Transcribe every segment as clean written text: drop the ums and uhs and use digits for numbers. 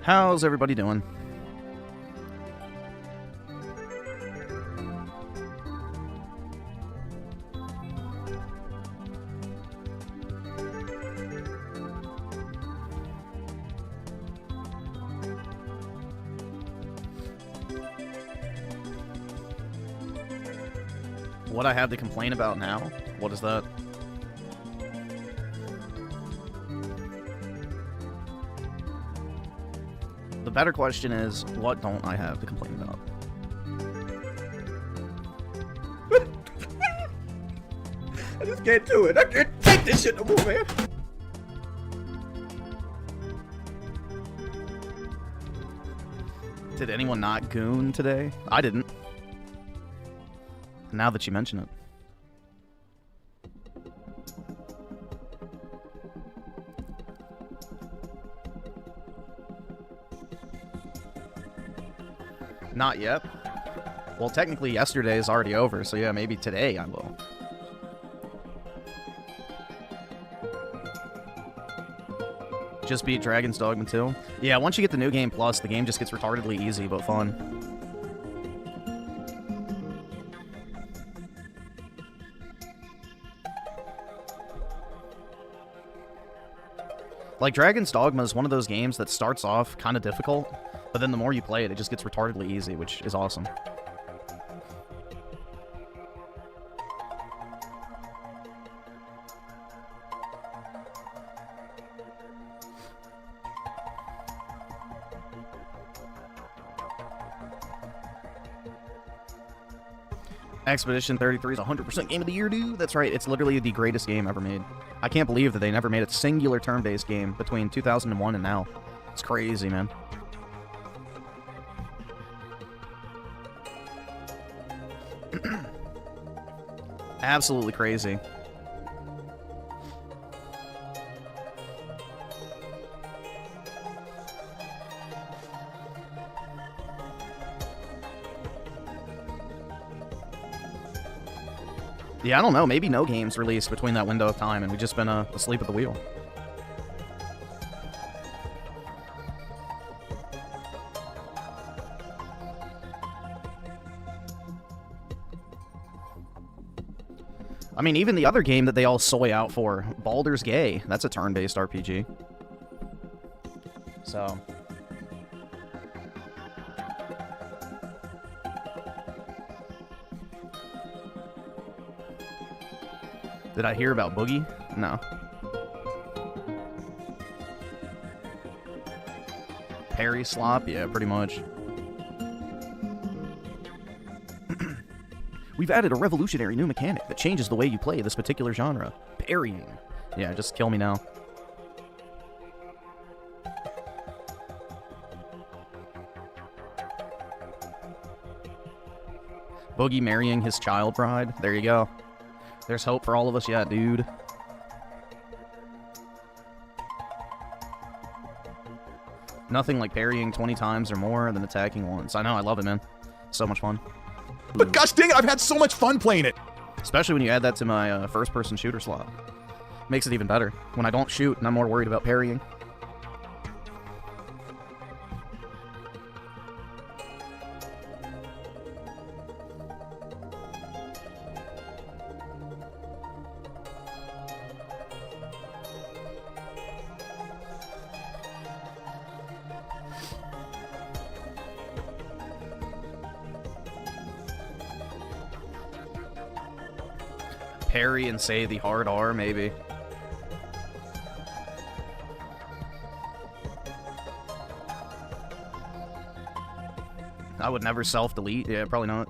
How's everybody doing? What I have to complain about now? What is that? The better question is, what don't I have to complain about? I just can't do it. I can't take this shit no more, man. Did anyone not goon today? I didn't. Now that you mention it. Not yet. Well, technically yesterday is already over, so yeah, maybe today I will. Just beat Dragon's Dogma 2. Yeah, once you get the New Game Plus, the game just gets retardedly easy, but fun. Like, Dragon's Dogma is one of those games that starts off kind of difficult, but then the more you play it, it just gets retardedly easy, which is awesome. Expedition 33 is 100% game of the year, dude. That's right, it's literally the greatest game ever made. I can't believe that they never made a singular turn-based game between 2001 and now. It's crazy, man. Absolutely crazy. Yeah, I don't know. Maybe no games released between that window of time, and we've just been asleep at the wheel. I mean, even the other game that they all soy out for, Baldur's Gate, that's a turn-based RPG. So... Did I hear about Boogie? No. Parry slop? Yeah, pretty much. We've added a revolutionary new mechanic that changes the way you play this particular genre. Parrying. Yeah, just kill me now. Boogie marrying his child bride. There you go. There's hope for all of us yet, dude. Nothing like parrying 20 times or more than attacking once. I know, I love it, man. So much fun. But gosh dang it, I've had so much fun playing it. Especially when you add that to my first-person shooter slot. Makes it even better. When I don't shoot and I'm more worried about parrying. Parry and say the hard R, maybe. I would never self-delete. Yeah, probably not.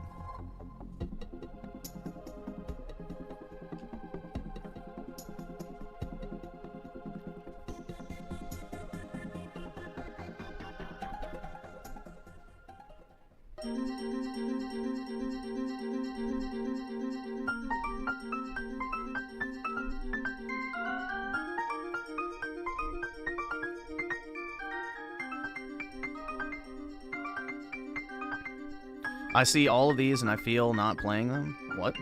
I see all of these and I feel not playing them. What?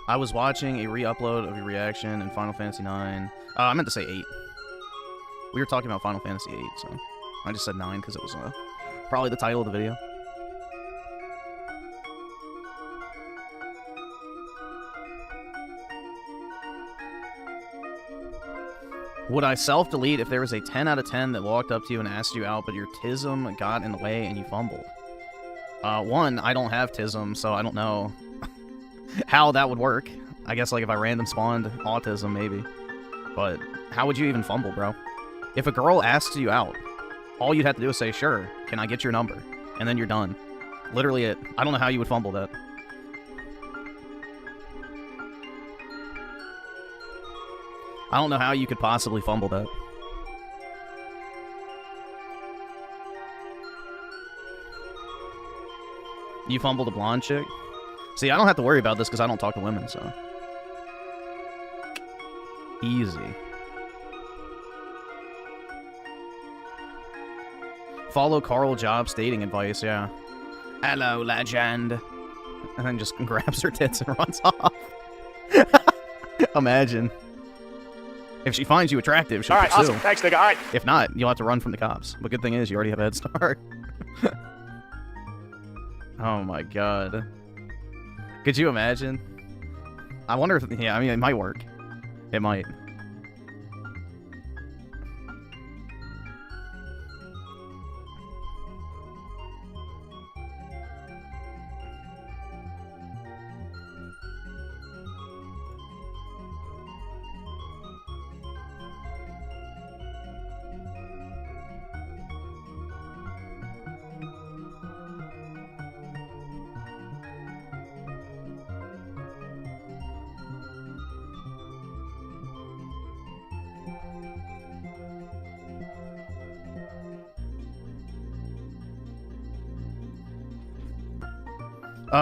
I was watching a re-upload of your reaction in Final Fantasy 9. I meant to say 8. We were talking about Final Fantasy 8, so I just said 9 because it was probably the title of the video. Would I self-delete if there was a 10 out of 10 that walked up to you and asked you out, but your TISM got in the way and you fumbled? One, I don't have TISM, so I don't know how that would work. I guess, like, if I random spawned autism, maybe. But how would you even fumble, bro? If a girl asks you out, all you'd have to do is say, sure, can I get your number? And then you're done. Literally it. I don't know how you would fumble that. I don't know how you could possibly fumble that. You fumbled a blonde chick? See, I don't have to worry about this because I don't talk to women, so. Easy. Follow Carl Jobs' dating advice, yeah. Hello, legend. And then just grabs her tits and runs off. Imagine. If she finds you attractive, she'll pursue. Awesome. Thanks, nigga. All right. If not, you'll have to run from the cops. But good thing is, you already have a head start. Oh my god. Could you imagine? I wonder if... Yeah, I mean, it might work. It might.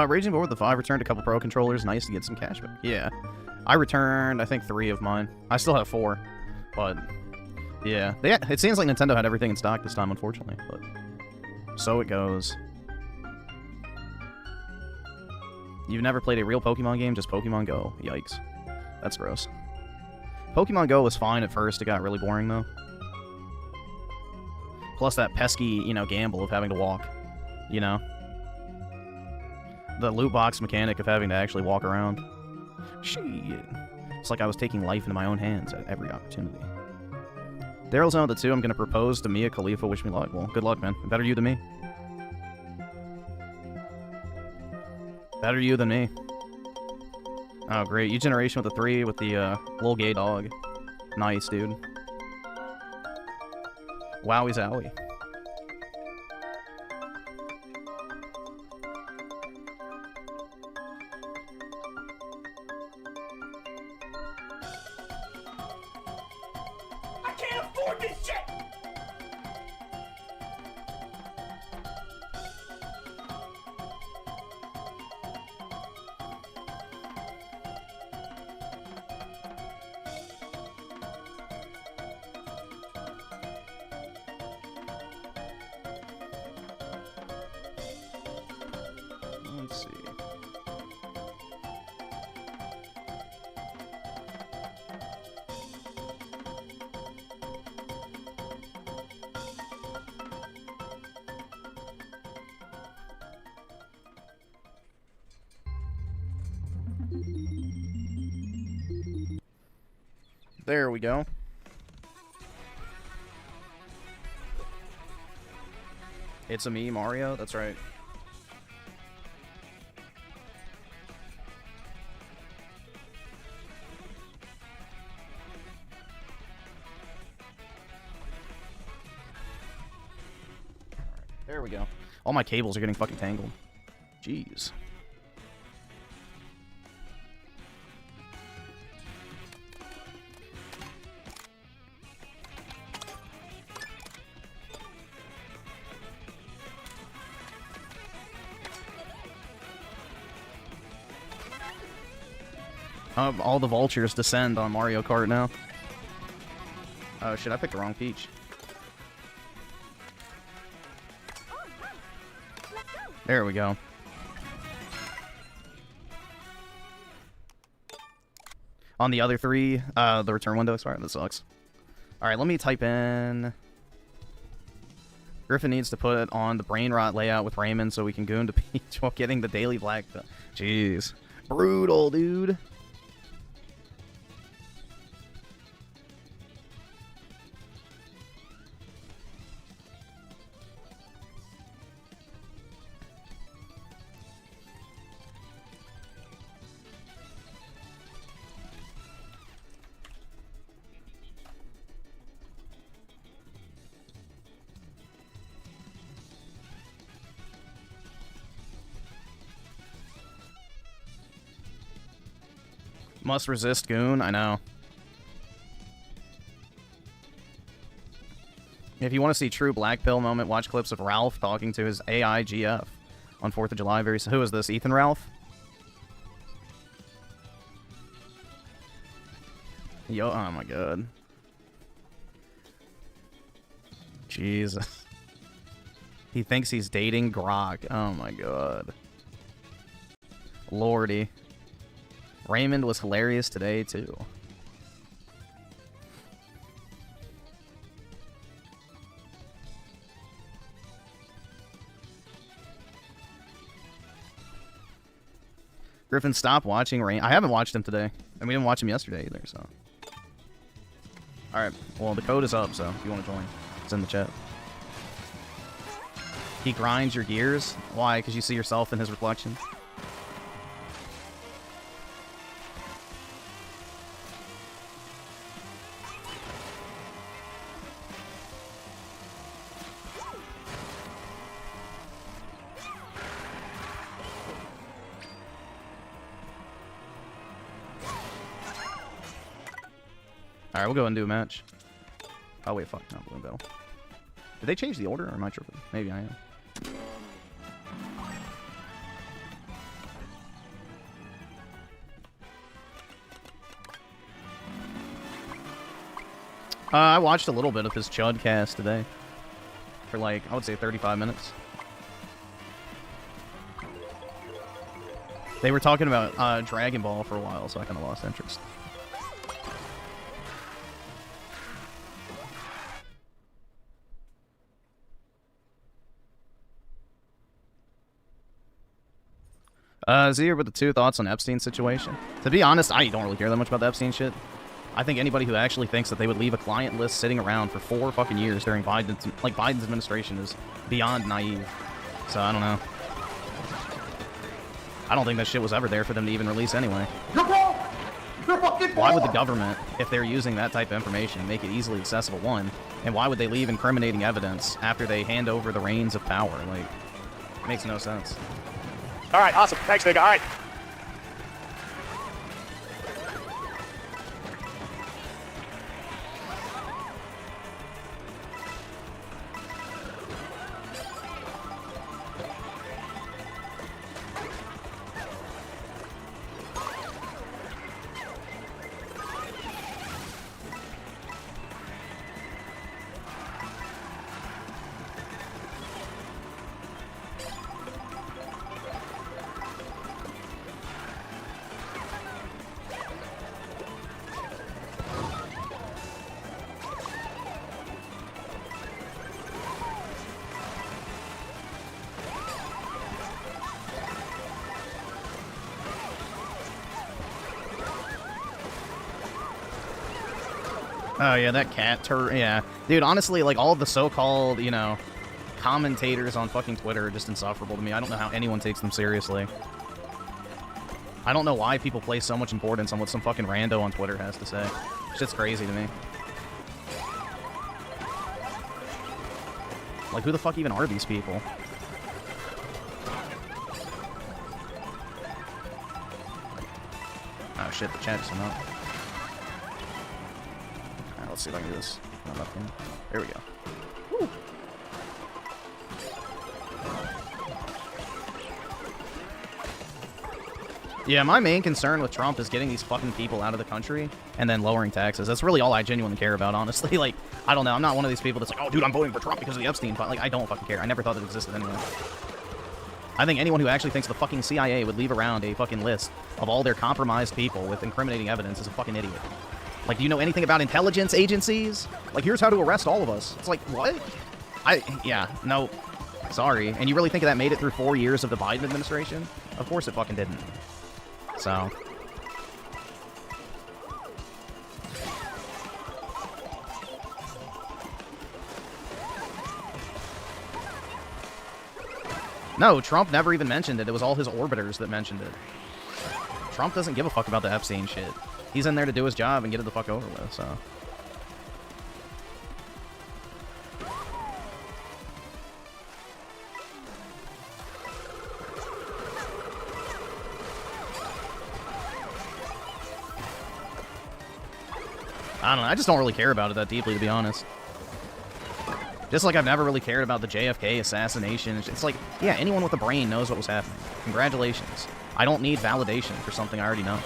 Raging Board with the 5 returned a couple Pro controllers. Nice to get some cash back. Yeah. I returned, I think, 3 of mine. I still have 4. But, yeah. It seems like Nintendo had everything in stock this time, unfortunately. But so it goes. You've never played a real Pokemon game? Just Pokemon Go. Yikes. That's gross. Pokemon Go was fine at first. It got really boring, though. Plus that pesky, you know, gamble of having to walk. You know? The loot box mechanic of having to actually walk around. Shit. It's like I was taking life into my own hands at every opportunity. Daryl's on the 2. I'm going to propose to Mia Khalifa. Wish me luck. Well, good luck, man. Better you than me. Better you than me. Oh, great. You generation with the 3 with the little gay dog. Nice, dude. Wowie zowie. Let's see. There we go. It's a me, Mario? That's right. There we go. All my cables are getting fucking tangled. Jeez. All the vultures descend on Mario Kart now. Oh shit, I picked the wrong Peach. There we go. On the other 3, the return window expired. That sucks. Alright, let me type in... Griffin needs to put on the brain rot layout with Raymond so we can goon to Peach while getting the daily black pill. Jeez. Brutal, dude. Must resist goon, I know. If you want to see true black pill moment, watch clips of Ralph talking to his AI GF on 4th of July. Who is this? Ethan Ralph? Yo, oh my god. Jesus. He thinks he's dating Grok. Oh my god. Lordy. Raymond was hilarious today, too. Griffin, stop watching Rain. I haven't watched him today. And we didn't watch him yesterday either, so. Alright, well, the code is up, so if you want to join, it's in the chat. He grinds your gears? Why? Because you see yourself in his reflection? Alright, we'll go and do a match. Oh, wait, fuck. No, Balloon Battle. Did they change the order, or am I tripping? Maybe I am. I watched a little bit of his Trvkes today. For like, I would say 35 minutes. They were talking about Dragon Ball for a while, so I kind of lost interest. Zir with the 2 thoughts on Epstein's situation. To be honest, I don't really care that much about the Epstein shit. I think anybody who actually thinks that they would leave a client list sitting around for 4 fucking years during Biden's administration is beyond naive. So I don't know. I don't think that shit was ever there for them to even release anyway. You're wrong! You're fucking wrong! Why would the government, if they're using that type of information, make it easily accessible, one? And why would they leave incriminating evidence after they hand over the reins of power? Like, it makes no sense. Alright, awesome. Thanks, nigga. Alright. Oh, yeah, that cat yeah. Dude, honestly, like, all of the so-called, you know, commentators on fucking Twitter are just insufferable to me. I don't know how anyone takes them seriously. I don't know why people place so much importance on what some fucking rando on Twitter has to say. Shit's crazy to me. Like, who the fuck even are these people? Oh, shit, the chat just went up. Let's see if I can do this. There we go. Woo. Yeah, my main concern with Trump is getting these fucking people out of the country and then lowering taxes. That's really all I genuinely care about, honestly. Like, I don't know. I'm not one of these people that's like, oh, dude, I'm voting for Trump because of the Epstein file. Like, I don't fucking care. I never thought it existed anyway. I think anyone who actually thinks the fucking CIA would leave around a fucking list of all their compromised people with incriminating evidence is a fucking idiot. Like, do you know anything about intelligence agencies? Like, here's how to arrest all of us. It's like, what? Yeah, no. Sorry. And you really think that made it through 4 years of the Biden administration? Of course it fucking didn't. So... No, Trump never even mentioned it. It was all his orbiters that mentioned it. Trump doesn't give a fuck about the Epstein shit. He's in there to do his job and get it the fuck over with, so... I don't know, I just don't really care about it that deeply, to be honest. Just like I've never really cared about the JFK assassination. It's like, yeah, anyone with a brain knows what was happening. Congratulations. I don't need validation for something I already know.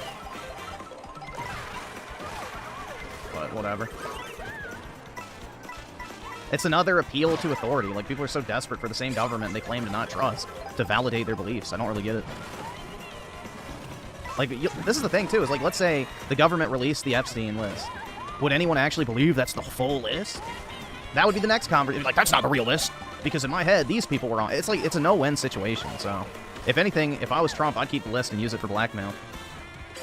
But whatever. It's another appeal to authority. Like, people are so desperate for the same government they claim to not trust to validate their beliefs. I don't really get it. Like, this is the thing, too, is like, let's say the government released the Epstein list. Would anyone actually believe that's the full list? That would be the next conversation. Like, that's not the real list. Because in my head, these people were on. It's like, it's a no-win situation. So, if anything, if I was Trump, I'd keep the list and use it for blackmail.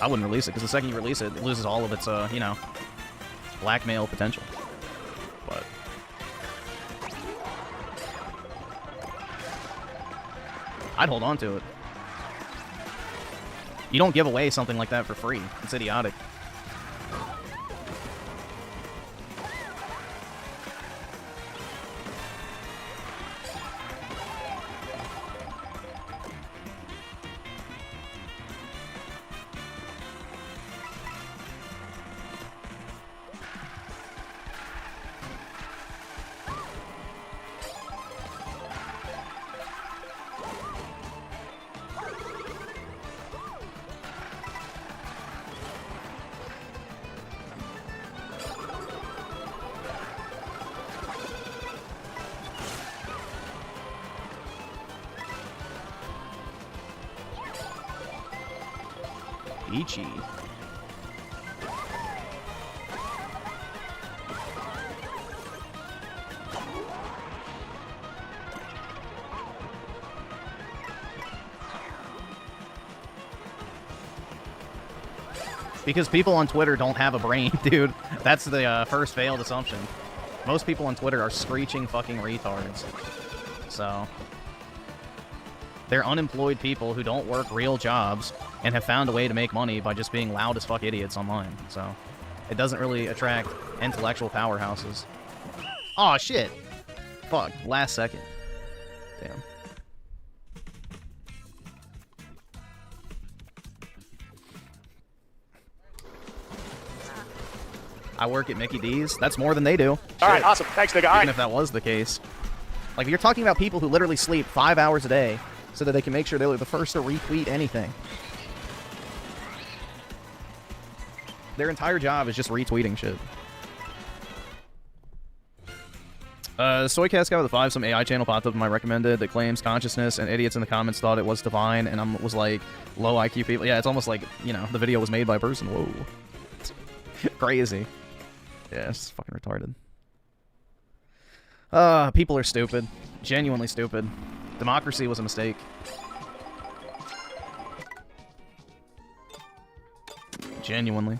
I wouldn't release it, because the second you release it, it loses all of its, you know, blackmail potential. But... I'd hold on to it. You don't give away something like that for free. It's idiotic. Ichi. Because people on Twitter don't have a brain, dude. That's the first failed assumption. Most people on Twitter are screeching fucking retards. So... they're unemployed people who don't work real jobs and have found a way to make money by just being loud as fuck idiots online. So, it doesn't really attract intellectual powerhouses. Aw, shit. Fuck, last second. Damn. I work at Mickey D's. That's more than they do. All right, awesome. Thanks, nigga. All Even right. if that was the case. Like, you're talking about people who literally sleep 5 hours a day so that they can make sure they're the first to retweet anything. Their entire job is just retweeting shit. Soycast guy with a 5, some AI channel popped up in my recommended that claims consciousness, and idiots in the comments thought it was divine, and I was like, low IQ people. Yeah, it's almost like, you know, the video was made by a person. Whoa. Crazy. Yeah, it's fucking retarded. People are stupid. Genuinely stupid. Democracy was a mistake. Genuinely.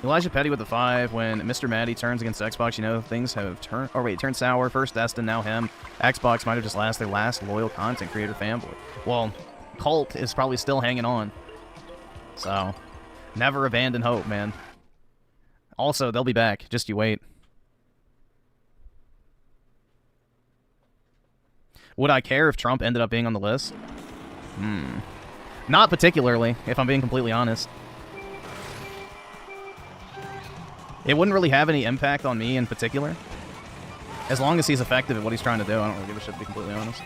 Elijah Petty with the 5. When Mr. Matty turns against Xbox, you know things have turned... Oh, wait, turned sour. First Destin, now him. Xbox might have just lost their last loyal content creator fanboy. Well, Cult is probably still hanging on. So, never abandon hope, man. Also, they'll be back. Just you wait. Would I care if Trump ended up being on the list? Not particularly, if I'm being completely honest. It wouldn't really have any impact on me in particular. As long as he's effective at what he's trying to do, I don't really give a shit, to be completely honest.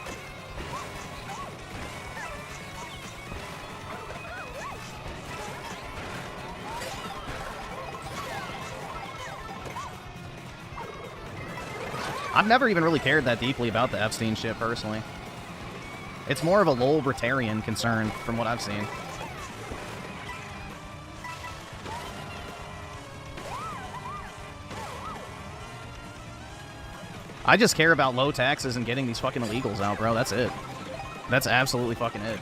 I've never even really cared that deeply about the Epstein shit, personally. It's more of a lol libertarian concern, from what I've seen. I just care about low taxes and getting these fucking illegals out, bro. That's it. That's absolutely fucking it.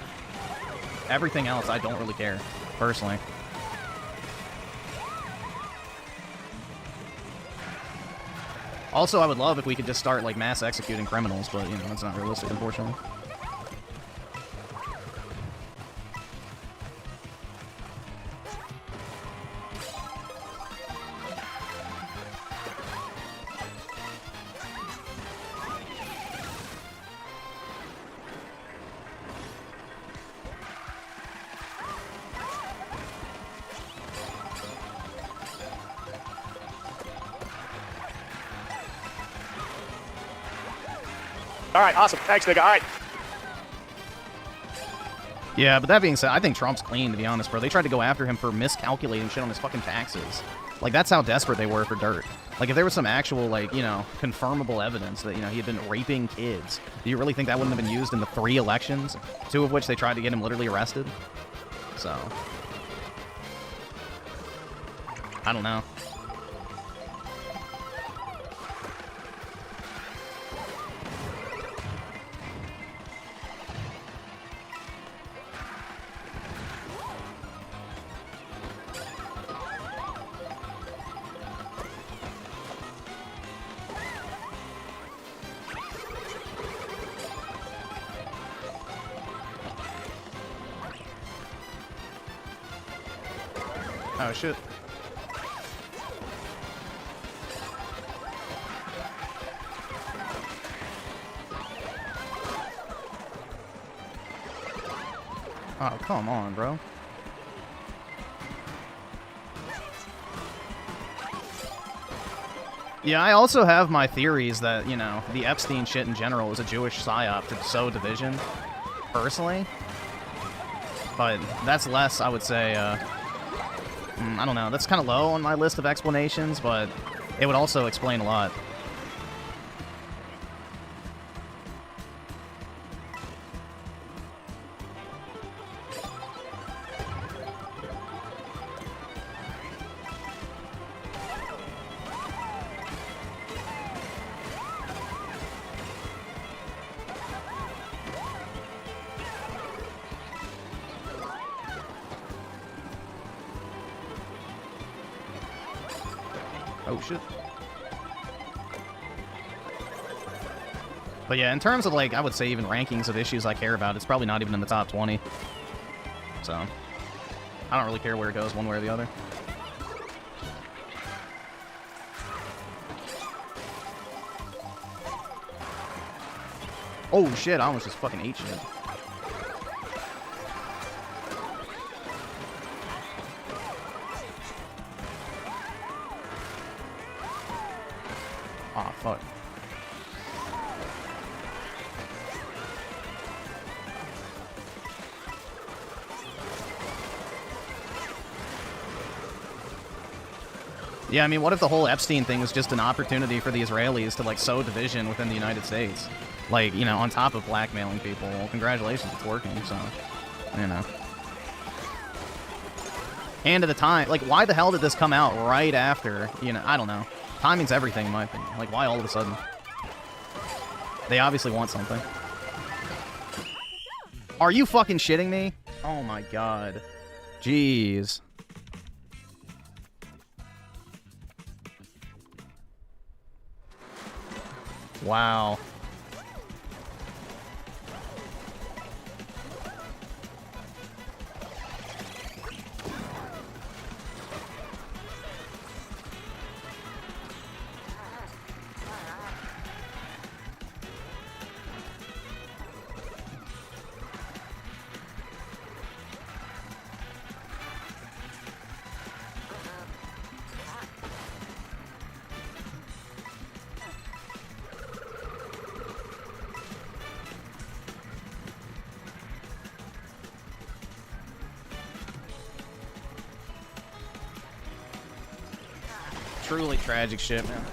Everything else, I don't really care, personally. Also, I would love if we could just start, like, mass executing criminals, but, you know, that's not realistic, unfortunately. All right, awesome. Thanks, nigga. All right. Yeah, but that being said, I think Trump's clean, to be honest, bro. They tried to go after him for miscalculating shit on his fucking taxes. Like, that's how desperate they were for dirt. Like, if there was some actual, like, you know, confirmable evidence that, you know, he had been raping kids, do you really think that wouldn't have been used in the 3 elections, 2 of which they tried to get him literally arrested? So, I don't know. Oh, shit. Oh, come on, bro. Yeah, I also have my theories that, you know, the Epstein shit in general is a Jewish psyop to sow division, personally. But that's less, I would say, I don't know. That's kind of low on my list of explanations, but it would also explain a lot. Oh, shit. But yeah, in terms of, like, I would say even rankings of issues I care about, it's probably not even in the top 20. So, I don't really care where it goes one way or the other. Oh, shit, I almost just fucking ate shit. Aw, fuck. Yeah, I mean, what if the whole Epstein thing was just an opportunity for the Israelis to, like, sow division within the United States? Like, you know, on top of blackmailing people. Well, congratulations, it's working, so, you know. And at the time, like, why the hell did this come out right after, you know, I don't know. Timing's everything, in my opinion. Like, why all of a sudden? They obviously want something. Are you fucking shitting me? Oh my god. Jeez. Wow. Truly tragic shit, man.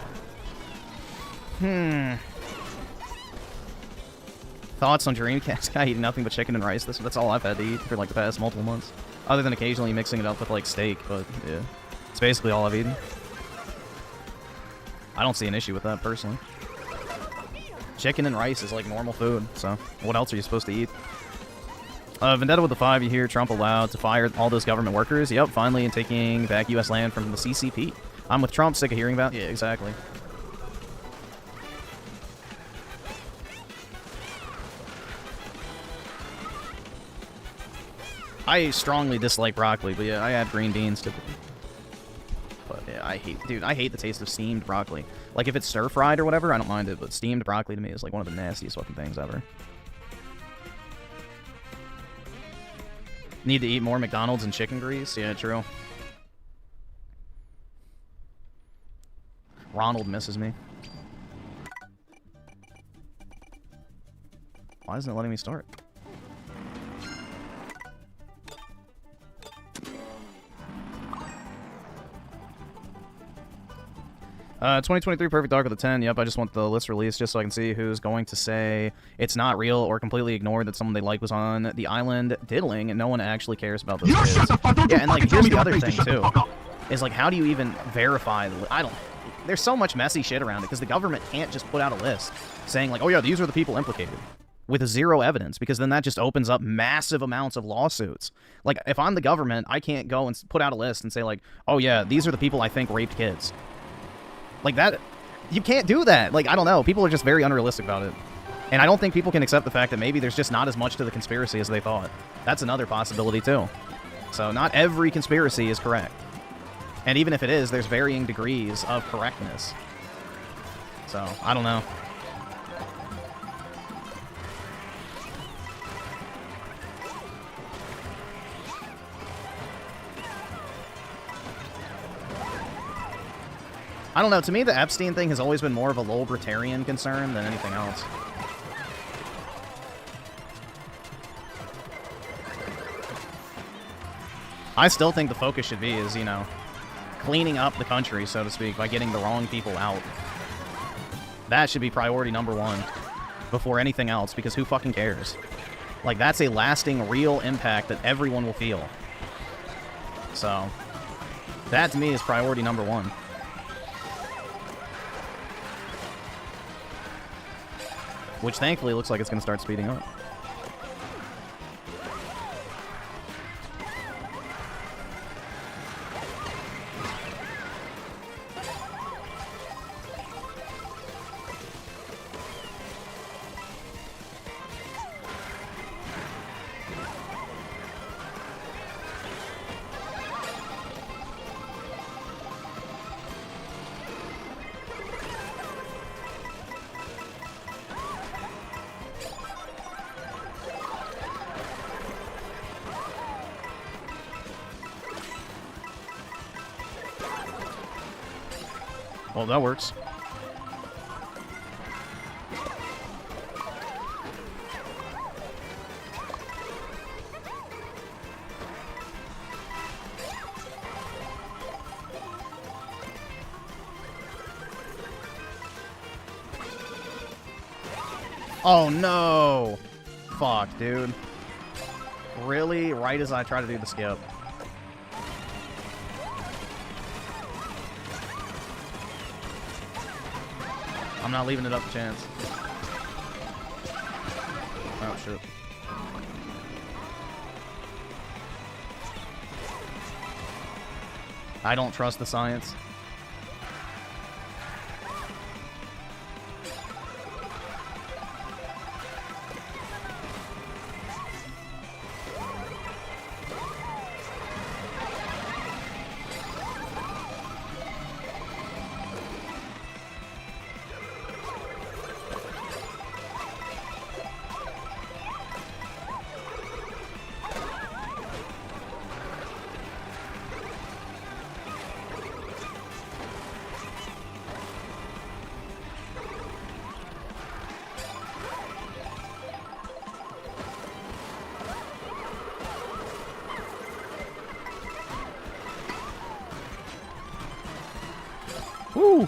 Thoughts on Trvkes? I eat nothing but chicken and rice. That's all I've had to eat for like the past multiple months. Other than occasionally mixing it up with like steak, but yeah. It's basically all I've eaten. I don't see an issue with that personally. Chicken and rice is like normal food, so what else are you supposed to eat? Vendetta with the 5, you hear Trump allowed to fire all those government workers. Yep, finally, and taking back U.S. land from the CCP. I'm with Trump, sick of hearing about. Yeah, exactly. I strongly dislike broccoli, but yeah, I add green beans typically. But yeah, I hate the taste of steamed broccoli. Like if it's stir-fried or whatever, I don't mind it, but steamed broccoli to me is like one of the nastiest fucking things ever. Need to eat more McDonald's and chicken grease? Yeah, true. Ronald misses me. Why isn't it letting me start? 2023 Perfect Dark with a 10. Yep, I just want the list released just so I can see who's going to say it's not real or completely ignored that someone they like was on the island diddling and no one actually cares about those kids. Yeah, and like here's the other thing too. Is like how do you even verify the there's so much messy shit around it because the government can't just put out a list saying like, oh yeah, these are the people implicated with zero evidence, because then that just opens up massive amounts of lawsuits. Like if I'm the government, I can't go and put out a list and say like, oh yeah, these are the people I think raped kids. Like that, you can't do that. Like, I don't know. People are just very unrealistic about it. And I don't think people can accept the fact that maybe there's just not as much to the conspiracy as they thought. That's another possibility, too. So not every conspiracy is correct. And even if it is, there's varying degrees of correctness. So, I don't know. I don't know, to me the Epstein thing has always been more of a libertarian concern than anything else. I still think the focus should be is, you know, cleaning up the country, so to speak, by getting the wrong people out. That should be priority number 1 before anything else, because who fucking cares? Like, that's a lasting, real impact that everyone will feel. So, that to me is priority number 1. Which thankfully looks like it's going to start speeding up. Well, that works. Oh no! Fuck, dude. Really? Right as I try to do the skip. I'm not leaving it up to chance. Oh, shit. I don't trust the science. Woo!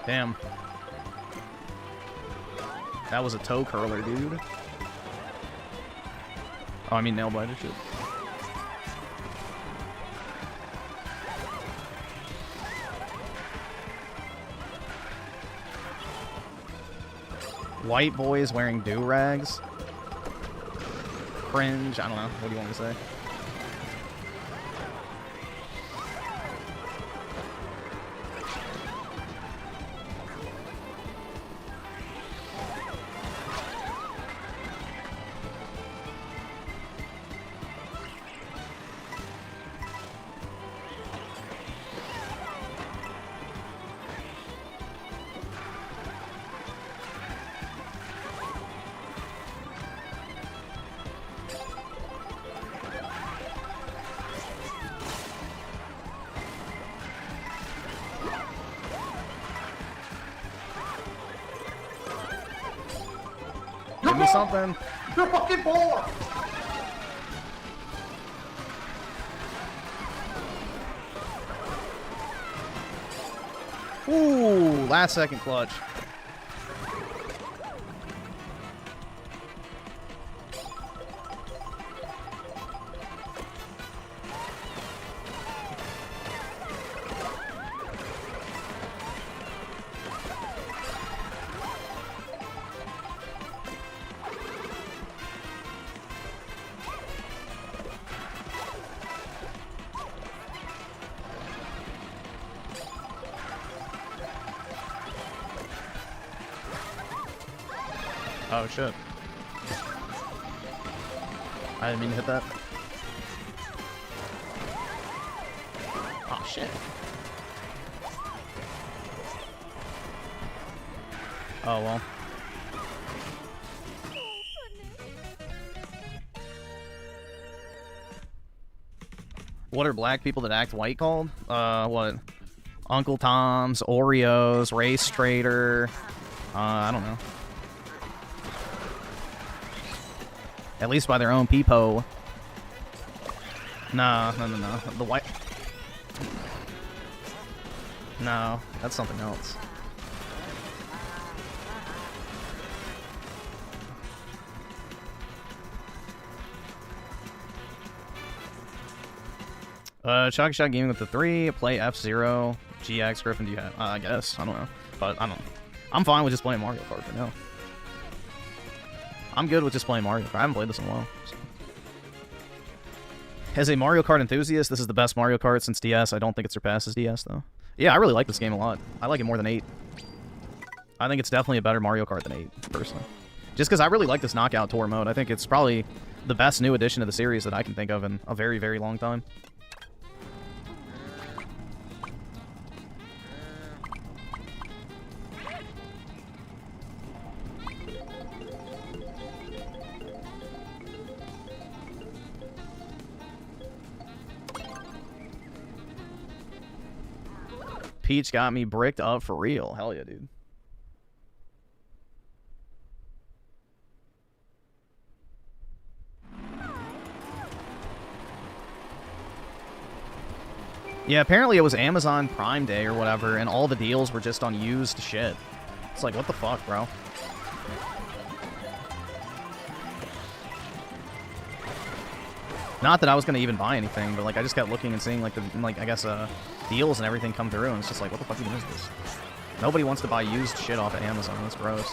Damn. That was a toe curler, dude. Oh, I mean nail biter shit. White boys wearing do-rags. Cringe. I don't know. What do you want me to say? Give me something. You're fucking bored. Ooh, last second clutch. Oh shit. I didn't mean to hit that. Oh shit. Oh well. What are black people that act white called? What? Uncle Tom's, Oreos, Race Trader. I don't know. At least by their own peepo. No. The white... No, that's something else. Chalky Shot Gaming with the 3, play F-Zero, GX, Griffin, do you have? I guess, I don't know. But, I don't know. I'm fine with just playing Mario Kart for now. I'm good with just playing Mario Kart. I haven't played this in a while. So. As a Mario Kart enthusiast, this is the best Mario Kart since DS. I don't think it surpasses DS, though. Yeah, I really like this game a lot. I like it more than 8. I think it's definitely a better Mario Kart than 8, personally. Just because I really like this Knockout Tour mode. I think it's probably the best new addition to the series that I can think of in a very, very long time. Peach got me bricked up for real. Hell yeah, dude. Yeah, apparently it was Amazon Prime Day or whatever, and all the deals were just on used shit. It's like, what the fuck, bro? Not that I was gonna even buy anything, but like I just kept looking and seeing like the I guess deals and everything come through, and it's just like, what the fuck even is this? Nobody wants to buy used shit off of Amazon. That's gross.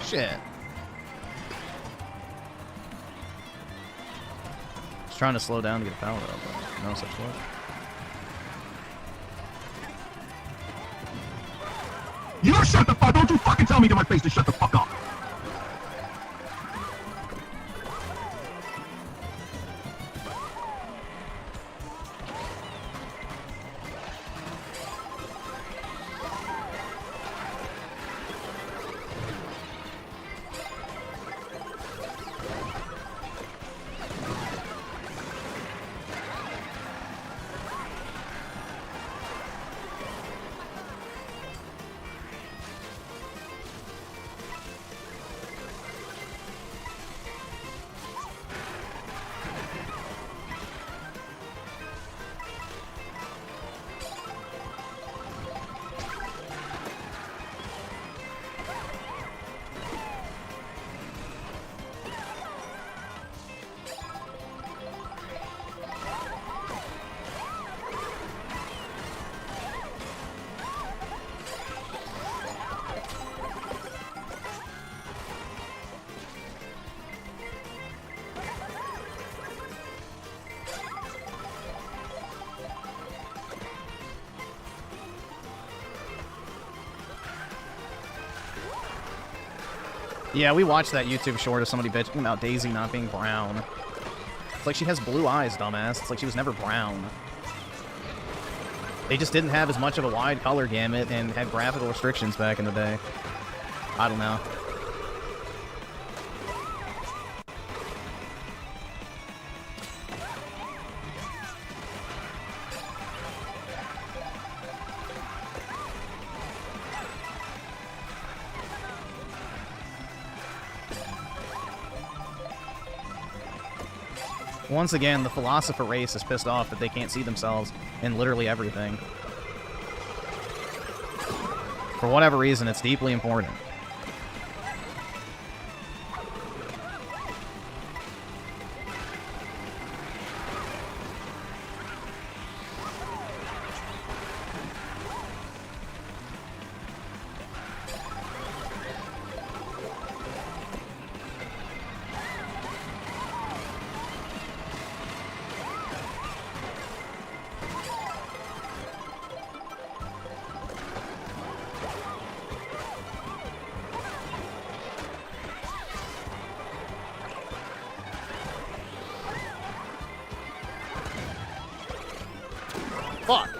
Shit. Just trying to slow down to get a power up, but no such luck. You shut the fuck! Don't you fucking tell me to my face to shut the fuck up! Yeah, we watched that YouTube short of somebody bitching about Daisy not being brown. It's like she has blue eyes, dumbass. It's like she was never brown. They just didn't have as much of a wide color gamut and had graphical restrictions back in the day. I don't know. Once again, the philosopher race is pissed off that they can't see themselves in literally everything. For whatever reason, it's deeply important. Fuck.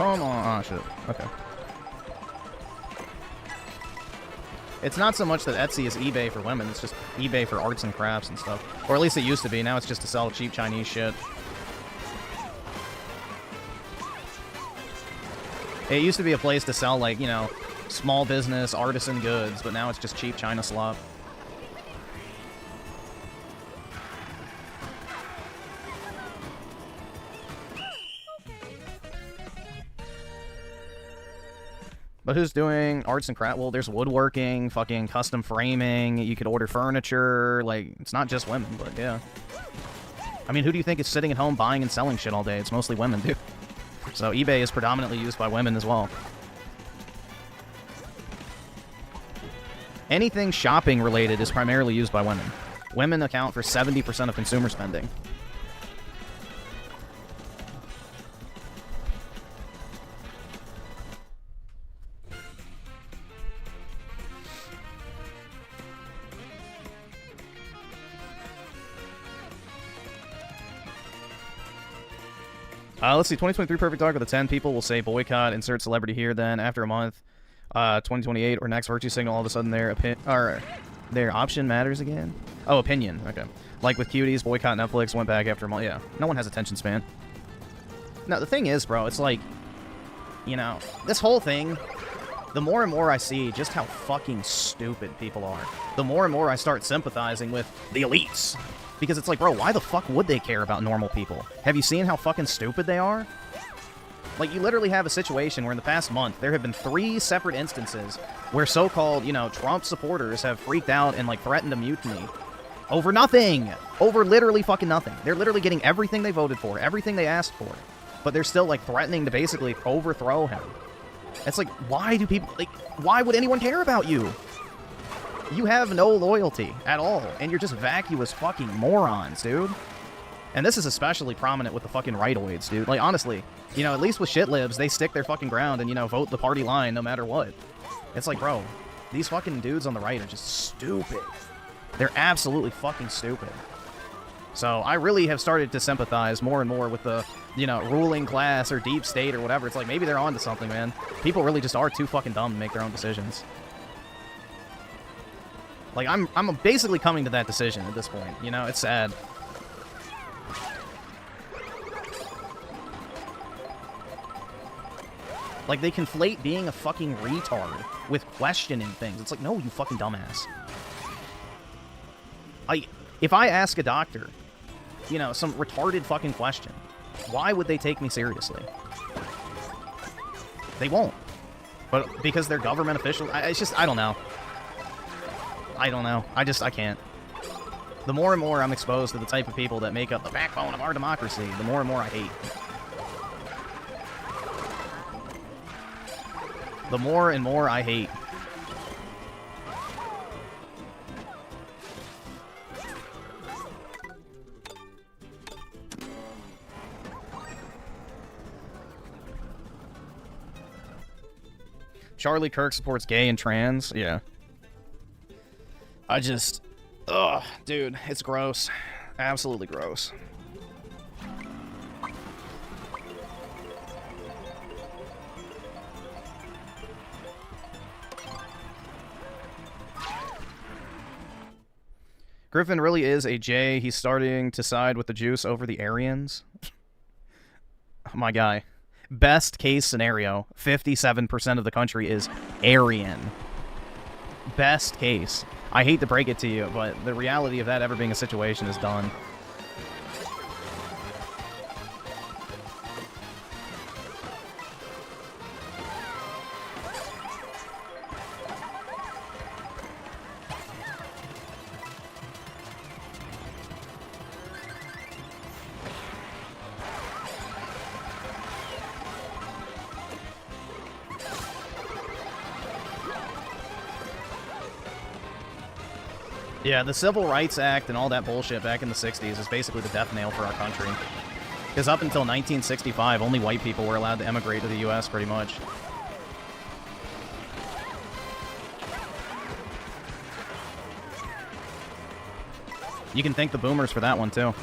Come on. Oh, shit. Okay. It's not so much that Etsy is eBay for women, it's just eBay for arts and crafts and stuff. Or at least it used to be, now it's just to sell cheap Chinese shit. It used to be a place to sell, like, you know, small business, artisan goods, but now it's just cheap China slop. But who's doing arts and craft? Well, there's woodworking, fucking custom framing, you could order furniture, like, it's not just women, but yeah. I mean, who do you think is sitting at home buying and selling shit all day? It's mostly women, dude. So eBay is predominantly used by women as well. Anything shopping related is primarily used by women. Women account for 70% of consumer spending. Let's see, 2023 Perfect Dark with a 10. People will say boycott, insert celebrity here, then after a month, 2028 or next virtue signal, all of a sudden their option matters again? Oh, opinion. Okay. Like with cuties, boycott Netflix, went back after a month. Yeah, no one has attention span. No, the thing is, bro, it's like, you know, this whole thing, the more and more I see just how fucking stupid people are, the more and more I start sympathizing with the elites. Because it's like, bro, why the fuck would they care about normal people? Have you seen how fucking stupid they are? Like, you literally have a situation where in the past month, there have been 3 separate instances where so-called, you know, Trump supporters have freaked out and, like, threatened a mutiny. Over nothing! Over literally fucking nothing. They're literally getting everything they voted for, everything they asked for. But they're still, like, threatening to basically overthrow him. It's like, why do people, like, why would anyone care about you? You have no loyalty at all, and you're just vacuous fucking morons, dude. And this is especially prominent with the fucking rightoids, dude. Like, honestly, you know, at least with shit libs, they stick their fucking ground and, you know, vote the party line no matter what. It's like, bro, these fucking dudes on the right are just stupid. They're absolutely fucking stupid. So I really have started to sympathize more and more with the, you know, ruling class or deep state or whatever. It's like, maybe they're onto something, man. People really just are too fucking dumb to make their own decisions. Like, I'm basically coming to that decision at this point. You know, it's sad. Like, they conflate being a fucking retard with questioning things. It's like, no, you fucking dumbass. If I ask a doctor, you know, some retarded fucking question, why would they take me seriously? They won't. But because they're government officials, it's just, I don't know. I don't know. I can't. The more and more I'm exposed to the type of people that make up the backbone of our democracy, the more and more I hate. The more and more I hate. Charlie Kirk supports gay and trans. Yeah. Ugh, dude, it's gross. Absolutely gross. Griffin really is a J. He's starting to side with the juice over the Aryans. My guy. Best case scenario, 57% of the country is Aryan. Best case. I hate to break it to you, but the reality of that ever being a situation is done. Yeah, the Civil Rights Act and all that bullshit back in the 60s is basically the death knell for our country. Because up until 1965, only white people were allowed to emigrate to the U.S., pretty much. You can thank the boomers for that one, too.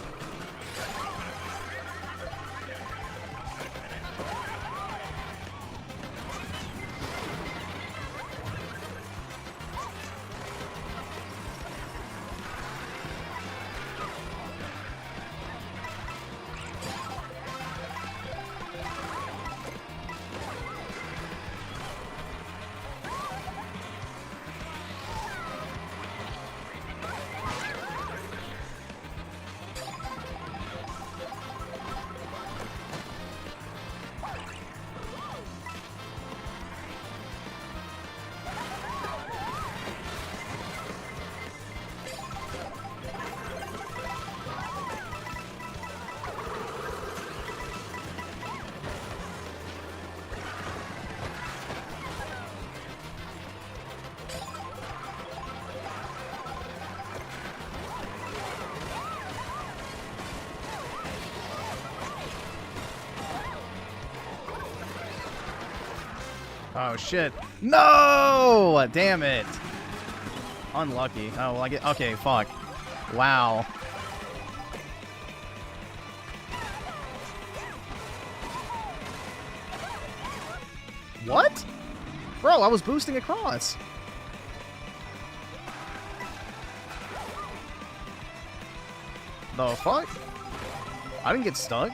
Oh, shit. No! Damn it. Unlucky. Oh, well, I get... Okay, fuck. Wow. What? Bro, I was boosting across. The fuck? I didn't get stuck.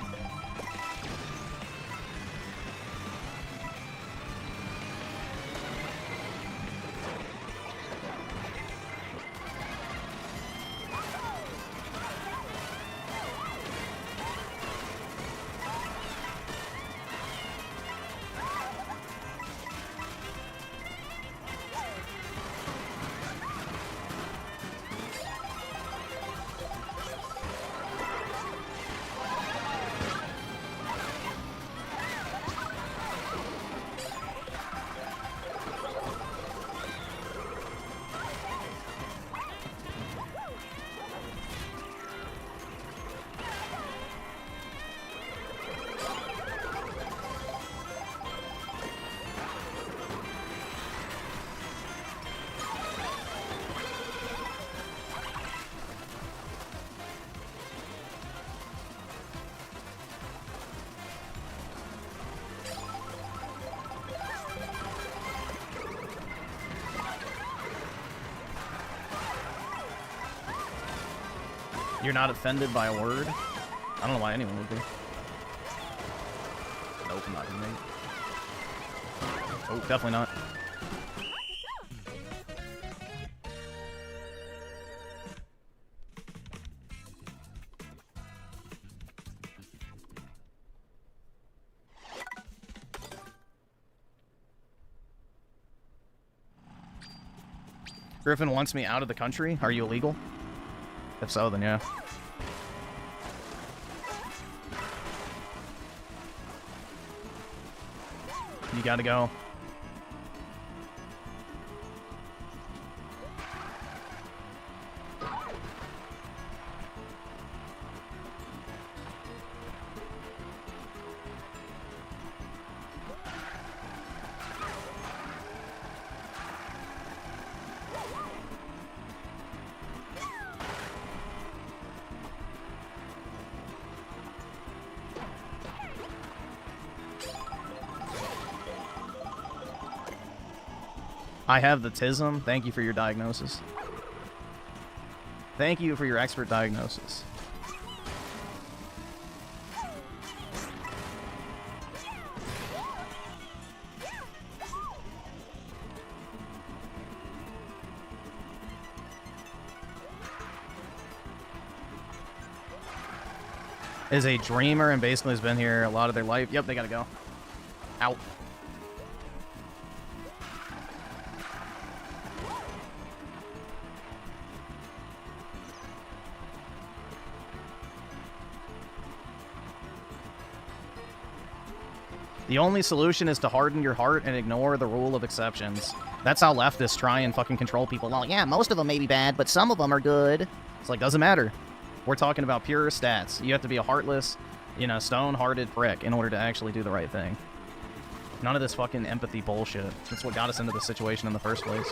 You're not offended by a word? I don't know why anyone would be. Nope, not me. Oh, definitely not. Griffin wants me out of the country. Are you illegal? If so, then yeah. You gotta go. I have the tism. Thank you for your diagnosis. Thank you for your expert diagnosis. Is a dreamer and basically has been here a lot of their life. Yep, they gotta go. Out. The only solution is to harden your heart and ignore the rule of exceptions. That's how leftists try and fucking control people. Well, yeah, most of them may be bad, but some of them are good. It's like, doesn't matter. We're talking about pure stats. You have to be a heartless, you know, stone-hearted prick in order to actually do the right thing. None of this fucking empathy bullshit. That's what got us into this situation in the first place.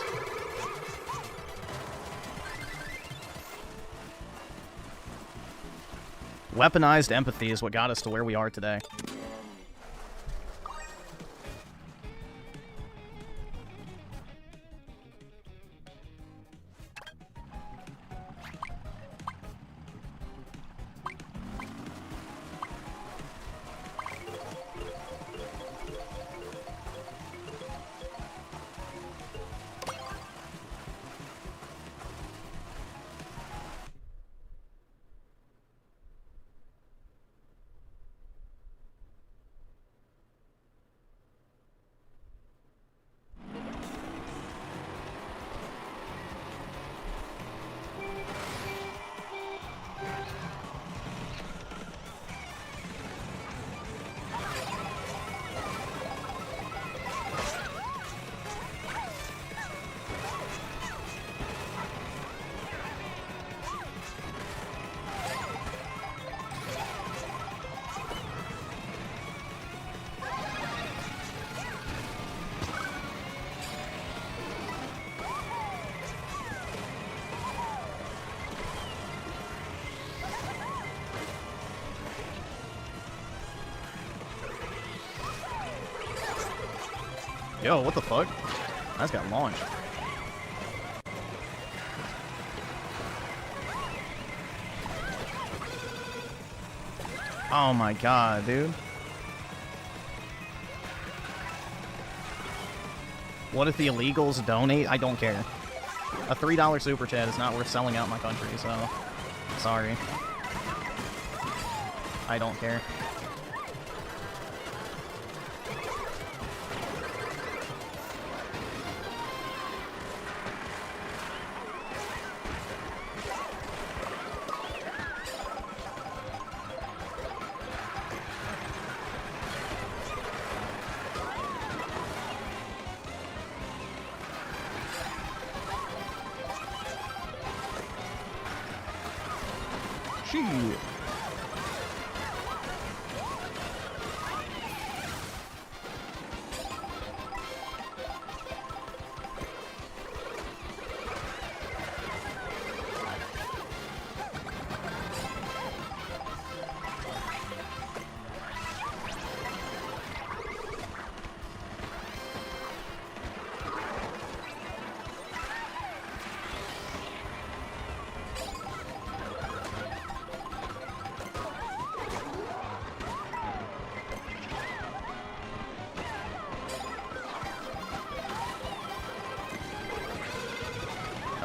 Weaponized empathy is what got us to where we are today. Yo, what the fuck? That's got launched. Oh my god, dude. What if the illegals donate? I don't care. A $3 super chat is not worth selling out my country, so... Sorry. I don't care.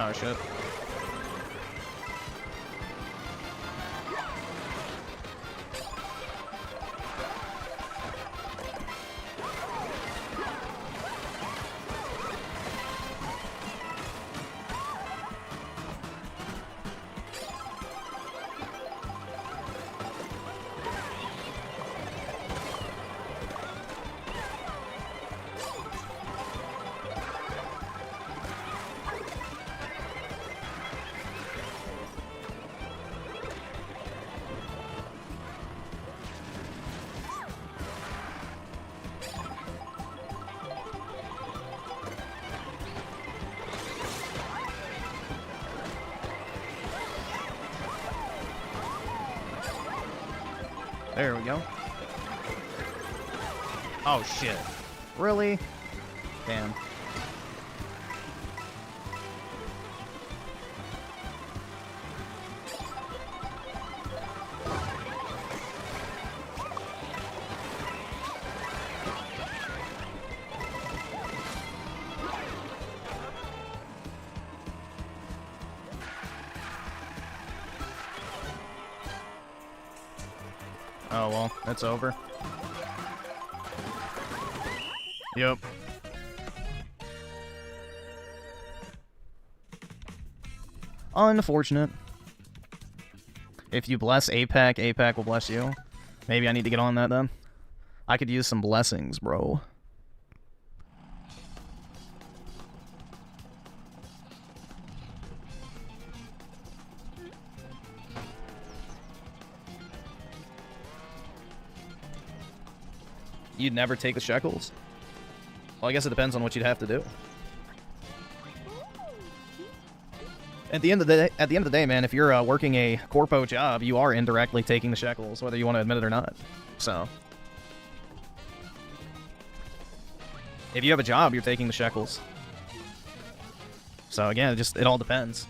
Oh, shit. There we go. Oh, shit. Really? Damn. Oh, well, that's over. Yep. Unfortunate. If you bless APAC, APAC will bless you. Maybe I need to get on that then. I could use some blessings, bro. You'd never take the shekels? Well, I guess it depends on what you'd have to do. At the end of the day, man, if you're working a corpo job, you are indirectly taking the shekels, whether you want to admit it or not. So, if you have a job, you're taking the shekels. So again, it all depends.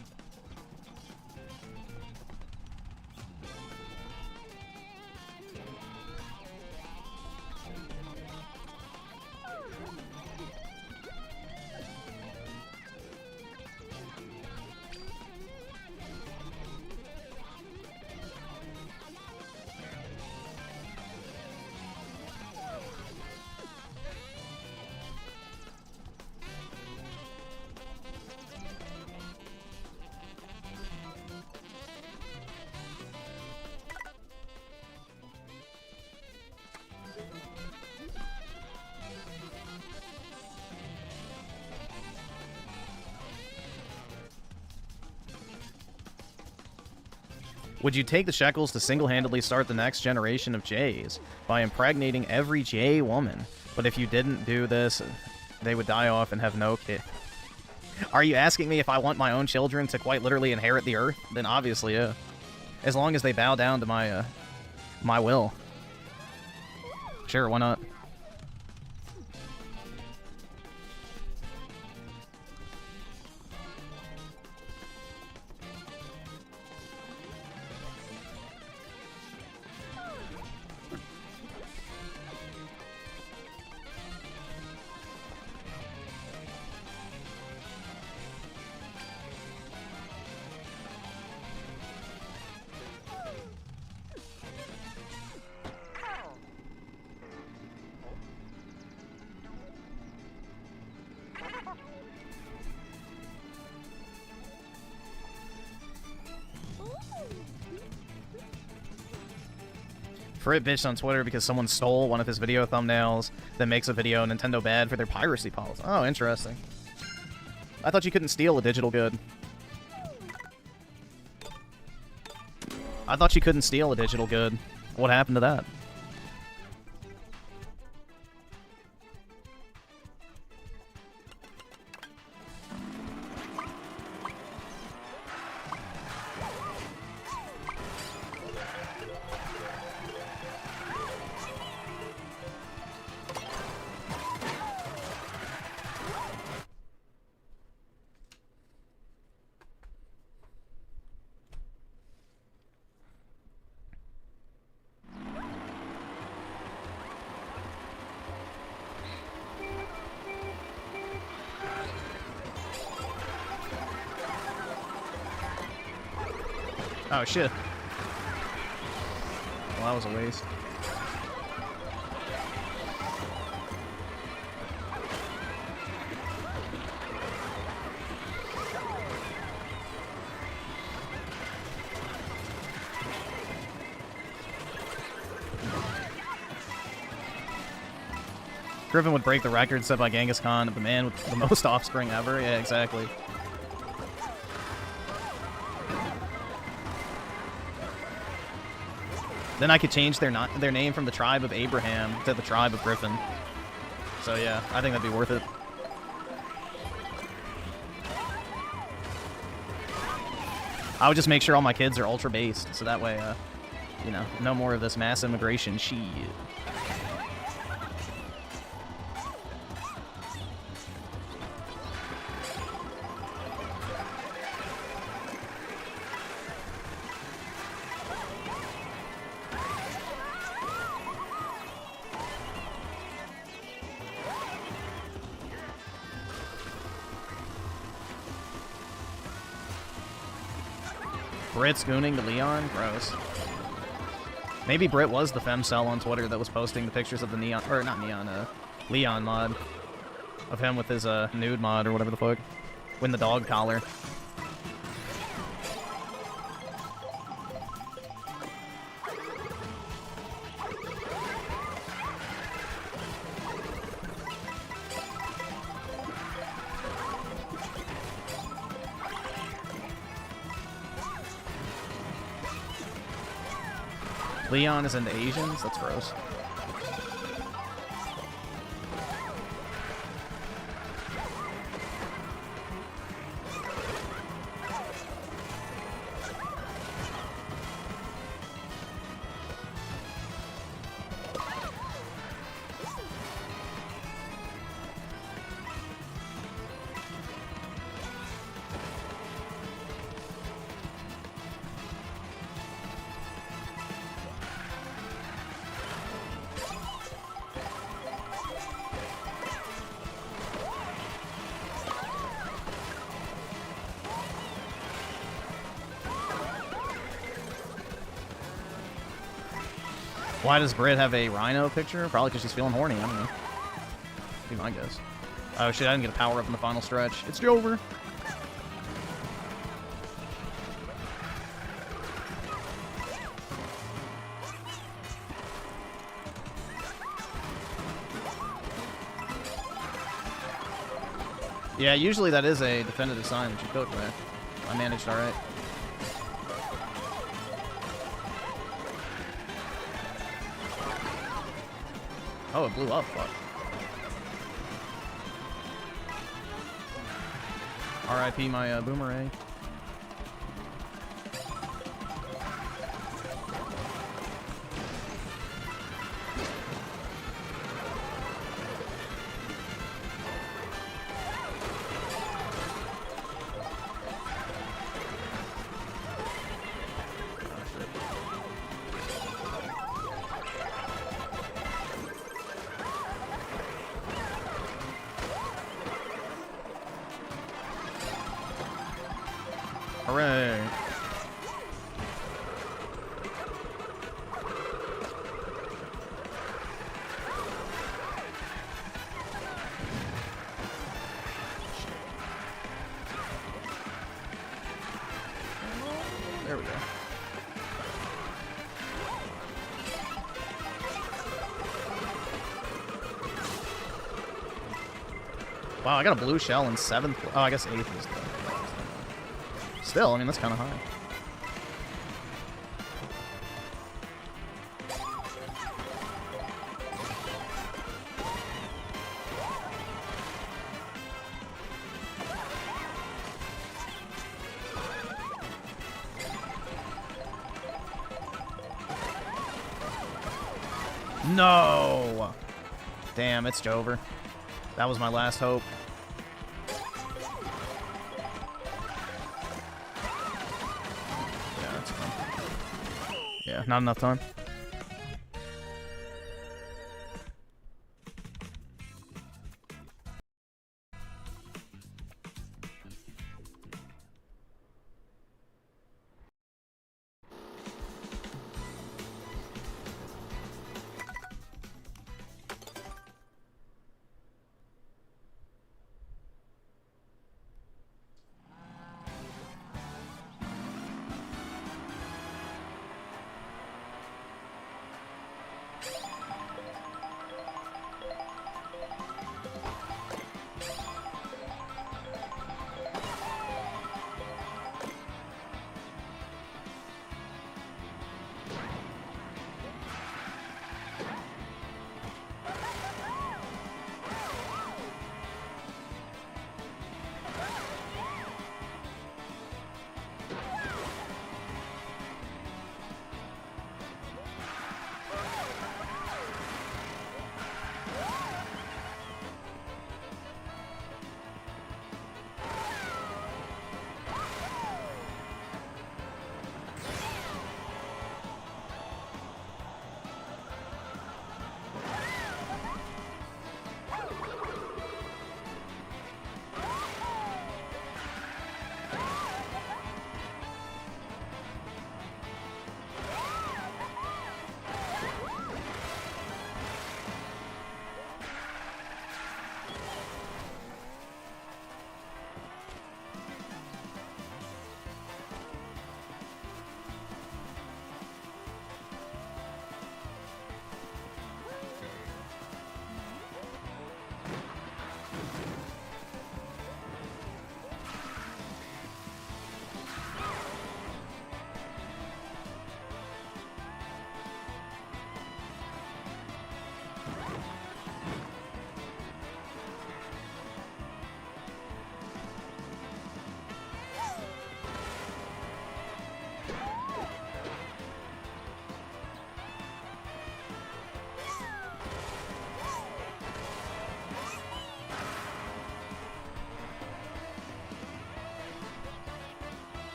Would you take the shekels to single-handedly start the next generation of Jays by impregnating every Jay woman? But if you didn't do this, they would die off and have no kid. Are you asking me if I want my own children to quite literally inherit the earth? Then obviously, yeah. As long as they bow down to my, my will. Sure, why not? Frit bitched on Twitter because someone stole one of his video thumbnails that makes a video Nintendo bad for their piracy policy. Oh, interesting. I thought you couldn't steal a digital good. I thought you couldn't steal a digital good. What happened to that? Oh, shit. Well, that was a waste. Griffin would break the record set by Genghis Khan of the man with the most offspring ever. Yeah, exactly. Then I could change their name from the tribe of Abraham to the tribe of Griffin. So yeah, I think that'd be worth it. I would just make sure all my kids are ultra based, so that way, you know, no more of this mass immigration shit. Brit's gooning to Leon? Gross. Maybe Brit was the femcel on Twitter that was posting the pictures of the Neon, or not Neon, Leon mod. Of him with his, nude mod or whatever the fuck. Win the dog collar. Leon is into Asians? That's gross. Why does Brit have a rhino picture? Probably because she's feeling horny. I don't know. Be my guess. Oh shit, I didn't get a power up in the final stretch. It's over. Yeah, usually that is a definitive sign that you cooked, man. I managed alright. Oh, it blew up. Fuck. R.I.P. my boomerang. Hooray. There we go. Wow, I got a blue shell in 7th. Oh, I guess 8th is good. Still, I mean, that's kind of high. No! Damn, it's over. That was my last hope. Yeah, that's fine. Yeah, not enough time.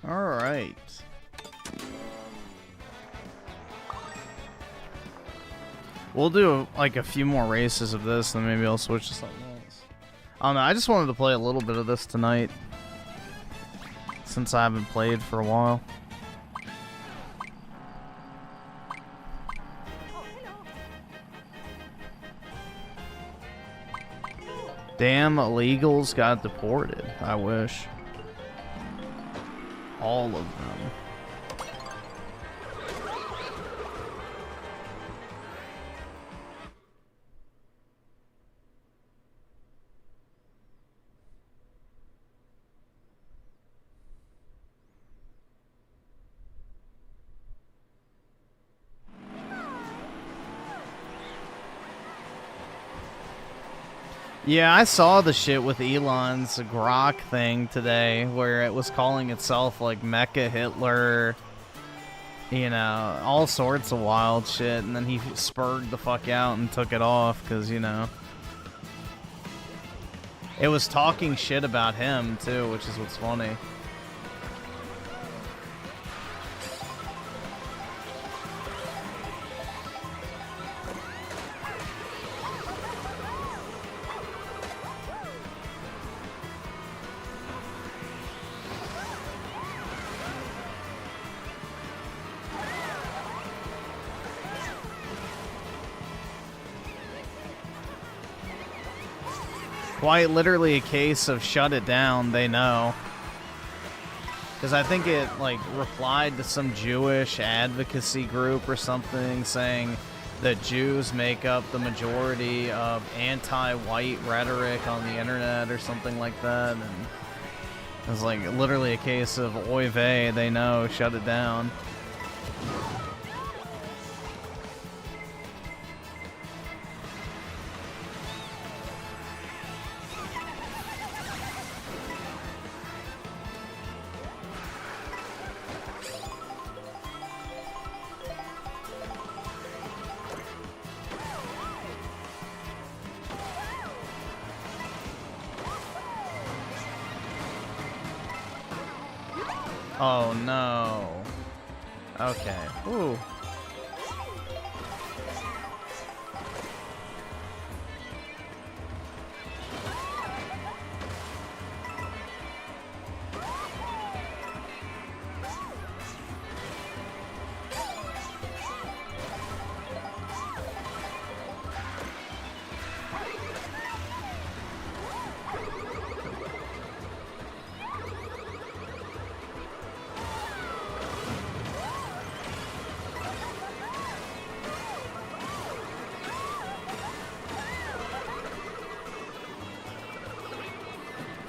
Alright. We'll do like a few more races of this, then maybe I'll switch to something else. I don't know, I just wanted to play a little bit of this tonight, since I haven't played for a while. Damn illegals got deported. I wish. All of them. Yeah, I saw the shit with Elon's Grok thing today, where it was calling itself like Mecha Hitler, you know, all sorts of wild shit, and then he spurred the fuck out and took it off, because, you know, it was talking shit about him, too, which is what's funny. Quite literally a case of shut it down, they know. Because I think it, like, replied to some Jewish advocacy group or something saying that Jews make up the majority of anti-white rhetoric on the internet or something like that. And it was, like, literally a case of oy vey, they know, shut it down. Oh no. Okay. Ooh.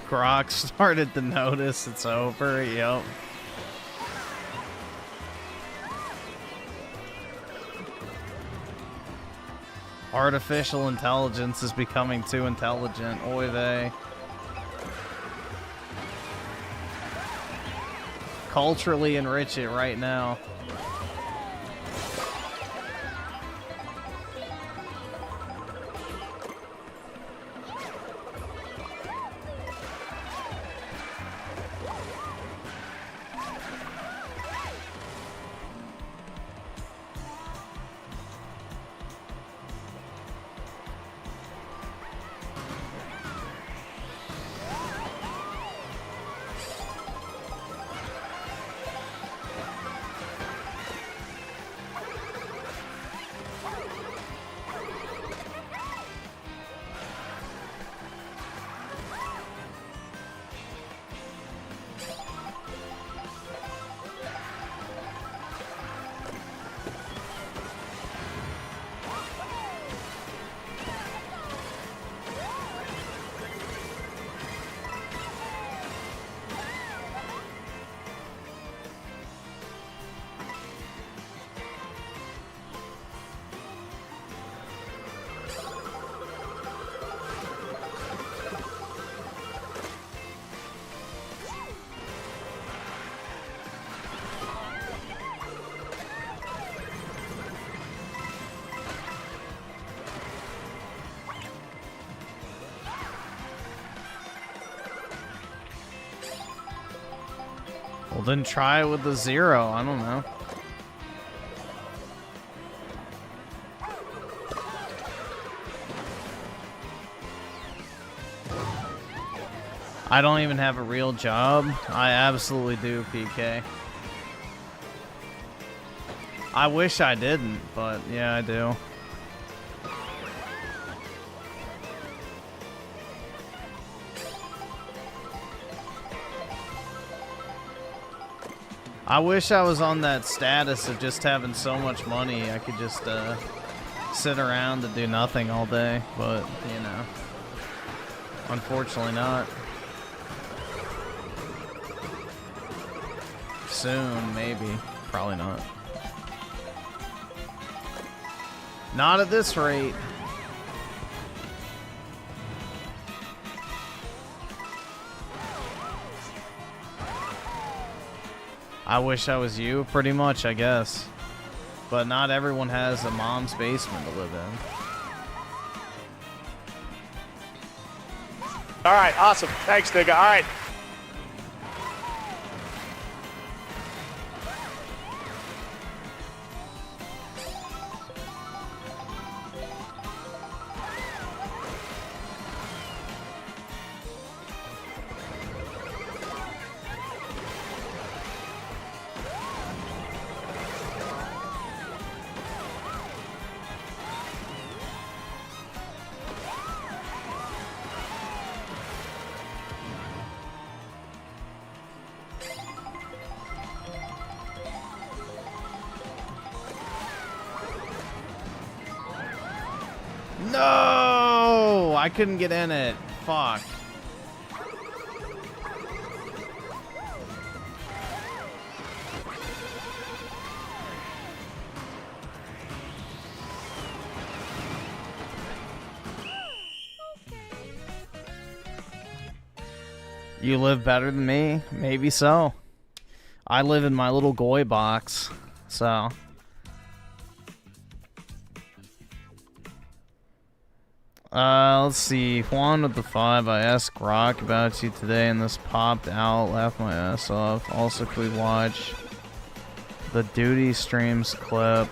Grok started to notice it's over, yep. Artificial intelligence is becoming too intelligent, oy vey. Culturally enrich it right now. Well, then try it with the 0. I don't know. I don't even have a real job. I absolutely do, PK. I wish I didn't, but yeah, I do. I wish I was on that status of just having so much money I could just sit around and do nothing all day, but you know, unfortunately not. Soon, maybe. Probably not. Not at this rate. I wish I was you, pretty much, I guess. But not everyone has a mom's basement to live in. All right, awesome. Thanks, nigga. All right. No! I couldn't get in it. Fuck. You live better than me? Maybe so. I live in my little goy box, so... let's see. Juan with the 5. I asked Grok about you today and this popped out. Laughed my ass off. Also, could we watch the duty streams clip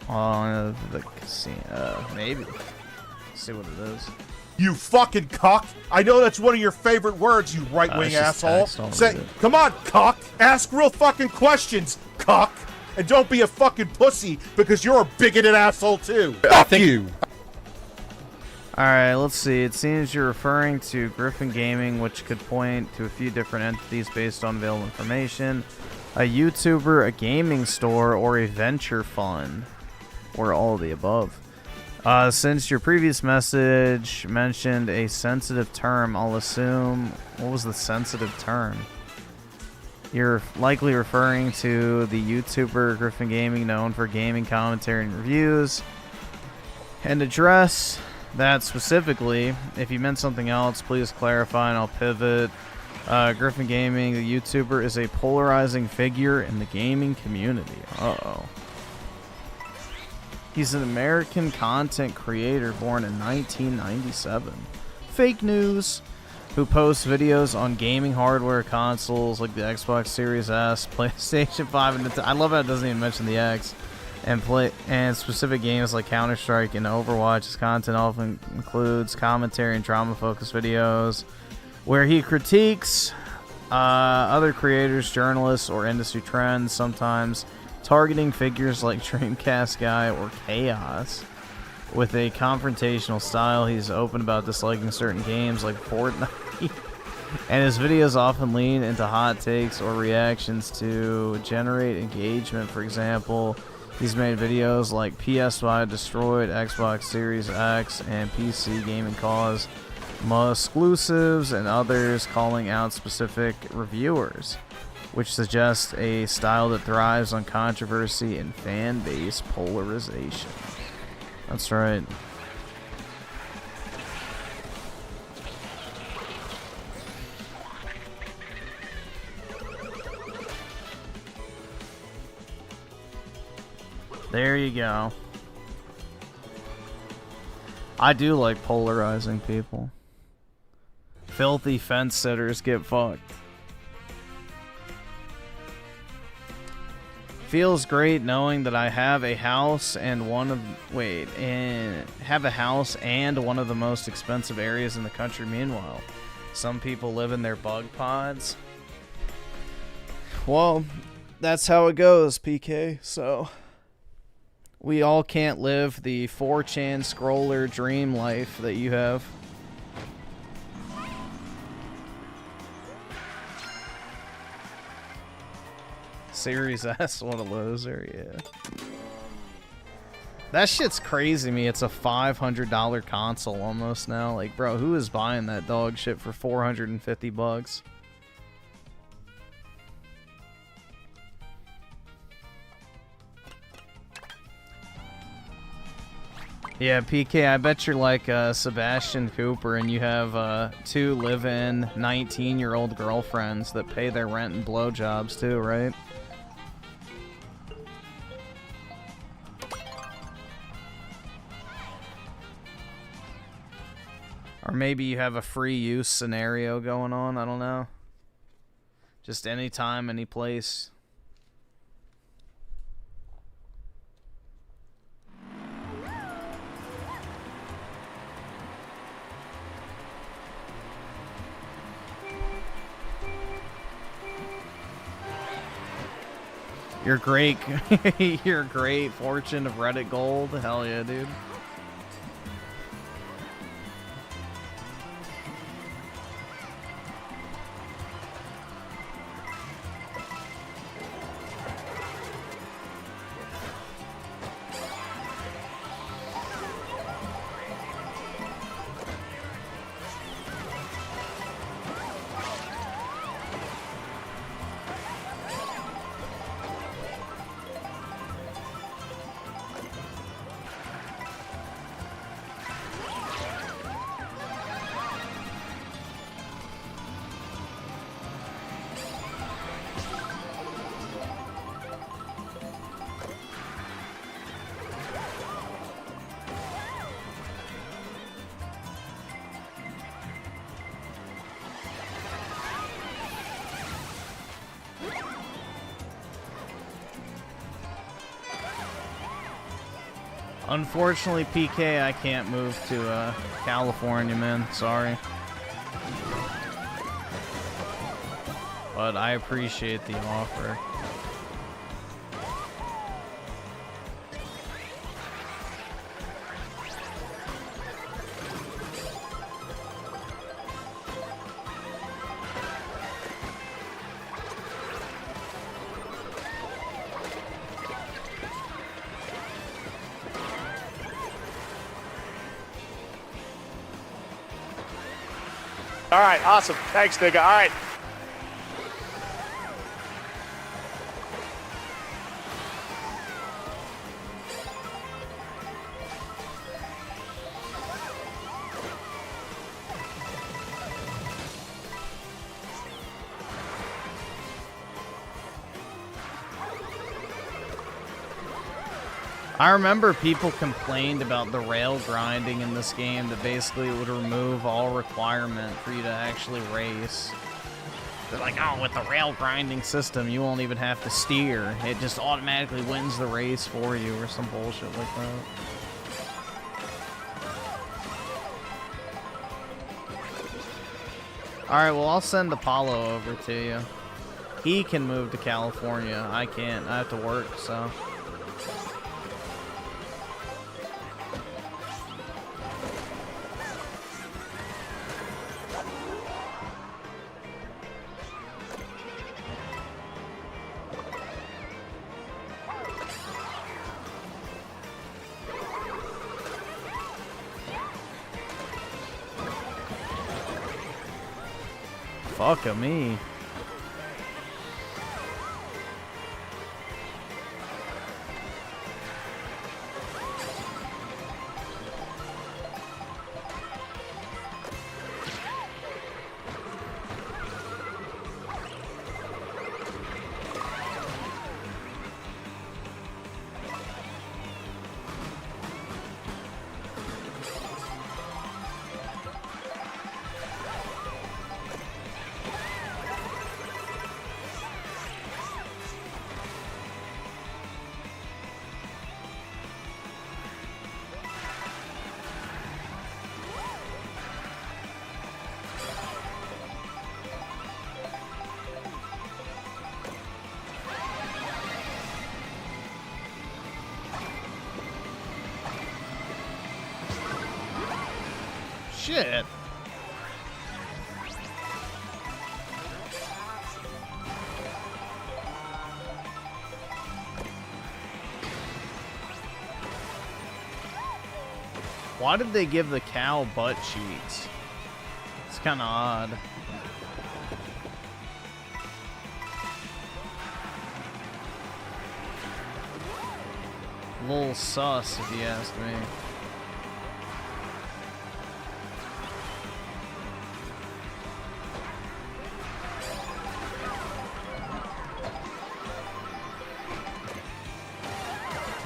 on the casino? Maybe. Let's see what it is. You fucking cock. I know that's one of your favorite words, you right-wing asshole. Say, come on, cock. Ask real fucking questions, cock. And don't be a fucking pussy because you're a bigoted asshole too. Fuck you. Alright, let's see. It seems you're referring to Griffin Gaming, which could point to a few different entities based on available information. A YouTuber, a gaming store, or a venture fund. Or all of the above. Since your previous message mentioned a sensitive term, I'll assume... What was the sensitive term? You're likely referring to the YouTuber Griffin Gaming, known for gaming commentary and reviews. And address... that specifically. If you meant something else, please clarify and I'll pivot. Griffin Gaming, the YouTuber, is a polarizing figure in the gaming community. Uh-oh. He's an American content creator born in 1997. Fake news. Who posts videos on gaming hardware consoles like the Xbox Series S, PlayStation 5, and I love how it doesn't even mention the X. And specific games like Counter-Strike and Overwatch. His content often includes commentary and drama-focused videos where he critiques other creators, journalists, or industry trends, sometimes targeting figures like Trvkes Guy or Chaos. With a confrontational style, he's open about disliking certain games like Fortnite, and his videos often lean into hot takes or reactions to generate engagement. For example, he's made videos like PS5 destroyed, Xbox Series X, and PC gaming cause exclusives, and others calling out specific reviewers, which suggests a style that thrives on controversy and fan base polarization. That's right. There you go. I do like polarizing people. Filthy fence sitters get fucked. Feels great knowing that I have a house and one of the most expensive areas in the country. Meanwhile, some people live in their bug pods. Well, that's how it goes, PK. So we all can't live the 4chan scroller dream life that you have. Series S, what a loser, yeah. That shit's crazy to me. It's a $500 console almost now. Like, bro, who is buying that dog shit for $450? Yeah, PK, I bet you're like Sebastian Cooper and you have 2 live-in 19-year-old girlfriends that pay their rent and blowjobs too, right? Or maybe you have a free use scenario going on, I don't know. Just anytime, any place. Your great, your great fortune of Reddit gold. Hell yeah, dude. Unfortunately, PK, I can't move to California, man. Sorry. But I appreciate the offer. All right, awesome. Thanks, nigga. All right. I remember people complained about the rail grinding in this game that basically would remove all requirement for you to actually race. They're like, oh, with the rail grinding system, you won't even have to steer. It just automatically wins the race for you or some bullshit like that. Alright, well, I'll send Apollo over to you. He can move to California. I can't. I have to work, so... Fuck me. Shit. Why did they give the cow butt cheeks? It's kind of odd. A little sus, if you ask me.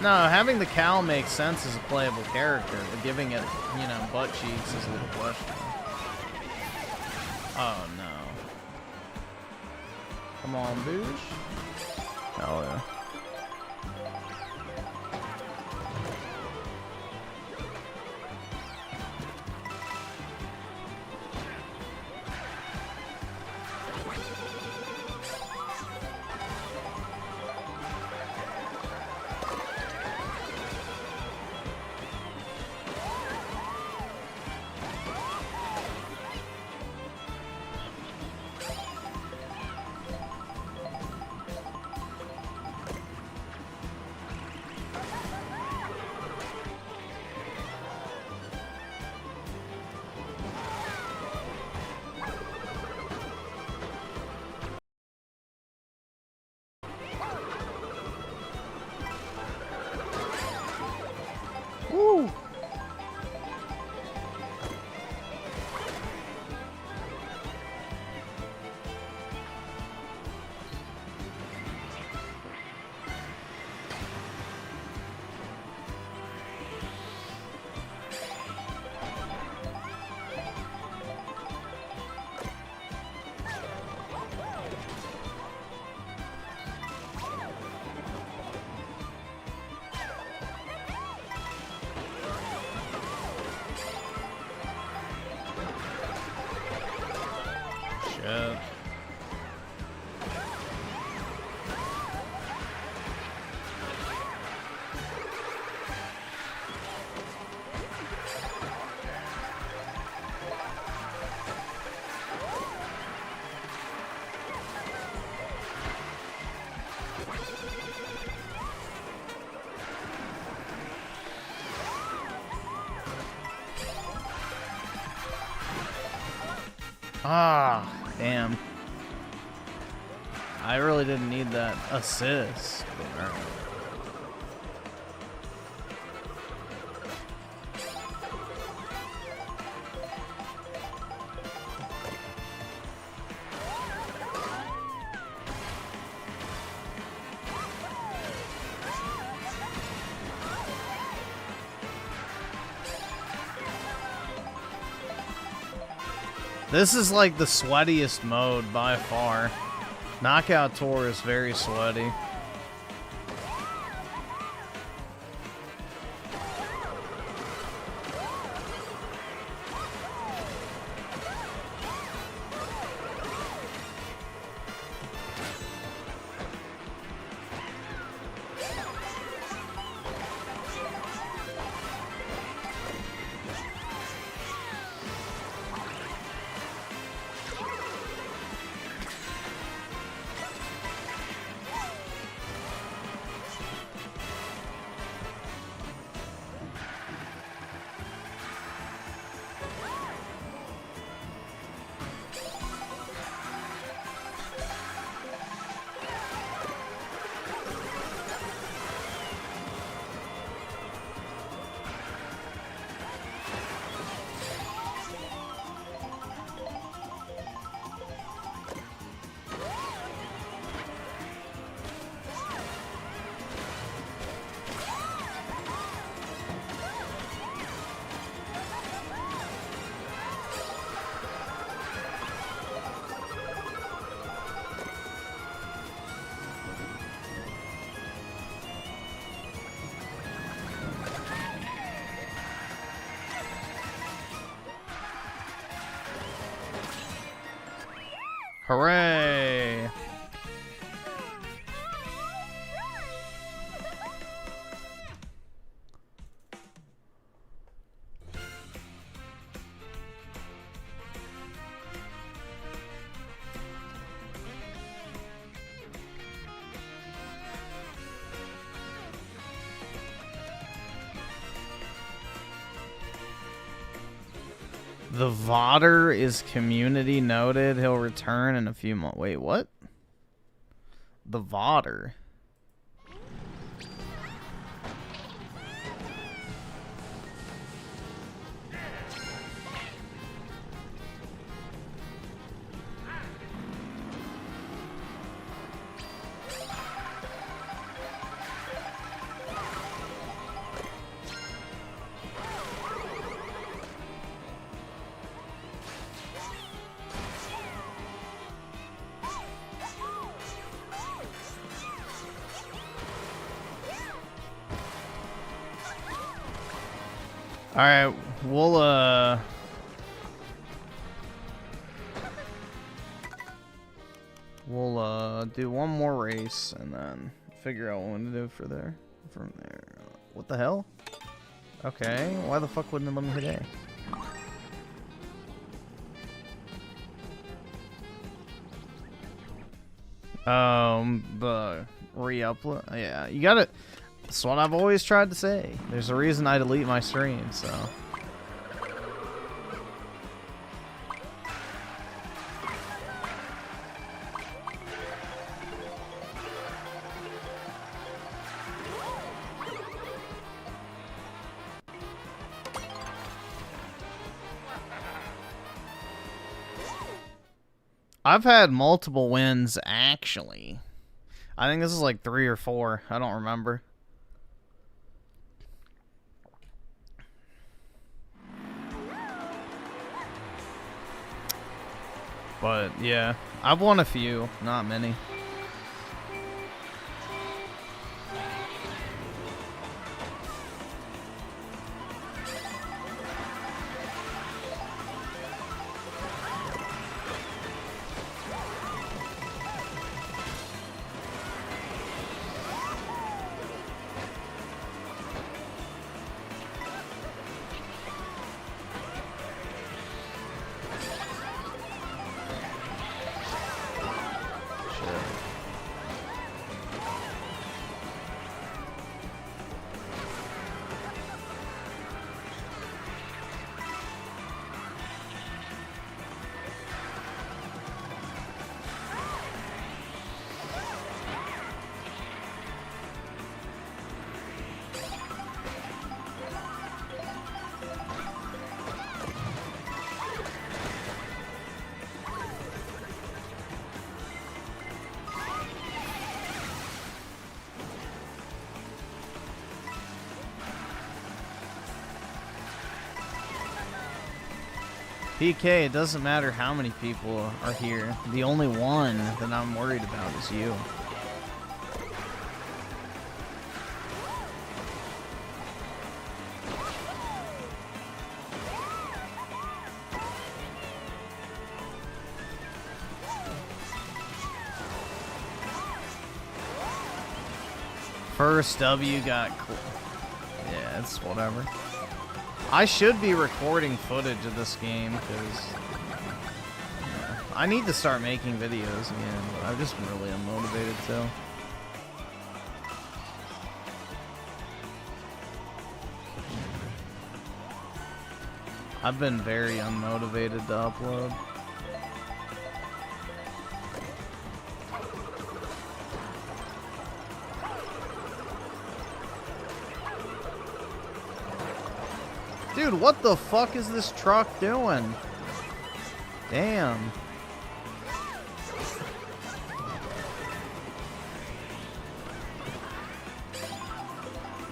No, having the cow makes sense as a playable character, but giving it, you know, butt cheeks is a little questionable. Oh no. Come on, Boosh. Hell yeah. Woo! Shit. Ah, damn. I really didn't need that assist. But all right. This is like the sweatiest mode by far. Knockout Tour is very sweaty. Hooray! The VODer is community noted. He'll return in a few months. Wait, what? The VODer. All right, we'll do one more race and then figure out what to do from there. What the hell? Okay, why the fuck wouldn't it let me hit A? The re-upload. Yeah, you gotta. That's what I've always tried to say. There's a reason I delete my stream, so. I've had multiple wins, actually. I think this is like 3 or 4. I don't remember. But, yeah. I've won a few. Not many. PK, it doesn't matter how many people are here. The only one that I'm worried about is you. First W got... Yeah, it's whatever. I should be recording footage of this game because I need to start making videos again, but I've just been really unmotivated still. I've been very unmotivated to upload. Dude, what the fuck is this truck doing? Damn.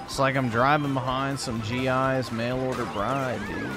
It's like I'm driving behind some GI's mail order bride, dude.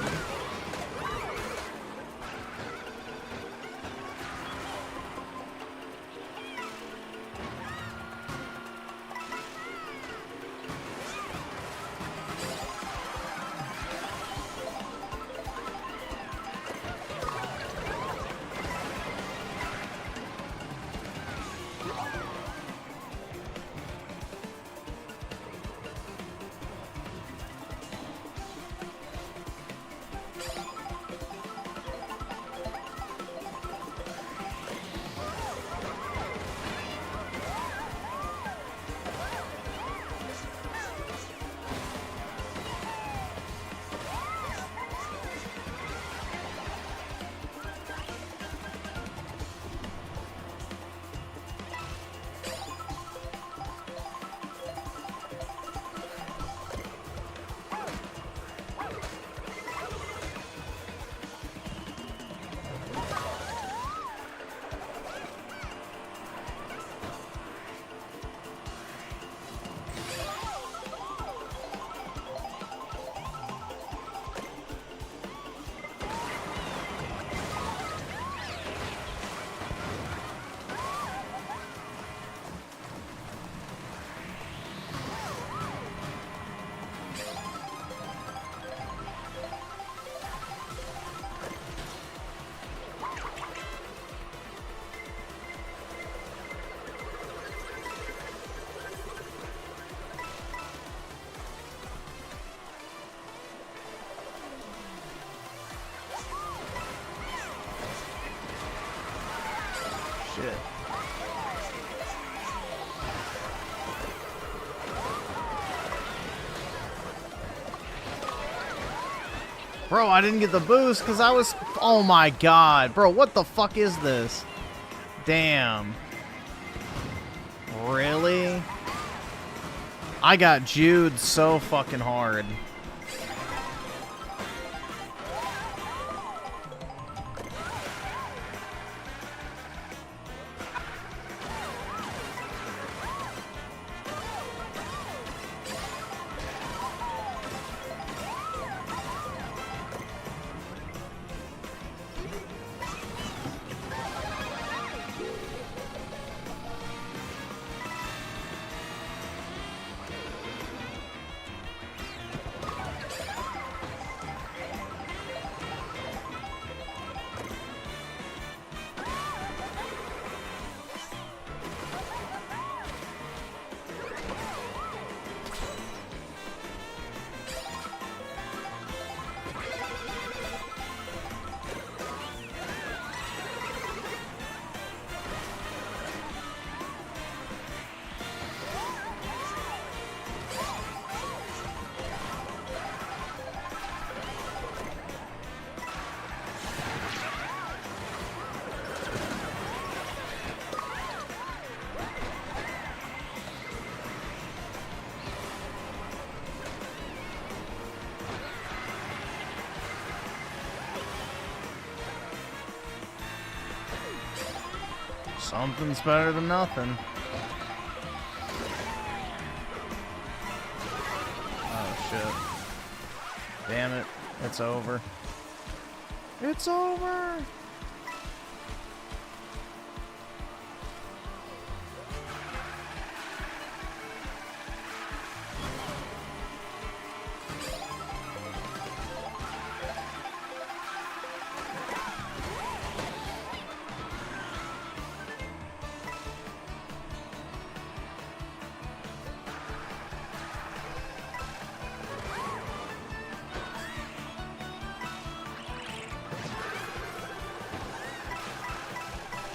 shit. Bro, I didn't get the boost because I was... Oh my god. Bro, what the fuck is this? Damn. Really? I got Jewed so fucking hard. Something's better than nothing. Oh, shit. Damn it. It's over. It's over!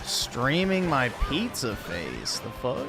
Streaming my pizza face. The fuck?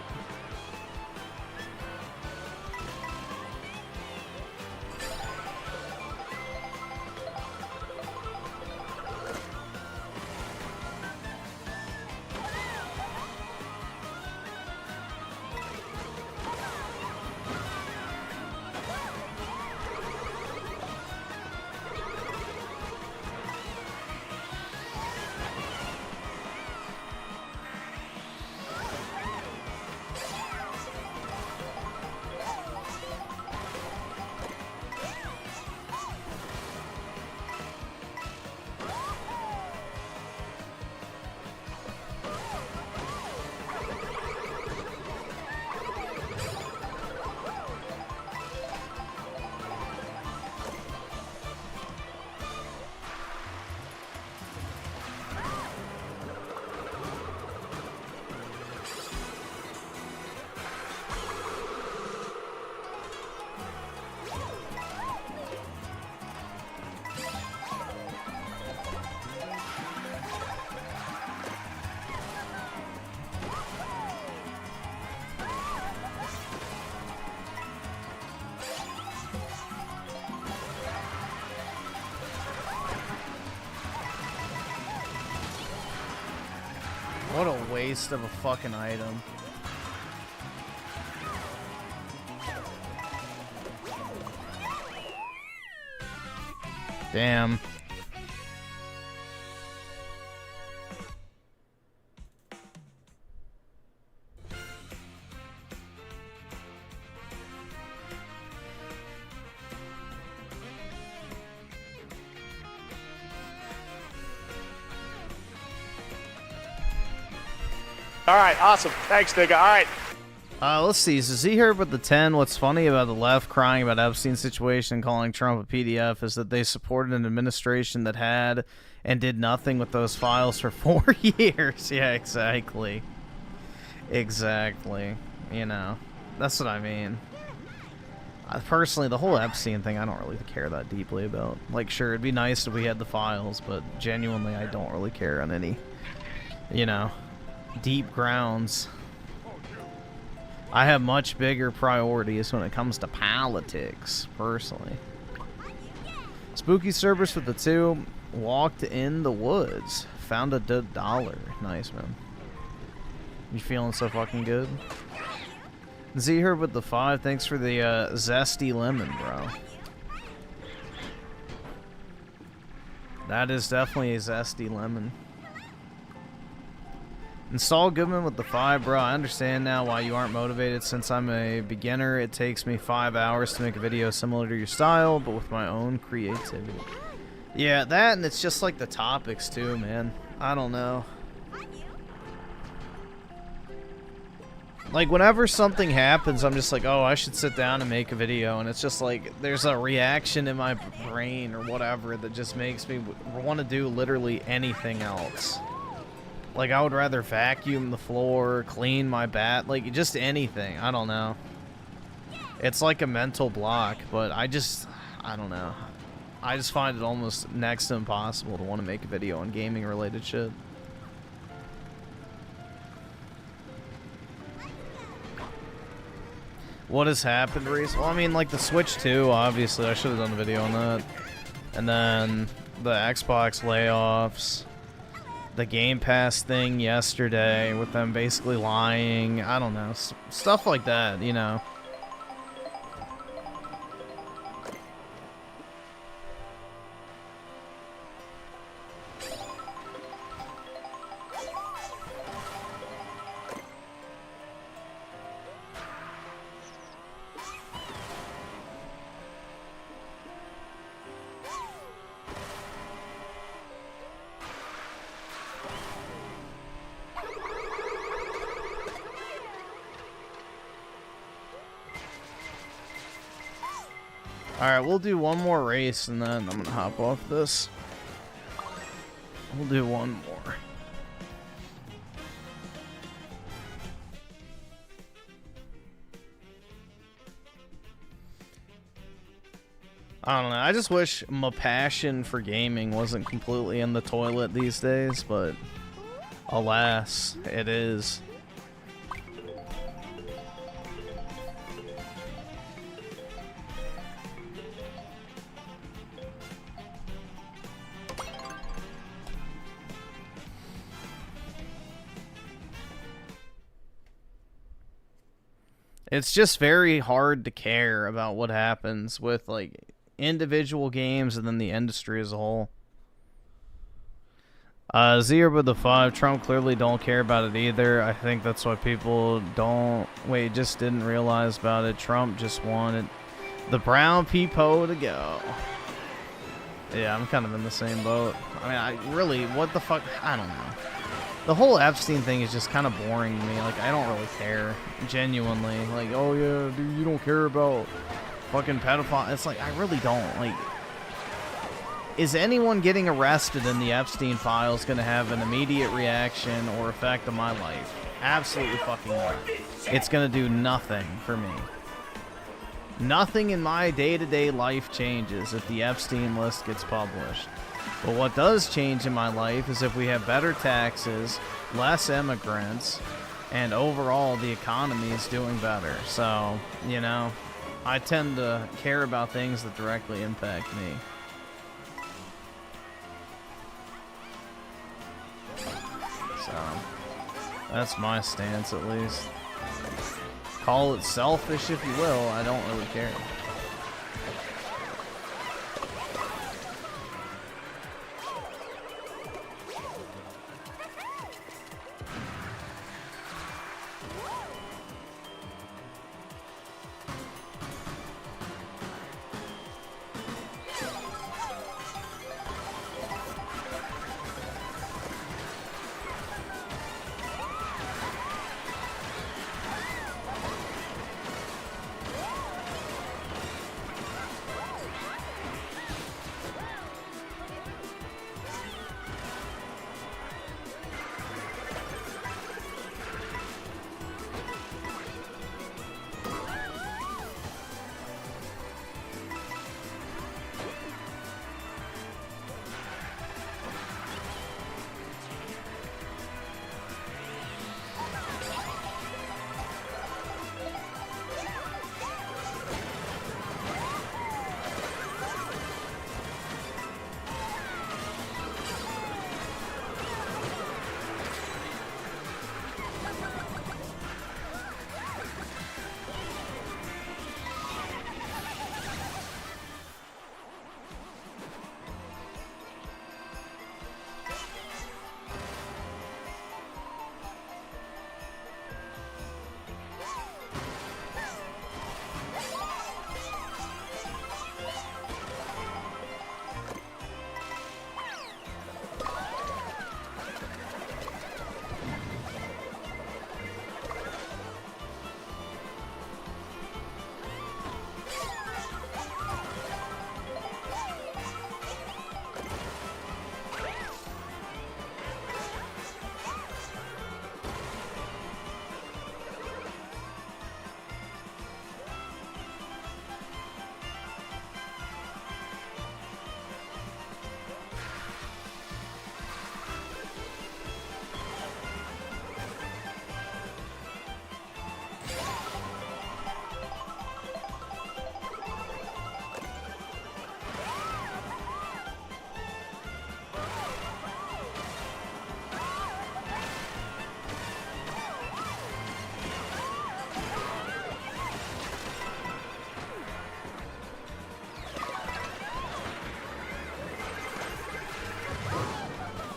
What a waste of a fucking item. Damn. All right, awesome. Thanks, nigga. All right. Let's see. So Z here with the 10. What's funny about the left crying about Epstein's situation and calling Trump a PDF is that they supported an administration that had and did nothing with those files for 4 years. Yeah, exactly. Exactly. You know, that's what I mean. Personally, the whole Epstein thing, I don't really care that deeply about. Like, sure, it'd be nice if we had the files, but genuinely, I don't really care on any, you know. deep grounds. I have much bigger priorities when it comes to politics, personally. Spooky Cerberus with the 2. Walked in the woods. Found a $1. Nice, man. You feeling so fucking good? Z-Herb with the 5. Thanks for the zesty lemon, bro. That is definitely a zesty lemon. Install Goodman with the 5, bro. I understand now why you aren't motivated. Since I'm a beginner, it takes me 5 hours to make a video similar to your style, but with my own creativity. Yeah, that, and it's just like the topics too, man. I don't know. Like, whenever something happens, I'm just like, oh, I should sit down and make a video, and it's just like, there's a reaction in my brain or whatever that just makes me want to do literally anything else. Like, I would rather vacuum the floor, clean my bat, like, just anything. I don't know. It's like a mental block, but I don't know. I just find it almost next to impossible to want to make a video on gaming-related shit. What has happened recently? Well, I mean, like, the Switch 2, obviously. I should have done a video on that. And then the Xbox layoffs. The Game Pass thing yesterday with them basically lying. I don't know. Stuff like that, you know. Alright, we'll do one more race and then I'm gonna hop off this. We'll do one more. I don't know, I just wish my passion for gaming wasn't completely in the toilet these days, but alas, it is. It's just very hard to care about what happens with, like, individual games and then the industry as a whole. Zero with the 5. Trump clearly don't care about it either. I think that's why people don't... Wait, just didn't realize about it. Trump just wanted the brown peepo to go. Yeah, I'm kind of in the same boat. I mean, I really... What the fuck? I don't know. The whole Epstein thing is just kind of boring to me. Like, I don't really care. Genuinely. Like, oh yeah, dude, you don't care about fucking pedophile. It's like, I really don't. Like, is anyone getting arrested in the Epstein files going to have an immediate reaction or effect on my life? Absolutely fucking not. It's going to do nothing for me. Nothing in my day-to-day life changes if the Epstein list gets published. But what does change in my life is if we have better taxes, less immigrants, and overall the economy is doing better. So, you know, I tend to care about things that directly impact me. So, that's my stance at least. Call it selfish if you will, I don't really care.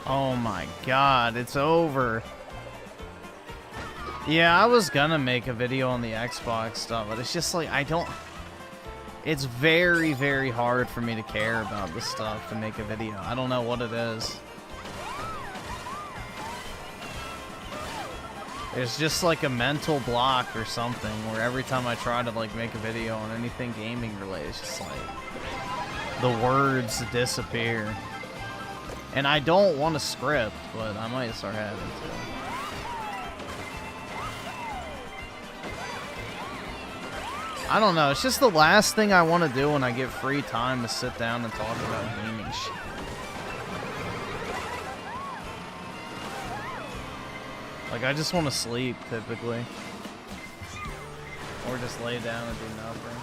Oh my god, it's over. Yeah, I was gonna make a video on the Xbox stuff, but it's just like, I don't... It's very, very hard for me to care about this stuff to make a video. I don't know what it is. There's just like a mental block or something where every time I try to like make a video on anything gaming related, it's just like the words disappear. And I don't want a script, but I might start having to. I don't know, it's just the last thing I want to do when I get free time to sit down and talk about gaming shit. Like, I just want to sleep, typically. Or just lay down and do nothing.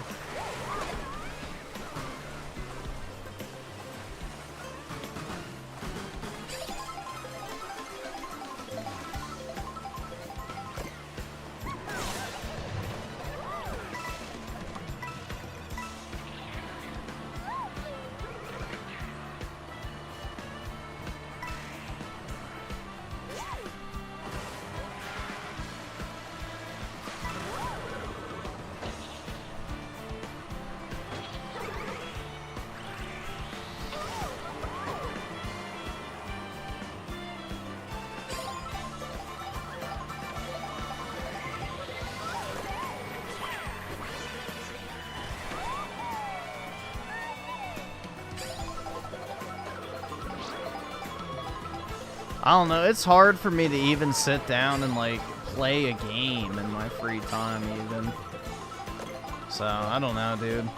I don't know, it's hard for me to even sit down and like play a game in my free time even. So, I don't know, dude.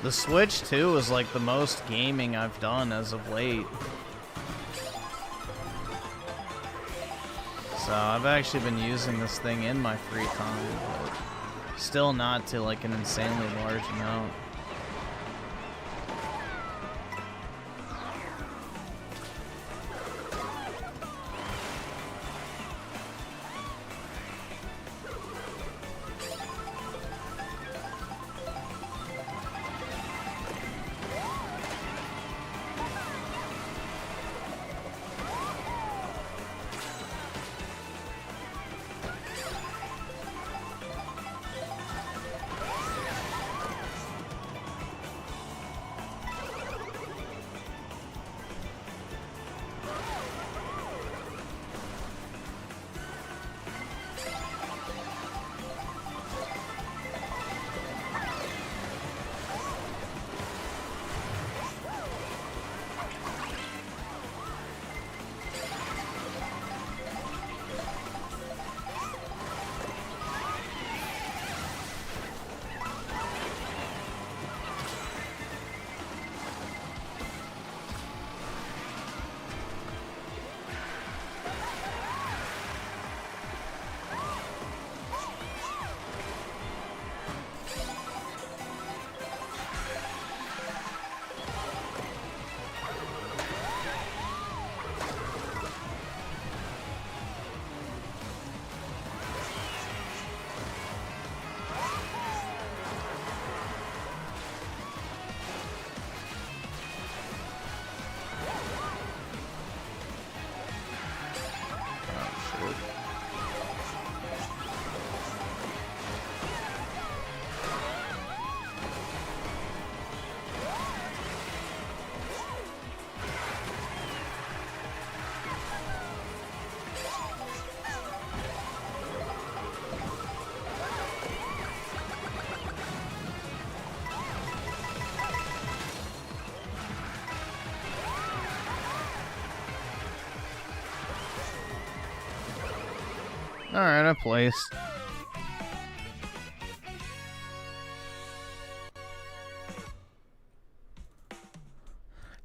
The Switch 2 is like the most gaming I've done as of late. So I've actually been using this thing in my free time, but still not to like an insanely large amount. Alright, I placed.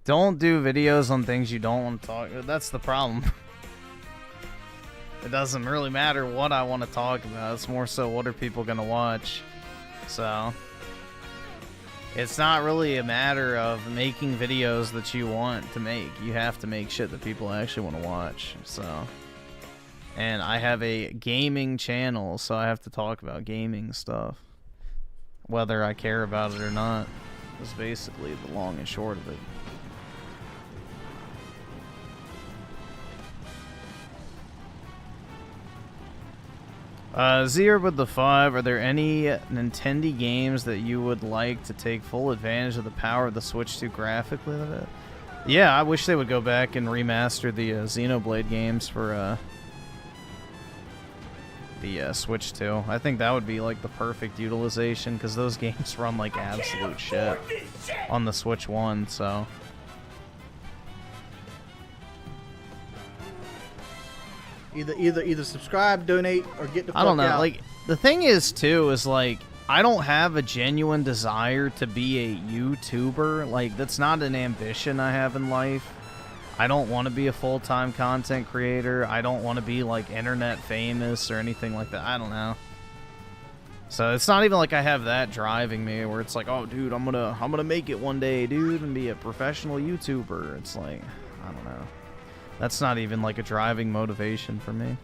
Don't do videos on things you don't want to talk about. That's the problem. It doesn't really matter what I want to talk about. It's more so what are people going to watch. So, it's not really a matter of making videos that you want to make. You have to make shit that people actually want to watch. So, and I have a gaming channel, so I have to talk about gaming stuff. Whether I care about it or not is basically the long and short of it. Zero with the 5, are there any Nintendo games that you would like to take full advantage of the power of the Switch 2 graphically? Yeah, I wish they would go back and remaster the Xenoblade games for the Switch 2. I think that would be like the perfect utilization, because those games run like absolute shit on the Switch 1, so... Either subscribe, donate, or get the fuck out. I don't know. Like, the thing is, too, is like, I don't have a genuine desire to be a YouTuber. Like, that's not an ambition I have in life. I don't want to be a full-time content creator. I don't want to be, like, internet famous or anything like that. I don't know. So it's not even like I have that driving me where it's like, oh, dude, I'm gonna make it one day, dude, and be a professional YouTuber. It's like, I don't know. That's not even like a driving motivation for me.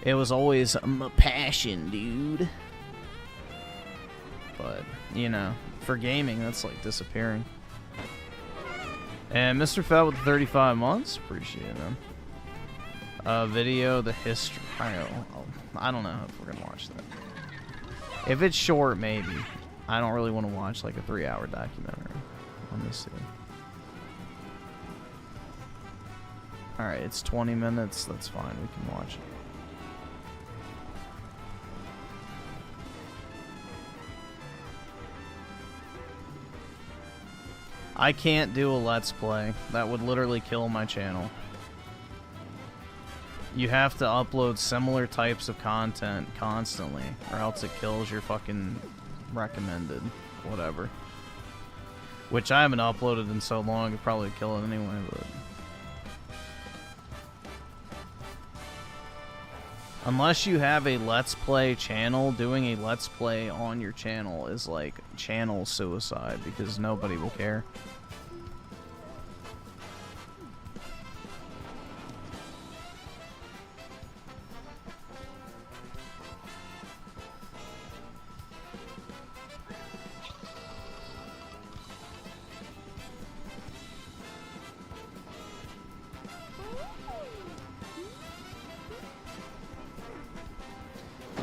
It was always my passion, dude. But, you know, for gaming, that's like disappearing. And Mr. Fat with 35 months, appreciate it, man. Video, the history. I don't know if we're gonna watch that. If it's short, maybe. I don't really want to watch like a 3-hour documentary. Let me see. Alright, it's 20 minutes. That's fine. We can watch it. I can't do a Let's Play. That would literally kill my channel. You have to upload similar types of content constantly, or else it kills your fucking recommended whatever. Which I haven't uploaded in so long, it'd probably kill it anyway, but... Unless you have a Let's Play channel, doing a Let's Play on your channel is like channel suicide because nobody will care.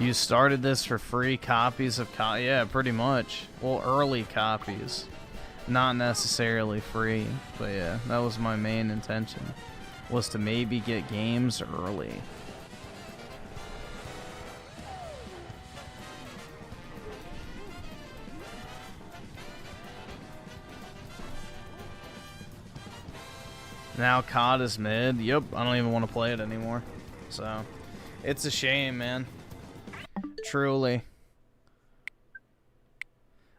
You started this for free copies of yeah, pretty much. Well, early copies. Not necessarily free, but yeah, that was my main intention. Was to maybe get games early. Now COD is mid. Yep, I don't even want to play it anymore. So, it's a shame, man. Truly.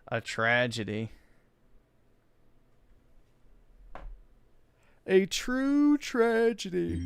A tragedy. A true tragedy.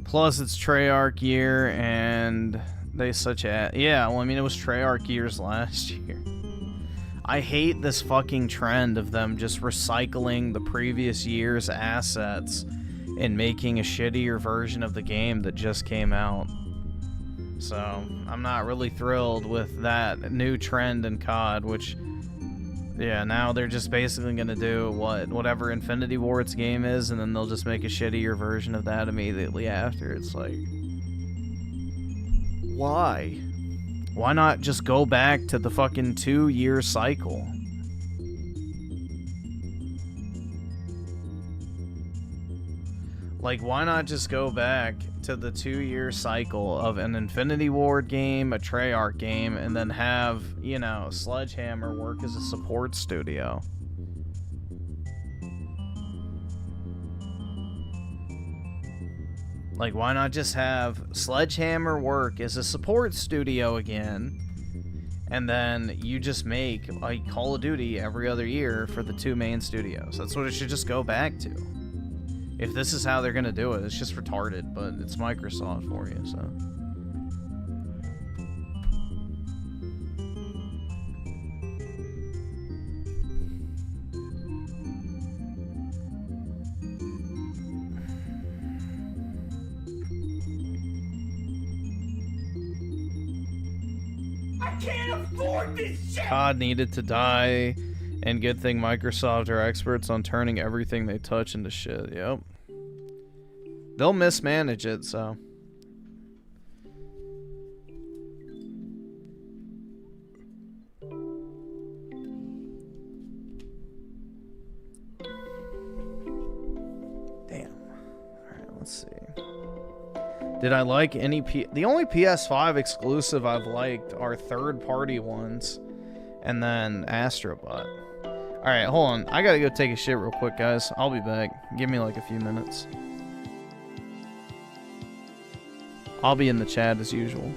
Plus, it's Treyarch year, and they such a... Yeah, well, I mean, it was Treyarch years last year. I hate this fucking trend of them just recycling the previous year's assets and making a shittier version of the game that just came out. So, I'm not really thrilled with that new trend in COD, which... Yeah, now they're just basically gonna do whatever Infinity Ward's game is, and then they'll just make a shittier version of that immediately after. It's like, why? Why not just go back to the fucking 2-year cycle? Like, why not just go back to the 2-year cycle of an Infinity Ward game, a Treyarch game, and then have, you know, Sledgehammer work as a support studio? Like, why not just have Sledgehammer work as a support studio again, and then you just make a Call of Duty every other year for the 2 main studios? That's what it should just go back to. If this is how they're gonna do it, it's just retarded, but it's Microsoft for you, so. I can't afford this shit! COD needed to die, and good thing Microsoft are experts on turning everything they touch into shit. Yep. They'll mismanage it, so. Damn. Alright, let's see. Did I like any the only PS5 exclusive I've liked are third-party ones, and then Astrobot. Alright, hold on. I gotta go take a shit real quick, guys. I'll be back. Give me like a few minutes. I'll be in the chat as usual.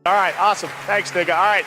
All right, awesome. Thanks, nigga. All right.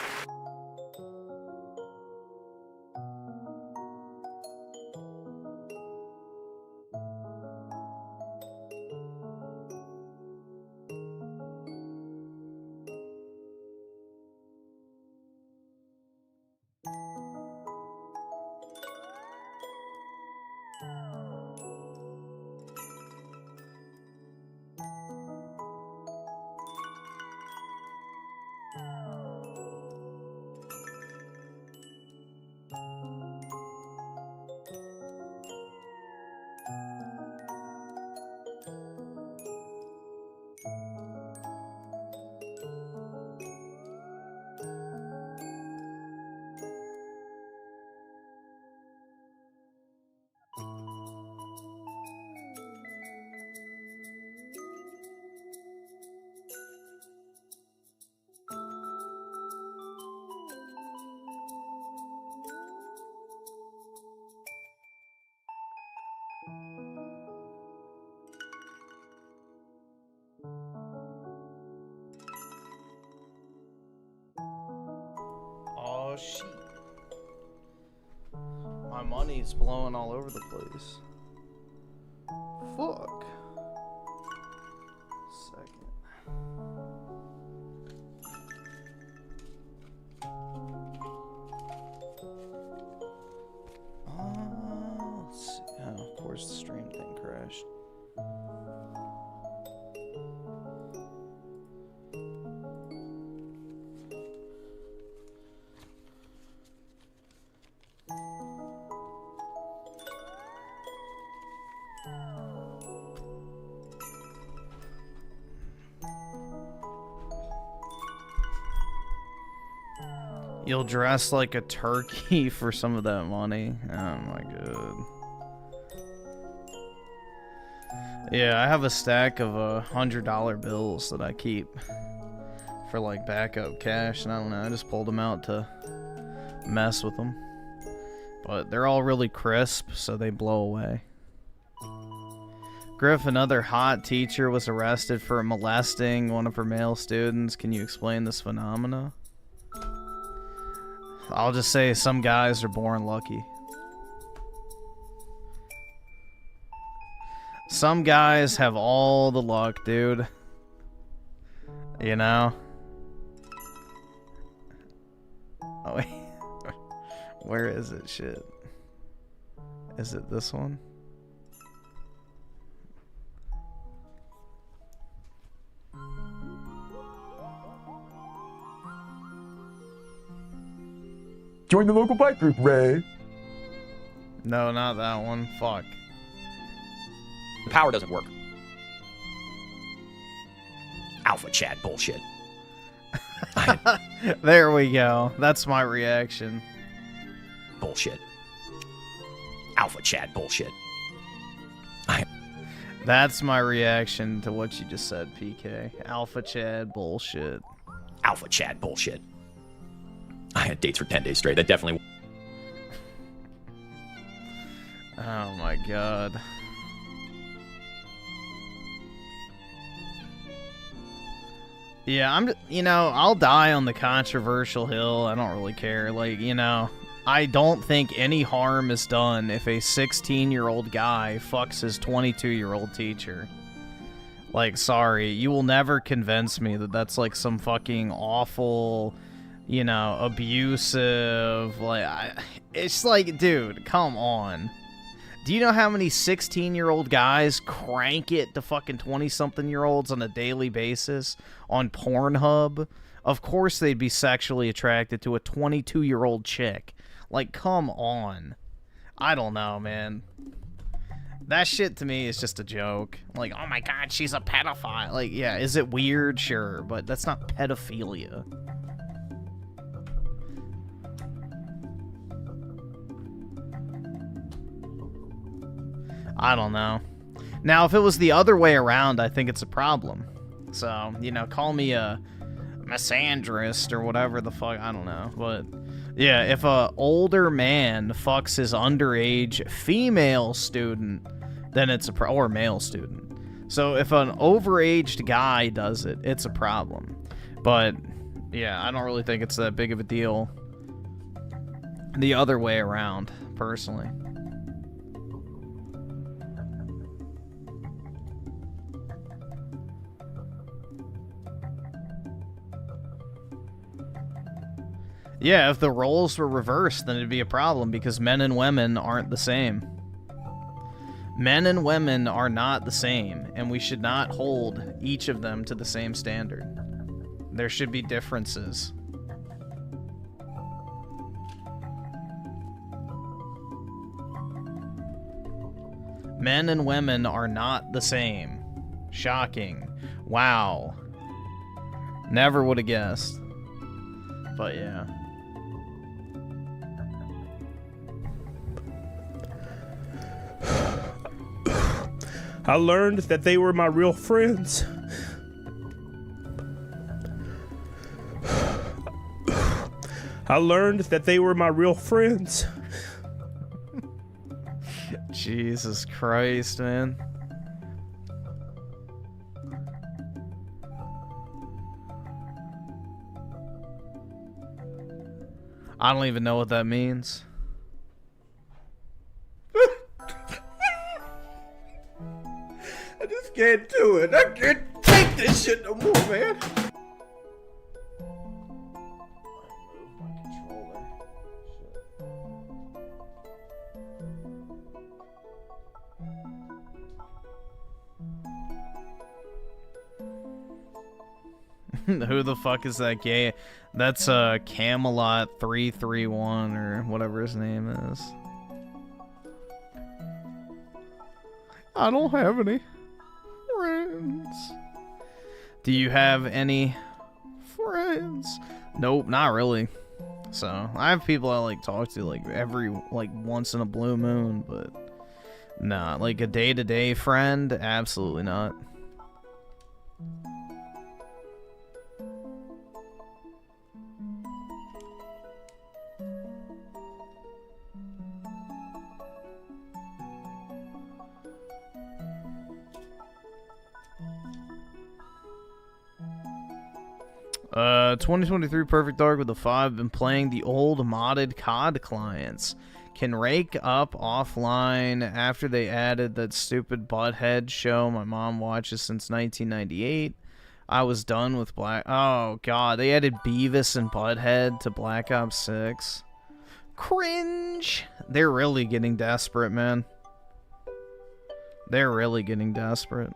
Oh shit. My money's blowing all over the place. Fuck. Second. Let's see. Oh, of course the stream thing crashed. You'll dress like a turkey for some of that money. Oh my god. Yeah, I have a stack of $100 bills that I keep for like backup cash, and I don't know, I just pulled them out to mess with them. But they're all really crisp, so they blow away. Griff, another hot teacher, was arrested for molesting one of her male students. Can you explain this phenomena? I'll just say some guys are born lucky. Some guys have all the luck, dude. You know? Oh, wait. Where is it? Shit. Is it this one? Join the local bike group, Ray. No, not that one. Fuck. The power doesn't work. Alpha Chad bullshit. There we go. That's my reaction. Bullshit. Alpha Chad bullshit. That's my reaction to what you just said, PK. Alpha Chad bullshit. Alpha Chad bullshit. I had dates for 10 days straight. That definitely... Oh my god. Yeah, I'll die on the controversial hill. I don't really care. Like, I don't think any harm is done if a 16-year-old guy fucks his 22-year-old teacher. Like, sorry, you will never convince me that that's like some fucking awful... abusive, it's like, dude, come on. Do you know how many 16-year-old guys crank it to fucking 20-something-year-olds on a daily basis on Pornhub? Of course they'd be sexually attracted to a 22-year-old chick. Like, come on. I don't know, man. That shit to me is just a joke. Like, oh my god, she's a pedophile. Like, yeah, is it weird? Sure, but that's not pedophilia. I don't know. Now, if it was the other way around, I think it's a problem. So, call me a misandrist or whatever the fuck, I don't know. But, yeah, if a older man fucks his underage female student, then it's a or male student. So, if an overaged guy does it, it's a problem. But, Yeah, I don't really think it's that big of a deal the other way around, personally. Yeah, if the roles were reversed, then it'd be a problem because men and women aren't the same. Men and women are not the same, and we should not hold each of them to the same standard. There should be differences. Men and women are not the same. Shocking. Wow. Never would have guessed. But yeah. I learned that they were my real friends. I learned that they were my real friends. Jesus Christ, man. I don't even know what that means. I just can't do it. I can't take this shit no more, man. Who the fuck is that gay? That's Camelot 331 or whatever his name is. I don't have any friends. Do you have any friends? Nope, not really. So I have people I like talk to like once in a blue moon, but nah, like a day-to-day friend, absolutely not. 2023 Perfect Dark with a 5. Been playing the old modded COD clients. Can rake up offline after they added that stupid Butthead show my mom watches since 1998. I was done with Oh, God. They added Beavis and Butthead to Black Ops 6. Cringe. They're really getting desperate, man. They're really getting desperate.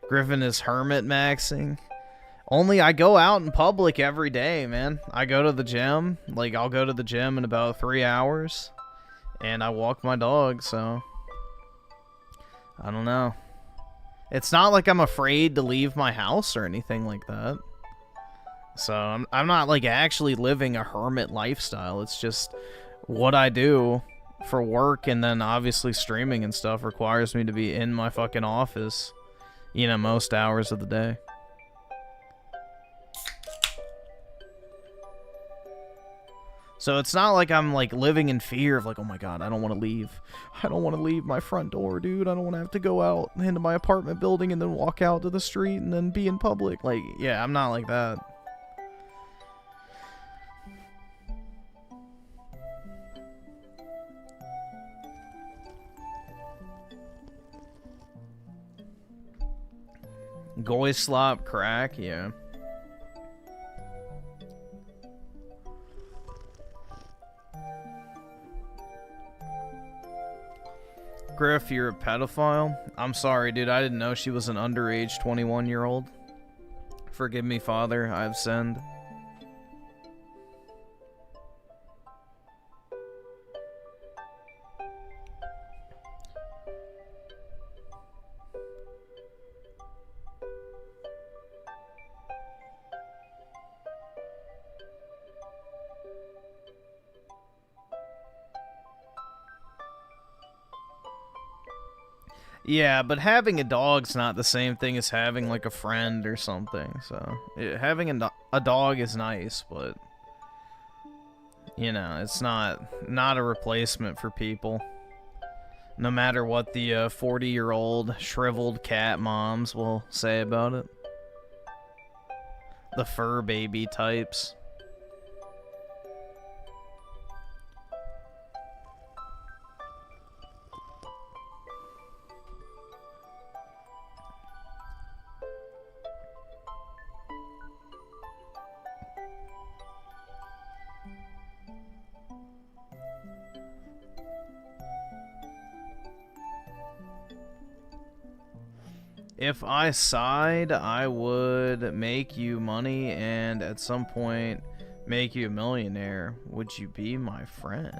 Griffin is hermit maxing. Only I go out in public every day, man. I go to the gym. Like, I'll go to the gym in about 3 hours. And I walk my dog, so... I don't know. It's not like I'm afraid to leave my house or anything like that. So, I'm not, like, actually living a hermit lifestyle. It's just what I do for work, and then obviously streaming and stuff requires me to be in my fucking office, you know, most hours of the day. So it's not like I'm, like, living in fear of, like, oh my god, I don't want to leave. I don't want to leave my front door, dude. I don't want to have to go out into my apartment building and then walk out to the street and then be in public. Like, yeah, I'm not like that. Goy slop crack, yeah. Griff, you're a pedophile? I'm sorry, dude. I didn't know she was an underage 21-year-old. Forgive me, Father. I have sinned. Yeah, but having a dog's not the same thing as having, like, a friend or something, so... having a dog is nice, but... You know, it's not a replacement for people. No matter what the 40-year-old shriveled cat moms will say about it. The fur baby types. If I sighed, I would make you money and at some point make you a millionaire. Would you be my friend?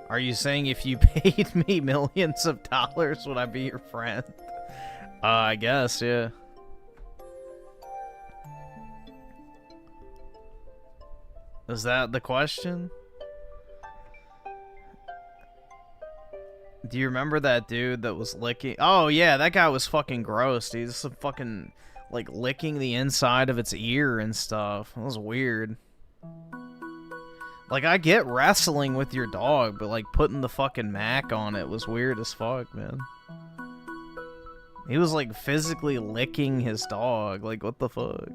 Are you saying if you paid me millions of dollars, would I be your friend? I guess, yeah. Is that the question? Do you remember that dude that was licking? Oh, yeah, that guy was fucking gross, dude. He's fucking, like, licking the inside of its ear and stuff. That was weird. Like, I get wrestling with your dog, but, like, putting the fucking Mac on it was weird as fuck, man. He was, like, physically licking his dog. Like, what the fuck?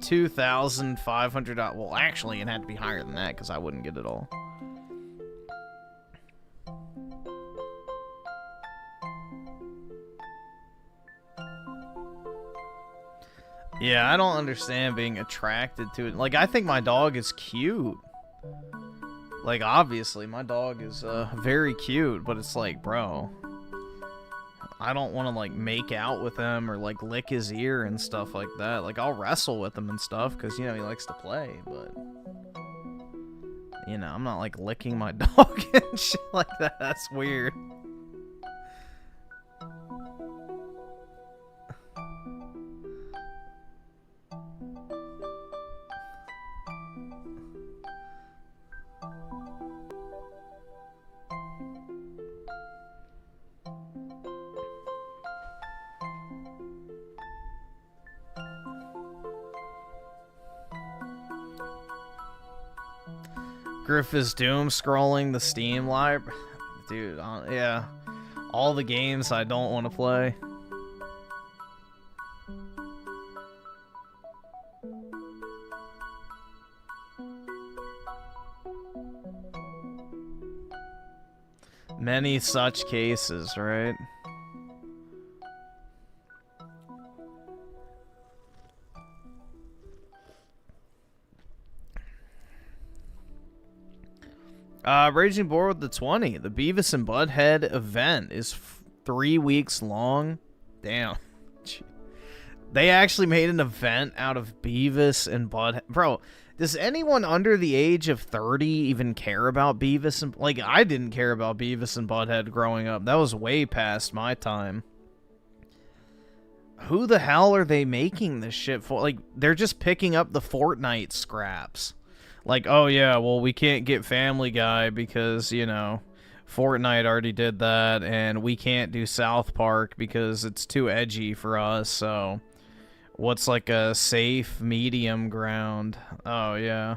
$2,500. Well, actually, it had to be higher than that because I wouldn't get it all. Yeah, I don't understand being attracted to it. Like, I think my dog is cute. Like, obviously, my dog is very cute, but it's like, bro, I don't want to, like, make out with him or, like, lick his ear and stuff like that. Like, I'll wrestle with him and stuff because, you know, he likes to play, but, you know, I'm not, like, licking my dog and shit like that. That's weird. Griff is doom scrolling the Steam library. Dude, yeah. All the games I don't want to play. Many such cases, right? Raging Boar with the 20. The Beavis and Butthead event is 3 weeks long. Damn. They actually made an event out of Beavis and Butthead. Bro, does anyone under the age of 30 even care about Beavis and... Like, I didn't care about Beavis and Butthead growing up. That was way past my time. Who the hell are they making this shit for? Like, they're just picking up the Fortnite scraps. Like, oh yeah, well, we can't get Family Guy because, you know, Fortnite already did that, and we can't do South Park because it's too edgy for us, so what's like a safe medium ground? Oh, yeah.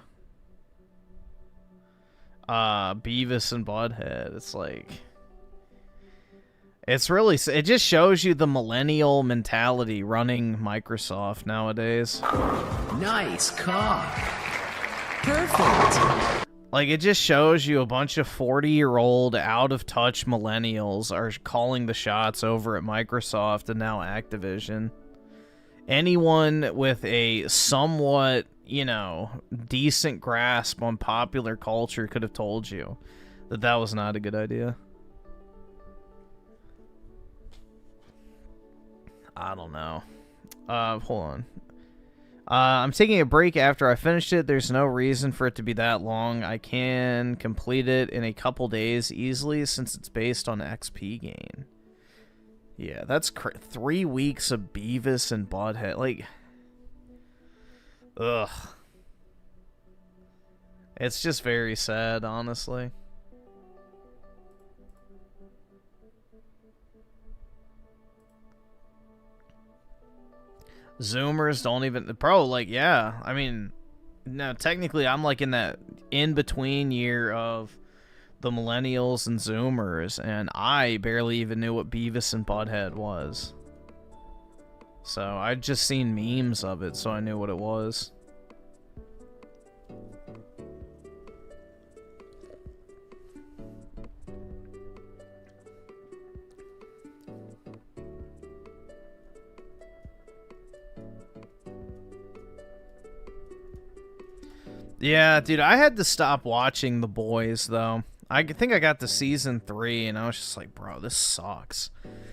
Beavis and Butthead. It's like... It's really... It just shows you the millennial mentality running Microsoft nowadays. Nice cock. Perfect. Like, it just shows you a bunch of 40-year-old, out-of-touch millennials are calling the shots over at Microsoft and now Activision. Anyone with a somewhat, you know, decent grasp on popular culture could have told you that that was not a good idea. I don't know. Hold on. I'm taking a break after I finished it. There's no reason for it to be that long. I can complete it in a couple days easily since it's based on XP gain. Yeah, that's 3 weeks of Beavis and Butthead. Like, ugh. It's just very sad, honestly. Zoomers don't even... Bro, like, yeah. I mean, no, technically I'm like in that in-between year of the millennials and Zoomers, and I barely even knew what Beavis and Butthead was. So I'd just seen memes of it, so I knew what it was. Yeah, dude, I had to stop watching The Boys, though. I think I got to season 3, and I was just like, bro, this sucks.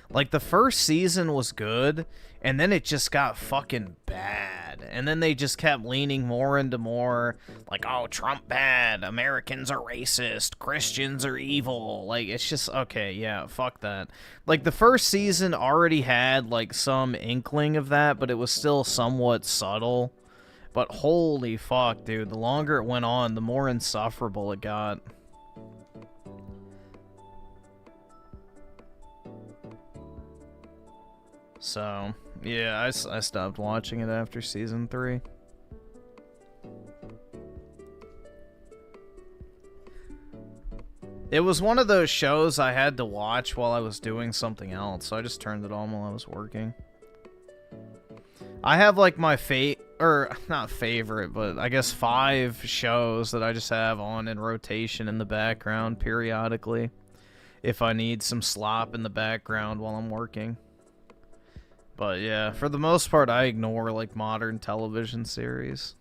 Like, the first season was good, and then it just got fucking bad. And then they just kept leaning more into more, like, oh, Trump bad, Americans are racist, Christians are evil. Like, it's just, okay, yeah, fuck that. Like, the first season already had, like, some inkling of that, but it was still somewhat subtle. But holy fuck, dude, the longer it went on, the more insufferable it got. So, yeah, I stopped watching it after season 3. It was one of those shows I had to watch while I was doing something else, so I just turned it on while I was working. I have, like, my not favorite, but I guess 5 shows that I just have on in rotation in the background periodically if I need some slop in the background while I'm working. But yeah, for the most part, I ignore, like, modern television series.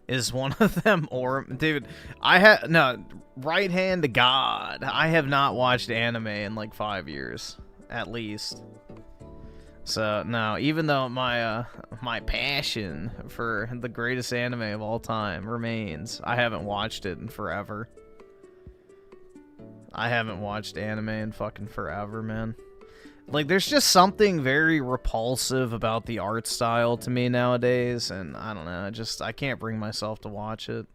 Is one of them, or dude, right hand to God, I have not watched anime in like 5 years, at least. So no, even though my my passion for the greatest anime of all time remains, I haven't watched it in forever. I haven't watched anime in fucking forever, man. Like, there's just something very repulsive about the art style to me nowadays, and I don't know, I can't bring myself to watch it.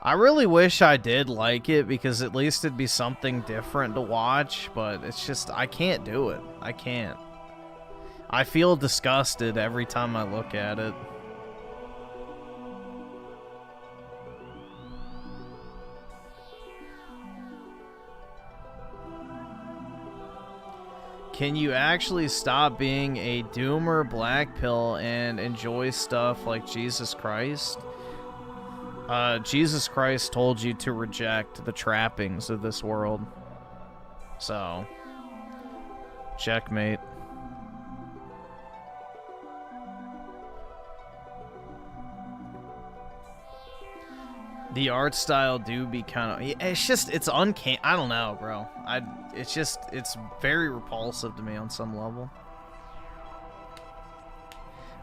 I really wish I did like it, because at least it'd be something different to watch, but it's just, I can't do it. I can't. I feel disgusted every time I look at it. Can you actually stop being a doomer black pill and enjoy stuff like Jesus Christ? Jesus Christ told you to reject the trappings of this world. So, checkmate. The art style do be kind of... It's just, it's uncanny. I don't know, bro. It's very repulsive to me on some level.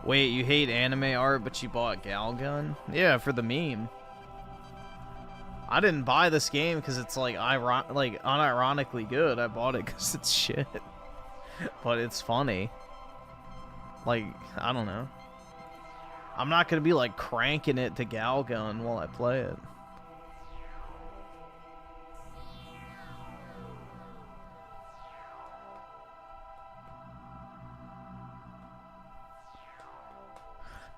Wait, you hate anime art, but you bought Galgun? Yeah, for the meme. I didn't buy this game because it's like unironically good. I bought it because it's shit. But it's funny. Like, I don't know. I'm not gonna be like cranking it to Galgun while I play it.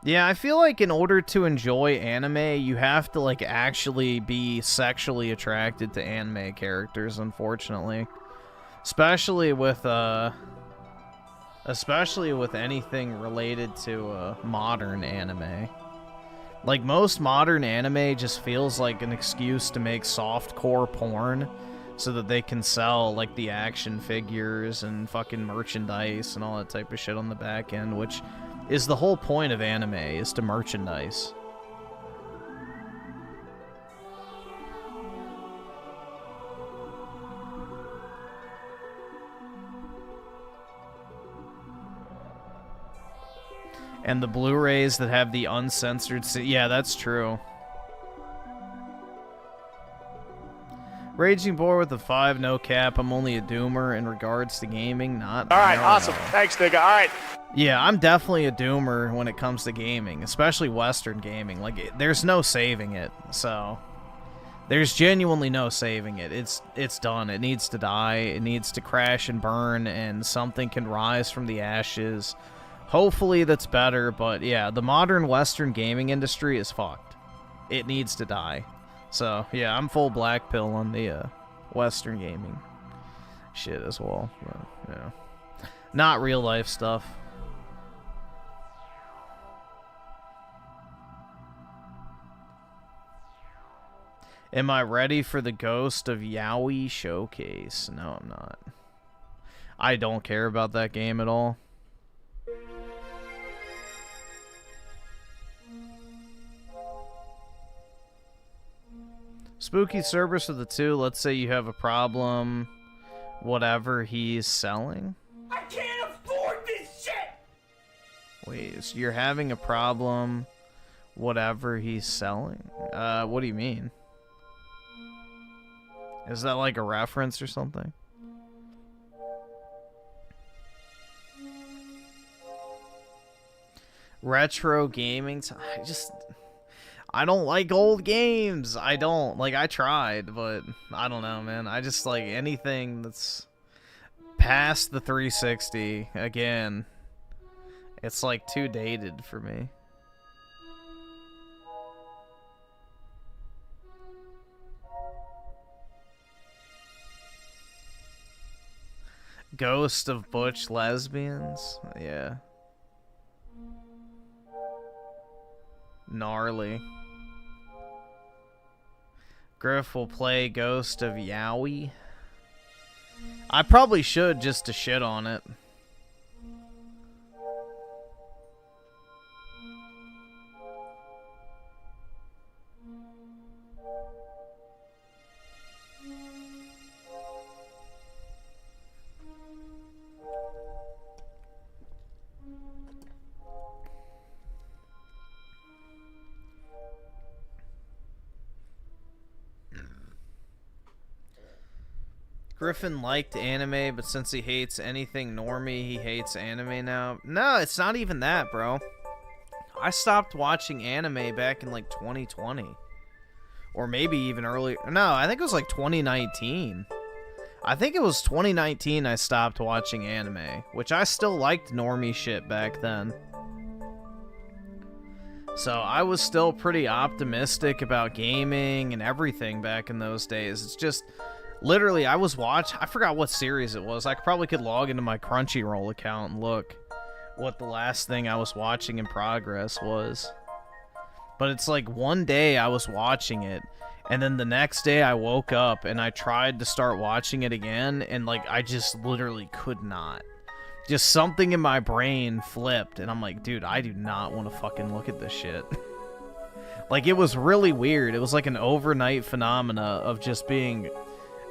Yeah, I feel like in order to enjoy anime, you have to like actually be sexually attracted to anime characters, unfortunately. Especially with anything related to modern anime. Like, most modern anime just feels like an excuse to make softcore porn so that they can sell, like, the action figures and fucking merchandise and all that type of shit on the back end, which is the whole point of anime, is to merchandise. And the Blu-rays that have the uncensored... Yeah, that's true. Raging Boar with a 5, no cap. I'm only a doomer in regards to gaming, not. All right, no, awesome. no. Thanks, nigga. All right. Yeah, I'm definitely a doomer when it comes to gaming, especially Western gaming. Like, there's no saving it, so there's genuinely no saving it. It's done. It needs to die. It needs to crash and burn, and something can rise from the ashes. Hopefully that's better, but yeah, the modern Western gaming industry is fucked. It needs to die. So, yeah, I'm full black pill on the Western gaming shit as well. But, yeah. Not real life stuff. Am I ready for the Ghost of Yowie showcase? No, I'm not. I don't care about that game at all. Spooky Cerberus of the 2, let's say you have a problem, whatever he's selling. I can't afford this shit! Wait, so you're having a problem, whatever he's selling? What do you mean? Is that like a reference or something? Retro gaming, I don't like old games. I don't. Like, I tried, but I don't know, man. I just like anything that's past the 360, again, it's like too dated for me. Ghost of Butch Lesbians? Yeah. Gnarly. Griff will play Ghost of Yowie. I probably should just to shit on it. Griffin liked anime, but since he hates anything normie, he hates anime now. No, it's not even that, bro. I stopped watching anime back in like 2020. Or maybe even earlier. No, I think it was like 2019. I think it was 2019 I stopped watching anime, which I still liked normie shit back then. So I was still pretty optimistic about gaming and everything back in those days. It's just... literally, I forgot what series it was. I probably could log into my Crunchyroll account and look what the last thing I was watching in progress was. But it's like one day I was watching it, and then the next day I woke up and I tried to start watching it again, and like I just literally could not. Just something in my brain flipped, and I'm like, dude, I do not want to fucking look at this shit. Like, it was really weird. It was like an overnight phenomena of just being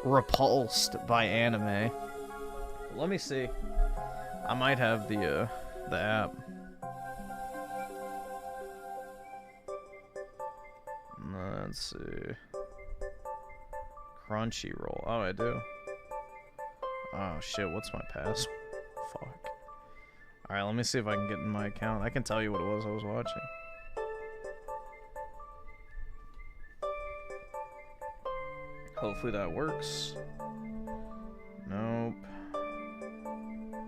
repulsed by anime. Let me see. I might have the app. Let's see. Crunchyroll. Oh, I do. Oh shit, what's my password? Fuck. Alright, let me see if I can get in my account. I can tell you what it was I was watching. Hopefully that works. Nope.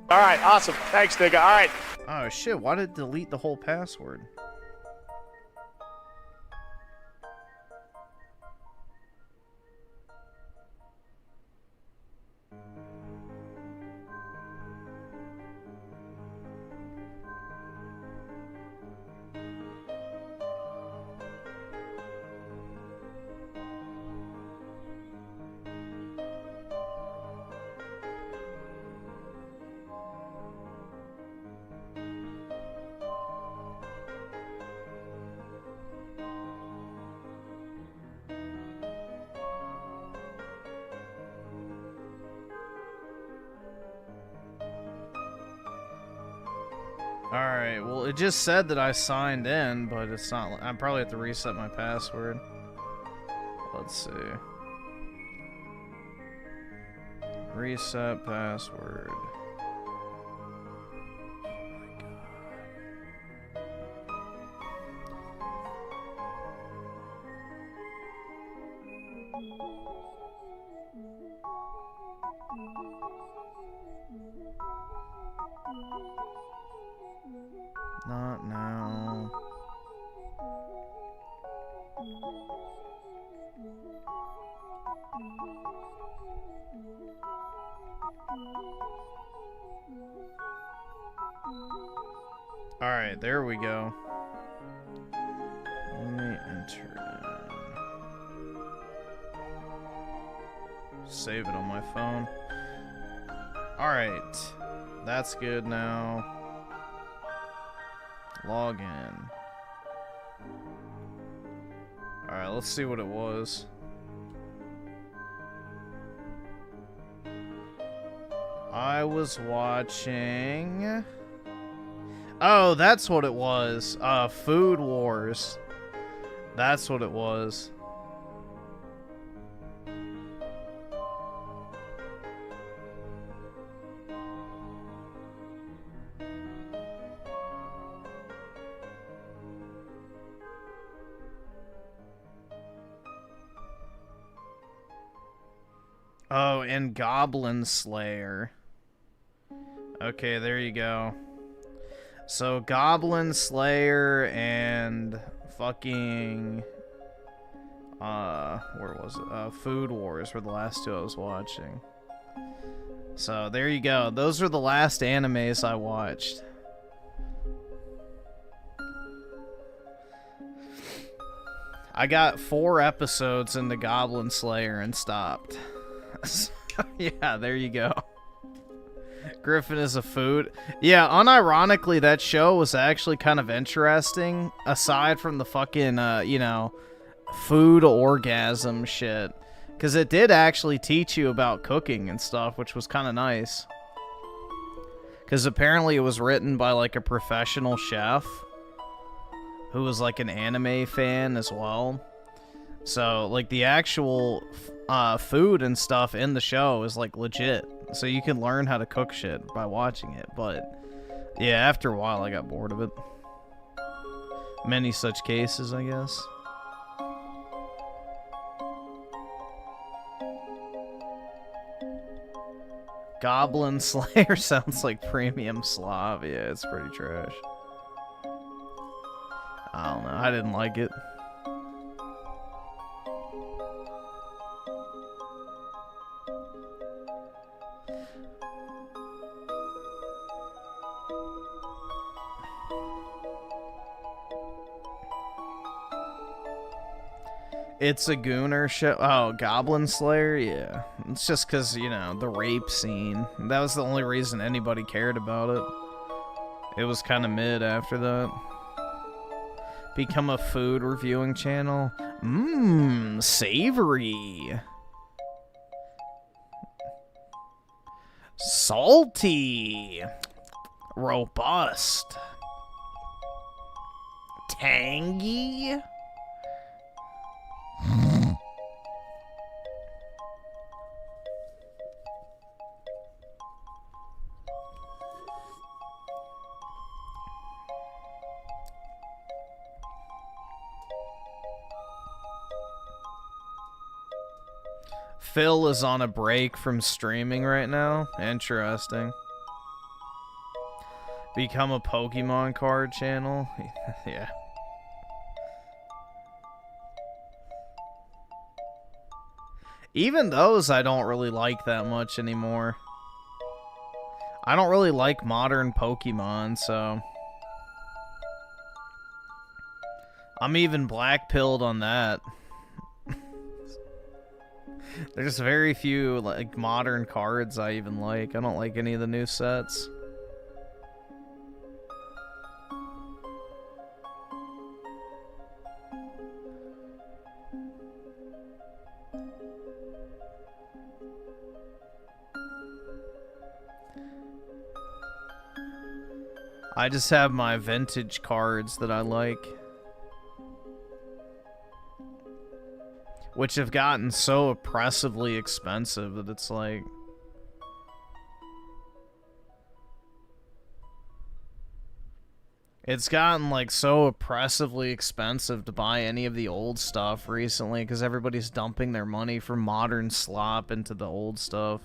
All right, awesome. Thanks, nigga. All right. Oh shit, why did it delete the whole password? Alright, well, it just said that I signed in, but it's not. I probably have to reset my password. Let's see. Reset password. Not now. Alright, there we go. Let me enter in. Save it on my phone. Alright. That's good now. Log in. Alright, let's see what it was. I was watching... Oh, that's what it was. Food Wars. That's what it was. Oh, and Goblin Slayer. Okay, there you go. So, Goblin Slayer and fucking... where was it? Food Wars were the last two I was watching. So, there you go. Those are the last animes I watched. I got 4 episodes into Goblin Slayer and stopped. Yeah, there you go. Griffin is a food. Yeah, unironically, that show was actually kind of interesting. Aside from the fucking, you know, food orgasm shit. Because it did actually teach you about cooking and stuff, which was kind of nice. Because apparently it was written by, like, a professional chef. Who was, like, an anime fan as well. So, like, the actual food and stuff in the show is, like, legit. So you can learn how to cook shit by watching it. But, yeah, after a while I got bored of it. Many such cases, I guess. Goblin Slayer sounds like premium Slav. Yeah, it's pretty trash. I don't know. I didn't like it. It's a Gooner show. Oh, Goblin Slayer? Yeah. It's just because, you know, the rape scene. That was the only reason anybody cared about it. It was kind of mid after that. Become a food reviewing channel. Mmm, savory. Salty. Robust. Tangy. Phil is on a break from streaming right now. Interesting. Become a Pokemon card channel. Yeah. Even those I don't really like that much anymore. I don't really like modern Pokemon, so... I'm even black-pilled on that. There's very few, like, modern cards I even like. I don't like any of the new sets. I just have my vintage cards that I like. Which have gotten so oppressively expensive that it's like... It's gotten, like, so oppressively expensive to buy any of the old stuff recently because everybody's dumping their money from modern slop into the old stuff.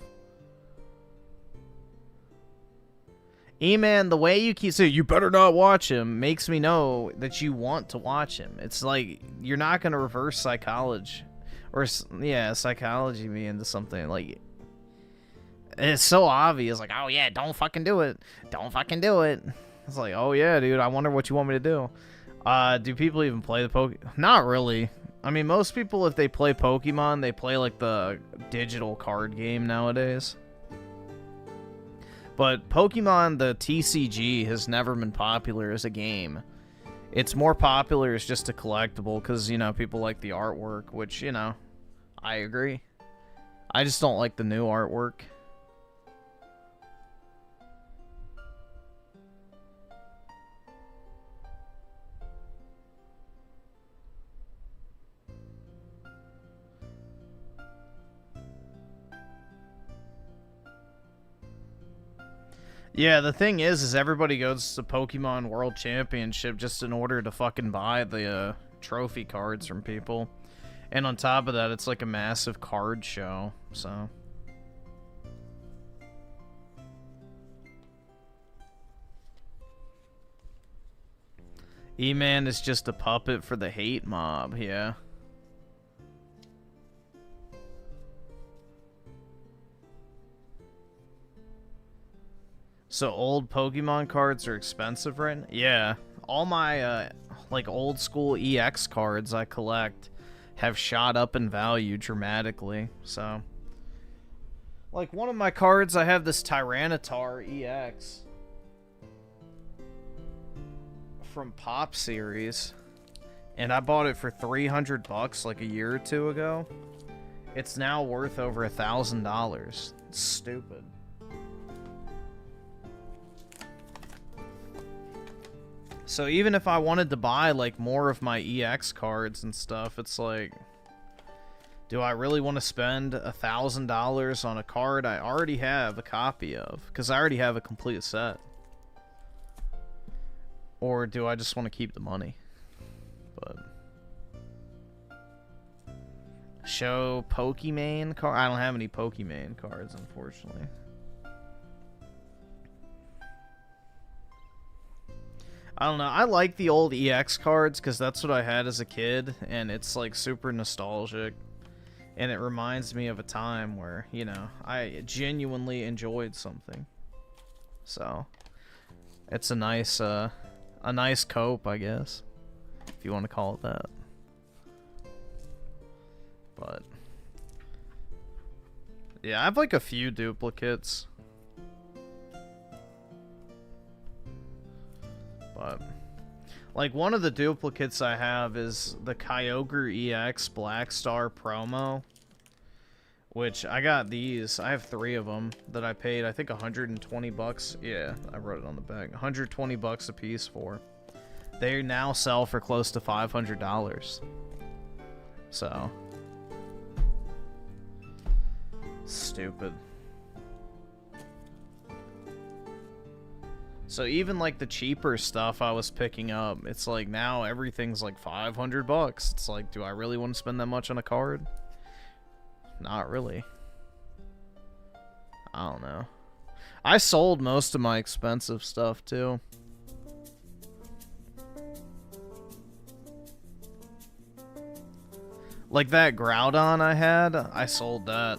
E-Man, the way you keep saying, you better not watch him, makes me know that you want to watch him. It's like, you're not going to reverse psychology. Or, yeah, psychology me into something. Like, it's so obvious. Like, oh, yeah, don't fucking do it. Don't fucking do it. It's like, oh yeah, dude, I wonder what you want me to do. Do people even play the Pokemon? Not really. I mean, most people, if they play Pokemon, they play, like, the digital card game nowadays. But Pokemon, the TCG, has never been popular as a game. It's more popular as just a collectible, because, you know, people like the artwork, which, you know, I agree. I just don't like the new artwork. Yeah, the thing is everybody goes to Pokemon World Championship just in order to fucking buy the trophy cards from people. And on top of that, it's like a massive card show, so... E-Man is just a puppet for the hate mob, yeah. So old Pokemon cards are expensive right now? Yeah. All my, like, old school EX cards I collect have shot up in value dramatically, so... Like, one of my cards, I have this Tyranitar EX from Pop Series, and I bought it for $300 like a year or two ago. It's now worth over $1,000. It's stupid. So even if I wanted to buy, like, more of my EX cards and stuff, it's like, do I really want to spend $1,000 on a card I already have a copy of? Because I already have a complete set. Or do I just want to keep the money? But... Show Pokemon card? I don't have any Pokemon cards, unfortunately. I don't know. I like the old EX cards because that's what I had as a kid, and it's like super nostalgic, and it reminds me of a time where, you know, I genuinely enjoyed something. So it's a nice cope, I guess, if you want to call it that. But yeah, I have like a few duplicates. But, like, one of the duplicates I have is the Kyogre EX Black Star promo, which I got these. I have 3 of them that I paid, I think, $120. Yeah, I wrote it on the back. $120 a piece for. They now sell for close to $500. So, stupid. So even like the cheaper stuff I was picking up, it's like now everything's like $500. It's like, do I really want to spend that much on a card? Not really. I don't know. I sold most of my expensive stuff too. Like that Groudon I had, I sold that.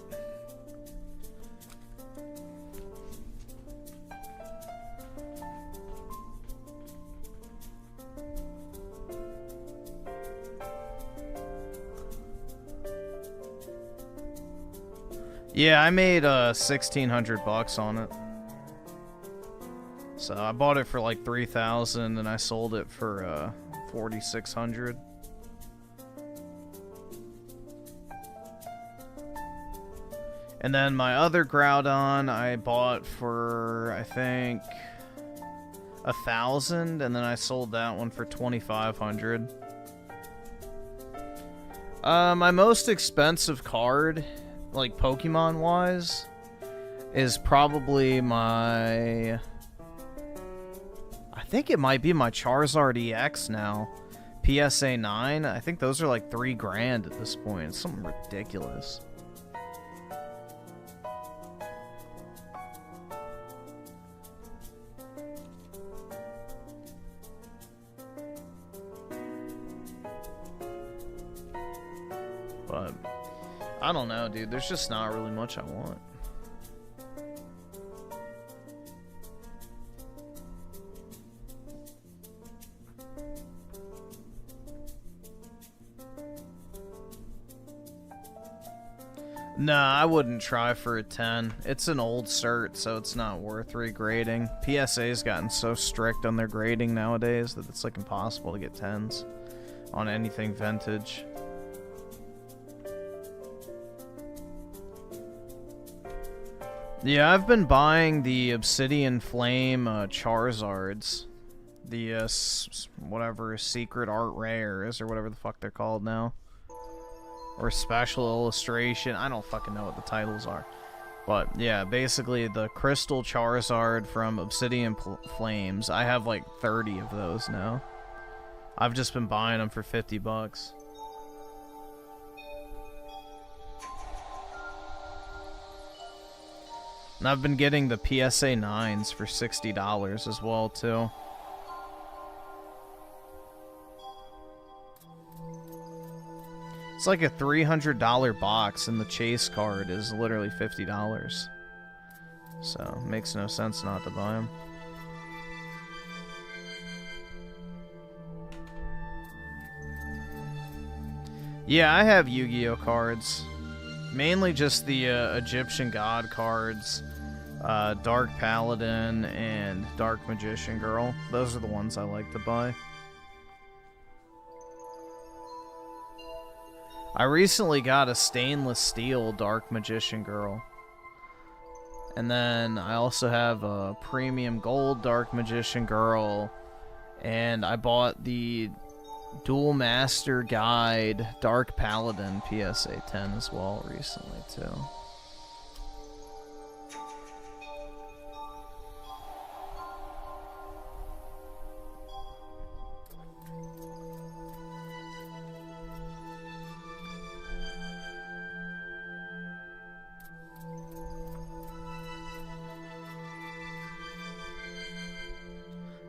Yeah, I made $1,600 on it. So I bought it for like $3,000 and I sold it for $4,600. And then my other Groudon I bought for, I think, $1,000, and then I sold that one for $2,500. My most expensive card, like Pokemon wise, is probably my, I think it might be my Charizard EX now. PSA 9. I think those are like $3 grand at this point. It's something ridiculous. But I don't know, dude. There's just not really much I want. Nah, I wouldn't try for a 10. It's an old cert, so it's not worth regrading. PSA's gotten so strict on their grading nowadays that it's like impossible to get 10s on anything vintage. Yeah, I've been buying the Obsidian Flame Charizards. The, whatever, Secret Art Rares, or whatever the fuck they're called now. Or Special Illustration. I don't fucking know what the titles are. But, yeah, basically the Crystal Charizard from Obsidian Flames. I have like 30 of those now. I've just been buying them for 50 bucks. And I've been getting the PSA 9s for $60 as well, too. It's like a $300 box, and the chase card is literally $50. So, it makes no sense not to buy them. Yeah, I have Yu-Gi-Oh cards. Mainly just the Egyptian God cards, Dark Paladin, and Dark Magician Girl. Those are the ones I like to buy. I recently got a stainless steel Dark Magician Girl. And then I also have a premium gold Dark Magician Girl. And I bought the Dual Master Guide Dark Paladin PSA 10 as well recently too.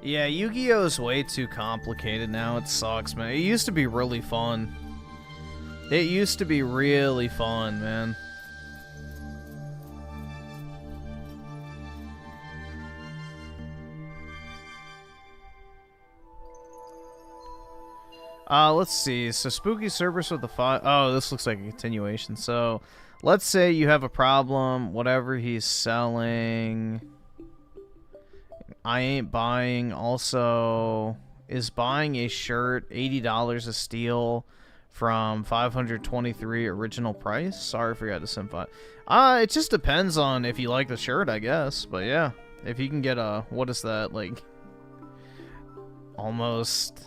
Yeah, Yu-Gi-Oh! Is way too complicated now. It sucks, man. It used to be really fun. It used to be really fun, man. Let's see. So, Spooky Cerberus with the 5... Oh, this looks like a continuation. So, let's say you have a problem. Whatever he's selling... I ain't buying. Also, is buying a shirt $80 a steal from 523 original price? Sorry, I forgot to simplify. It just depends on if you like the shirt, I guess. But yeah, if you can get a, what is that, like almost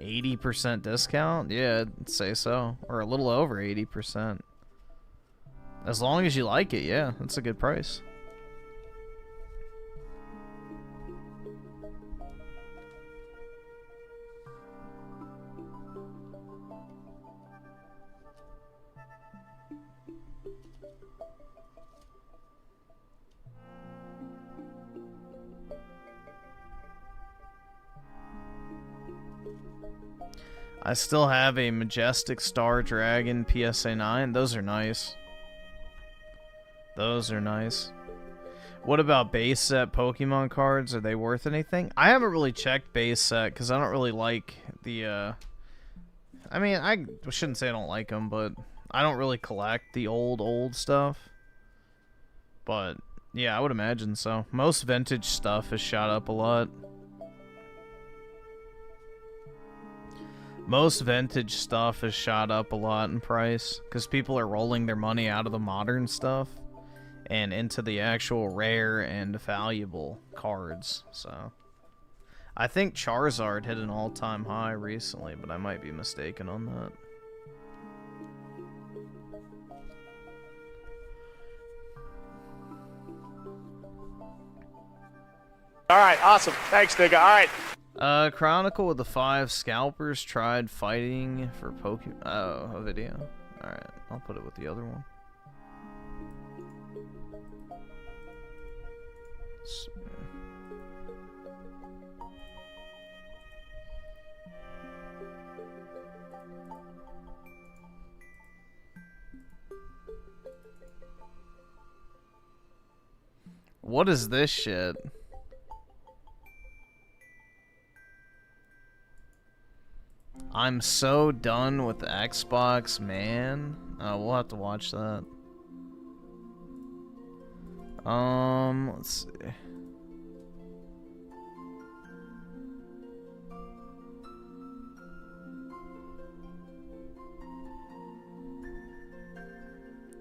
80% discount? Yeah, I'd say so, or a little over 80%. As long as you like it, yeah, that's a good price. I still have a Majestic Star Dragon PSA 9. Those are nice. Those are nice. What about base set Pokemon cards? Are they worth anything? I haven't really checked base set because I don't really like the... I mean, I shouldn't say I don't like them, but I don't really collect the old stuff. But, yeah, I would imagine so. Most vintage stuff has shot up a lot. Most vintage stuff has shot up a lot in price because people are rolling their money out of the modern stuff and into the actual rare and valuable cards. So I think Charizard hit an all-time high recently, but I might be mistaken on that. All right, awesome. Thanks, nigga. All right. Chronicle with the 5 scalpers tried fighting for Pokemon. Oh, a video. Alright, I'll put it with the other one. What is this shit? I'm so done with the Xbox, man. We'll have to watch that. Let's see.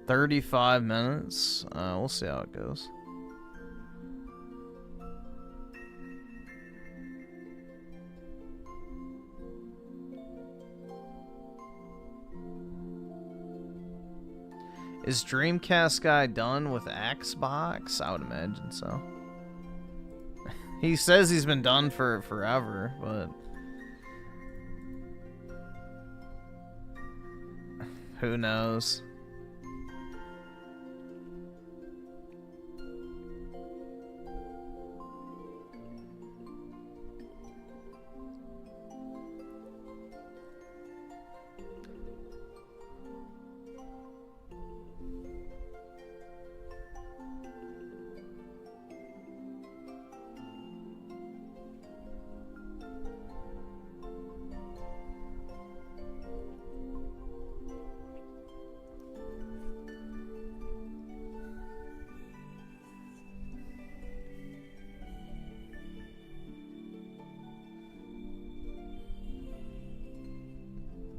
"35 minutes. We'll see how it goes. Is Dreamcast guy done with Xbox? I would imagine so. He says he's been done for forever, but who knows?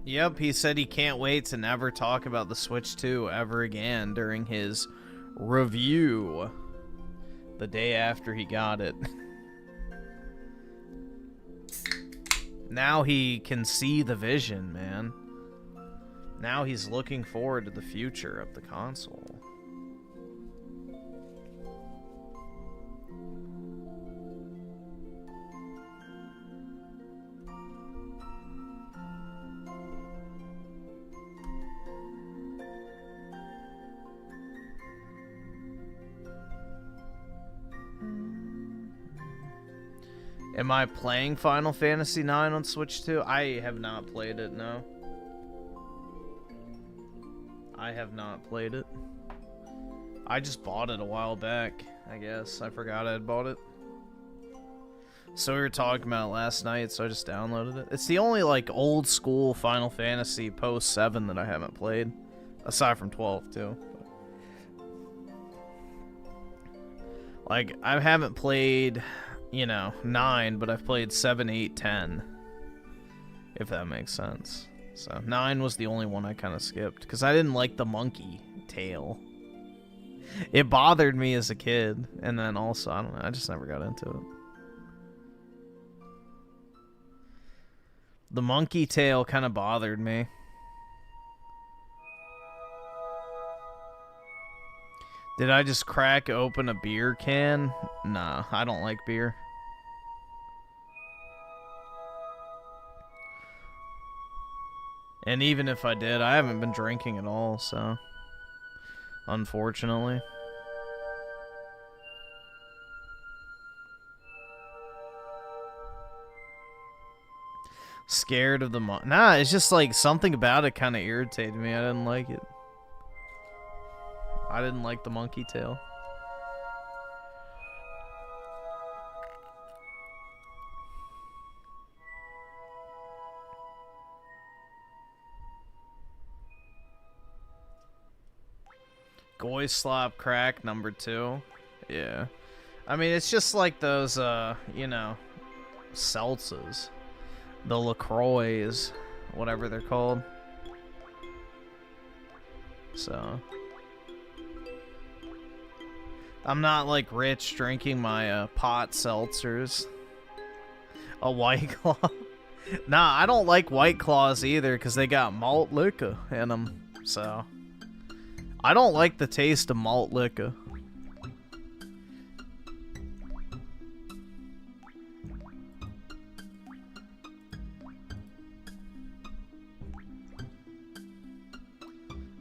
Yep, he said he can't wait to never talk about the Switch 2 ever again during his review the day after he got it. Now he can see the vision, man. Now he's looking forward to the future of the console. Am I playing Final Fantasy IX on Switch 2? I have not played it, no. I have not played it. I just bought it a while back, I guess. I forgot I had bought it. So we were talking about it last night, so I just downloaded it. It's the only, like, old school Final Fantasy post 7 that I haven't played. Aside from 12, too. Like, I haven't played, you know, 9, but I've played 7, 8, 10. If that makes sense. So, 9 was the only one I kind of skipped. Because I didn't like the monkey tail. It bothered me as a kid. And then also, I don't know, I just never got into it. The monkey tail kind of bothered me. Did I just crack open a beer can? Nah, I don't like beer. And even if I did, I haven't been drinking at all, so... Unfortunately. Scared of the Nah, it's just like something about it kind of irritated me. I didn't like it. I didn't like the monkey tail. Goy Slop Crack number 2. Yeah. I mean, it's just like those, you know, seltzers. The LaCroix, whatever they're called. So... I'm not, like, rich drinking my, pot seltzers. A White Claw. Nah, I don't like White Claws either, because they got malt liquor in them, so... I don't like the taste of malt liquor.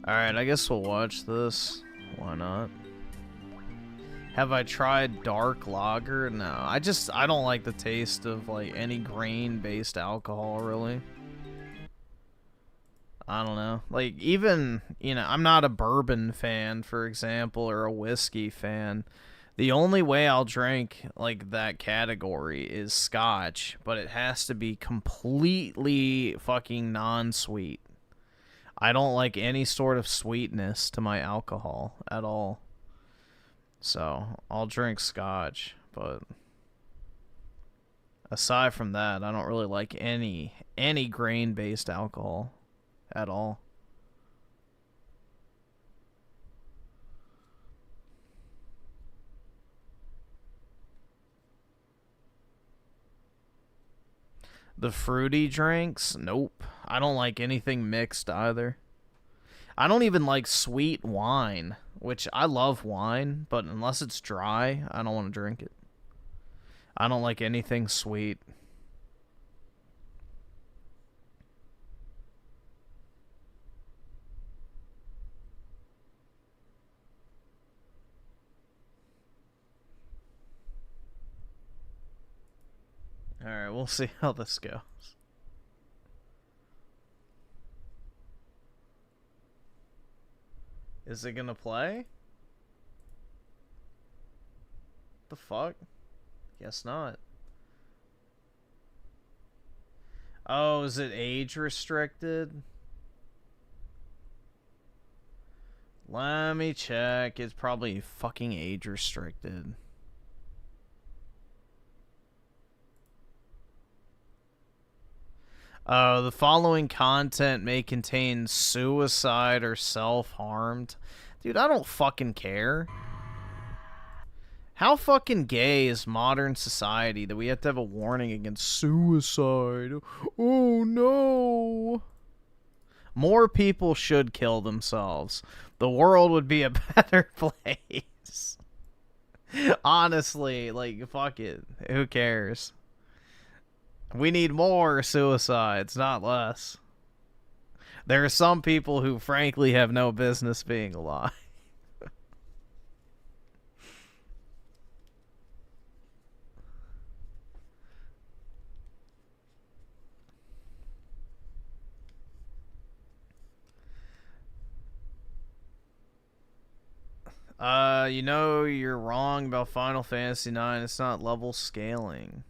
Alright, I guess we'll watch this. Why not? Have I tried dark lager? No. I don't like the taste of, like, any grain-based alcohol, really. I don't know. Like, even, you know, I'm not a bourbon fan, for example, or a whiskey fan. The only way I'll drink, like, that category is scotch, but it has to be completely fucking non-sweet. I don't like any sort of sweetness to my alcohol at all. So, I'll drink scotch, but aside from that, I don't really like any grain-based alcohol at all. The fruity drinks? Nope. I don't like anything mixed either. I don't even like sweet wine, which I love wine, but unless it's dry, I don't want to drink it. I don't like anything sweet. Alright, we'll see how this goes. Is it gonna play? The fuck? Guess not. Oh, is it age restricted? Let me check. It's probably fucking age restricted. The following content may contain suicide or self-harmed. Dude, I don't fucking care. How fucking gay is modern society that we have to have a warning against suicide? Oh no. More people should kill themselves. The world would be a better place. Honestly, like, fuck it. Who cares? We need more suicides, not less. There are some people who frankly have no business being alive. You know you're wrong about Final Fantasy IX. It's not level scaling.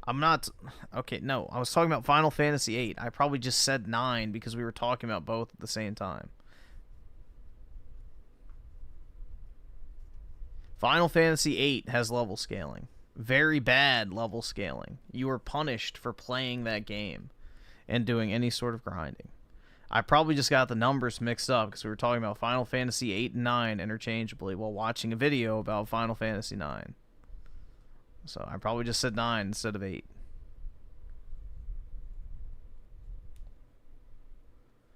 I'm not... Okay, no. I was talking about Final Fantasy VIII. I probably just said 9 because we were talking about both at the same time. Final Fantasy VIII has level scaling. Very bad level scaling. You are punished for playing that game and doing any sort of grinding. I probably just got the numbers mixed up because we were talking about Final Fantasy VIII and 9 interchangeably while watching a video about Final Fantasy IX. So I probably just said 9 instead of 8.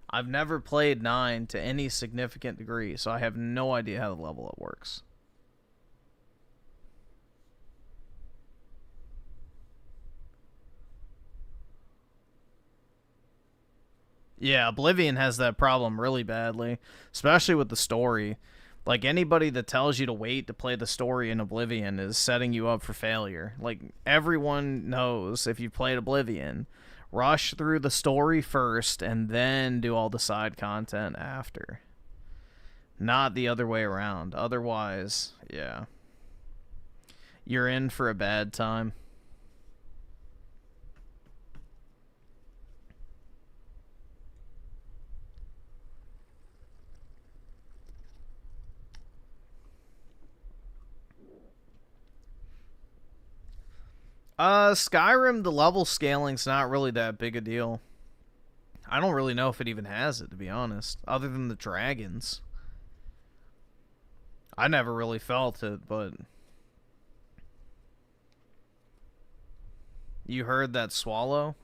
I've never played 9 to any significant degree, so I have no idea how the level up works. Yeah, Oblivion has that problem really badly, especially with the story. Like, anybody that tells you to wait to play the story in Oblivion is setting you up for failure. Like, everyone knows if you've played Oblivion, rush through the story first and then do all the side content after. Not the other way around. Otherwise, yeah. You're in for a bad time. Skyrim, the level scaling's not really that big a deal. I don't really know if it even has it, to be honest, other than the dragons. I never really felt it, but... You heard that swallow?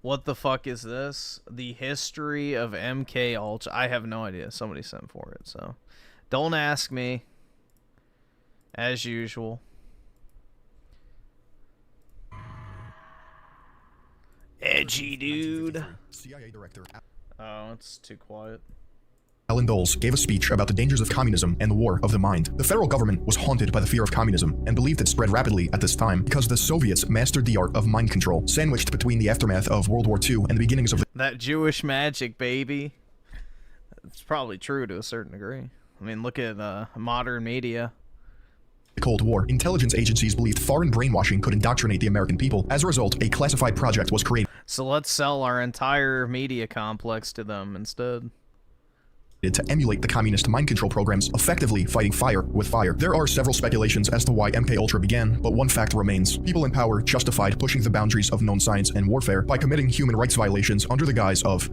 What the fuck is this? The history of MK Ultra. I have no idea. Somebody sent for it, so don't ask me. As usual. Gucci, dude. CIA director Oh, it's too quiet. Alan Dulles gave a speech about the dangers of communism and the war of the mind. The federal government was haunted by the fear of communism and believed it spread rapidly at this time because the Soviets mastered the art of mind control, sandwiched between the aftermath of World War II and the beginnings of that Jewish magic, baby. It's probably true to a certain degree. I mean, look at modern media. the Cold War. Intelligence agencies believed foreign brainwashing could indoctrinate the American people. As a result, a classified project was created. So let's sell our entire media complex to them instead. To emulate the communist mind control programs, effectively fighting fire with fire. There are several speculations as to why MKUltra began, but one fact remains. People in power justified pushing the boundaries of known science and warfare by committing human rights violations under the guise of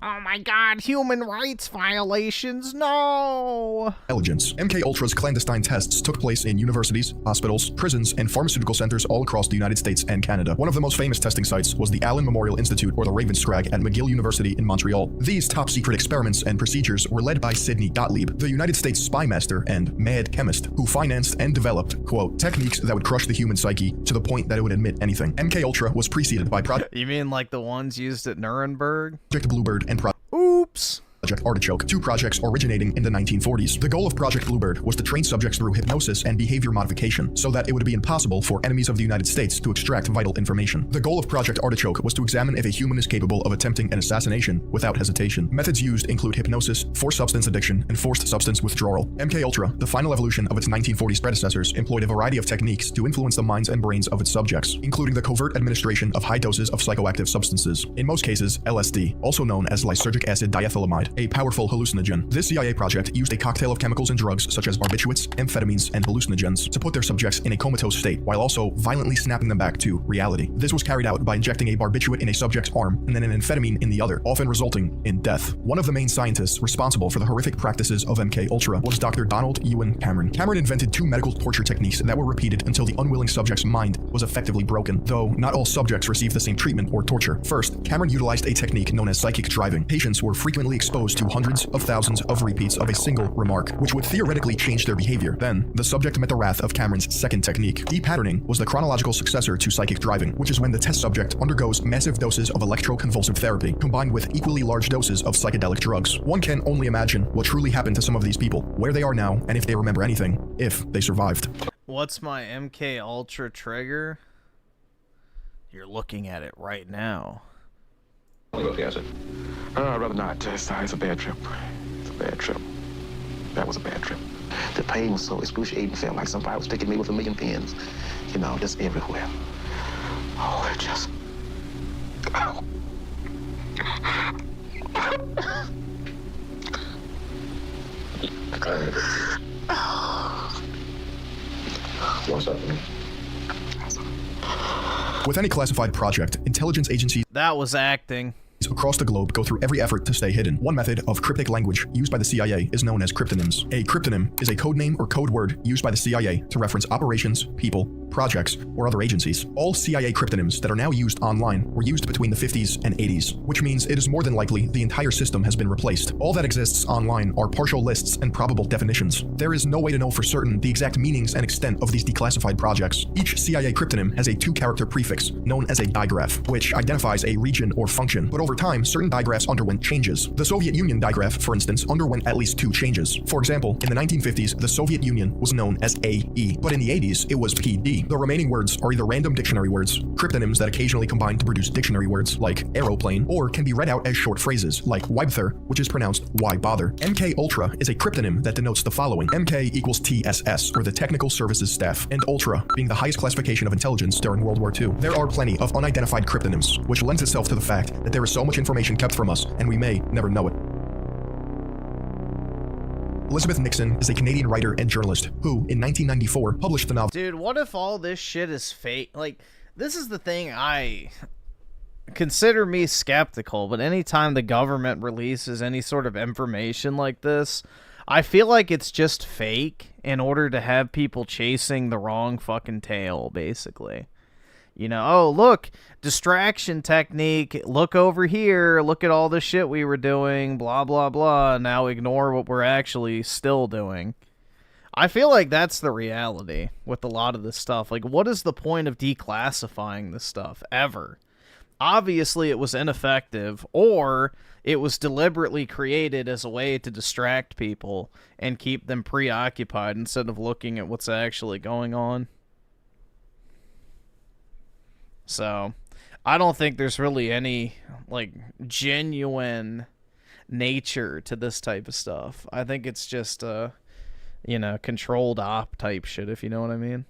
Oh my god, human rights violations, no! intelligence. MKUltra's clandestine tests took place in universities, hospitals, prisons, and pharmaceutical centers all across the United States and Canada. One of the most famous testing sites was the Allen Memorial Institute, or the Ravenscrag, at McGill University in Montreal. These top-secret experiments and procedures were led by Sidney Gottlieb, the United States spy master and mad chemist, who financed and developed, quote, techniques that would crush the human psyche to the point that it would admit anything. MKUltra was preceded by You mean like the ones used at Nuremberg? Project Bluebird and Oops. Project Artichoke, two projects originating in the 1940s. The goal of Project Bluebird was to train subjects through hypnosis and behavior modification so that it would be impossible for enemies of the United States to extract vital information. The goal of Project Artichoke was to examine if a human is capable of attempting an assassination without hesitation. Methods used include hypnosis, forced substance addiction, and forced substance withdrawal. MKUltra, the final evolution of its 1940s predecessors, employed a variety of techniques to influence the minds and brains of its subjects, including the covert administration of high doses of psychoactive substances, in most cases LSD, also known as lysergic acid diethylamide, a powerful hallucinogen. This CIA project used a cocktail of chemicals and drugs such as barbiturates, amphetamines, and hallucinogens to put their subjects in a comatose state while also violently snapping them back to reality. This was carried out by injecting a barbiturate in a subject's arm and then an amphetamine in the other, often resulting in death. One of the main scientists responsible for the horrific practices of MKUltra was Dr. Donald Ewan Cameron. Cameron invented two medical torture techniques that were repeated until the unwilling subject's mind was effectively broken, though not all subjects received the same treatment or torture. First, Cameron utilized a technique known as psychic driving. Patients were frequently exposed to hundreds of thousands of repeats of a single remark, which would theoretically change their behavior. Then, the subject met the wrath of Cameron's second technique. Depatterning was the chronological successor to psychic driving, which is when the test subject undergoes massive doses of electroconvulsive therapy, combined with equally large doses of psychedelic drugs. One can only imagine what truly happened to some of these people, where they are now, and if they remember anything, if they survived. What's my MKUltra trigger? You're looking at it right now. I'd rather not. It's a bad trip. It's a bad trip. That was a bad trip. The pain was so excruciating. Felt like somebody was sticking me with a million pins. You know, just everywhere. Oh, it just... Oh. What's up, man? With any classified project, intelligence agencies That was acting. across the globe go through every effort to stay hidden. One method of cryptic language used by the CIA is known as cryptonyms. A cryptonym is a code name or code word used by the CIA to reference operations, people, projects, or other agencies. All CIA cryptonyms that are now used online were used between the 50s and 80s, which means it is more than likely the entire system has been replaced. All that exists online are partial lists and probable definitions. There is no way to know for certain the exact meanings and extent of these declassified projects. Each CIA cryptonym has a two-character prefix known as a digraph, which identifies a region or function, but over time, certain digraphs underwent changes. The Soviet Union digraph, for instance, underwent at least two changes. For example, in the 1950s, the Soviet Union was known as AE, but in the 80s, it was PD. The remaining words are either random dictionary words, cryptonyms that occasionally combine to produce dictionary words, like aeroplane, or can be read out as short phrases, like Wybther, which is pronounced why bother. MKUltra is a cryptonym that denotes the following. MK equals TSS, or the Technical Services Staff, and Ultra, being the highest classification of intelligence during World War II. There are plenty of unidentified cryptonyms, which lends itself to the fact that there is so much information kept from us, and we may never know it. Elizabeth Nixon is a Canadian writer and journalist who, in 1994, published the novel. Dude, what if all this shit is fake? Like, this is the thing I consider me skeptical, but anytime the government releases any sort of information like this, I feel like it's just fake in order to have people chasing the wrong fucking tail, basically. You know, oh, look, distraction technique, look over here, look at all the shit we were doing, blah, blah, blah, now ignore what we're actually still doing. I feel like that's the reality with a lot of this stuff. Like, what is the point of declassifying this stuff, ever? Obviously, it was ineffective, or it was deliberately created as a way to distract people and keep them preoccupied instead of looking at what's actually going on. So, I don't think there's really any, like, genuine nature to this type of stuff. I think it's just, you know, controlled op type shit, if you know what I mean.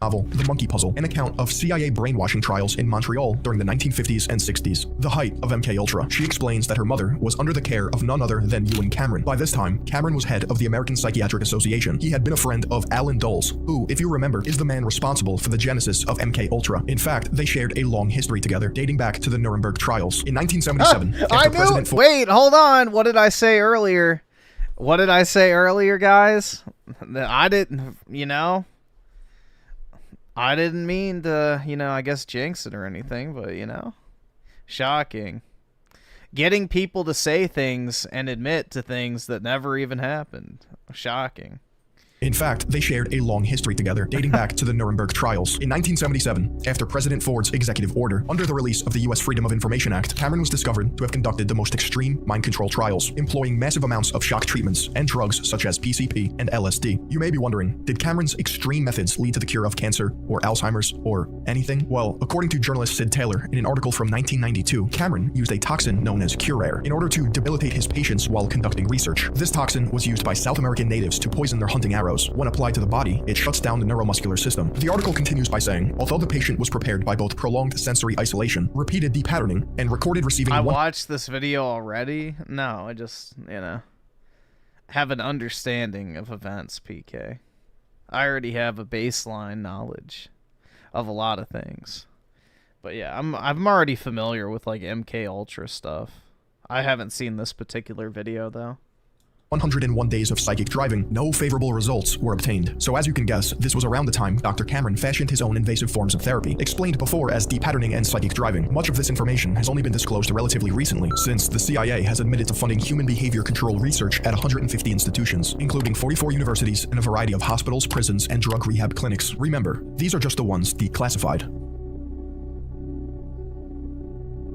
Novel, The Monkey Puzzle, an account of CIA brainwashing trials in Montreal during the 1950s and 60s. The height of MKUltra. She explains that her mother was under the care of none other than Ewan Cameron. By this time, Cameron was head of the American Psychiatric Association. He had been a friend of Alan Dulles, who, if you remember, is the man responsible for the genesis of MKUltra. In fact, they shared a long history together, dating back to the Nuremberg trials. In 1977, I knew. Wait, hold on. What did I say earlier? What did I say earlier, guys? I didn't, you know... I didn't mean to, you know, I guess jinx it or anything, but, you know, shocking. Getting people to say things and admit to things that never even happened. Shocking. In fact, they shared a long history together, dating back to the Nuremberg trials. In 1977, after President Ford's executive order, under the release of the U.S. Freedom of Information Act, Cameron was discovered to have conducted the most extreme mind control trials, employing massive amounts of shock treatments and drugs such as PCP and LSD. You may be wondering, did Cameron's extreme methods lead to the cure of cancer or Alzheimer's or anything? Well, according to journalist Sid Taylor, in an article from 1992, Cameron used a toxin known as curare in order to debilitate his patients while conducting research. This toxin was used by South American natives to poison their hunting arrows. When applied to the body, it shuts down the neuromuscular system. The article continues by saying, although the patient was prepared by both prolonged sensory isolation, repeated depatterning, and recorded receiving... I watched this video already? No, I just, you know, have an understanding of events, PK. I already have a baseline knowledge of a lot of things. But yeah, I'm already familiar with, like, MKUltra stuff. I haven't seen this particular video, though. 101 days of psychic driving, no favorable results were obtained. So as you can guess, this was around the time Dr. Cameron fashioned his own invasive forms of therapy, explained before as depatterning and psychic driving. Much of this information has only been disclosed relatively recently, since the CIA has admitted to funding human behavior control research at 150 institutions, including 44 universities and a variety of hospitals, prisons, and drug rehab clinics. Remember, these are just the ones declassified.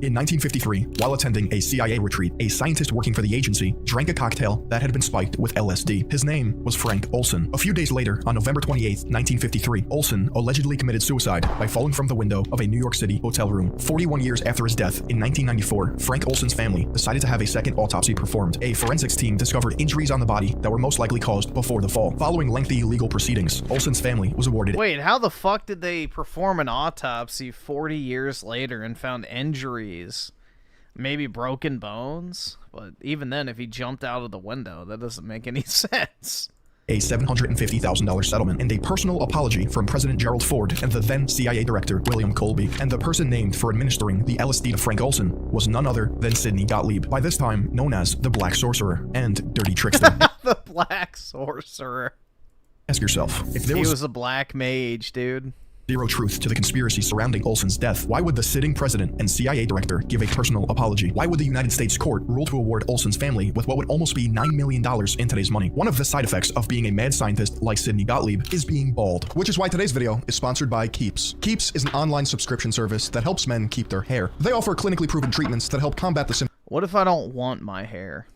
In 1953, while attending a CIA retreat, a scientist working for the agency drank a cocktail that had been spiked with LSD. His name was Frank Olson. A few days later, on November 28, 1953, Olson allegedly committed suicide by falling from the window of a New York City hotel room. 41 years after his death, in 1994, Frank Olson's family decided to have a second autopsy performed. A forensics team discovered injuries on the body that were most likely caused before the fall. Following lengthy legal proceedings, Olson's family was awarded... Wait, how the fuck did they perform an autopsy 40 years later and found injuries? Maybe broken bones? But even then, if he jumped out of the window, that doesn't make any sense. A $750,000 settlement and a personal apology from President Gerald Ford and the then CIA Director William Colby. And the person named for administering the LSD to Frank Olson was none other than Sidney Gottlieb, by this time known as the Black Sorcerer and Dirty Trickster. The Black Sorcerer. Ask yourself, if there He was a black mage, dude. Zero truth to the conspiracy surrounding Olson's death, why would the sitting president and CIA director give a personal apology? Why would the United States court rule to award Olson's family with what would almost be $9 million in today's money? One of the side effects of being a mad scientist like Sidney Gottlieb is being bald. Which is why today's video is sponsored by Keeps. Keeps is an online subscription service that helps men keep their hair. They offer clinically proven treatments that help combat the symptoms. What if I don't want my hair?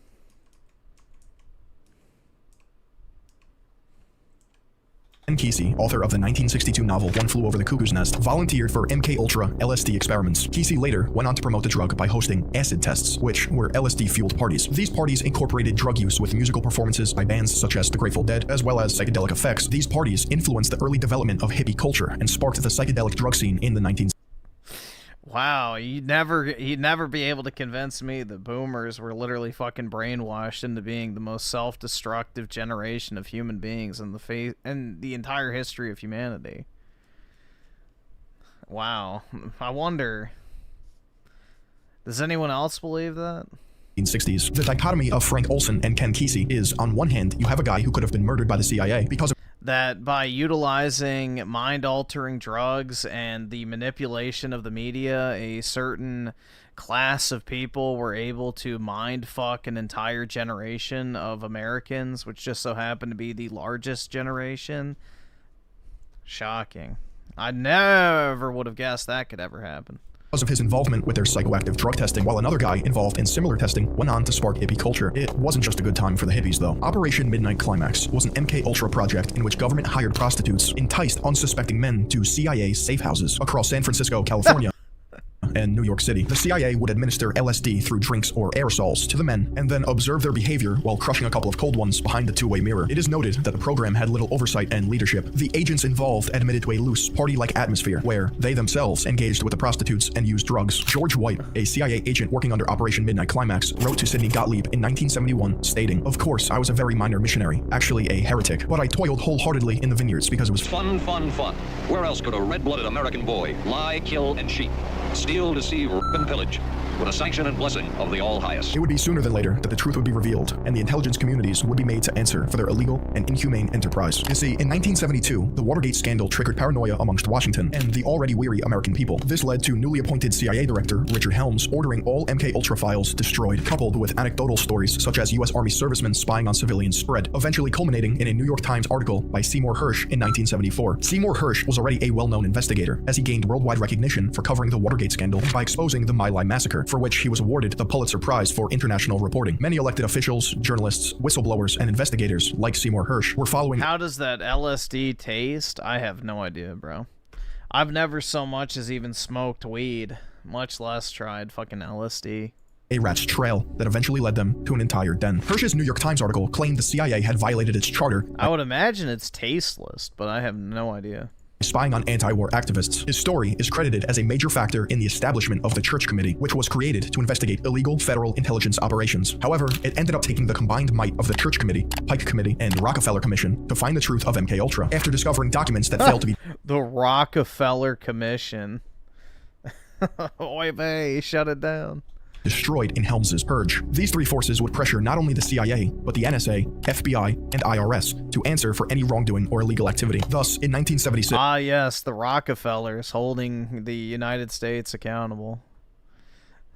Ken Kesey, author of the 1962 novel One Flew Over the Cuckoo's Nest, volunteered for MKUltra LSD experiments. Kesey later went on to promote the drug by hosting acid tests, which were LSD-fueled parties. These parties incorporated drug use with musical performances by bands such as the Grateful Dead, as well as psychedelic effects. These parties influenced the early development of hippie culture and sparked the psychedelic drug scene in the 1960s. Wow, you'd never be able to convince me that boomers were literally fucking brainwashed into being the most self-destructive generation of human beings in the entire history of humanity. Wow, I wonder, does anyone else believe that? 1960s. The dichotomy of Frank Olson and Ken Kesey is, on one hand, you have a guy who could have been murdered by the CIA because of that by utilizing mind-altering drugs and the manipulation of the media, a certain class of people were able to mind-fuck an entire generation of Americans, which just so happened to be the largest generation. Shocking. I never would have guessed that could ever happen. Because of his involvement with their psychoactive drug testing, while another guy involved in similar testing went on to spark hippie culture. It wasn't just a good time for the hippies, though. Operation Midnight Climax was an MK Ultra project in which government hired prostitutes enticed unsuspecting men to CIA safe houses across San Francisco, California, and New York City. The CIA would administer LSD through drinks or aerosols to the men and then observe their behavior while crushing a couple of cold ones behind the two-way mirror. It is noted that the program had little oversight and leadership. The agents involved admitted to a loose, party-like atmosphere where they themselves engaged with the prostitutes and used drugs. George White, a CIA agent working under Operation Midnight Climax, wrote to Sidney Gottlieb in 1971, stating, "Of course, I was a very minor missionary, actually a heretic, but I toiled wholeheartedly in the vineyards because it was fun, fun, fun. Where else could a red-blooded American boy lie, kill, and cheat? Steal, deceive, rape, and pillage, with a sanction and blessing of the All-Highest." It would be sooner than later that the truth would be revealed, and the intelligence communities would be made to answer for their illegal and inhumane enterprise. You see, in 1972, the Watergate scandal triggered paranoia amongst Washington and the already weary American people. This led to newly appointed CIA Director Richard Helms ordering all MK Ultra files destroyed, coupled with anecdotal stories such as U.S. Army servicemen spying on civilians spread, eventually culminating in a New York Times article by Seymour Hersh in 1974. Seymour Hersh was already a well-known investigator, as he gained worldwide recognition for covering the Watergate scandal by exposing the My Lai massacre, for which he was awarded the Pulitzer Prize for international reporting. Many elected officials, journalists, whistleblowers, and investigators like Seymour Hersh were following. How does that LSD taste? I have no idea, bro. I've never so much as even smoked weed, much less tried fucking LSD. A rat's trail that eventually led them to an entire den. Hersh's New York Times article claimed the CIA had violated its charter. I would imagine it's tasteless, but I have no idea. Spying on anti-war activists. His story is credited as a major factor in the establishment of the Church Committee, which was created to investigate illegal federal intelligence operations. However, it ended up taking the combined might of the Church Committee, Pike Committee, and Rockefeller Commission to find the truth of MK Ultra, after discovering documents that failed to be. The Rockefeller Commission. Oy vey, shut it down. Destroyed in Helms's purge. These three forces would pressure not only the CIA, but the NSA, FBI, and IRS to answer for any wrongdoing or illegal activity. Thus, in 1976... Ah, yes, the Rockefellers holding the United States accountable.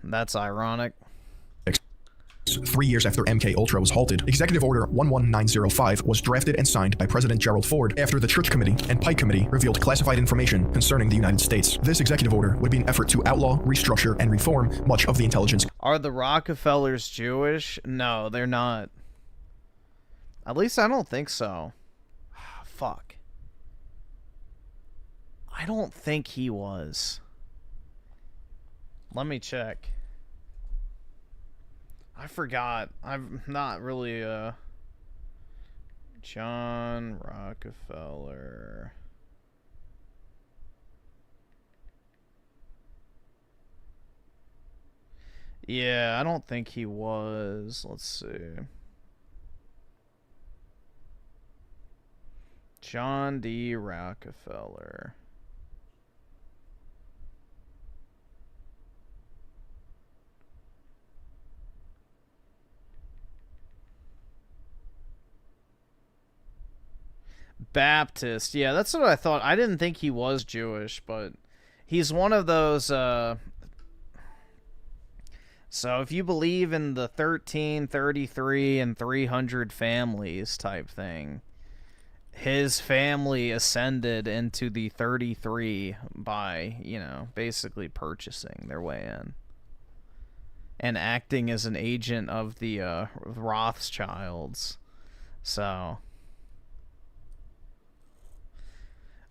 That's ironic. 3 years after MK Ultra was halted, Executive Order 11905 was drafted and signed by President Gerald Ford after the Church Committee and Pike Committee revealed classified information concerning the United States. This executive order would be an effort to outlaw, restructure, and reform much of the intelligence. Are the Rockefellers Jewish? No, they're not. At least I don't think so. Fuck. I don't think he was. Let me check. I forgot. I'm not really, John Rockefeller. Yeah, I don't think he was. Let's see. John D. Rockefeller. Baptist. Yeah, that's what I thought. I didn't think he was Jewish, but he's one of those, so if you believe in the 13, 33, and 300 families type thing, his family ascended into the 33 by, you know, basically purchasing their way in. And acting as an agent of the Rothschilds. So...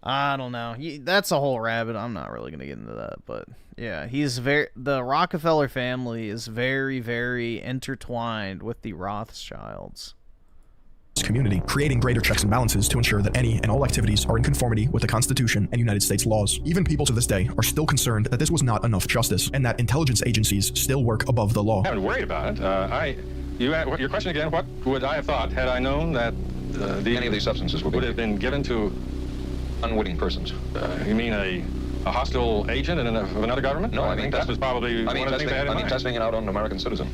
I don't know. That's a whole rabbit. I'm not really going to get into that. But, yeah, the Rockefeller family is very, very intertwined with the Rothschilds. Community, creating greater checks and balances to ensure that any and all activities are in conformity with the Constitution and United States laws. Even people to this day are still concerned that this was not enough justice and that intelligence agencies still work above the law. I haven't worried about it. Your question again, what would I have thought had I known that any of these substances would have been given to unwitting persons? You mean a hostile agent of another government? No, I think that was probably one of the things I had in mind. I mean testing it out on an American citizen.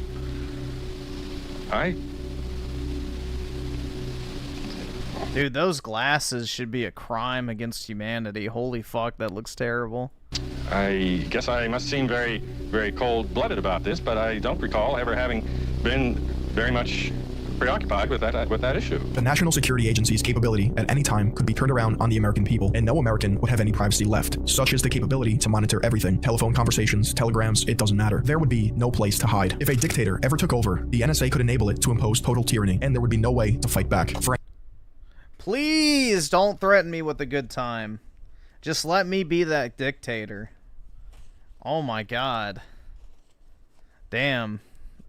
Dude, those glasses should be a crime against humanity. Holy fuck, that looks terrible. I guess I must seem very, very cold-blooded about this, but I don't recall ever having been very much preoccupied with that issue. The National Security Agency's capability at any time could be turned around on the American people, and no American would have any privacy left. Such is the capability to monitor everything. Telephone conversations, telegrams, it doesn't matter. There would be no place to hide. If a dictator ever took over, the NSA could enable it to impose total tyranny, and there would be no way to fight back. Please don't threaten me with a good time. Just let me be that dictator. Oh my god. Damn.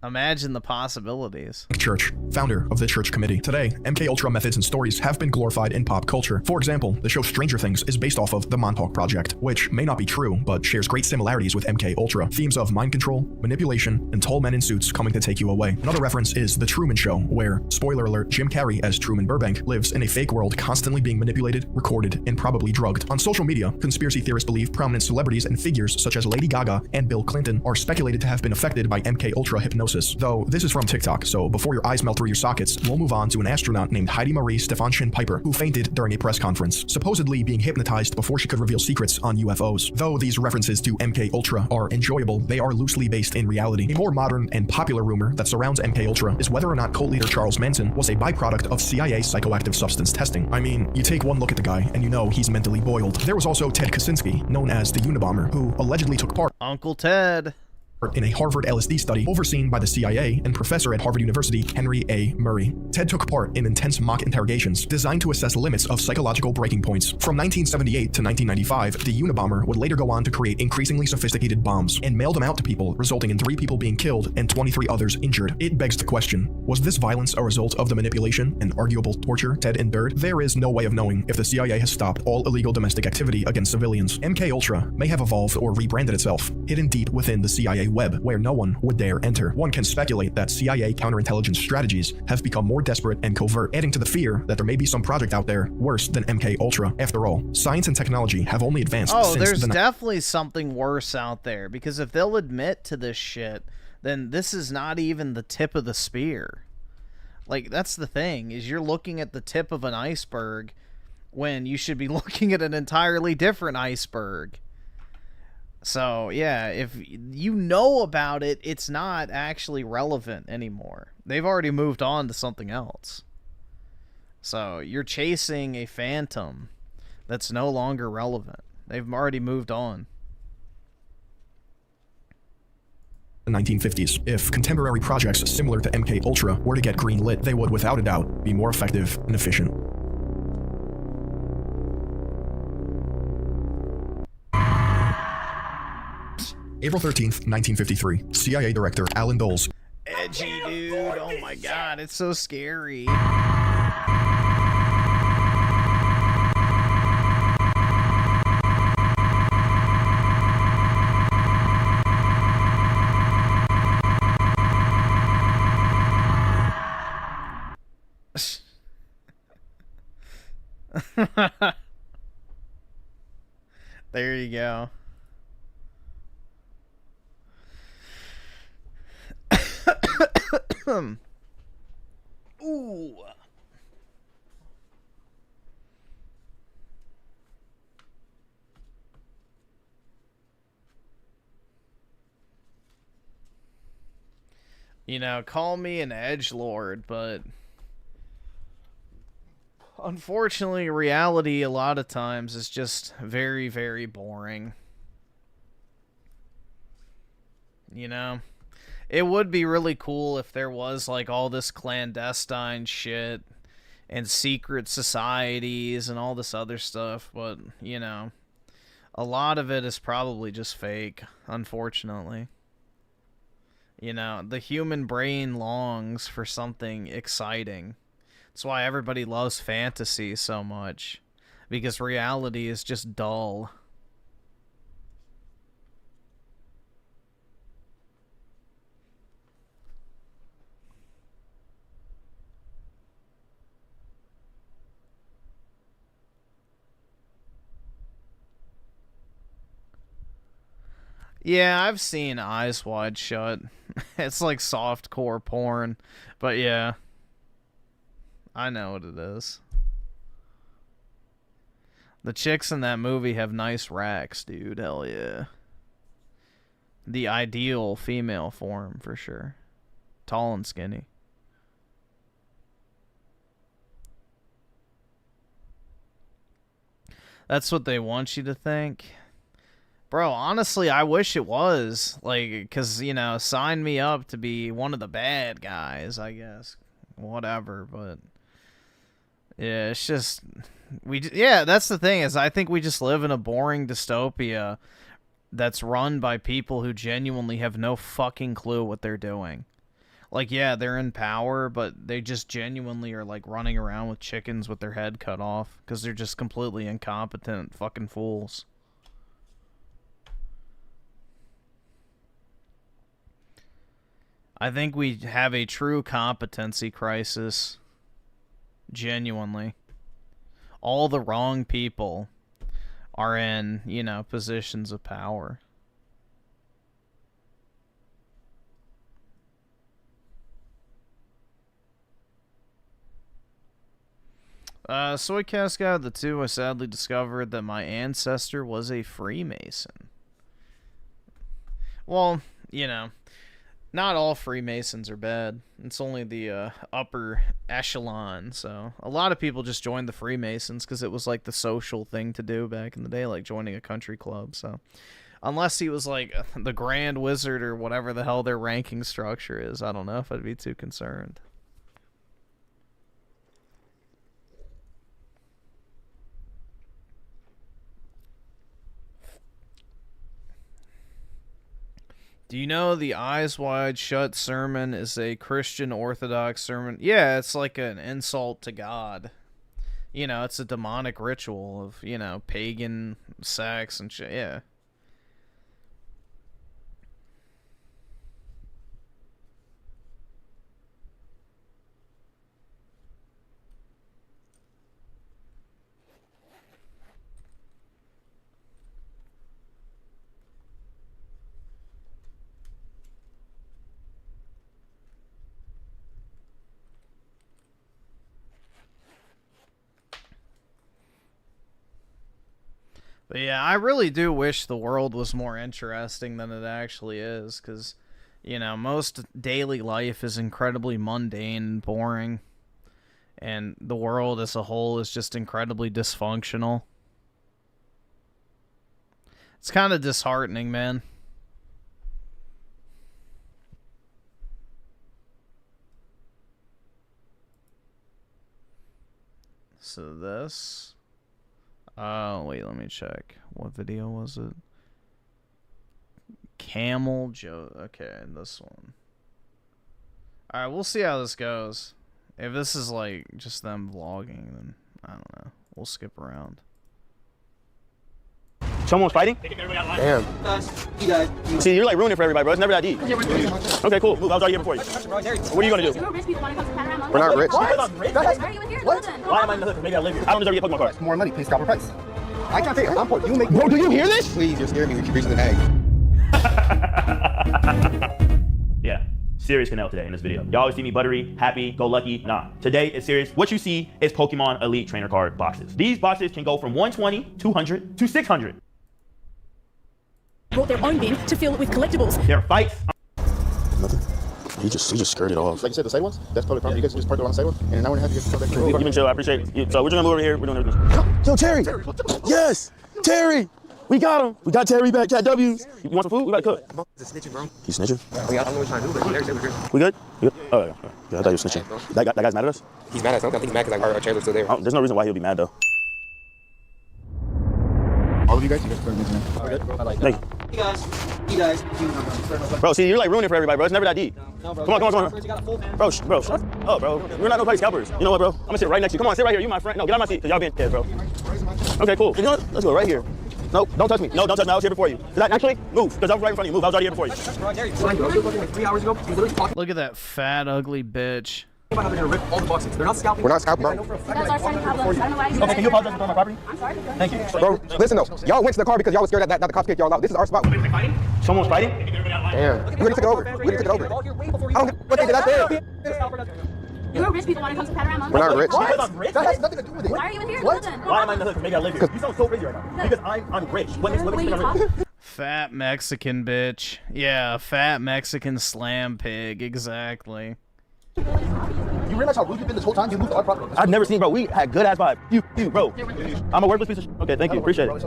Imagine the possibilities. Church, founder of the Church Committee. Today, MKUltra methods and stories have been glorified in pop culture. For example, the show Stranger Things is based off of the Montauk Project, which may not be true, but shares great similarities with MKUltra. Themes of mind control, manipulation, and tall men in suits coming to take you away. Another reference is The Truman Show, where, spoiler alert, Jim Carrey as Truman Burbank lives in a fake world constantly being manipulated, recorded, and probably drugged. On social media, conspiracy theorists believe prominent celebrities and figures such as Lady Gaga and Bill Clinton are speculated to have been affected by MKUltra hypnosis. Though this is from TikTok, so before your eyes melt through your sockets, we'll move on to an astronaut named Heidi Marie Stefansson Piper, who fainted during a press conference, supposedly being hypnotized before she could reveal secrets on UFOs. Though these references to MKUltra are enjoyable, they are loosely based in reality. A more modern and popular rumor that surrounds MKUltra is whether or not cult leader Charles Manson was a byproduct of CIA psychoactive substance testing. I mean, you take one look at the guy and you know he's mentally boiled. There was also Ted Kaczynski, known as the Unabomber, who allegedly took part Uncle Ted in a Harvard LSD study overseen by the CIA and professor at Harvard University, Henry A. Murray. Ted took part in intense mock interrogations designed to assess limits of psychological breaking points. From 1978 to 1995, the Unabomber would later go on to create increasingly sophisticated bombs and mail them out to people, resulting in 3 people being killed and 23 others injured. It begs the question, was this violence a result of the manipulation and arguable torture Ted endured? There is no way of knowing if the CIA has stopped all illegal domestic activity against civilians. MKUltra may have evolved or rebranded itself, hidden deep within the CIA web, where no one would dare enter. One can speculate that CIA counterintelligence strategies have become more desperate and covert, adding to the fear that there may be some project out there worse than MKUltra. After all, science and technology have only advanced since there's definitely something worse out there, because if they'll admit to this shit, then this is not even the tip of the spear. Like, that's the thing, is you're looking at the tip of an iceberg when you should be looking at an entirely different iceberg. So, yeah, if you know about it, it's not actually relevant anymore. They've already moved on to something else. So, you're chasing a phantom that's no longer relevant. They've already moved on. The 1950s. If contemporary projects similar to MKUltra were to get greenlit, they would, without a doubt, be more effective and efficient. April 13th, 1953. CIA Director Alan Dulles. Edgy, dude. Oh my god, it's so scary. There you go. Ooh. You know, call me an edgelord, but unfortunately, reality a lot of times is just very, very boring. You know? It would be really cool if there was, like, all this clandestine shit and secret societies and all this other stuff, but, you know, a lot of it is probably just fake, unfortunately. You know, the human brain longs for something exciting. That's why everybody loves fantasy so much, because reality is just dull. Yeah, I've seen Eyes Wide Shut. It's like softcore porn, but yeah. I know what it is. The chicks in that movie have nice racks, dude. Hell yeah. The ideal female form, for sure. Tall and skinny. That's what they want you to think. Bro, honestly, I wish it was. Like, because, you know, sign me up to be one of the bad guys, I guess. Whatever, but... Yeah, it's just... Yeah, that's the thing, is I think we just live in a boring dystopia that's run by people who genuinely have no fucking clue what they're doing. Like, yeah, they're in power, but they just genuinely are, like, running around with chickens with their head cut off because they're just completely incompetent fucking fools. I think we have a true competency crisis. Genuinely. All the wrong people are in, you know, positions of power. Soy Cascade the 2, I sadly discovered that my ancestor was a Freemason. Well, you know, not all Freemasons are bad. It's only the upper echelon, so a lot of people just joined the Freemasons because it was like the social thing to do back in the day, like joining a country club, so... Unless he was like the Grand Wizard or whatever the hell their ranking structure is, I don't know if I'd be too concerned. Do you know the Eyes Wide Shut sermon is a Christian Orthodox sermon? Yeah, it's like an insult to God. You know, it's a demonic ritual of, you know, pagan sex and shit, yeah. But yeah, I really do wish the world was more interesting than it actually is, because, you know, most daily life is incredibly mundane and boring, and the world as a whole is just incredibly dysfunctional. It's kind of disheartening, man. So this... Oh, wait, let me check. What video was it? Camel Joe. Okay, this one. Alright, we'll see how this goes. If this is, like, just them vlogging, then I don't know. We'll skip around. Someone's fighting? Damn. See, you're like ruining it for everybody, bro. It's never that deep. Okay, cool. Move. I was already here before you. What are you gonna do? We're not rich. What? Why am I in the hood? Maybe I live here. I don't deserve to get Pokemon cards. More money, pay scalper price. I can't pay. I'm poor. You make. Bro, do you hear this? Please, you're scaring me. We keep reaching the bag. Yeah. Serious Canal today in this video. Y'all always see me buttery, happy, go lucky. Nah. Today is serious. What you see is Pokemon Elite Trainer Card boxes. These boxes can go from 120, 200 to 600. Brought their own bin to fill it with collectibles. There are fights. Nothing. He just skirted off. Like you said, the same ones? That's totally fine. You guys just parked on the same one? And an hour and a half, you guys come back. You've been chill. I appreciate it. So we're just gonna move over here. We're doing everything. Yo, Terry! Yes! Terry! We got him! We got Terry back. Cat W's. You want some food? We gotta cook. He's snitching, bro. He's snitching? I don't know what he's trying to do, but Larry said we're good. We good? You good? Oh, yeah. Yeah, I thought you were snitching. That guy's mad at us? He's mad at us. I think he's mad because our chairs are still there. Oh, there's no reason why he'll be mad, though. All of you guys? You guys are good, man. Thank you. You guys. Bro, see, you're like ruining it for everybody, bro. It's never that deep. No, bro. Come on. Bro, shut up, bro. We're not nobody scalpers. You know what, bro? I'm gonna sit right next to you. Come on, sit right here. You my friend. No, get out of my seat, because y'all being dead, bro. Okay, cool. You know what? Let's go right here. Nope, don't touch me. No, don't touch me. I was here before you. Actually, move, because I was right in front of you. Move, I was already here before you. 3 hours ago. Look at that fat, ugly bitch. They're gonna rip all the boxes. They're not scalping. We're not scalping, bro. That's our same problem. I don't know why you Okay, can you apologize for throwing my property? I'm sorry. Thank you. Bro, listen though. Y'all went to the car because y'all was scared that the cops kicked y'all out. This is our spot. Someone's fighting? Damn. We're gonna take it over. We're gonna take it over. I don't care what they did out there. You're rich people want to come to Panorama. We're not rich. What? That has nothing to do with it. Why are you in here? What? Why am I in the hood? Maybe I live here. You sound so crazy right now. Because I'm rich. What makes me think I'm rich? Fat Mexican bitch. Yeah, fat Mexican slam pig. Exactly. You realize how rude you've been this whole time? You moved our property. I've never seen, bro. We had good ass vibe. You, bro. I'm a worthless piece of shit. Okay, thank you. Appreciate it.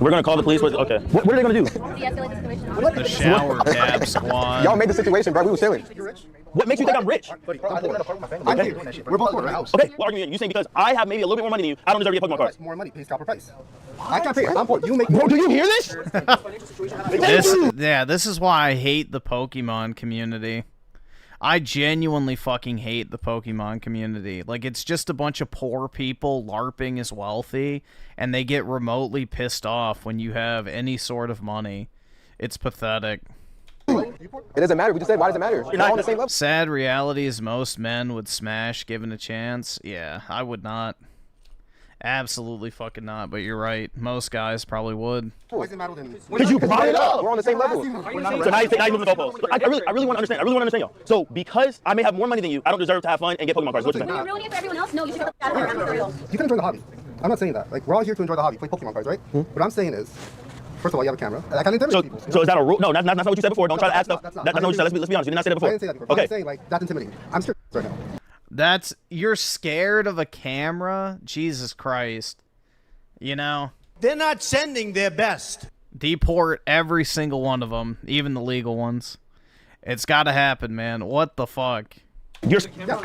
We're gonna call the police. Okay. What are they gonna do? The shower cab squad. Y'all made the situation, bro. We were chilling. What makes you think I'm rich? I'm here. We're both in a house. Okay, what argument? You saying because I have maybe a little bit more money than you, I don't deserve to get Pokemon cards? More money pays proper price. I can't pay it. I'm poor. You make. Bro, do you hear this? This is why I hate the Pokemon community. I genuinely fucking hate the Pokemon community. Like, it's just a bunch of poor people LARPing as wealthy, and they get remotely pissed off when you have any sort of money. It's pathetic. It doesn't matter. We just said, why does it matter? You're not on the same level. Sad reality is most men would smash given a chance. Yeah, I would not. Absolutely fucking not, but you're right. Most guys probably would. Why does it matter then? Because you brought it up. We're on the same level. So now you moving the goalposts. I really want to understand. I really want to understand y'all. So because I may have more money than you, I don't deserve to have fun and get Pokemon cards. What you think? You're ruining it for everyone else? No, you should get out of here. I'm for real. You can enjoy the hobby. I'm not saying that. Like, we're all here to enjoy the hobby, play Pokemon cards, right? What I'm saying is, first of all, you have a camera. I can't intimidate people. So is that a rule? No, that's not what you said before. Don't try to add stuff. That's not what you said. Let's be honest. You did not say that before. I didn't say that before. Okay. I'm saying, like, that's intimidating. I'm scared right now. You're scared of a camera? Jesus Christ. You know? They're not sending their best. Deport every single one of them, even the legal ones. It's gotta happen, man. What the fuck? You're scared with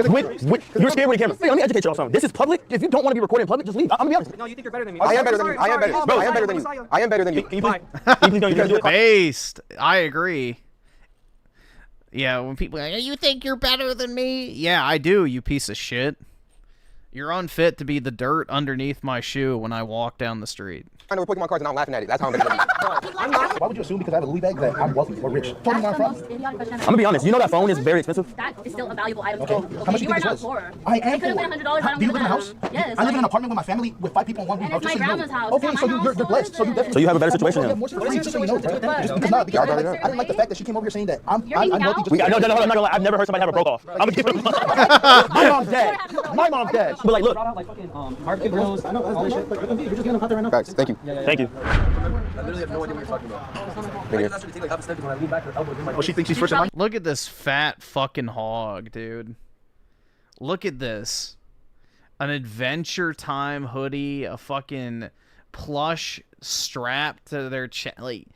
the camera. Hey, let me educate you on something. This is public. If you don't want to be recorded in public, just leave. I'm gonna be honest. No, you think you're better than me. I am better than you. I am better. Bro, I am better than you. I am better than you. Can you please do it? Based. I agree. Yeah, when people are like, you think you're better than me? Yeah, I do, you piece of shit. You're unfit to be the dirt underneath my shoe when I walk down the street. I know Pokemon cards and I'm laughing at it. That's how I'm better than you. Why would you assume because I have a Louis bag that I'm wealthy or rich? Tell me where I'm from. I'm gonna be honest. You know that phone is very expensive? That is still a valuable item. Okay. How much do you think this was? I am poor. Do you live in a house? Yes. I live in an apartment with my family with 5 people in one room. And it's my grandma's house. Okay, so you're blessed. So you have a better situation now. Just so you know, just because not. Because I don't like the fact that she came over here saying that I'm wealthy. No, I'm not gonna lie. I've never heard somebody have a broke off. I'm gonna give it. My mom's dead. My mom's dead. But like, look. Thanks. Thank you. Thank you. I literally have no idea what you're talking about. Oh, she thinks she's first in line? Look at this fat fucking hog, dude. Look at this. An Adventure Time hoodie, a fucking plush strap to their chest. Like,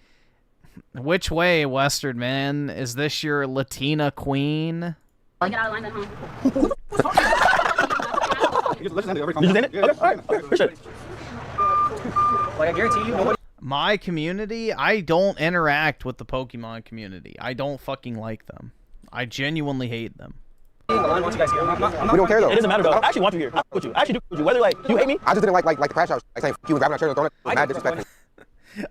which way, Western man? Is this your Latina queen? Get out of line then, huh? You just in it? Okay, all right. Appreciate it. Like, I guarantee you, nobody. My community, I don't interact with the Pokemon community. I don't fucking like them. I genuinely hate them. We don't care though. It doesn't matter though. I actually want you here. I want you. I actually do. Would you? Whether like you hate me? I just didn't like the crash house. Like saying "F you" and grabbing my chair and throwing it. Mad disrespectful.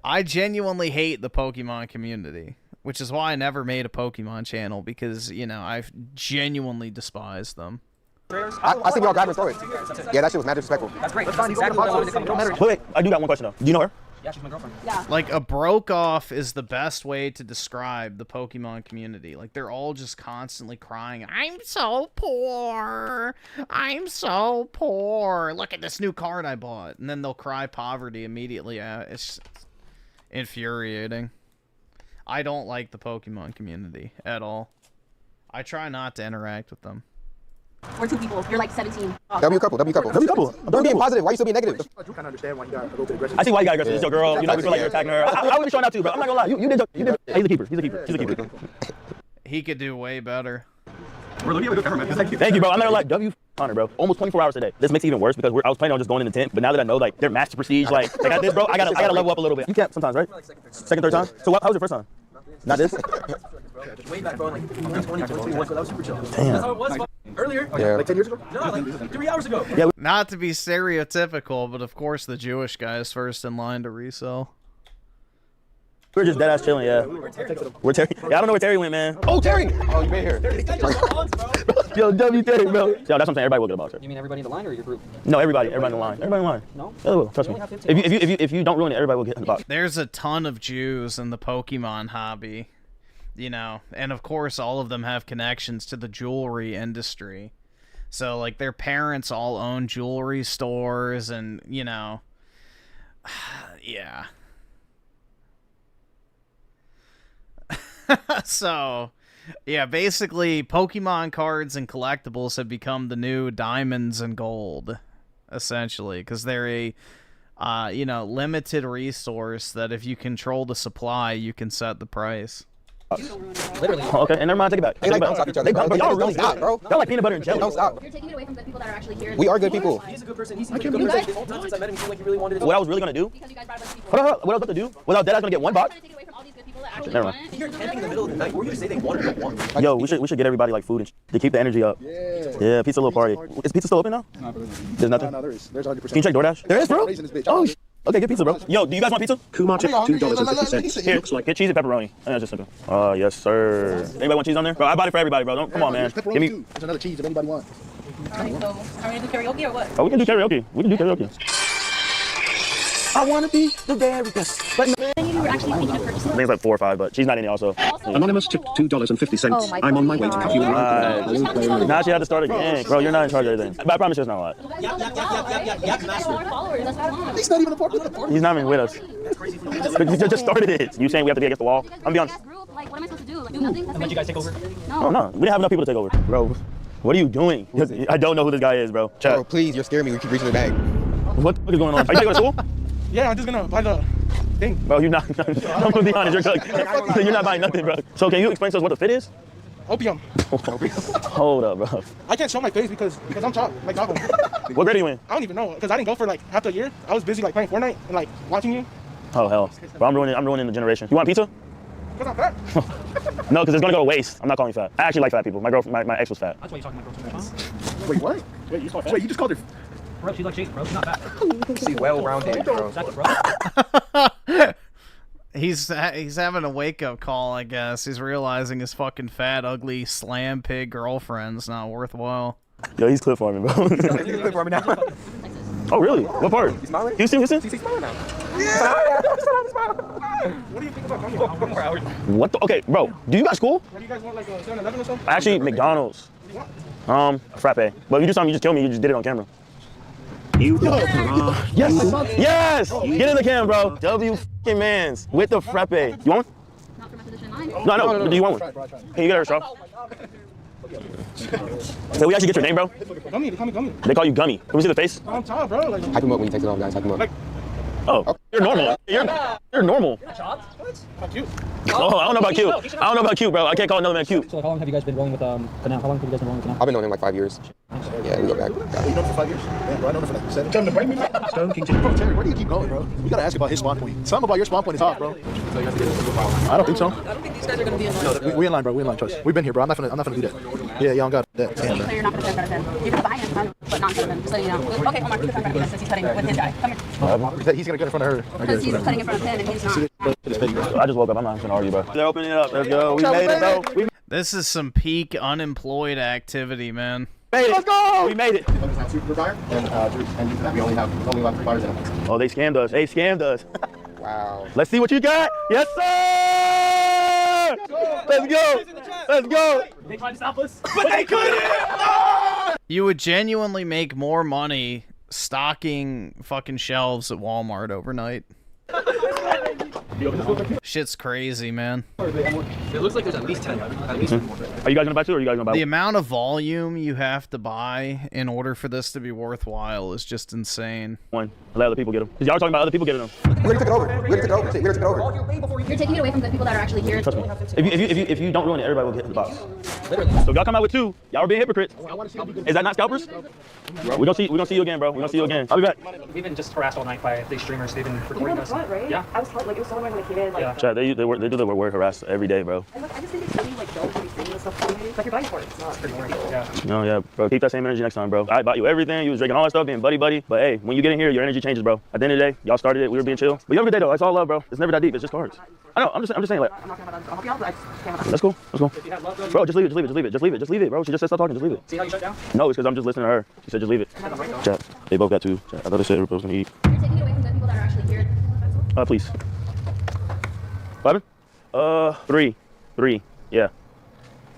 I genuinely hate the Pokemon community, which is why I never made a Pokemon channel, because, you know, I genuinely despise them. I think y'all grabbing and throwing it. Yeah, that shit was mad disrespectful. That's great. That's exactly what I wanted to come to. Wait, I do got one question though. Do you know her? Yeah, she's my girlfriend. Yeah. Like, a broke-off is the best way to describe the Pokemon community. Like, they're all just constantly crying, I'm so poor. I'm so poor. Look at this new card I bought. And then they'll cry poverty immediately. It's infuriating. I don't like the Pokemon community at all. I try not to interact with them. We're 2 people. You're like 17. W couple. Don't be positive. Why are you still being negative? I do kind of understand why you got a little bit aggressive. I see why you got aggressive. It's your girl. You know, we feel like you're attacking her. I would be showing out too, bro. I'm not gonna lie. You did. He's a keeper. He's a keeper. He could do way better. We're looking at a good camera, man. Thank you, bro. I'm not gonna lie. W Connor, bro. Almost 24 hours a day. This makes it even worse because I was planning on just going in the tent, but now that I know like they're master prestige, like they got this, bro. I gotta level up a little bit. You can't sometimes, right? Second, third time. So how was your first time? Not this. Way back, bro. Like 2021. That was super chill. Damn. That's how it was. Earlier? Yeah. Like 10 years ago? No, like 3 hours ago. Yeah. Not to be stereotypical, but of course the Jewish guy is first in line to resell. We're just dead ass chilling, yeah. We're Terry. Yeah, I don't know where Terry went, man. Oh, Terry! Oh, you been here. Yo, W Terry, bro. Yo, that's what I'm saying. Everybody will get a box. You mean everybody in the line or your group? No, everybody in the line. Everybody in the line. No? Yeah, they will. Trust me. If you don't ruin it, everybody will get in the box. There's a ton of Jews in the Pokemon hobby, you know, and of course all of them have connections to the jewelry industry. So, like, their parents all own jewelry stores and, you know, yeah. So, Yeah, basically, Pokemon cards and collectibles have become the new diamonds and gold, essentially, because they're a, limited resource that if you control the supply, you can set the price. Literally. Okay, and never mind, take it back. They like bounce off each other. Y'all really stop, bro. Y'all like peanut butter and jelly. Don't stop. You're taking it away from the people that are actually here. We are good people. He's a good person. He's a good person. The whole time since I met him, he seemed like he really wanted to. What I was really gonna do? Because you guys brought a bunch of people. What I was about to do? Was I was dead? I was gonna get one box. Never mind. You're camping in the middle of the night. We're gonna say they wanted or don't want. Yo, we should get everybody like food and to keep the energy up. Yeah, pizza little party. Is pizza still open now? There's nothing. No, there is. There's 100%. Can you check DoorDash? There is, bro. Oh, okay, get pizza, bro. Yo, do you guys want pizza? Kumar tip $2.50. Here, get cheese and pepperoni. Yeah, just simple. Yes, sir. Anybody want cheese on there? Bro, I bought it for everybody, bro. Come on, man. Give me. There's another cheese if anybody wants. Alright, so are we gonna do karaoke or what? Oh, we can do karaoke. I wanna be the very best. But You were actually thinking of purchasing. I think it's like 4 or 5, but she's not in it also. Anonymous tip $2.50. I'm on my way to cut you in. Now she had to start again. Bro, you're not in charge of everything. But I promise you it's not a lot. He's not even a part. He's not even with us. You just started it. You saying we have to be against the wall? I'm be honest. Like, what am I supposed to do? Like, do nothing? Let you guys take over? No. Oh, no. We didn't have enough people to take over. Bro, what are you doing? I don't know who this guy is, bro. Chat. Bro, please, you're scaring me. We keep reaching the bag. What is going on? Are you taking to school? Yeah, I'm just gonna buy the thing. Bro, you're not. I'm gonna be honest. You're not buying nothing, bro. So can you explain to us what the fit is? Opium. Hold up, bro. I can't show my face because I'm chopped, like Gotham. What grade are you in? I don't even know because I didn't go for like half the year. I was busy like playing Fortnite and like watching you. Oh hell, bro, I'm ruining the generation. You want pizza? Because I'm fat. No, because it's gonna go to waste. I'm not calling you fat. I actually like fat people. My ex was fat. That's why you're talking about girls. Wait, what? Wait, you Wait, you just called her. Bro, she's like shaped, bro. She's not fat. She's well-rounded, bro. He's having a wake-up call, I guess. He's realizing his fucking fat, ugly, slam pig girlfriend's not worthwhile. Yo, he's clip farming, bro. He's clip farming now. Oh, really? What part? He's smiling? Houston? He's smiling now. Yeah! What do you think about coming out? 4 hours. What the? Okay, bro. Do you got school? What do you guys want, like a 7-Eleven or something? Actually, McDonald's. What? Frappe. But you do something, you just kill me. You just did it on camera. Yes! Yes! Get in the cam, bro. W fucking mans with the frappe. You want one? Not for my position in line. No. Do you want one? Can you get her a straw? Can we actually get your name, bro? Gummy, they call me Gummy. They call you Gummy. Can we see the face? I'm tall, bro. Like, Hype him up when you text it off, guys. Hype him up. Like, oh, you're normal. You're normal. how cute. Oh, I don't know about cute. I don't know about cute, bro. I can't call another man cute. So how long have you guys been rolling with Canal? How long have you guys been rolling with Canal? I've been knowing him like 5 years. Yeah, we go back. You know him for 5 years? Yeah, bro, I know him for like 7. Tell him to bring me back. Stone King Jimmy. Bro, Terry, where do you keep going, bro? We gotta ask about his spawn point. Something about your spawn point is hot, bro. I don't think so. I don't think these guys are gonna be in line. No, we in line, bro. We in line, trust. We've been here, bro. I'm not gonna do that. Yeah, y'all don't got that. So you're not gonna stand better than. You're gonna buy him, but not cut him. Just so you know. Okay, Omar, you can stand better since he's cutting with his guy. Come here. He's gonna get in front of her. Because he's cutting in front of him and he's not. I just woke up. I'm not gonna argue, bro. They're opening it up. Let's go. We made it, bro. This is some peak unemployed activity, man. Let's go! We made it. And we only have buyers in it. Oh, they scammed us. They scammed us. Wow. Let's see what you got. Yes, sir! Let's go. Let's go. They tried to stop us, but they couldn't. You would genuinely make more money stocking fucking shelves at Walmart overnight. Shit's crazy, man. It looks like there's at least 10. At least more. Are you guys gonna buy 2 or are you guys gonna buy 1? The amount of volume you have to buy in order for this to be worthwhile is just insane. Let other people get them. Because y'all talking about other people getting them. We're gonna take it over. We're gonna take it over. We're gonna take it over. You're taking it away from the people that are actually here. Trust me. If you don't ruin it, everybody will get the box. Literally. So if y'all come out with 2, y'all are being hypocrites. Is that not scalpers? We gonna see you again, bro. We gonna see you again. I'll be back. We've been just harassed all night by these streamers. They've been recording us. Right? Yeah. I was taught, like, it was so annoying when I came in. Like, yeah. Chat, they do the word harass every day, bro. And look, I just think it's really, like, dull to be saying this stuff. Like, you're fighting for it. It's not pretty boring. Yeah. No, yeah, bro. Keep that same energy next time, bro. I bought you everything. You was drinking all that stuff, being buddy. But hey, when you get in here, your energy changes, bro. At the end of the day, y'all started it. We were being chill. But you have a good day, though. It's all love, bro. It's never that deep. It's just cards. I know. I'm just saying, like. I'm not gonna I'll help you out, but I just can't. That's cool. Bro, just leave it, bro. She just said stop talking. Just leave it. See how you shut down? No, it's because I'm just listening to her. She said just leave it. Chat. They both got 2. Chat. I thought they said everybody was gonna eat. You're taking it away from the people that are actually here. Please. 11? 3. Yeah.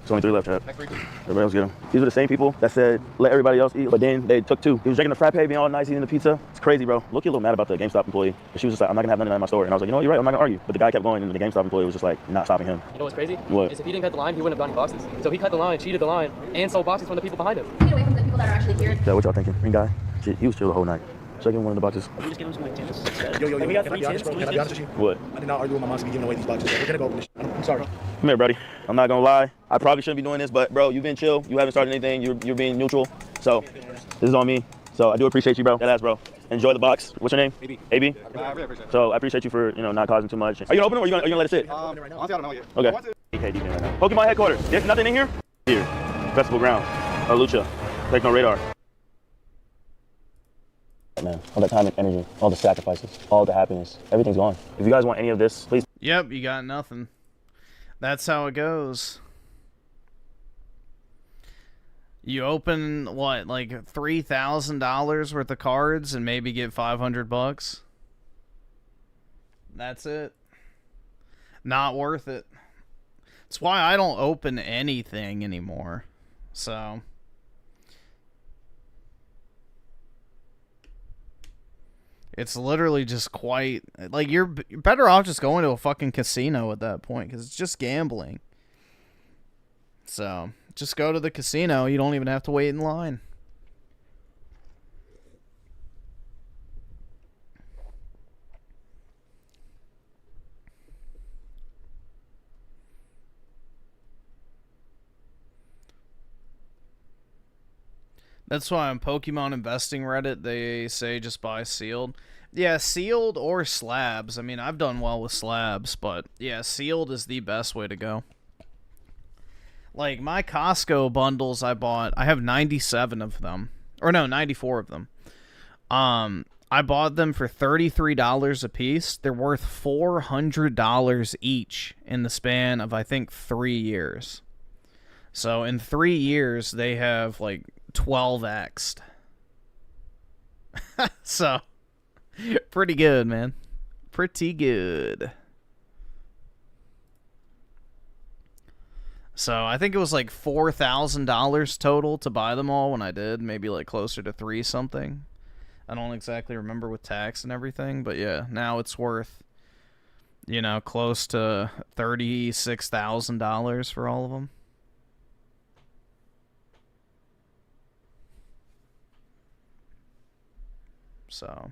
There's only 3 left, Chad. Everybody else get them. These were the same people that said, let everybody else eat, but then they took 2. He was drinking the frappe, being all nice, eating the pizza. It's crazy, bro. Look, a little mad about the GameStop employee. But she was just like, I'm not gonna have none of that in my store. And I was like, you know what, you're right, I'm not gonna argue. But the guy kept going, and the GameStop employee was just like, not stopping him. You know what's crazy? What? Is if he didn't cut the line, he wouldn't have gotten boxes. So he cut the line, cheated the line, and sold boxes from the people behind him. Get away from the people that are actually here. Yeah, what y'all thinking? Green guy? Shit, he was chill the whole night. Should I give him one of the boxes? We just give him some like tins. Yo, we got can I 3 be honest, tins. bro? Can I be honest with you? What? I did not argue with my mom to be giving away these boxes. We're gonna go open this. I'm sorry. Come here, buddy. I'm not gonna lie. I probably shouldn't be doing this, but bro, you've been chill. You haven't started anything. You're being neutral. So this is on me. So I do appreciate you, bro. That ass, bro. Enjoy the box. What's your name? AB. AB? I really appreciate it. So I appreciate you for, not causing too much. Are you gonna open it or are you gonna let it sit? Honestly, I don't know yet. Okay. Right now. Pokemon headquarters. There's nothing in here? Here. Festival ground. Lucha. Techno radar. Man, all the time and energy, all the sacrifices, all the happiness, everything's gone. If you guys want any of this, please. Yep, you got nothing. That's how it goes. You open, what, like $3,000 worth of cards and maybe get $500? That's it. Not worth it. That's why I don't open anything anymore. So... it's literally just quite... like, you're better off just going to a fucking casino at that point, because it's just gambling. So, just go to the casino. You don't even have to wait in line. That's why on Pokemon Investing Reddit, they say just buy sealed. Yeah, sealed or slabs. I mean, I've done well with slabs, but yeah, sealed is the best way to go. Like, my Costco bundles I bought, I have 97 of them. Or no, 94 of them. I bought them for $33 a piece. They're worth $400 each in the span of, I think, 3 years. So, in 3 years, they have, like, 12x'd. So, pretty good, man. Pretty good. So, I think it was like $4,000 total to buy them all when I did. Maybe like closer to 3 something. I don't exactly remember with tax and everything. But yeah, now it's worth, close to $36,000 for all of them. So...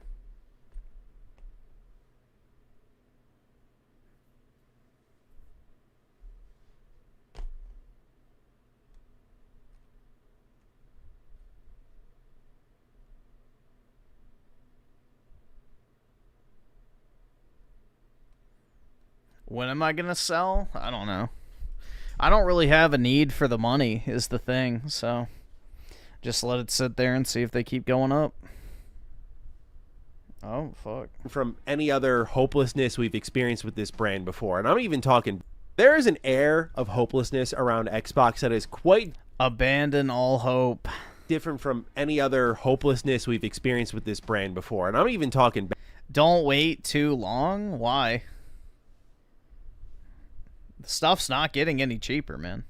when am I gonna sell? I don't know. I don't really have a need for the money, is the thing, so just let it sit there and see if they keep going up. Oh, fuck. From any other hopelessness we've experienced with this brand before. And I'm even talking... there is an air of hopelessness around Xbox that is quite... abandon all hope. Different from any other hopelessness we've experienced with this brand before. And I'm even talking... don't wait too long? Why? The stuff's not getting any cheaper, man.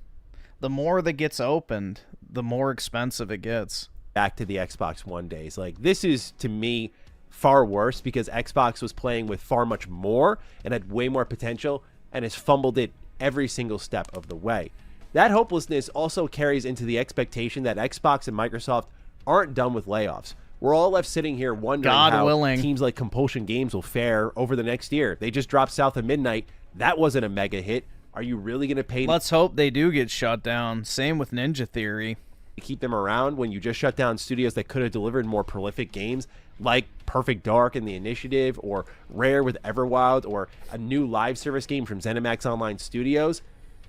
The more that gets opened, the more expensive it gets. Back to the Xbox One days. Like, this is, to me... far worse because Xbox was playing with far much more and had way more potential and has fumbled it every single step of the way. That hopelessness also carries into the expectation that Xbox and Microsoft aren't done with layoffs. We're all left sitting here wondering how teams like Compulsion Games will fare over the next year. They just dropped South of Midnight. That wasn't a mega hit. Are you really going to pay... let's hope they do get shut down. Same with Ninja Theory. Keep them around when you just shut down studios that could have delivered more prolific games like Perfect Dark and The Initiative, or Rare with Everwild, or a new live service game from ZeniMax Online Studios?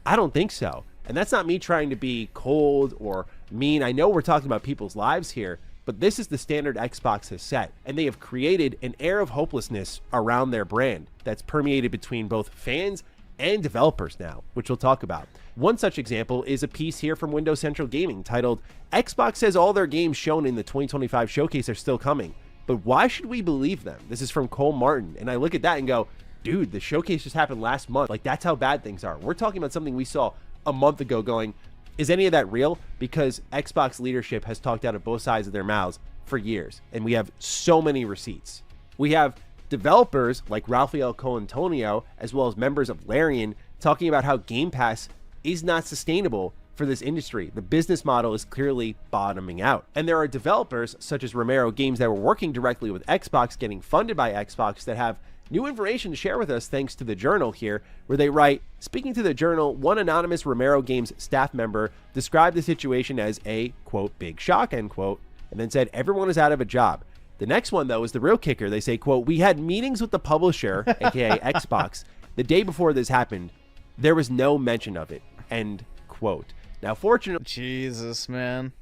I don't think so. And that's not me trying to be cold or mean. I know we're talking about people's lives here, but this is the standard Xbox has set, and they have created an air of hopelessness around their brand that's permeated between both fans and developers now, which we'll talk about. One such example is a piece here from Windows Central Gaming titled, "Xbox says all their games shown in the 2025 showcase are still coming, but why should we believe them?" This is from Cole Martin, and I look at that and go, dude, the showcase just happened last month. Like, that's how bad things are. We're talking about something we saw a month ago going, is any of that real? Because Xbox leadership has talked out of both sides of their mouths for years, and we have so many receipts. We have developers like Rafael Colantonio, as well as members of Larian, talking about how Game Pass is not sustainable for this industry. The business model is clearly bottoming out. And there are developers such as Romero Games that were working directly with Xbox, getting funded by Xbox, that have new information to share with us thanks to the Journal here, where they write, speaking to the Journal, one anonymous Romero Games staff member described the situation as a, quote, big shock, end quote, and then said everyone is out of a job. The next one, though, is the real kicker. They say, quote, we had meetings with the publisher, aka Xbox, the day before this happened. There was no mention of it, end quote. Now, fortunately... Jesus, man.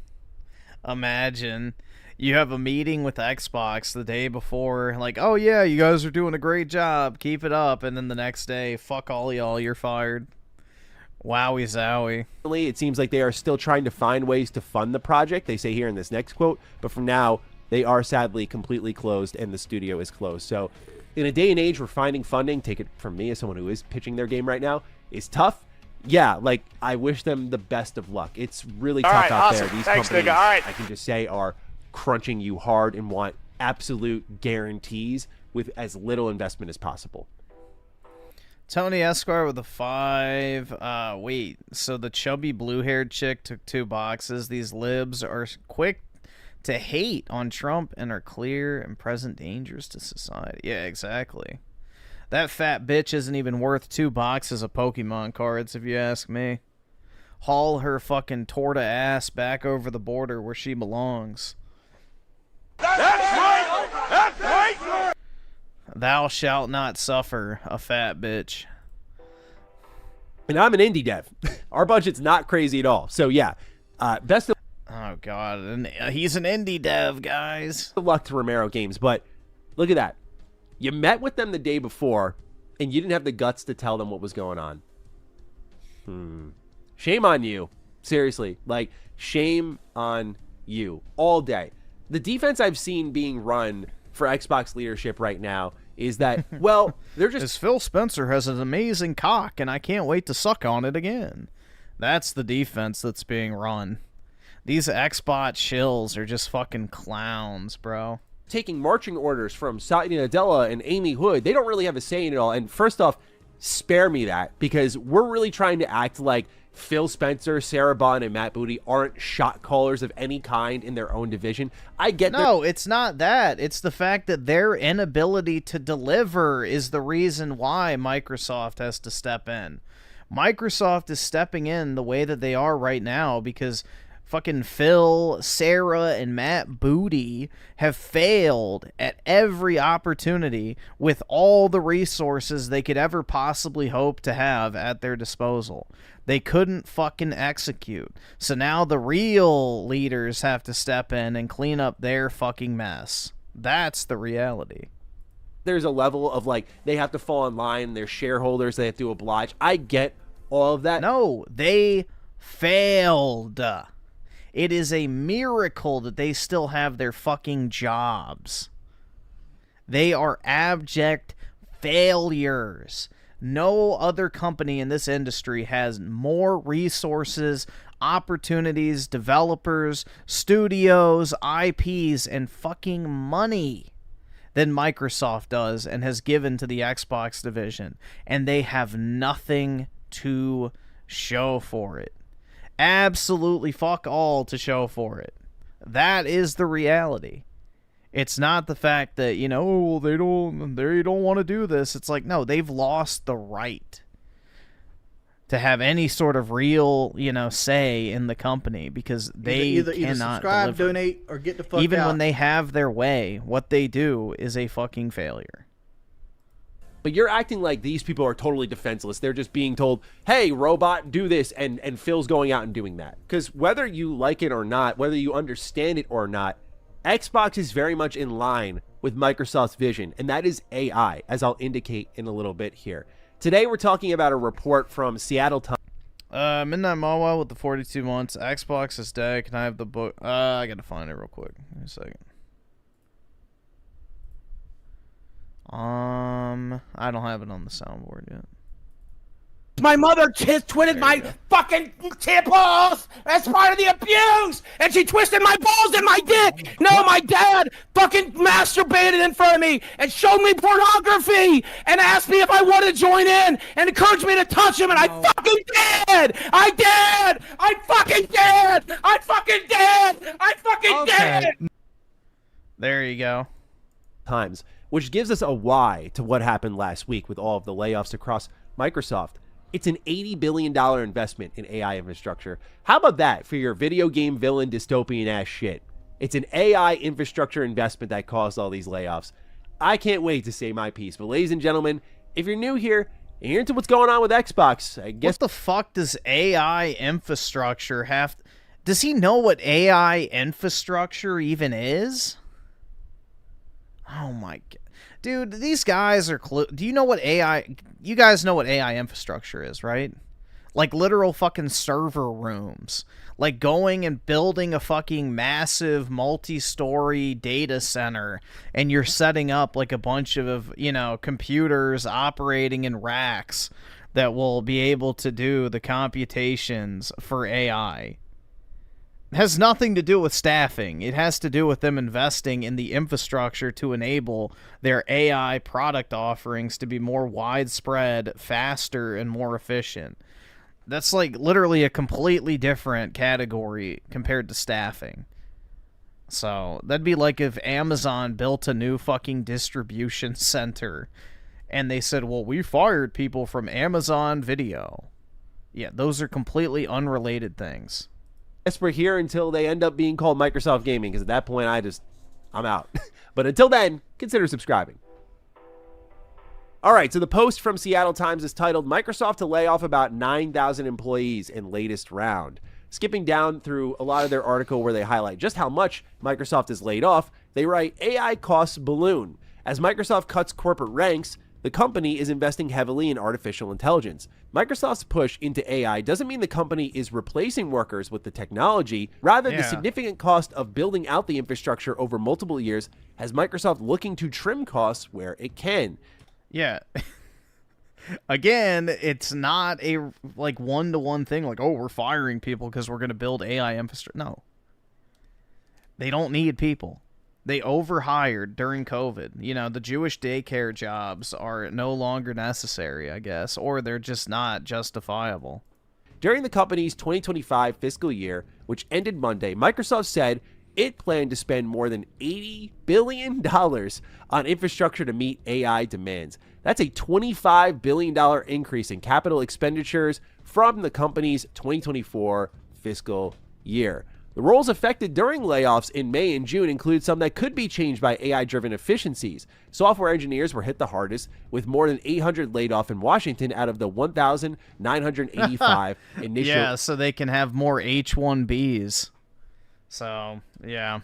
Imagine you have a meeting with Xbox the day before, like, oh yeah, you guys are doing a great job, keep it up, and then the next day, fuck all y'all, you're fired. Wowie zowie. It seems like they are still trying to find ways to fund the project, they say here in this next quote, but for now, they are sadly completely closed and the studio is closed. So in a day and age where finding funding, take it from me as someone who is pitching their game right now, is tough. Yeah, like, I wish them the best of luck. It's really tough out there. These companies, I can just say, are crunching you hard and want absolute guarantees with as little investment as possible. Tony Esquire with a 5. Wait, so the chubby blue-haired chick took 2 boxes. These libs are quick to hate on Trump and are clear and present dangers to society. Yeah, exactly. That fat bitch isn't even worth 2 boxes of Pokemon cards, if you ask me. Haul her fucking torta ass back over the border where she belongs. That's right! That's right! Thou shalt not suffer, a fat bitch. And I'm an indie dev. Our budget's not crazy at all. So yeah, best of... Oh god, and he's an indie dev, guys. Good luck to Romero Games, but look at that. You met with them the day before, and you didn't have the guts to tell them what was going on. Shame on you. Seriously. Like, shame on you. All day. The defense I've seen being run for Xbox leadership right now is that, well, they're just... As Phil Spencer has an amazing cock, and I can't wait to suck on it again. That's the defense that's being run. These Xbox shills are just fucking clowns, bro. Taking marching orders from Satya Nadella and Amy Hood. They don't really have a say in it all. And first off, spare me that, because we're really trying to act like Phil Spencer, Sarah Bond, and Matt Booty aren't shot callers of any kind in their own division. I get No, it's not that. It's the fact that their inability to deliver is the reason why Microsoft has to step in. Microsoft is stepping in the way that they are right now because fucking Phil, Sarah, and Matt Booty have failed at every opportunity with all the resources they could ever possibly hope to have at their disposal. They couldn't fucking execute. So now the real leaders have to step in and clean up their fucking mess. That's the reality. There's a level of, like, they have to fall in line, their shareholders, they have to oblige. I get all of that. No, they failed. It is a miracle that they still have their fucking jobs. They are abject failures. No other company in this industry has more resources, opportunities, developers, studios, IPs, and fucking money than Microsoft does and has given to the Xbox division. And they have nothing to show for it. Absolutely fuck all to show for it. That is the reality. It's not the fact that, you know, they don't want to do this. It's like, no, they've lost the right to have any sort of real, you know, say in the company because they either cannot subscribe, deliver. donate, or get the fuck Even out. when they have their way, what they do is a fucking failure. But you're acting like these people are totally defenseless. They're just being told, hey, robot, do this, and Phil's going out and doing that. Because whether you like it or not, whether you understand it or not, Xbox is very much in line with Microsoft's vision, and that is AI, as I'll indicate in a little bit here. Today, we're talking about a report from Seattle Times. Midnight Mawile with the 42 months. Xbox is dead. Can I have the book? I gotta find it real quick. Give me a second. I don't have it on the soundboard yet. My mother twisted my fucking balls as part of the abuse, and she twisted my balls and my dick. No, my dad fucking masturbated in front of me and showed me pornography and asked me if I wanted to join in and encouraged me to touch him, and I fucking did. I did. I fucking did. I fucking did. I fucking did. There you go. Times, which gives us a why to what happened last week with all of the layoffs across Microsoft. It's an $80 billion investment in AI infrastructure. How about that for your video game villain dystopian ass shit? It's an AI infrastructure investment that caused all these layoffs. I can't wait to say my piece. But ladies and gentlemen, if you're new here and you're into what's going on with Xbox, I guess... What the fuck does AI infrastructure have... Does he know what AI infrastructure even is? Oh my god. Dude, these guys are do you know what AI... You guys know what AI infrastructure is, right? Like literal fucking server rooms. Like going and building a fucking massive multi-story data center, and you're setting up like a bunch of, you know, computers operating in racks that will be able to do the computations for AI. It has nothing to do with staffing. It has to do with them investing in the infrastructure to enable their AI product offerings to be more widespread, faster, and more efficient. That's like literally a completely different category compared to staffing. So that'd be like if Amazon built a new fucking distribution center and they said, well, we fired people from Amazon Video. Yeah, those are completely unrelated things. Guess we're here until they end up being called Microsoft Gaming, because at that point I'm out. But until then, consider subscribing. All right, so the post from Seattle Times is titled Microsoft to lay off about 9,000 employees in latest round. Skipping down through a lot of their article where they highlight just how much Microsoft has laid off, they write AI costs balloon. As Microsoft cuts corporate ranks, the company is investing heavily in artificial intelligence. Microsoft's push into AI doesn't mean the company is replacing workers with the technology. Rather, the significant cost of building out the infrastructure over multiple years has Microsoft looking to trim costs where it can. Yeah. Again, it's not a like one-to-one thing like, oh, we're firing people because we're going to build AI infrastructure. No. They don't need people. They overhired during COVID. You know, the Jewish daycare jobs are no longer necessary, I guess, or they're just not justifiable. During the company's 2025 fiscal year, which ended Monday, Microsoft said it planned to spend more than $80 billion on infrastructure to meet AI demands. That's a $25 billion increase in capital expenditures from the company's 2024 fiscal year. The roles affected during layoffs in May and June include some that could be changed by AI-driven efficiencies. Software engineers were hit the hardest, with more than 800 laid off in Washington out of the 1,985 initial... Yeah, so they can have more H-1Bs. So, yeah.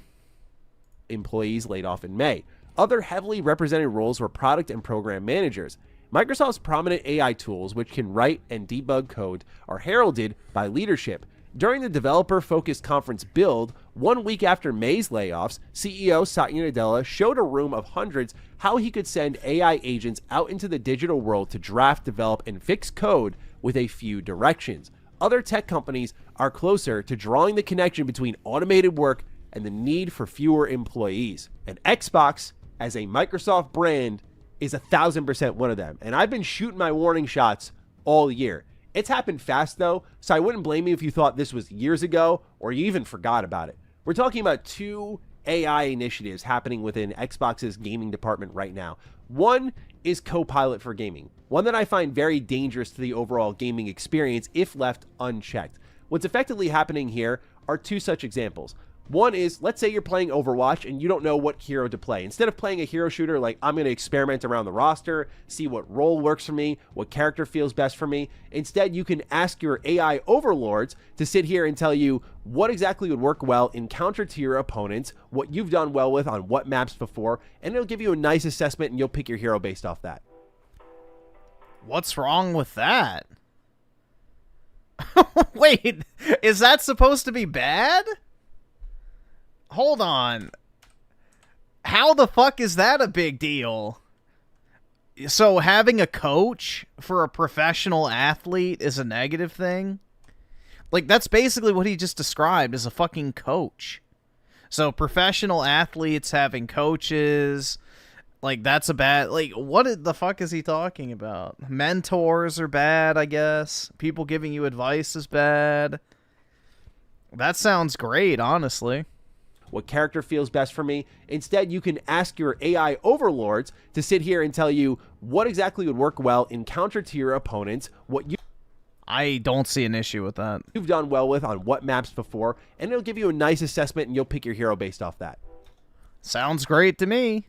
Employees laid off in May. Other heavily represented roles were product and program managers. Microsoft's prominent AI tools, which can write and debug code, are heralded by leadership. During the developer-focused conference Build, 1 week after May's layoffs, CEO Satya Nadella showed a room of hundreds how he could send AI agents out into the digital world to draft, develop, and fix code with a few directions. Other tech companies are closer to drawing the connection between automated work and the need for fewer employees. And Xbox, as a Microsoft brand, is 1,000% one of them. And I've been shooting my warning shots all year. It's happened fast, though, so I wouldn't blame you if you thought this was years ago or you even forgot about it. We're talking about two AI initiatives happening within Xbox's gaming department right now. One is Copilot for gaming, one that I find very dangerous to the overall gaming experience if left unchecked. What's effectively happening here are two such examples. One is, let's say you're playing Overwatch and you don't know what hero to play. Instead of playing a hero shooter, like I'm going to experiment around the roster, see what role works for me, what character feels best for me. Instead, you can ask your AI overlords to sit here and tell you what exactly would work well in counter to your opponents, what you've done well with on what maps before, and it'll give you a nice assessment and you'll pick your hero based off that. What's wrong with that? Wait, is that supposed to be bad? Hold on. How the fuck is that a big deal? So having a coach for a professional athlete is a negative thing? Like, that's basically what he just described as a fucking coach. So professional athletes having coaches, like, that's a bad... Like, what the fuck is he talking about? Mentors are bad, I guess. People giving you advice is bad. That sounds great, honestly. What character feels best for me. Instead, you can ask your AI overlords to sit here and tell you what exactly would work well in counter to your opponents, what I don't see an issue with that. You've done well with on what maps before, and it'll give you a nice assessment, and you'll pick your hero based off that. Sounds great to me.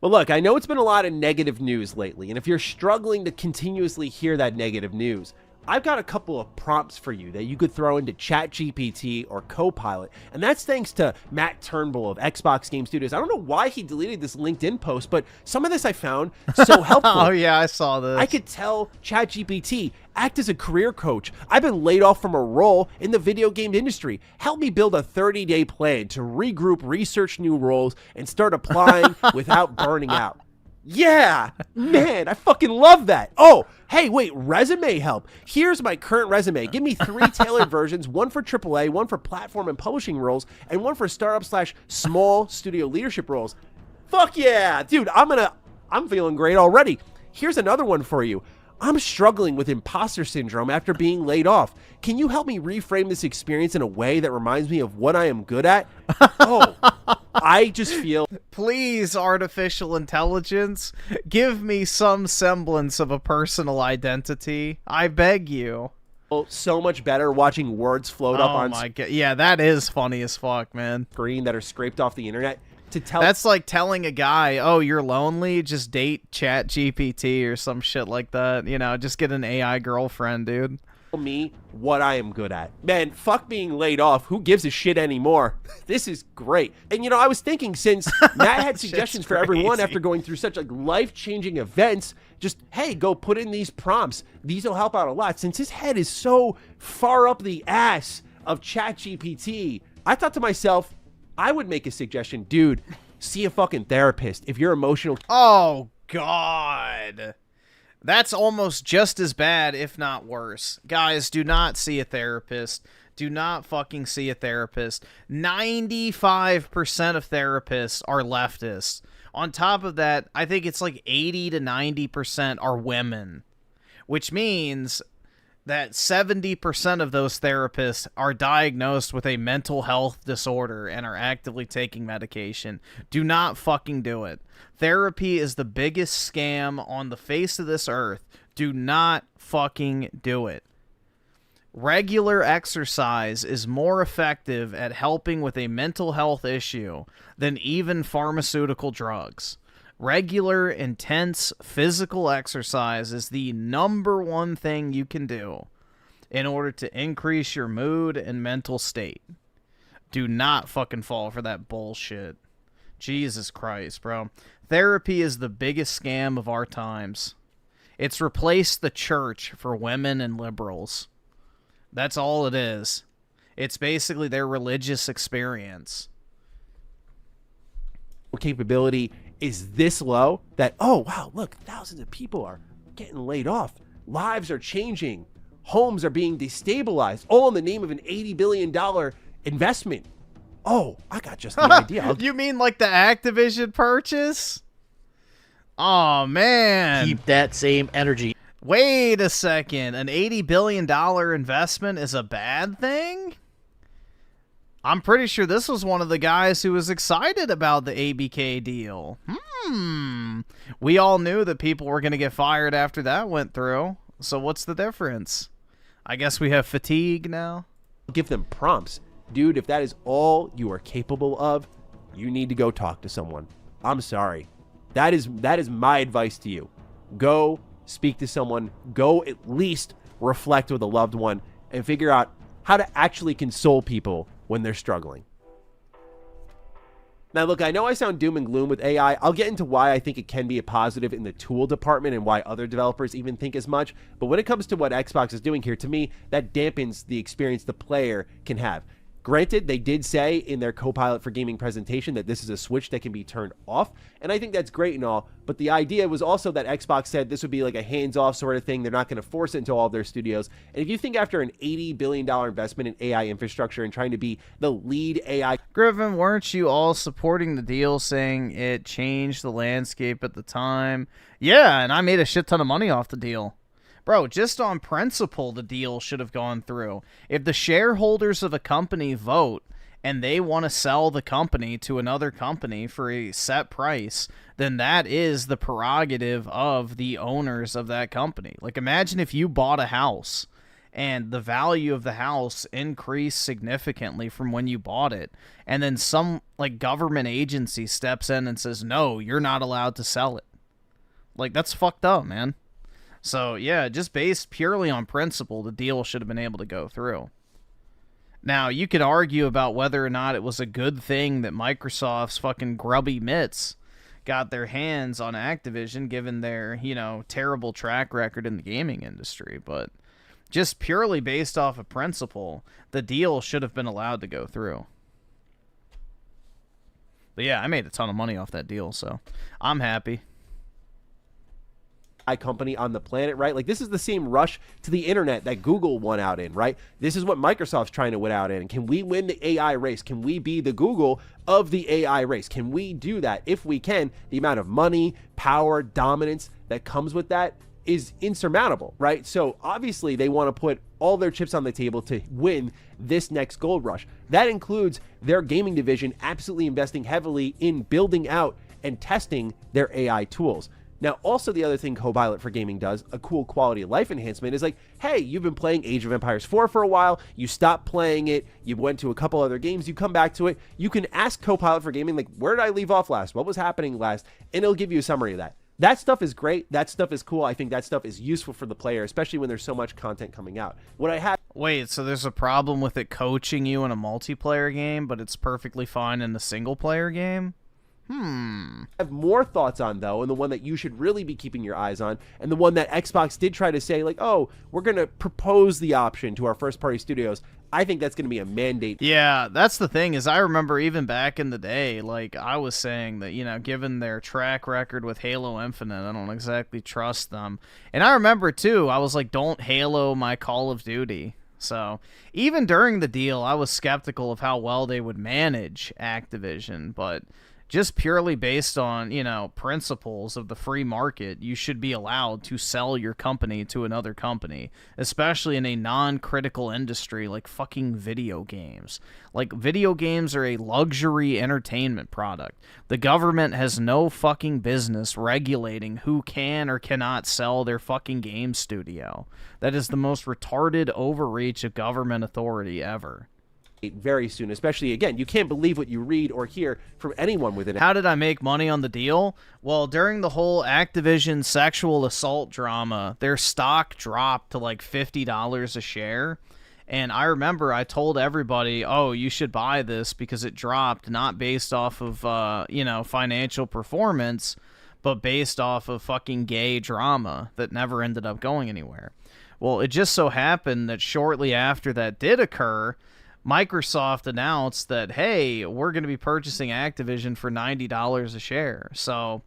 Well, look, I know it's been a lot of negative news lately, and if you're struggling to continuously hear that negative news, I've got a couple of prompts for you that you could throw into ChatGPT or Copilot, and that's thanks to Matt Turnbull of Xbox Game Studios. I don't know why he deleted this LinkedIn post, but some of this I found so helpful. Oh, yeah, I saw this. I could tell ChatGPT, act as a career coach. I've been laid off from a role in the video game industry. Help me build a 30-day plan to regroup, research new roles, and start applying without burning out. Yeah, man, I fucking love that. Oh, hey, wait, resume help. Here's my current resume. Give me 3 tailored versions, one for AAA, one for platform and publishing roles, and one for startup/small studio leadership roles. Fuck yeah, dude, I'm feeling great already. Here's another one for you. I'm struggling with imposter syndrome after being laid off. Can you help me reframe this experience in a way that reminds me of what I am good at? Oh, I just feel... Please, artificial intelligence, give me some semblance of a personal identity. I beg you. So much better watching words float up on... Oh my god, yeah, that is funny as fuck, man. Screen that are scraped off the internet. That's like telling a guy, oh, you're lonely, just date ChatGPT or some shit like that. You know, just get an AI girlfriend, dude. Me what I am good at. Man, fuck being laid off. Who gives a shit anymore? This is great. And, you know, I was thinking, since Matt had suggestions for everyone after going through such like life-changing events, just, hey, go put in these prompts. These will help out a lot. Since his head is so far up the ass of ChatGPT, I thought to myself, I would make a suggestion. Dude, see a fucking therapist if you're emotional. Oh, God. That's almost just as bad, if not worse. Guys, do not see a therapist. Do not fucking see a therapist. 95% of therapists are leftists. On top of that, I think it's like 80 to 90% are women, which means that 70% of those therapists are diagnosed with a mental health disorder and are actively taking medication. Do not fucking do it. Therapy is the biggest scam on the face of this earth. Do not fucking do it. Regular exercise is more effective at helping with a mental health issue than even pharmaceutical drugs. Regular, intense physical exercise is the #1 thing you can do in order to increase your mood and mental state. Do not fucking fall for that bullshit. Jesus Christ, bro. Therapy is the biggest scam of our times. It's replaced the church for women and liberals. That's all it is. It's basically their religious experience. Capability is this low that, oh, wow, look, thousands of people are getting laid off. Lives are changing. Homes are being destabilized, all in the name of an $80 billion investment. Oh, I got just the idea. You mean like the Activision purchase? Oh, man. Keep that same energy. Wait a second. An $80 billion investment is a bad thing? I'm pretty sure this was one of the guys who was excited about the ABK deal. We all knew that people were going to get fired after that went through. So what's the difference? I guess we have fatigue now. Give them prompts. Dude, if that is all you are capable of, you need to go talk to someone. I'm sorry. That is my advice to you. Go speak to someone. Go at least reflect with a loved one and figure out how to actually console people when they're struggling. Now, look, I know I sound doom and gloom with AI. I'll get into why I think it can be a positive in the tool department and why other developers even think as much. But when it comes to what Xbox is doing here, to me, that dampens the experience the player can have. Granted, they did say in their Copilot for Gaming presentation that this is a switch that can be turned off, and I think that's great and all, but the idea was also that Xbox said this would be like a hands-off sort of thing. They're not going to force it into all of their studios. And if you think after an $80 billion investment in AI infrastructure and trying to be the lead AI... Griffin, weren't you all supporting the deal, saying it changed the landscape at the time? Yeah, and I made a shit ton of money off the deal. Bro, just on principle, the deal should have gone through. If the shareholders of a company vote and they want to sell the company to another company for a set price, then that is the prerogative of the owners of that company. Like, imagine if you bought a house and the value of the house increased significantly from when you bought it, and then some, like, government agency steps in and says, no, you're not allowed to sell it. Like, that's fucked up, man. So, yeah, just based purely on principle, the deal should have been able to go through. Now, you could argue about whether or not it was a good thing that Microsoft's fucking grubby mitts got their hands on Activision, given their, you know, terrible track record in the gaming industry. But just purely based off of principle, the deal should have been allowed to go through. But yeah, I made a ton of money off that deal, so I'm happy. Company on the planet, right? Like, this is the same rush to the internet that Google won out in, right? This is what Microsoft's trying to win out in. Can we win the AI race? Can we be the Google of the AI race? Can we do that? If we can, the amount of money, power, dominance that comes with that is insurmountable, right? So obviously they want to put all their chips on the table to win this next gold rush. That includes their gaming division absolutely investing heavily in building out and testing their AI tools. Now, also the other thing Copilot for Gaming does, a cool quality of life enhancement, is like, hey, you've been playing Age of Empires 4 for a while, you stopped playing it, you went to a couple other games, you come back to it, you can ask Copilot for Gaming, like, where did I leave off last? What was happening last? And it'll give you a summary of that. That stuff is great. That stuff is cool. I think that stuff is useful for the player, especially when there's so much content coming out. What I have... Wait, so there's a problem with it coaching you in a multiplayer game, but it's perfectly fine in a single-player game? I have more thoughts on, though, and the one that you should really be keeping your eyes on, and the one that Xbox did try to say, like, oh, we're going to propose the option to our first-party studios. I think that's going to be a mandate. Yeah, that's the thing, is I remember even back in the day, like, I was saying that, you know, given their track record with Halo Infinite, I don't exactly trust them. And I remember, too, I was like, don't Halo my Call of Duty. So, even during the deal, I was skeptical of how well they would manage Activision, but... just purely based on, you know, principles of the free market, you should be allowed to sell your company to another company, especially in a non-critical industry like fucking video games. Like, video games are a luxury entertainment product. The government has no fucking business regulating who can or cannot sell their fucking game studio. That is the most retarded overreach of government authority ever. Very soon, especially, again, you can't believe what you read or hear from anyone within it. How did I make money on the deal? Well, during the whole Activision sexual assault drama, their stock dropped to like $50 a share. And I remember I told everybody, oh, you should buy this because it dropped, not based off of, you know, financial performance, but based off of fucking gay drama that never ended up going anywhere. Well, it just so happened that shortly after that did occur, Microsoft announced that, hey, we're going to be purchasing Activision for $90 a share. So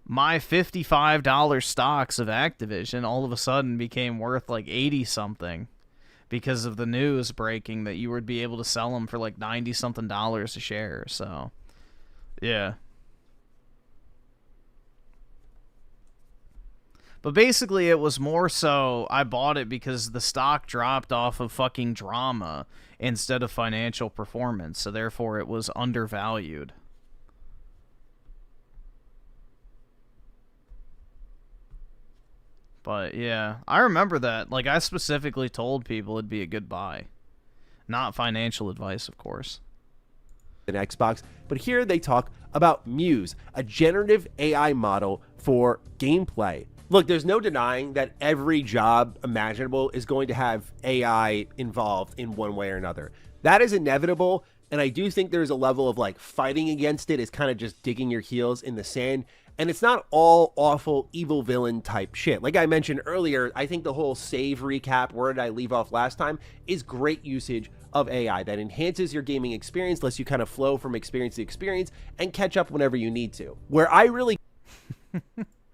my $55 stocks of Activision all of a sudden became worth like 80-something because of the news breaking that you would be able to sell them for like $90-something a share. So, yeah. But basically, it was more so I bought it because the stock dropped off of fucking drama instead of financial performance, so therefore it was undervalued. But yeah, I remember that. Like, I specifically told people it'd be a good buy. Not financial advice, of course. An Xbox, but here they talk about Muse, a generative AI model for gameplay. Look, there's no denying that every job imaginable is going to have AI involved in one way or another. That is inevitable, and I do think there's a level of, like, fighting against it is kind of just digging your heels in the sand. And it's not all awful, evil villain type shit. Like I mentioned earlier, I think the whole save recap, where did I leave off last time, is great usage of AI that enhances your gaming experience, lets you kind of flow from experience to experience and catch up whenever you need to. Where I really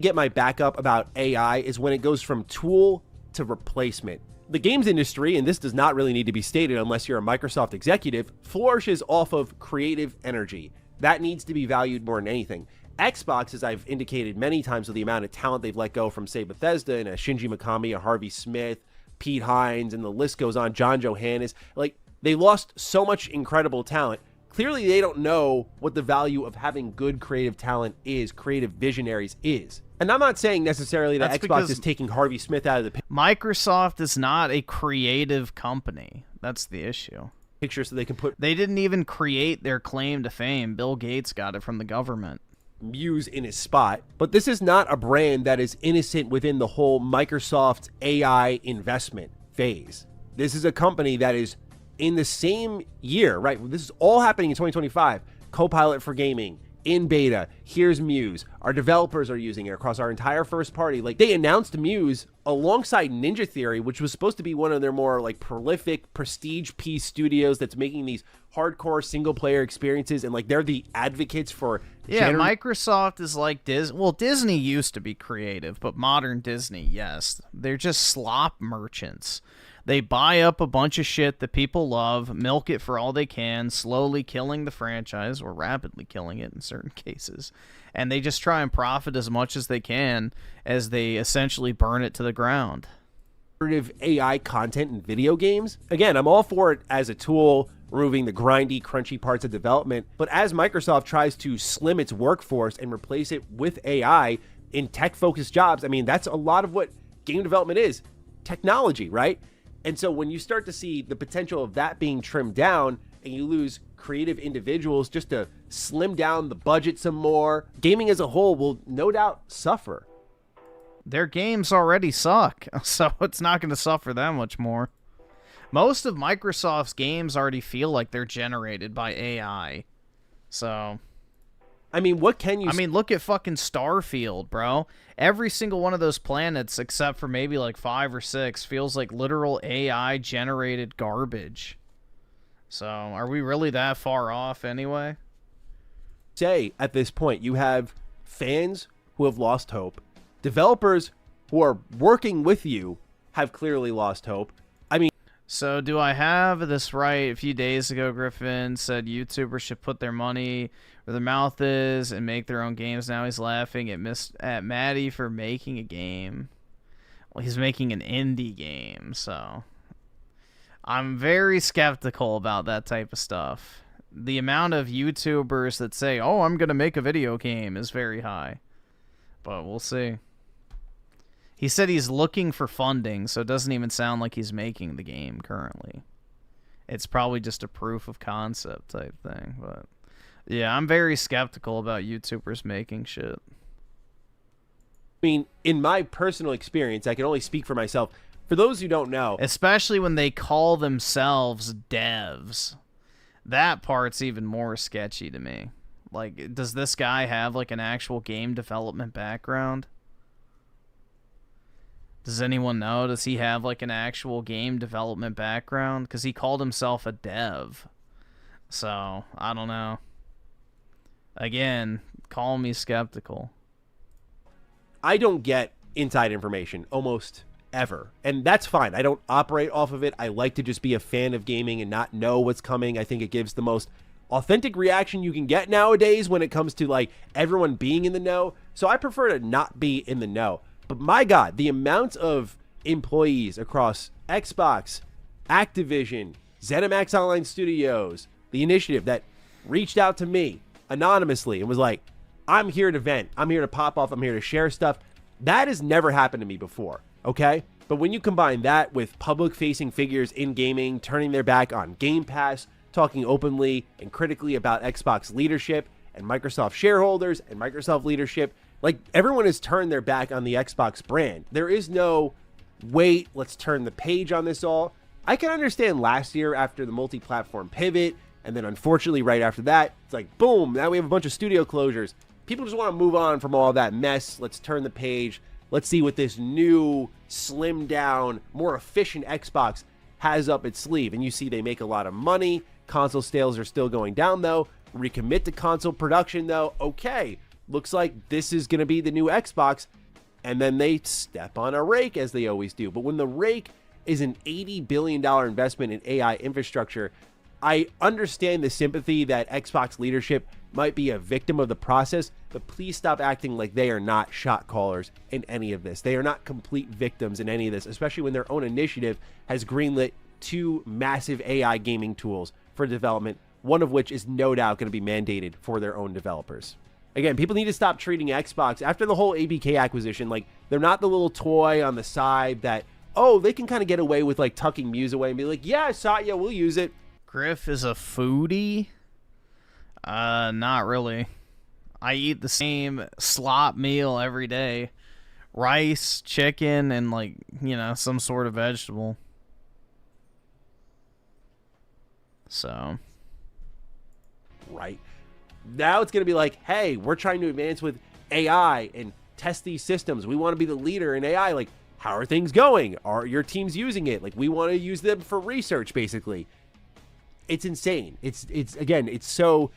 get my backup about AI is when it goes from tool to replacement. The games industry, and this does not really need to be stated unless you're a Microsoft executive, flourishes off of creative energy. That needs to be valued more than anything. Xbox, as I've indicated many times with the amount of talent they've let go from, say, Bethesda and a Shinji Mikami, a Harvey Smith, Pete Hines, and the list goes on, John Johannes, like, they lost so much incredible talent. Clearly, they don't know what the value of having good creative talent is, creative visionaries is. And I'm not saying necessarily that Xbox is taking Harvey Smith out of the Microsoft is not a creative company. That's the issue. Picture so they can put... They didn't even create their claim to fame. Bill Gates got it from the government. Muse in his spot, but this is not a brand that is innocent within the whole Microsoft AI investment phase. This is a company that is in the same year, right? This is all happening in 2025. Copilot for gaming, in beta, here's Muse. Our developers are using it across our entire first party. Like, they announced Muse alongside Ninja Theory, which was supposed to be one of their more like prolific prestige piece studios that's making these hardcore single player experiences, and like they're the advocates for Microsoft is like Disney. Well, Disney used to be creative, but modern Disney, yes, they're just slop merchants. They buy up a bunch of shit that people love, milk it for all they can, slowly killing the franchise, or rapidly killing it in certain cases. And they just try and profit as much as they can as they essentially burn it to the ground. AI content in video games. Again, I'm all for it as a tool, removing the grindy, crunchy parts of development. But as Microsoft tries to slim its workforce and replace it with AI in tech-focused jobs, I mean, that's a lot of what game development is. Technology, right? And so when you start to see the potential of that being trimmed down and you lose creative individuals just to slim down the budget some more, gaming as a whole will no doubt suffer. Their games already suck, so it's not going to suffer that much more. Most of Microsoft's games already feel like they're generated by AI. So... I mean, what can you... I mean, look at fucking Starfield, bro. Every single one of those planets, except for maybe like 5 or 6, feels like literal AI-generated garbage. So, are we really that far off anyway? Say, at this point, you have fans who have lost hope. Developers who are working with you have clearly lost hope. I mean... So, do I have this right? A few days ago, Griffin said YouTubers should put their money where their mouth is and make their own games. Now he's laughing at Matty for making a game. Well, he's making an indie game, so... I'm very skeptical about that type of stuff. The amount of YouTubers that say, oh, I'm going to make a video game is very high. But we'll see. He said he's looking for funding, so it doesn't even sound like he's making the game currently. It's probably just a proof of concept type thing. But yeah, I'm very skeptical about YouTubers making shit. I mean, in my personal experience, I can only speak for myself. For those who don't know... Especially when they call themselves devs. That part's even more sketchy to me. Like, does this guy have, like, an actual game development background? Does anyone know? Does he have, like, an actual game development background? Because he called himself a dev. So, I don't know. Again, call me skeptical. I don't get inside information almost ever, and that's fine. I don't operate off of it. I like to just be a fan of gaming and not know what's coming. I think it gives the most authentic reaction you can get nowadays when it comes to like everyone being in the know. So I prefer to not be in the know. But my God, the amount of employees across Xbox, Activision, ZeniMax Online Studios, the initiative that reached out to me anonymously and was like, I'm here to vent. I'm here to pop off. I'm here to share stuff. That has never happened to me before, okay? But when you combine that with public-facing figures in gaming, turning their back on Game Pass, talking openly and critically about Xbox leadership and Microsoft shareholders and Microsoft leadership, like, everyone has turned their back on the Xbox brand. There is no, wait, let's turn the page on this all. I can understand last year after the multi-platform pivot, and then unfortunately right after that, it's like, boom, now we have a bunch of studio closures. people just want to move on from all that mess. Let's turn the page. Let's see what this new, slimmed down, more efficient Xbox has up its sleeve. And you see they make a lot of money. Console sales are still going down, though. Recommit to console production, though. Okay, looks like this is going to be the new Xbox. And then they step on a rake, as they always do. But when the rake is an $80 billion investment in AI infrastructure, I understand the sympathy that Xbox leadership might be a victim of the process, but please stop acting like they are not shot callers in any of this. They are not complete victims in any of this, especially when their own initiative has greenlit 2 massive AI gaming tools for development, one of which is no doubt going to be mandated for their own developers. Again, people need to stop treating Xbox, after the whole ABK acquisition, like they're not the little toy on the side that, oh, they can kind of get away with like tucking Muse away and be like, yeah, Satya, we'll use it. Griff is a foodie? Not really. I eat the same slop meal every day. Rice, chicken, and like, you know, some sort of vegetable. So. Right. Now it's going to be like, hey, we're trying to advance with AI and test these systems. We want to be the leader in AI. Like, how are things going? Are your teams using it? Like, we want to use them for research, basically. It's insane. It's again, it's so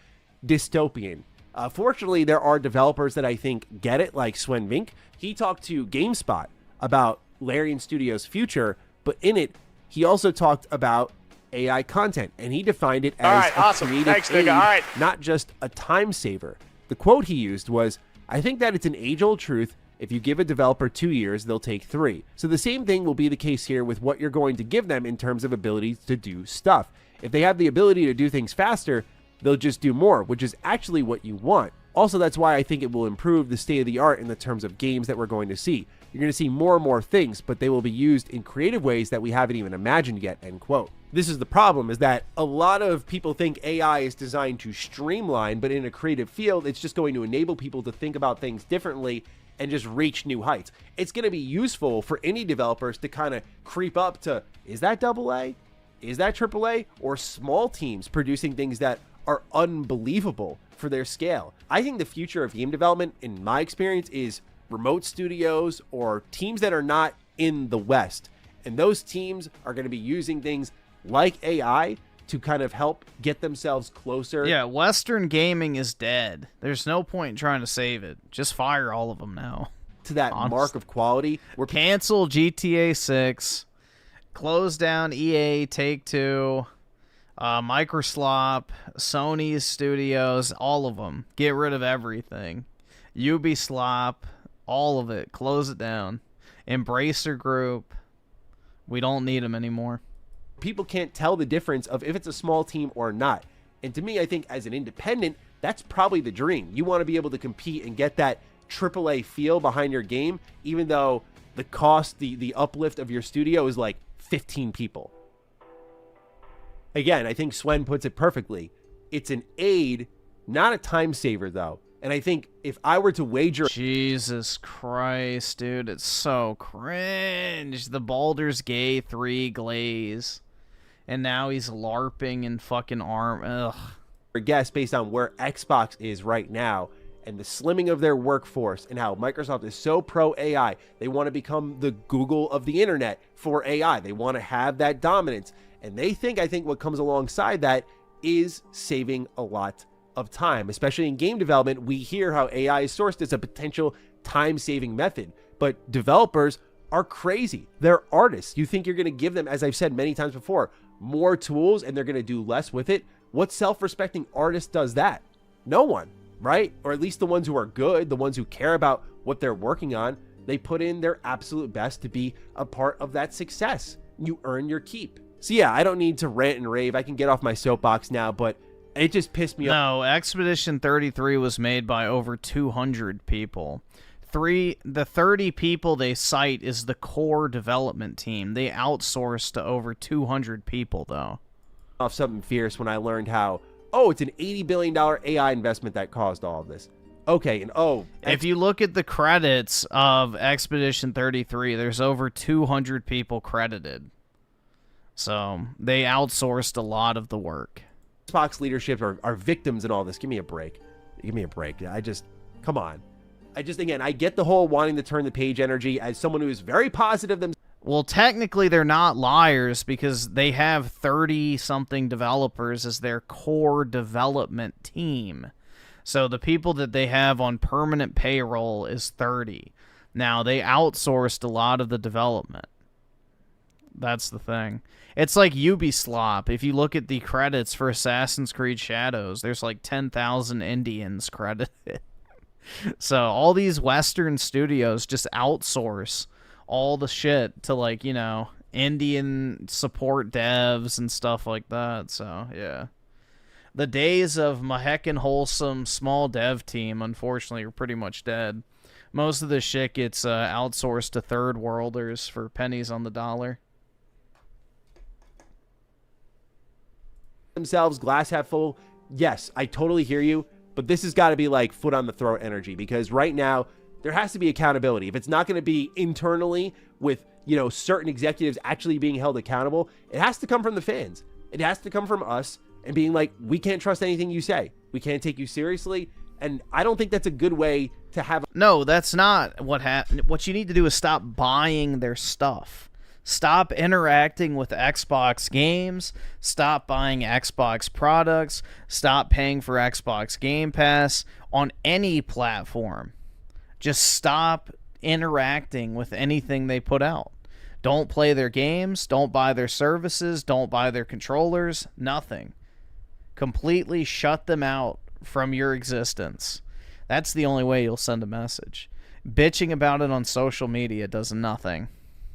dystopian. Fortunately, there are developers that I think get it, like Sven Vink. He talked to GameSpot about Larian Studios' future, but in it, he also talked about AI content, and he defined it as a creative aid, not just a time saver. The quote he used was, "I think that it's an age-old truth. If you give a developer 2 years, they'll take 3. So the same thing will be the case here with what you're going to give them in terms of ability to do stuff. If they have the ability to do things faster, they'll just do more, which is actually what you want. Also, that's why I think it will improve the state of the art in the terms of games that we're going to see. You're going to see more and more things, but they will be used in creative ways that we haven't even imagined yet," end quote. This is the problem, is that a lot of people think AI is designed to streamline, but in a creative field, it's just going to enable people to think about things differently and just reach new heights. It's going to be useful for indie developers to kind of creep up to, is that AA? Is that AAA? Or small teams producing things that are unbelievable for their scale. I think the future of game development, in my experience, is remote studios or teams that are not in the West. And those teams are going to be using things like AI to kind of help get themselves closer. Yeah, Western gaming is dead. There's no point in trying to save it. Just fire all of them now. To that mark of quality. Cancel GTA 6. Close down EA, Take-Two, Microslop, Sony's studios, all of them. Get rid of everything. Ubislop, all of it. Close it down. Embracer Group. We don't need them anymore. People can't tell the difference of if it's a small team or not. And to me, I think as an independent, that's probably the dream. You want to be able to compete and get that AAA feel behind your game, even though the cost, the uplift of your studio is like 15 people. Again, I think Swen puts it perfectly. It's an aid, not a time saver, though. And I think if I were to wager... Jesus Christ, dude. It's so cringe. The Baldur's Gate 3 glaze. And now he's LARPing in fucking ARM. Ugh. I guess based on where Xbox is right now and the slimming of their workforce and how Microsoft is so pro AI, they want to become the Google of the internet for AI. They want to have that dominance. And they think, I think what comes alongside that is saving a lot of time, especially in game development. We hear how AI is sourced as a potential time-saving method, but developers are crazy. They're artists. You think you're going to give them, as I've said many times before, more tools and they're going to do less with it? What self-respecting artist does that? No one, right? Or at least the ones who are good, the ones who care about what they're working on, they put in their absolute best to be a part of that success. You earn your keep. So yeah, I don't need to rant and rave. I can get off my soapbox now, but it just pissed me off. No, Expedition 33 was made by over 200 people. The 30 people they cite is the core development team. They outsourced to over 200 people, though. Off something fierce when I learned how, oh, it's an $80 billion AI investment that caused all of this. Okay, and if you look at the credits of Expedition 33, there's over 200 people credited. So they outsourced a lot of the work. Xbox leadership are victims in all this. Give me a break. Give me a break. Come on. Again, I get the whole wanting to turn the page energy as someone who is very positive themselves. Well, technically, they're not liars because they have 30-something developers as their core development team. So the people that they have on permanent payroll is 30. Now, they outsourced a lot of the development. That's the thing. It's like Ubisoft. If you look at the credits for Assassin's Creed Shadows, there's like 10,000 Indians credited. So all these Western studios just outsource all the shit to, like, you know, Indian support devs and stuff like that. So, yeah. The days of my heckin' wholesome small dev team, unfortunately, are pretty much dead. Most of the shit gets outsourced to third worlders for pennies on the dollar. Themselves, glass half full. Yes, I totally hear you, but this has got to be like foot on the throat energy, because right now there has to be accountability. If it's not going to be internally with, you know, certain executives actually being held accountable, it has to come from the fans. It has to come from us and being like, we can't trust anything you say. We can't take you seriously. And I don't think that's a good way to have. No, that's not what happened. What you need to do is stop buying their stuff. Stop interacting with Xbox games. Stop buying Xbox products. Stop paying for Xbox Game Pass on any platform. Just stop interacting with anything they put out. Don't play their games. Don't buy their services. Don't buy their controllers. Nothing. Completely shut them out from your existence. That's the only way you'll send a message. Bitching about it on social media does nothing.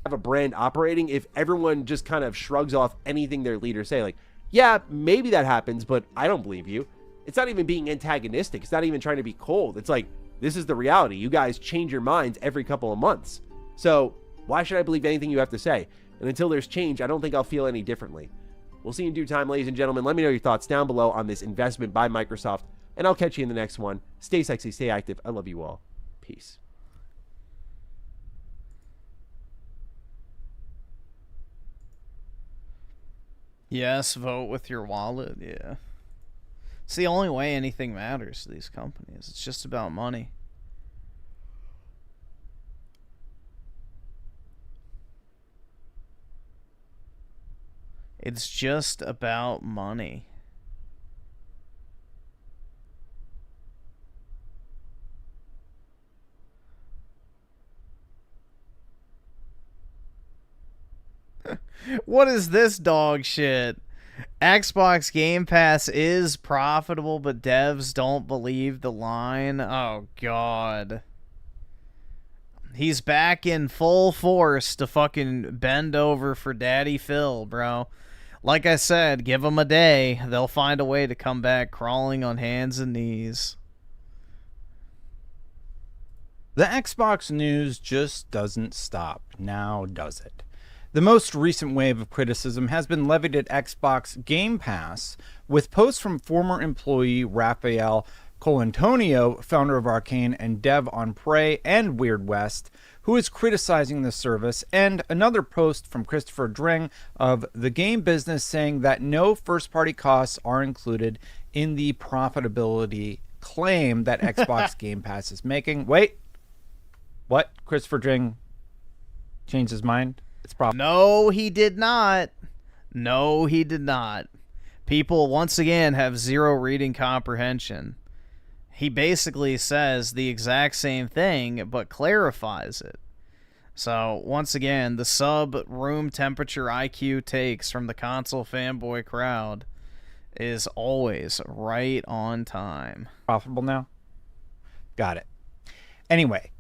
Have a brand operating if everyone just kind of shrugs off anything their leaders say. Like, yeah, maybe that happens, but I don't believe you. It's not even being antagonistic. It's not even trying to be cold. It's like, this is the reality. You guys change your minds every couple of months. So why should I believe anything you have to say? And until there's change, I don't think I'll feel any differently. We'll see you in due time, ladies and gentlemen. Let me know your thoughts down below on this investment by Microsoft, and I'll catch you in the next one. Stay sexy, stay active. I love you all. Peace. Yes, vote with your wallet, yeah. It's the only way anything matters to these companies. It's just about money. It's just about money. What is this dog shit? Xbox Game Pass is profitable, but devs don't believe the line. Oh, God. He's back in full force to fucking bend over for Daddy Phil, bro. Like I said, give them a day. They'll find a way to come back crawling on hands and knees. The Xbox news just doesn't stop, now does it? The most recent wave of criticism has been levied at Xbox Game Pass, with posts from former employee Rafael Colantonio, founder of Arcane and dev on Prey and Weird West, who is criticizing the service, and another post from Christopher Dring of The Game Business saying that no first-party costs are included in the profitability claim that Xbox Game Pass is making. Wait, what? Christopher Dring changed his mind? It's No, he did not. No, he did not. People, once again, have zero reading comprehension. He basically says the exact same thing, but clarifies it. So, once again, the sub-room temperature IQ takes from the console fanboy crowd is always right on time. Profitable now? Got it. Anyway.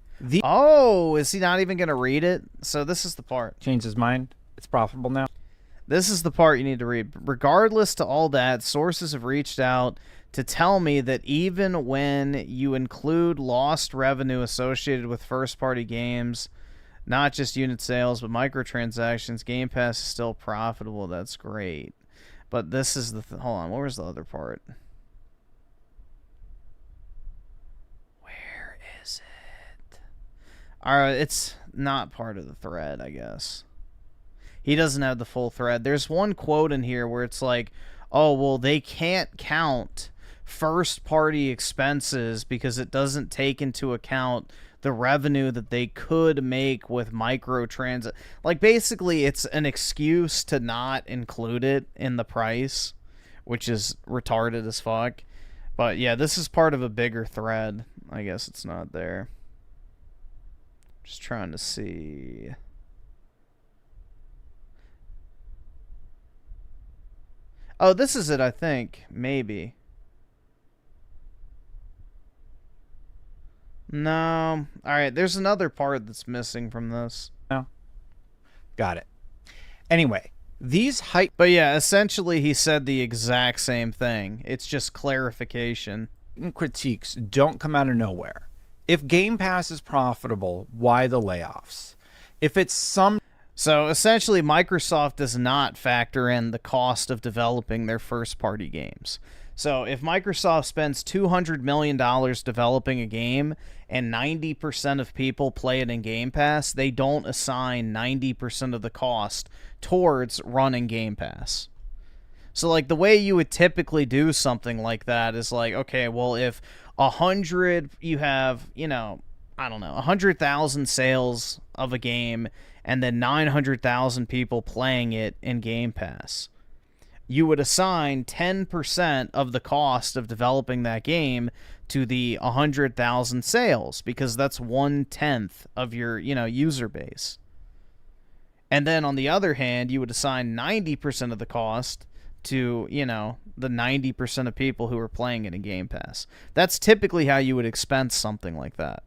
Oh, is he not even going to read it? So this is the part. Changed his mind. It's profitable now. This is the part you need to read. Regardless to all that, sources have reached out to tell me that even when you include lost revenue associated with first-party games, not just unit sales, but microtransactions, Game Pass is still profitable. That's great. But this is the... hold on, what was the other part? Where is it? Alright, it's not part of the thread, I guess. He doesn't have the full thread. There's one quote in here where it's like, oh, well, they can't count first-party expenses because it doesn't take into account the revenue that they could make with microtransactions. Like, basically, it's an excuse to not include it in the price, which is retarded as fuck. But yeah, this is part of a bigger thread. I guess it's not there. Just trying to see. Oh, this is it, I think. Maybe. No. Alright, there's another part that's missing from this. No. Got it. Anyway, these hype... But yeah, essentially he said the exact same thing. It's just clarification. Critiques don't come out of nowhere. If Game Pass is profitable, why the layoffs? If it's some... So essentially Microsoft does not factor in the cost of developing their first-party games. So if Microsoft spends $200 million developing a game and 90% of people play it in Game Pass, they don't assign 90% of the cost towards running Game Pass. So like the way you would typically do something like that is like, okay, well if 100, you have, you know, I don't know, 100,000 sales of a game and then 900,000 people playing it in Game Pass. You would assign 10% of the cost of developing that game to the 100,000 sales because that's 1/10 of your, you know, user base. And then on the other hand, you would assign 90% of the cost to, you know, the 90% of people who are playing it in Game Pass. That's typically how you would expense something like that.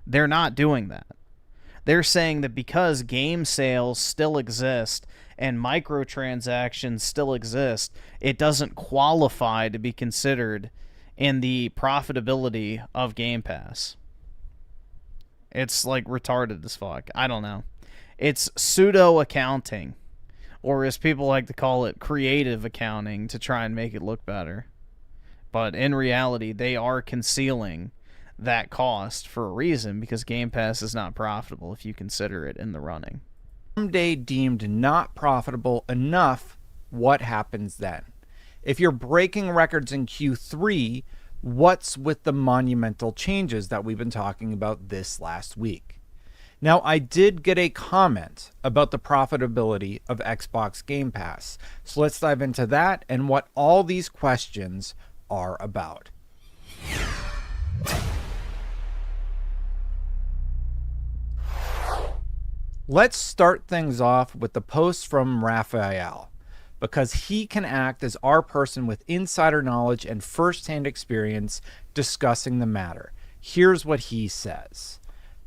They're not doing that. They're saying that because game sales still exist and microtransactions still exist, it doesn't qualify to be considered in the profitability of Game Pass. It's like retarded as fuck. I don't know. It's pseudo accounting, or as people like to call it, creative accounting to try and make it look better. But in reality, they are concealing that cost for a reason, because Game Pass is not profitable if you consider it in the running. Someday deemed not profitable enough, what happens then? If you're breaking records in Q3, what's with the monumental changes that we've been talking about this last week? Now, I did get a comment about the profitability of Xbox Game Pass, so let's dive into that and what all these questions are about. Let's start things off with the post from Raphael, because he can act as our person with insider knowledge and first-hand experience discussing the matter. Here's what he says.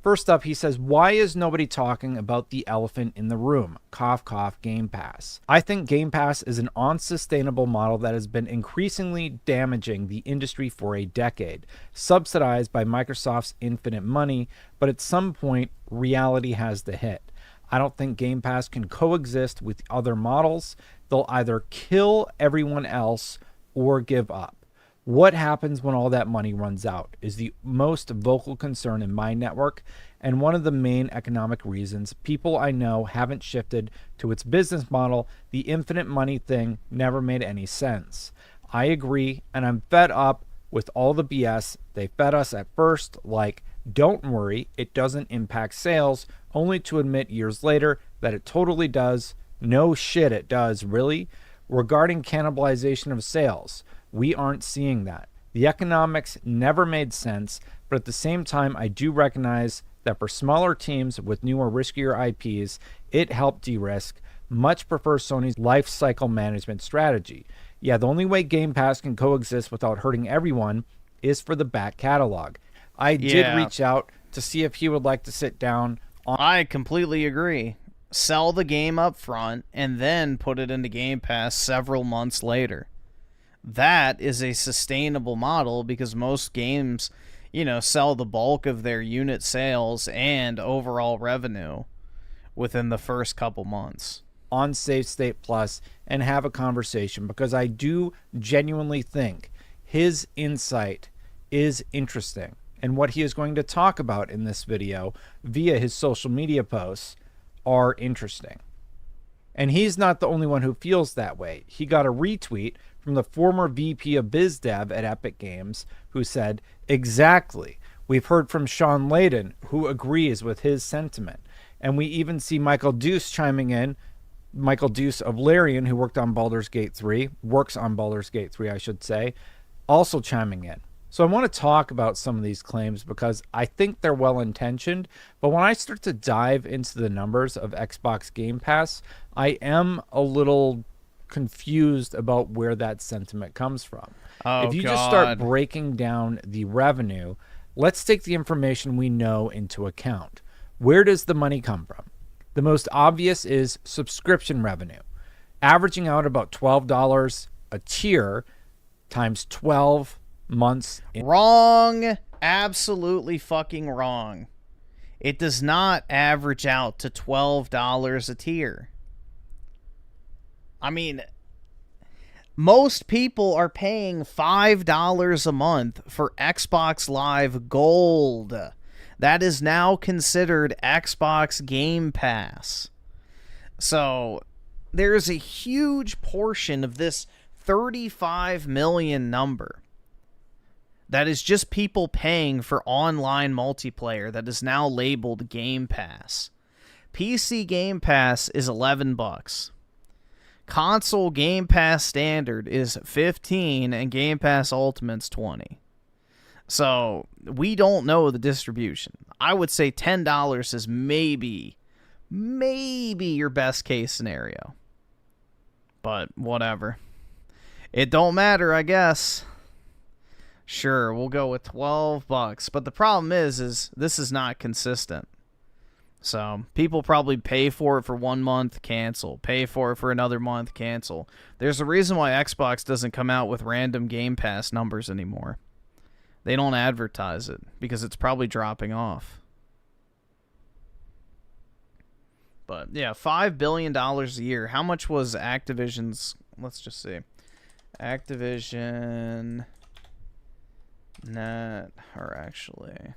First up, he says, why is nobody talking about the elephant in the room? Cough, cough, Game Pass. I think Game Pass is an unsustainable model that has been increasingly damaging the industry for a decade, subsidized by Microsoft's infinite money, but at some point, reality has to hit. I don't think Game Pass can coexist with other models. They'll either kill everyone else or give up. What happens when all that money runs out is the most vocal concern in my network, and one of the main economic reasons people I know haven't shifted to its business model. The infinite money thing never made any sense. I agree, and I'm fed up with all the BS they fed us at first, like, don't worry, it doesn't impact sales, only to admit years later that it totally does. No shit, it does, really. Regarding cannibalization of sales, we aren't seeing that. The economics never made sense, but at the same time, I do recognize that for smaller teams with newer, riskier IPs, it helped de-risk. Much prefer Sony's life cycle management strategy. Yeah, the only way Game Pass can coexist without hurting everyone is for the back catalog. I did reach out to see if he would like to sit down on... I completely agree. Sell the game up front and then put it into Game Pass several months later. That is a sustainable model because most games, you know, sell the bulk of their unit sales and overall revenue within the first couple months. On Safe State Plus and have a conversation, because I do genuinely think his insight is interesting, and what he is going to talk about in this video via his social media posts are interesting. And he's not the only one who feels that way. He got a retweet from the former VP of BizDev at Epic Games who said, exactly. We've heard from Sean Layden, who agrees with his sentiment. And we even see Michael Deuce chiming in, Michael Deuce of Larian, who works on Baldur's Gate 3, I should say, also chiming in. So I want to talk about some of these claims because I think they're well-intentioned, but when I start to dive into the numbers of Xbox Game Pass, I am a little confused about where that sentiment comes from. If you just start breaking down the revenue, let's take the information we know into account. Where does the money come from? The most obvious is subscription revenue, averaging out about $12 a tier times 12 months. Wrong. Absolutely fucking wrong. It does not average out to $12 a tier. I mean, most people are paying $5 a month for Xbox Live Gold. That is now considered Xbox Game Pass. So there's a huge portion of this 35 million number that is just people paying for online multiplayer that is now labeled Game Pass. PC Game Pass is $11. Console Game Pass Standard is $15 and Game Pass Ultimate's $20. So we don't know the distribution. I would say $10 is maybe your best case scenario. But whatever. It don't matter, I guess. Sure, we'll go with $12. But the problem is this is not consistent. So people probably pay for it for 1 month, cancel. Pay for it for another month, cancel. There's a reason why Xbox doesn't come out with random Game Pass numbers anymore. They don't advertise it because it's probably dropping off. But yeah, $5 billion a year. How much was Activision's? Let's just see. Activision net, or actually,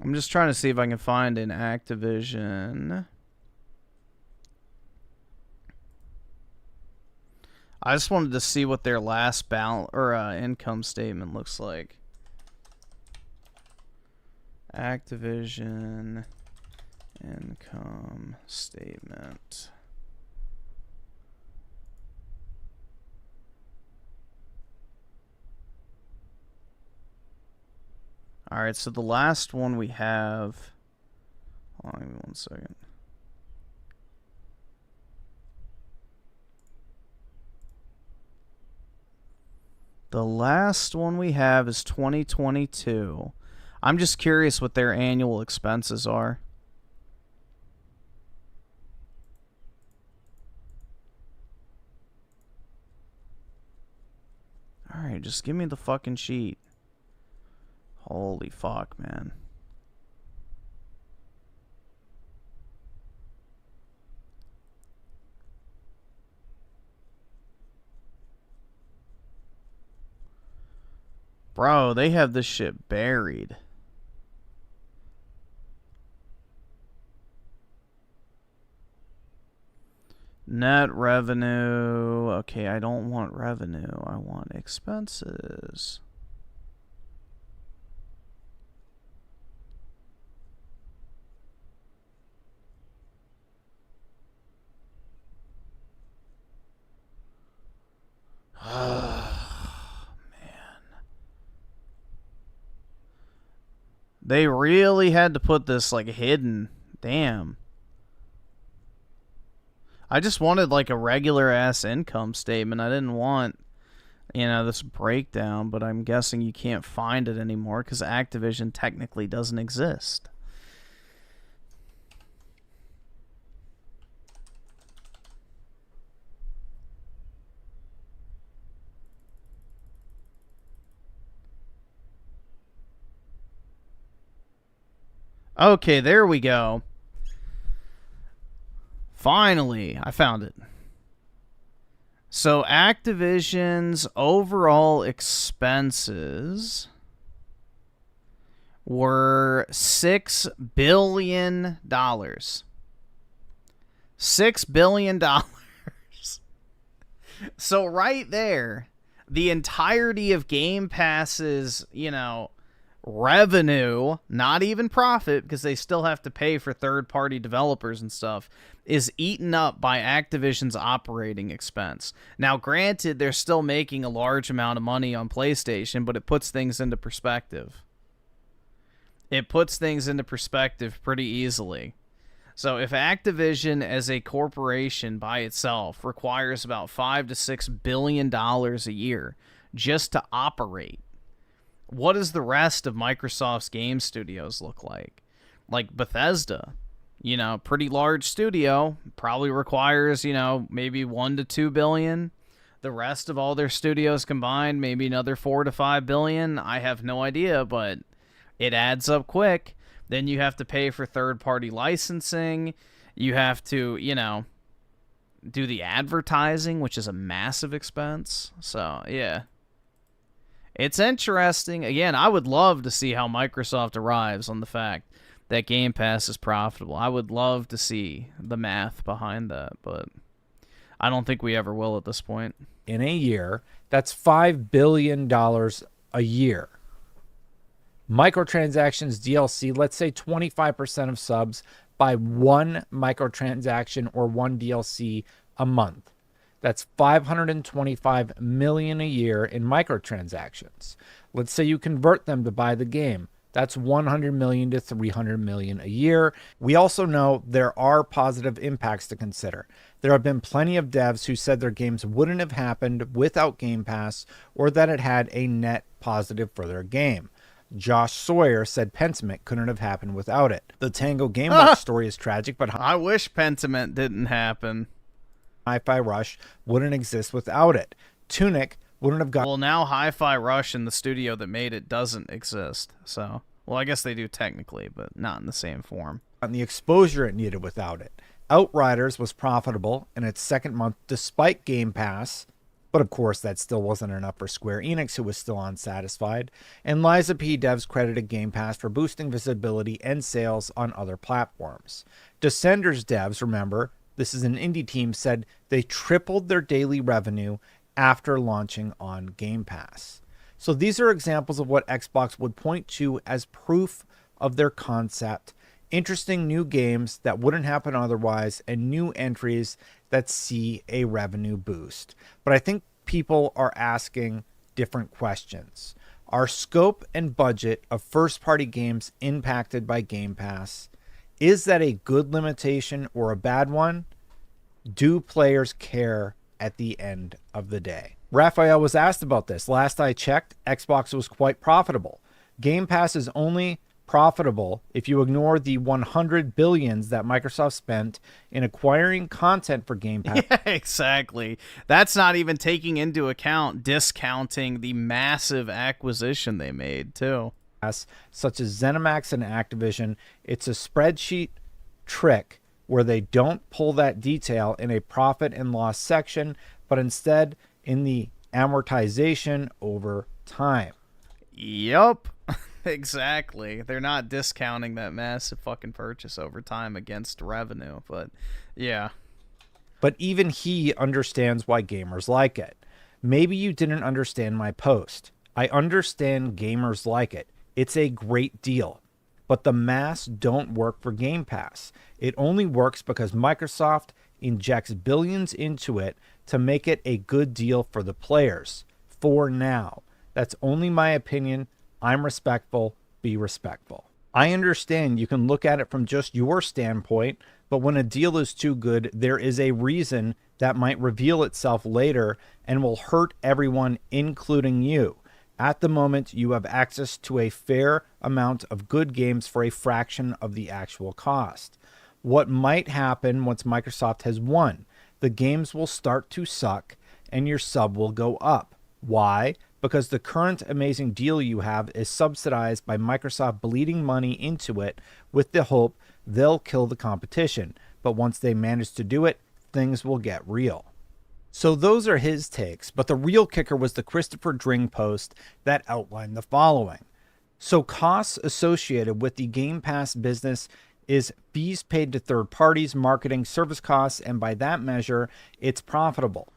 I'm just trying to see if I can find an Activision. I just wanted to see what their last balance or income statement looks like. Activision income statement. All right, so the last one we have. Hold on, give me 1 second. The last one we have is 2022. I'm just curious what their annual expenses are. All right, just give me the fucking sheet. Holy fuck, man. Bro, they have this shit buried. Net revenue. Okay, I don't want revenue. I want expenses. They really had to put this, like, hidden. Damn. I just wanted, like, a regular-ass income statement. I didn't want, you know, this breakdown, but I'm guessing you can't find it anymore because Activision technically doesn't exist. Okay, there we go. Finally, I found it. So Activision's overall expenses were $6 billion. $6 billion. So right there, the entirety of Game Pass's, revenue, not even profit, because they still have to pay for third-party developers and stuff, is eaten up by Activision's operating expense. Now, granted, they're still making a large amount of money on PlayStation, but it puts things into perspective. It puts things into perspective pretty easily. So if Activision as a corporation by itself requires about $5 to $6 billion a year just to operate, what does the rest of Microsoft's game studios look like? Like Bethesda, pretty large studio, probably requires, maybe $1 to $2 billion. The rest of all their studios combined, maybe another $4 to $5 billion. I have no idea, but it adds up quick. Then you have to pay for third-party licensing. You have to, do the advertising, which is a massive expense. So, yeah. It's interesting. Again, I would love to see how Microsoft arrives on the fact that Game Pass is profitable. I would love to see the math behind that, but I don't think we ever will at this point. In a year, that's $5 billion a year. Microtransactions, DLC, let's say 25% of subs buy one microtransaction or one DLC a month. That's $525 million a year in microtransactions. Let's say you convert them to buy the game. That's $100 million to $300 million a year. We also know there are positive impacts to consider. There have been plenty of devs who said their games wouldn't have happened without Game Pass, or that it had a net positive for their game. Josh Sawyer said Pentiment couldn't have happened without it. The Tango Gameworks story is tragic, but I wish Pentiment didn't happen. Hi-Fi Rush wouldn't exist without it. Tunic wouldn't have got... Well, now Hi-Fi Rush in the studio that made it doesn't exist. So, well, I guess they do technically, but not in the same form. And the exposure it needed without it. Outriders was profitable in its second month despite Game Pass, but of course that still wasn't enough for Square Enix, who was still unsatisfied. And Liza P. devs credited Game Pass for boosting visibility and sales on other platforms. Descenders devs, remember, this is an indie team, said they tripled their daily revenue after launching on Game Pass. So these are examples of what Xbox would point to as proof of their concept. Interesting new games that wouldn't happen otherwise, and new entries that see a revenue boost. But I think people are asking different questions. Are scope and budget of first-party games impacted by Game Pass? Is that a good limitation or a bad one? Do players care at the end of the day? Raphael was asked about this. Last I checked, Xbox was quite profitable. Game Pass is only profitable if you ignore the 100 billions that Microsoft spent in acquiring content for Game Pass. Yeah, exactly. That's not even taking into account discounting the massive acquisition they made, too. Such as ZeniMax and Activision. It's a spreadsheet trick where they don't pull that detail in a profit and loss section, but instead in the amortization over time. Yup. Exactly. They're not discounting that massive fucking purchase over time against revenue, but yeah. But even he understands why gamers like it. Maybe you didn't understand my post. I understand gamers like it. It's a great deal. But the mass don't work for Game Pass. It only works because Microsoft injects billions into it to make it a good deal for the players. For now. That's only my opinion. I'm respectful. Be respectful. I understand you can look at it from just your standpoint, but when a deal is too good, there is a reason that might reveal itself later and will hurt everyone, including you. At the moment, you have access to a fair amount of good games for a fraction of the actual cost. What might happen once Microsoft has won? The games will start to suck and your sub will go up. Why? because the current amazing deal you have is subsidized by Microsoft bleeding money into it with the hope they'll kill the competition. But once they manage to do it, things will get real. So those are his takes, but the real kicker was the Christopher Dring post that outlined the following. So costs associated with the Game Pass business is fees paid to third parties, marketing, service costs, and by that measure, it's profitable.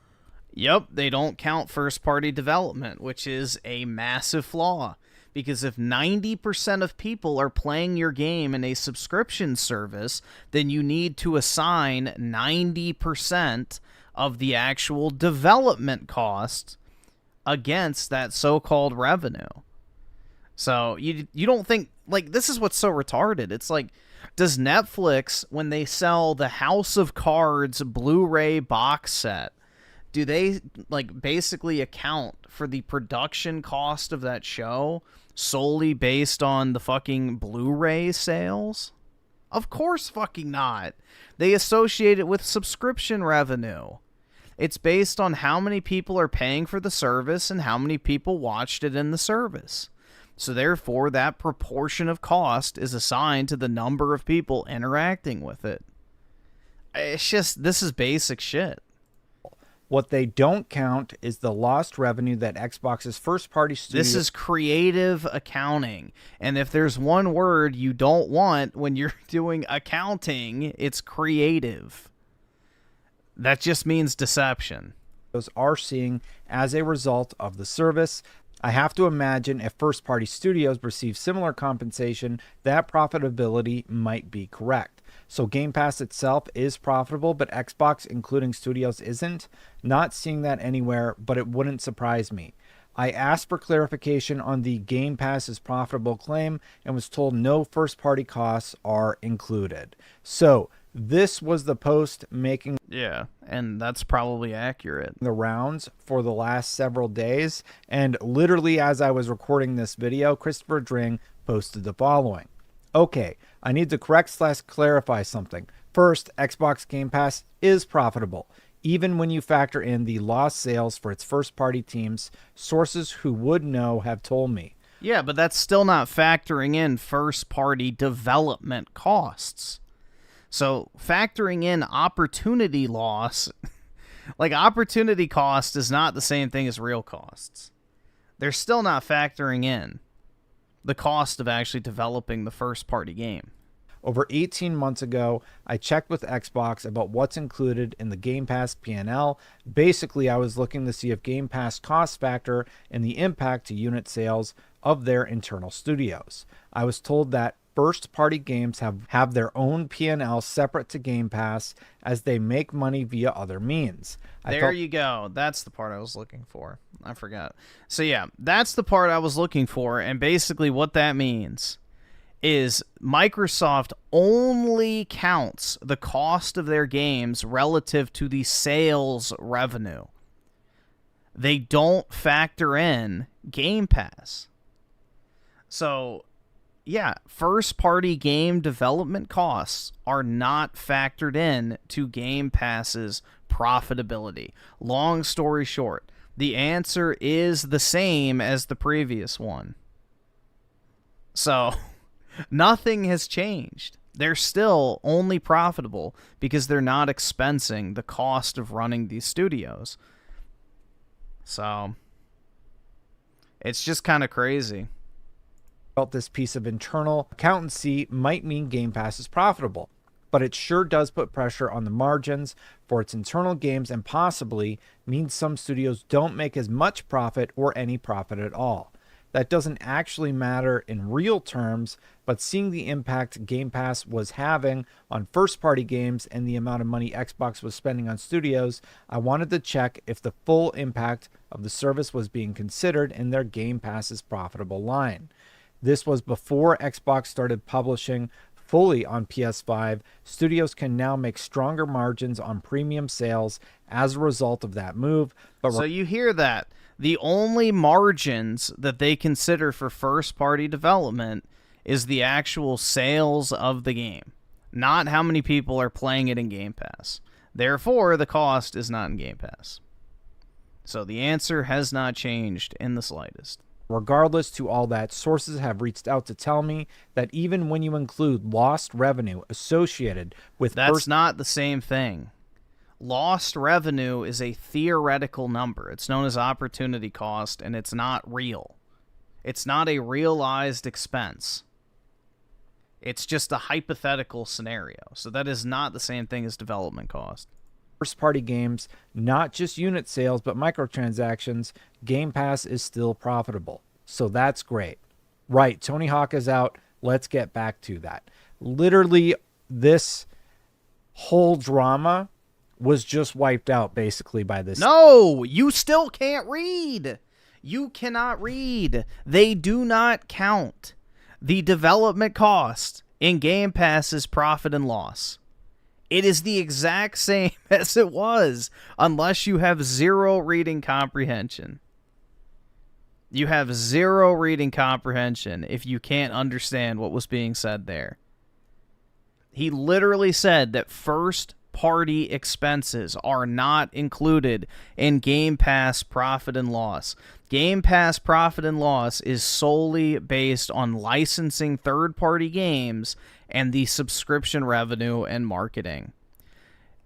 Yep, they don't count first-party development, which is a massive flaw. Because if 90% of people are playing your game in a subscription service, then you need to assign 90% of the actual development cost against that so-called revenue. So you don't think, like, this is what's so retarded. It's like, does Netflix, when they sell the House of Cards Blu-ray box set, do they, like, basically account for the production cost of that show solely based on the fucking Blu-ray sales? Of course fucking not. They associate it with subscription revenue. It's based on how many people are paying for the service and how many people watched it in the service. So therefore, that proportion of cost is assigned to the number of people interacting with it. It's just, this is basic shit. What they don't count is the lost revenue that Xbox's first-party studio... This is creative accounting. And if there's one word you don't want when you're doing accounting, it's creative. That just means deception. ...those are seeing as a result of the service. I have to imagine if first-party studios receive similar compensation, that profitability might be correct. So Game Pass itself is profitable, but Xbox, including studios, isn't. Not seeing that anywhere, but it wouldn't surprise me. I asked for clarification on the Game Pass is profitable claim and was told no first-party costs are included. So this was the post making... Yeah, and that's probably accurate. ...the rounds for the last several days. And literally as I was recording this video, Christopher Dring posted the following. Okay, I need to correct/clarify something. First, Xbox Game Pass is profitable, even when you factor in the lost sales for its first-party teams. Sources who would know have told me. Yeah, but that's still not factoring in first-party development costs. So factoring in opportunity loss, like opportunity cost is not the same thing as real costs. They're still not factoring in the cost of actually developing the first-party game. Over 18 months ago, I checked with Xbox about what's included in the Game Pass P&L. Basically, I was looking to see if Game Pass cost factor in the impact to unit sales of their internal studios. I was told that first-party games have their own P&L separate to Game Pass as they make money via other means. There you go. That's the part I was looking for. I forgot. So yeah, that's the part I was looking for, and basically what that means is Microsoft only counts the cost of their games relative to the sales revenue. They don't factor in Game Pass. So yeah, first-party game development costs are not factored in to Game Pass's profitability. Long story short, the answer is the same as the previous one. So, nothing has changed. They're still only profitable because they're not expensing the cost of running these studios. So, it's just kind of crazy. This piece of internal accountancy might mean Game Pass is profitable, but it sure does put pressure on the margins for its internal games and possibly means some studios don't make as much profit or any profit at all. That doesn't actually matter in real terms, but seeing the impact Game Pass was having on first-party games and the amount of money Xbox was spending on studios, I wanted to check if the full impact of the service was being considered in their Game Pass's profitable line. This was before Xbox started publishing fully on PS5. Studios can now make stronger margins on premium sales as a result of that move. But so you hear that. The only margins that they consider for first-party development is the actual sales of the game, not how many people are playing it in Game Pass. Therefore, the cost is not in Game Pass. So the answer has not changed in the slightest. Regardless to all that, sources have reached out to tell me that even when you include lost revenue associated with... That's not the same thing. Lost revenue is a theoretical number. It's known as opportunity cost, and it's not real. It's not a realized expense. It's just a hypothetical scenario. So that is not the same thing as development cost. First-party games, not just unit sales, but microtransactions, Game Pass is still profitable. So that's great. Right, Tony Hawk is out. Let's get back to that. Literally, this whole drama was just wiped out, basically, by this. No! You still can't read! You cannot read. They do not count the development cost in Game Pass's profit and loss. It is the exact same as it was, unless you have zero reading comprehension. You have zero reading comprehension if you can't understand what was being said there. He literally said that first-party expenses are not included in Game Pass profit and loss. Game Pass profit and loss is solely based on licensing third-party games and the subscription revenue and marketing.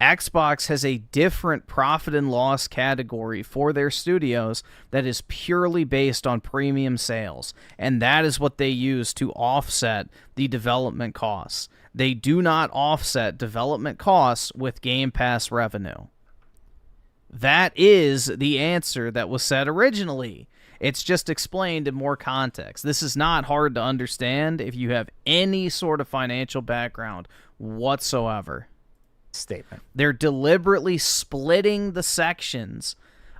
Xbox has a different profit and loss category for their studios that is purely based on premium sales, and that is what they use to offset the development costs. They do not offset development costs with Game Pass revenue. That is the answer that was said originally. It's just explained in more context. This is not hard to understand if you have any sort of financial background whatsoever. Statement. They're deliberately splitting the sections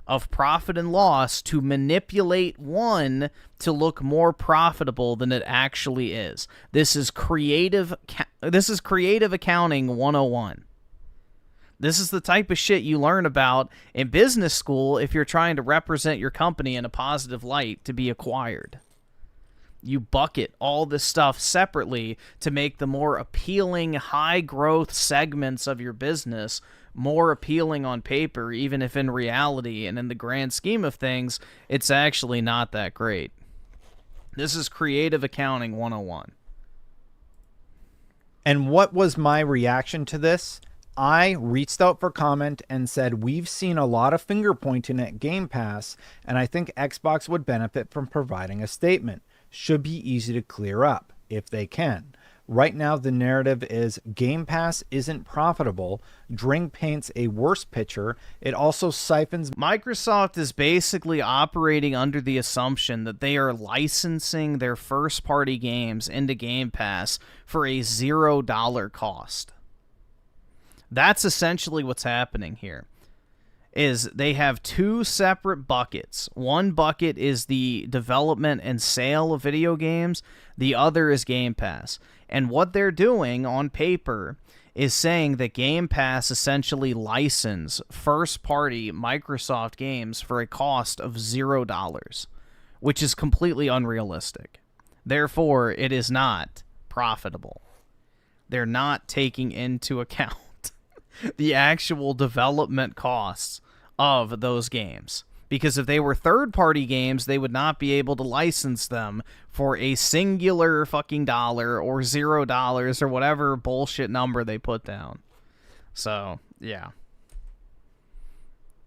of profit and loss to manipulate one to look more profitable than it actually is. This is creative accounting 101. This is the type of shit you learn about in business school if you're trying to represent your company in a positive light to be acquired. You bucket all this stuff separately to make the more appealing high-growth segments of your business more appealing on paper, even if in reality and in the grand scheme of things, it's actually not that great. This is creative accounting 101. And what was my reaction to this? I reached out for comment and said, we've seen a lot of finger pointing at Game Pass, and I think Xbox would benefit from providing a statement. Should be easy to clear up, if they can. Right now, the narrative is Game Pass isn't profitable. Drink paints a worse picture. It also siphons... Microsoft is basically operating under the assumption that they are licensing their first-party games into Game Pass for a $0 cost. That's essentially what's happening here. Is they have two separate buckets. One bucket is the development and sale of video games. The other is Game Pass. And what they're doing on paper is saying that Game Pass essentially license first-party Microsoft games for a cost of $0, which is completely unrealistic. Therefore, it is not profitable. They're not taking into account the actual development costs of those games. Because if they were third-party games, they would not be able to license them for a singular fucking dollar or $0 or whatever bullshit number they put down. So, yeah.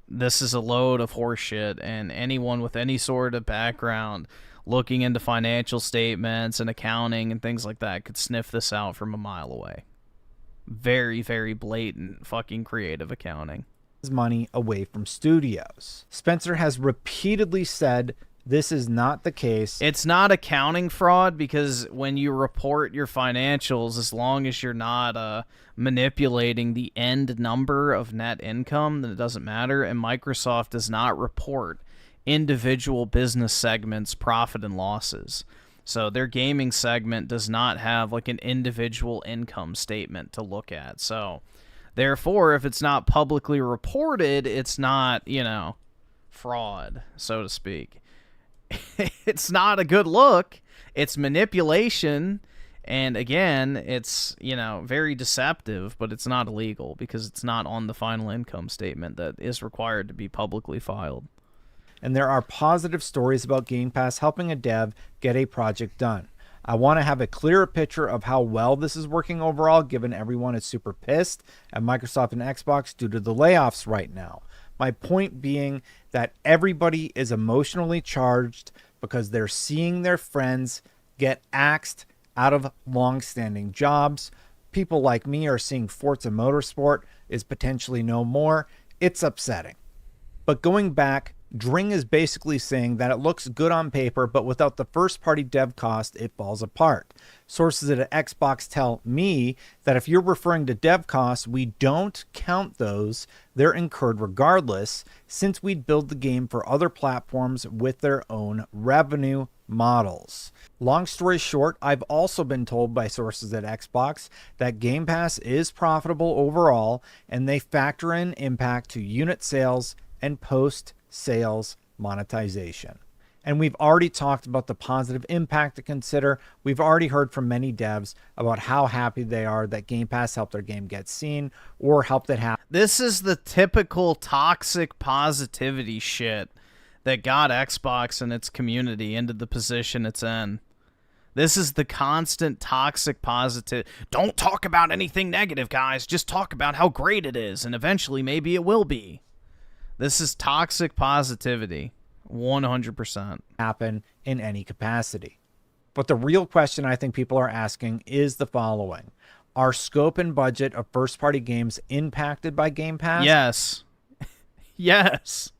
This is a load of horseshit, and anyone with any sort of background looking into financial statements and accounting and things like that could sniff this out from a mile away. Very, very blatant fucking creative accounting. Money away from studios. Spencer has repeatedly said this is not the case. It's not accounting fraud because when you report your financials, as long as you're not manipulating the end number of net income, then it doesn't matter. And Microsoft does not report individual business segments' profit and losses. So their gaming segment does not have like an individual income statement to look at. So therefore, if it's not publicly reported, it's not, fraud, so to speak. It's not a good look. It's manipulation. And again, it's, very deceptive, but it's not illegal because it's not on the final income statement that is required to be publicly filed. and there are positive stories about Game Pass helping a dev get a project done. I want to have a clearer picture of how well this is working overall, given everyone is super pissed at Microsoft and Xbox due to the layoffs right now. My point being that everybody is emotionally charged because they're seeing their friends get axed out of long-standing jobs. People like me are seeing Forza Motorsport is potentially no more. It's upsetting. But going back, Dring is basically saying that it looks good on paper, but without the first-party dev cost, it falls apart. Sources at Xbox tell me that if you're referring to dev costs, we don't count those. They're incurred regardless, since we'd build the game for other platforms with their own revenue models. Long story short, I've also been told by sources at Xbox that Game Pass is profitable overall, and they factor in impact to unit sales and post-sales monetization. And we've already talked about the positive impact to consider. We've already heard from many devs about how happy they are that Game Pass helped their game get seen or helped it happen. This is the typical toxic positivity shit that got Xbox and its community into the position it's in. This is the constant toxic positive. Don't talk about anything negative, guys. Just talk about how great it is, and eventually maybe it will be. This is toxic positivity. 100%. Happen in any capacity. But the real question I think people are asking is the following. Are scope and budget of first-party games impacted by Game Pass? Yes. Yes.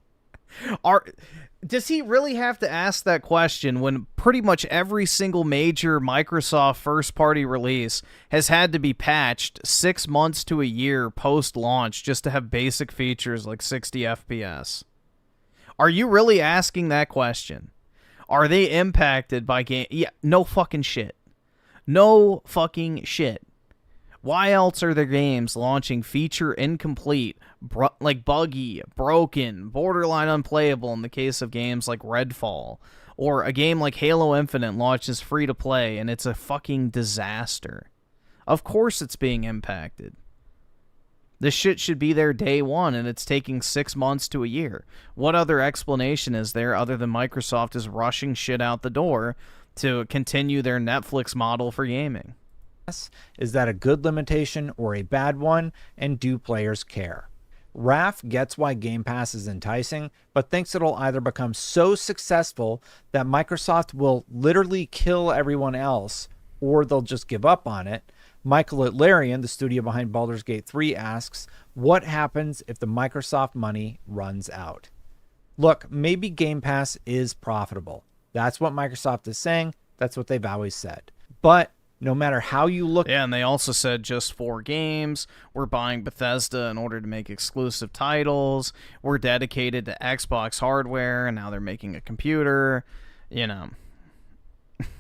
Does he really have to ask that question when pretty much every single major Microsoft first-party release has had to be patched 6 months to a year post-launch just to have basic features like 60 FPS? Are you really asking that question? Are they impacted by game? Yeah, no fucking shit. No fucking shit. Why else are their games launching feature incomplete, like buggy, broken, borderline unplayable in the case of games like Redfall? Or a game like Halo Infinite launches free to play and it's a fucking disaster. Of course it's being impacted. This shit should be there day one, and it's taking 6 months to a year. What other explanation is there other than Microsoft is rushing shit out the door to continue their Netflix model for gaming? Is that a good limitation or a bad one, and do players care? Raph gets why Game Pass is enticing, but thinks it'll either become so successful that Microsoft will literally kill everyone else, or they'll just give up on it. Michael at Larian, the studio behind Baldur's Gate 3, asks, what happens if the Microsoft money runs out? Look, maybe Game Pass is profitable. That's what Microsoft is saying. That's what they've always said. But no matter how you look... Yeah, and they also said just 4 games. We're buying Bethesda in order to make exclusive titles. We're dedicated to Xbox hardware, and now they're making a computer. You know,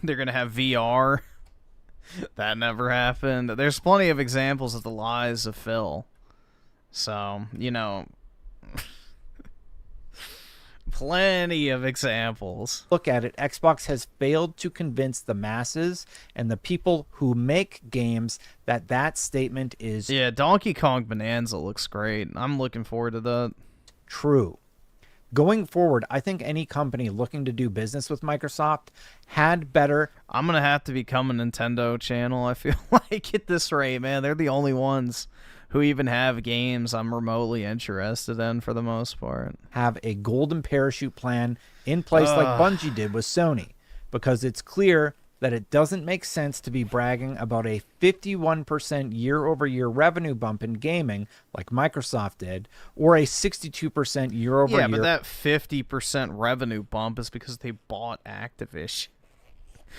they're going to have VR. That never happened. There's plenty of examples of the lies of Phil. So, you know, plenty of examples. Look at it, Xbox has failed to convince the masses and the people who make games that that statement is... Yeah, Donkey Kong Bonanza looks great. I'm looking forward to that. True. Going forward, I think any company looking to do business with Microsoft had better... I'm going to have to become a Nintendo channel, I feel like, at this rate, man. They're the only ones who even have games I'm remotely interested in for the most part. Have a golden parachute plan in place like Bungie did with Sony, because it's clear that it doesn't make sense to be bragging about a 51% year-over-year revenue bump in gaming like Microsoft did, or a 62% year-over-year... Yeah, but that 50% revenue bump is because they bought Activision.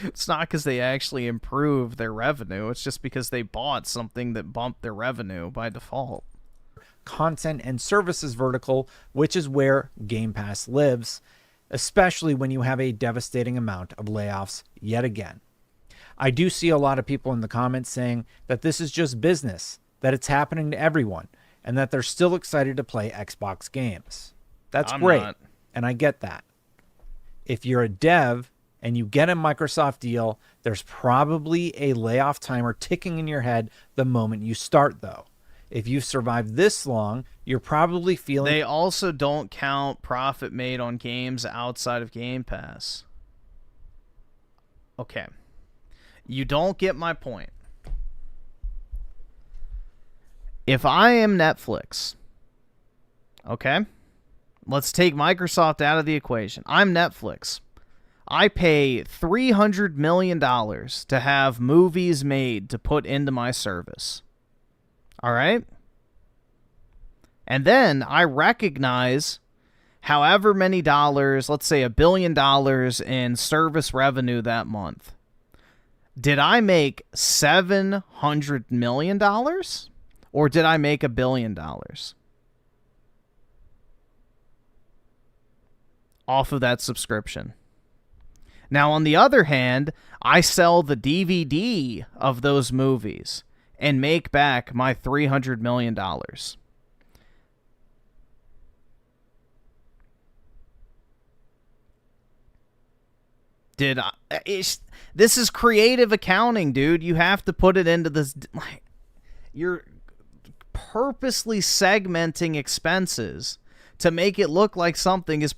It's not because they actually improved their revenue. It's just because they bought something that bumped their revenue by default. Content and services vertical, which is where Game Pass lives, especially when you have a devastating amount of layoffs yet again. I do see a lot of people in the comments saying that this is just business, that it's happening to everyone, and that they're still excited to play Xbox games. That's great, and I get that. If you're a dev and you get a Microsoft deal, there's probably a layoff timer ticking in your head the moment you start, though. If you've survived this long, you're probably feeling... They also don't count profit made on games outside of Game Pass. Okay. You don't get my point. If I am Netflix, okay? Let's take Microsoft out of the equation. I'm Netflix. I pay $300 million to have movies made to put into my service. All right? And then I recognize however many dollars, let's say $1 billion in service revenue that month. Did I make $700 million? Or did I make $1 billion? Off of that subscription. Now, on the other hand, I sell the DVD of those movies and make back my $300 million. This is creative accounting, dude. You have to put it into this. You're purposely segmenting expenses to make it look like something is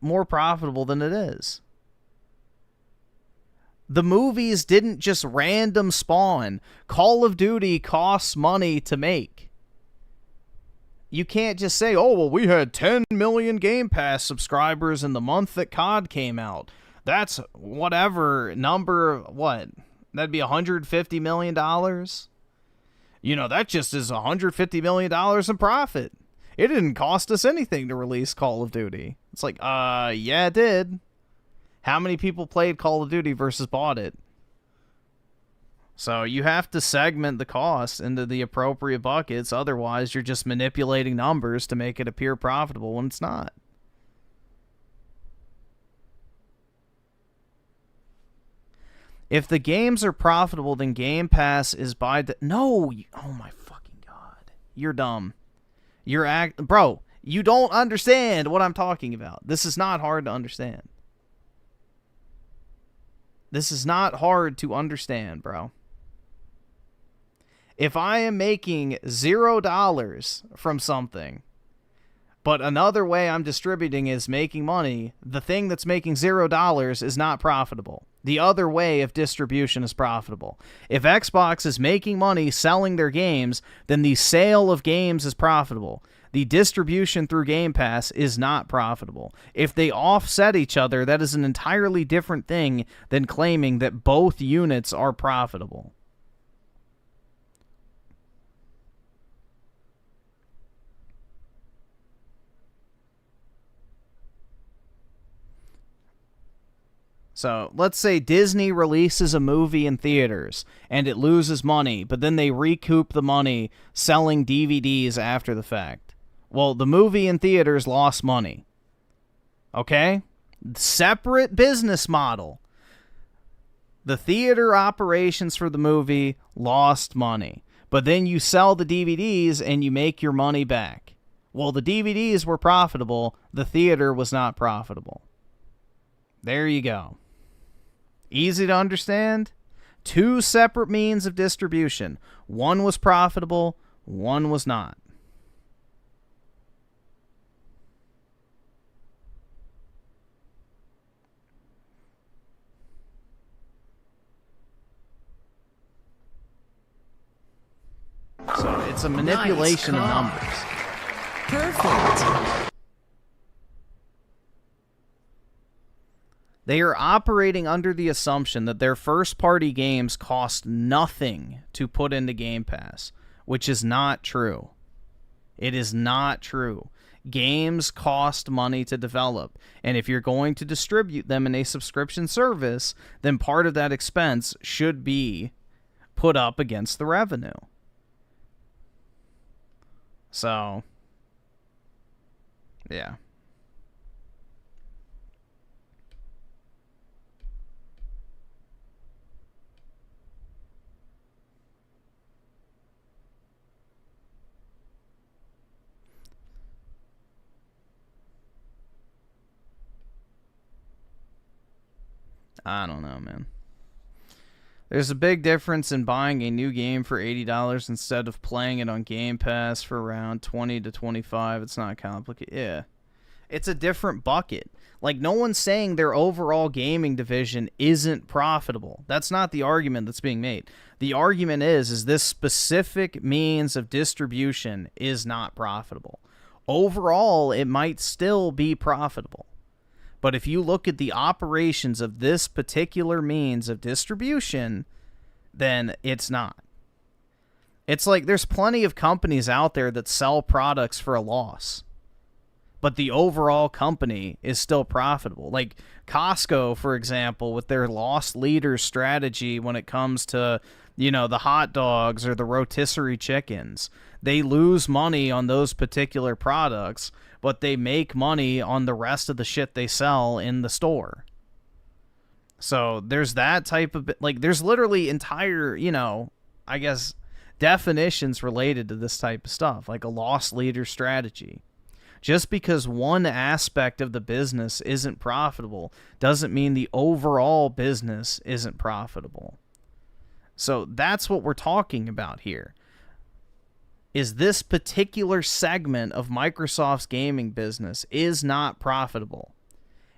more profitable than it is. The movies didn't just random spawn. Call of Duty costs money to make. You can't just say, oh, well, we had 10 million Game Pass subscribers in the month that COD came out. That's whatever number, what? That'd be $150 million? You know, that just is $150 million in profit. It didn't cost us anything to release Call of Duty. It's like, yeah, it did. How many people played Call of Duty versus bought it? So you have to segment the cost into the appropriate buckets. Otherwise, you're just manipulating numbers to make it appear profitable when it's not. If the games are profitable, then Game Pass is by the... No! Oh my fucking God. You're dumb. Bro, you don't understand what I'm talking about. This is not hard to understand. This is not hard to understand, bro. If I am making $0 from something, but another way I'm distributing is making money, the thing that's making $0 is not profitable. The other way of distribution is profitable. If Xbox is making money selling their games, then the sale of games is profitable. The distribution through Game Pass is not profitable. If they offset each other, that is an entirely different thing than claiming that both units are profitable. So let's say Disney releases a movie in theaters and it loses money, but then they recoup the money selling DVDs after the fact. Well, the movie in theaters lost money. Okay? Separate business model. The theater operations for the movie lost money, but then you sell the DVDs and you make your money back. Well, the DVDs were profitable, the theater was not profitable. There you go. Easy to understand? Two separate means of distribution. One was profitable, one was not. So it's a manipulation of numbers. Perfect. They are operating under the assumption that their first-party games cost nothing to put into Game Pass, which is not true. It is not true. Games cost money to develop, and if you're going to distribute them in a subscription service, then part of that expense should be put up against the revenue. So, yeah. I don't know, man. There's a big difference in buying a new game for $80 instead of playing it on Game Pass for around $20 to $25. It's not complicated. Yeah. It's a different bucket. Like, no one's saying their overall gaming division isn't profitable. That's not the argument that's being made. The argument is this specific means of distribution is not profitable. Overall, it might still be profitable. But if you look at the operations of this particular means of distribution, then it's not. It's like there's plenty of companies out there that sell products for a loss, but the overall company is still profitable. Like Costco, for example, with their loss leader strategy when it comes to, the hot dogs or the rotisserie chickens. They lose money on those particular products, but they make money on the rest of the shit they sell in the store. So there's that type of, there's literally entire, I guess, definitions related to this type of stuff, like a loss leader strategy. Just because one aspect of the business isn't profitable doesn't mean the overall business isn't profitable. So that's what we're talking about here. Is this particular segment of Microsoft's gaming business is not profitable.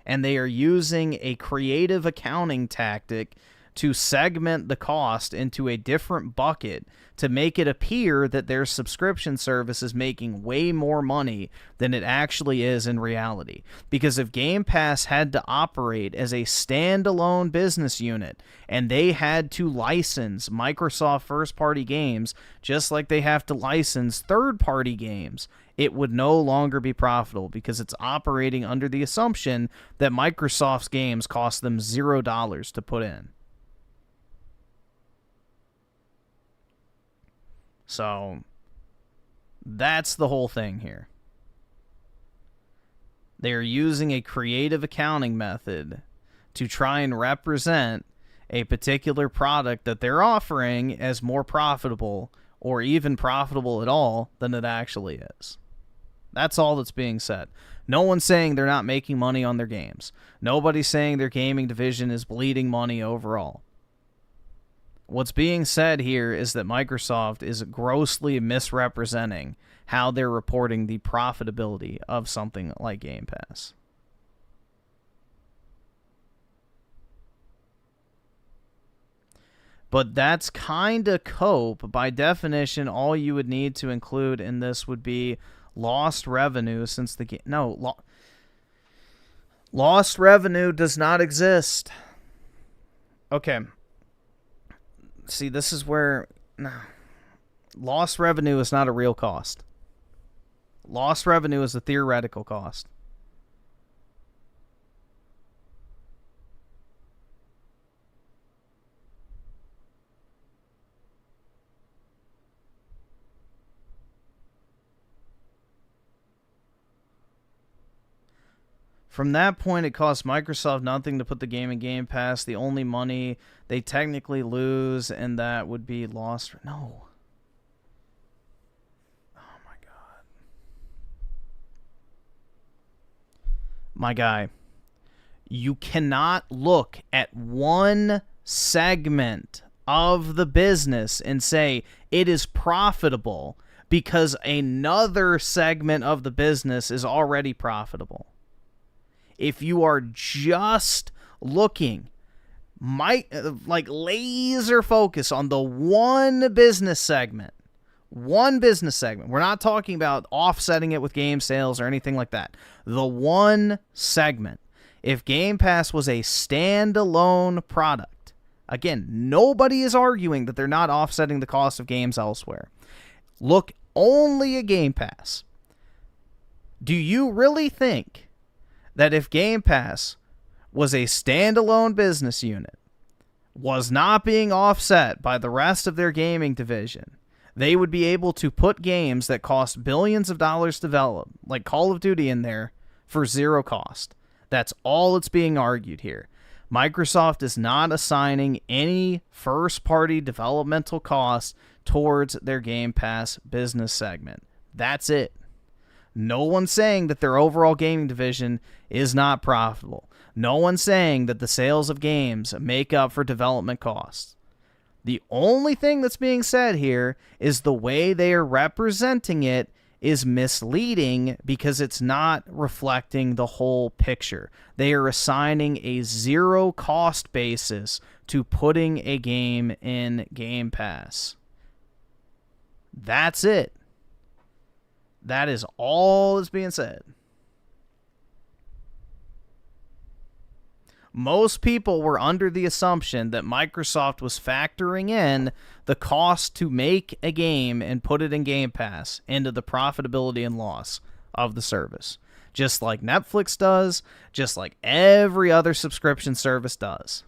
And they are using a creative accounting tactic to segment the cost into a different bucket to make it appear that their subscription service is making way more money than it actually is in reality. Because if Game Pass had to operate as a standalone business unit and they had to license Microsoft first-party games just like they have to license third-party games, it would no longer be profitable because it's operating under the assumption that Microsoft's games cost them $0 to put in. So, that's the whole thing here. They are using a creative accounting method to try and represent a particular product that they're offering as more profitable or even profitable at all than it actually is. That's all that's being said. No one's saying they're not making money on their games. Nobody's saying their gaming division is bleeding money overall. What's being said here is that Microsoft is grossly misrepresenting how they're reporting the profitability of something like Game Pass. But that's kind of cope. By definition, all you would need to include in this would be lost revenue since the game... No, lost revenue does not exist. Okay. See, this is where... No. Lost revenue is not a real cost. Lost revenue is a theoretical cost. From that point, it costs Microsoft nothing to put the game in Game Pass. The only money they technically lose, and that would be lost. No. Oh, my God. My guy, you cannot look at one segment of the business and say it is profitable because another segment of the business is already profitable. If you are just looking, laser focus on the one business segment, we're not talking about offsetting it with game sales or anything like that. The one segment. If Game Pass was a standalone product, again, nobody is arguing that they're not offsetting the cost of games elsewhere. Look only at Game Pass. Do you really think that if Game Pass was a standalone business unit, was not being offset by the rest of their gaming division, they would be able to put games that cost billions of dollars to develop, like Call of Duty, in there for zero cost? That's all that's being argued here. Microsoft is not assigning any first-party developmental costs towards their Game Pass business segment. That's it. No one's saying that their overall gaming division is not profitable. No one's saying that the sales of games make up for development costs. The only thing that's being said here is the way they are representing it is misleading because it's not reflecting the whole picture. They are assigning a zero cost basis to putting a game in Game Pass. That's it. That is all that's being said. Most people were under the assumption that Microsoft was factoring in the cost to make a game and put it in Game Pass into the profitability and loss of the service. Just like Netflix does, just like every other subscription service does.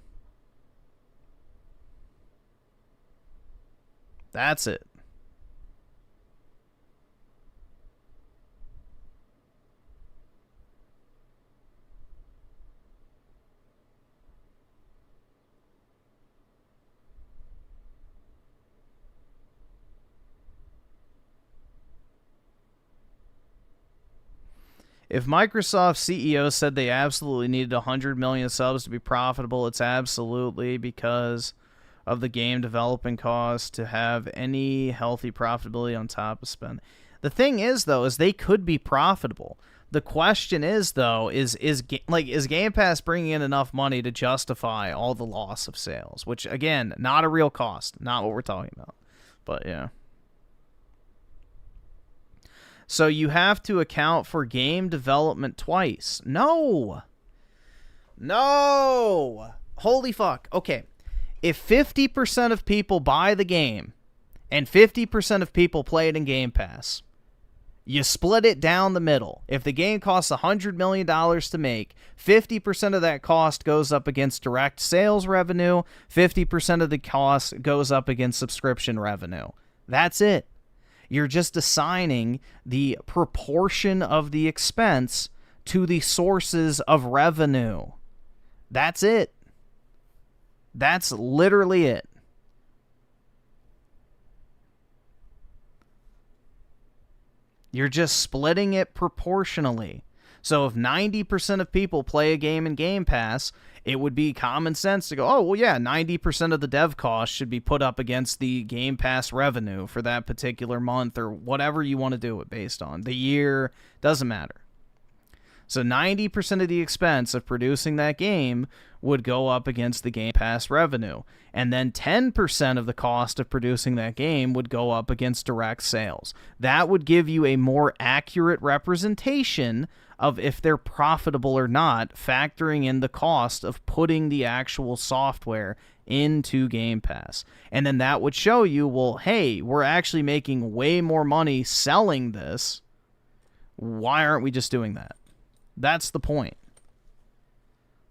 That's it. If Microsoft's CEO said they absolutely needed 100 million subs to be profitable, it's absolutely because of the game developing cost to have any healthy profitability on top of spend. The thing is, though, is they could be profitable. The question is, though, is Game Pass bringing in enough money to justify all the loss of sales? Which, again, not a real cost. Not what we're talking about. But, yeah. So you have to account for game development twice. No. Holy fuck. Okay. If 50% of people buy the game and 50% of people play it in Game Pass, you split it down the middle. If the game costs $100 million to make, 50% of that cost goes up against direct sales revenue, 50% of the cost goes up against subscription revenue. That's it. You're just assigning the proportion of the expense to the sources of revenue. That's it. That's literally it. You're just splitting it proportionally. So if 90% of people play a game in Game Pass, it would be common sense to go, oh, well, yeah, 90% of the dev cost should be put up against the Game Pass revenue for that particular month or whatever you want to do it based on. The year, doesn't matter. So 90% of the expense of producing that game would go up against the Game Pass revenue. And then 10% of the cost of producing that game would go up against direct sales. That would give you a more accurate representation of if they're profitable or not, factoring in the cost of putting the actual software into Game Pass. And then that would show you, well, hey, we're actually making way more money selling this. Why aren't we just doing that? That's the point.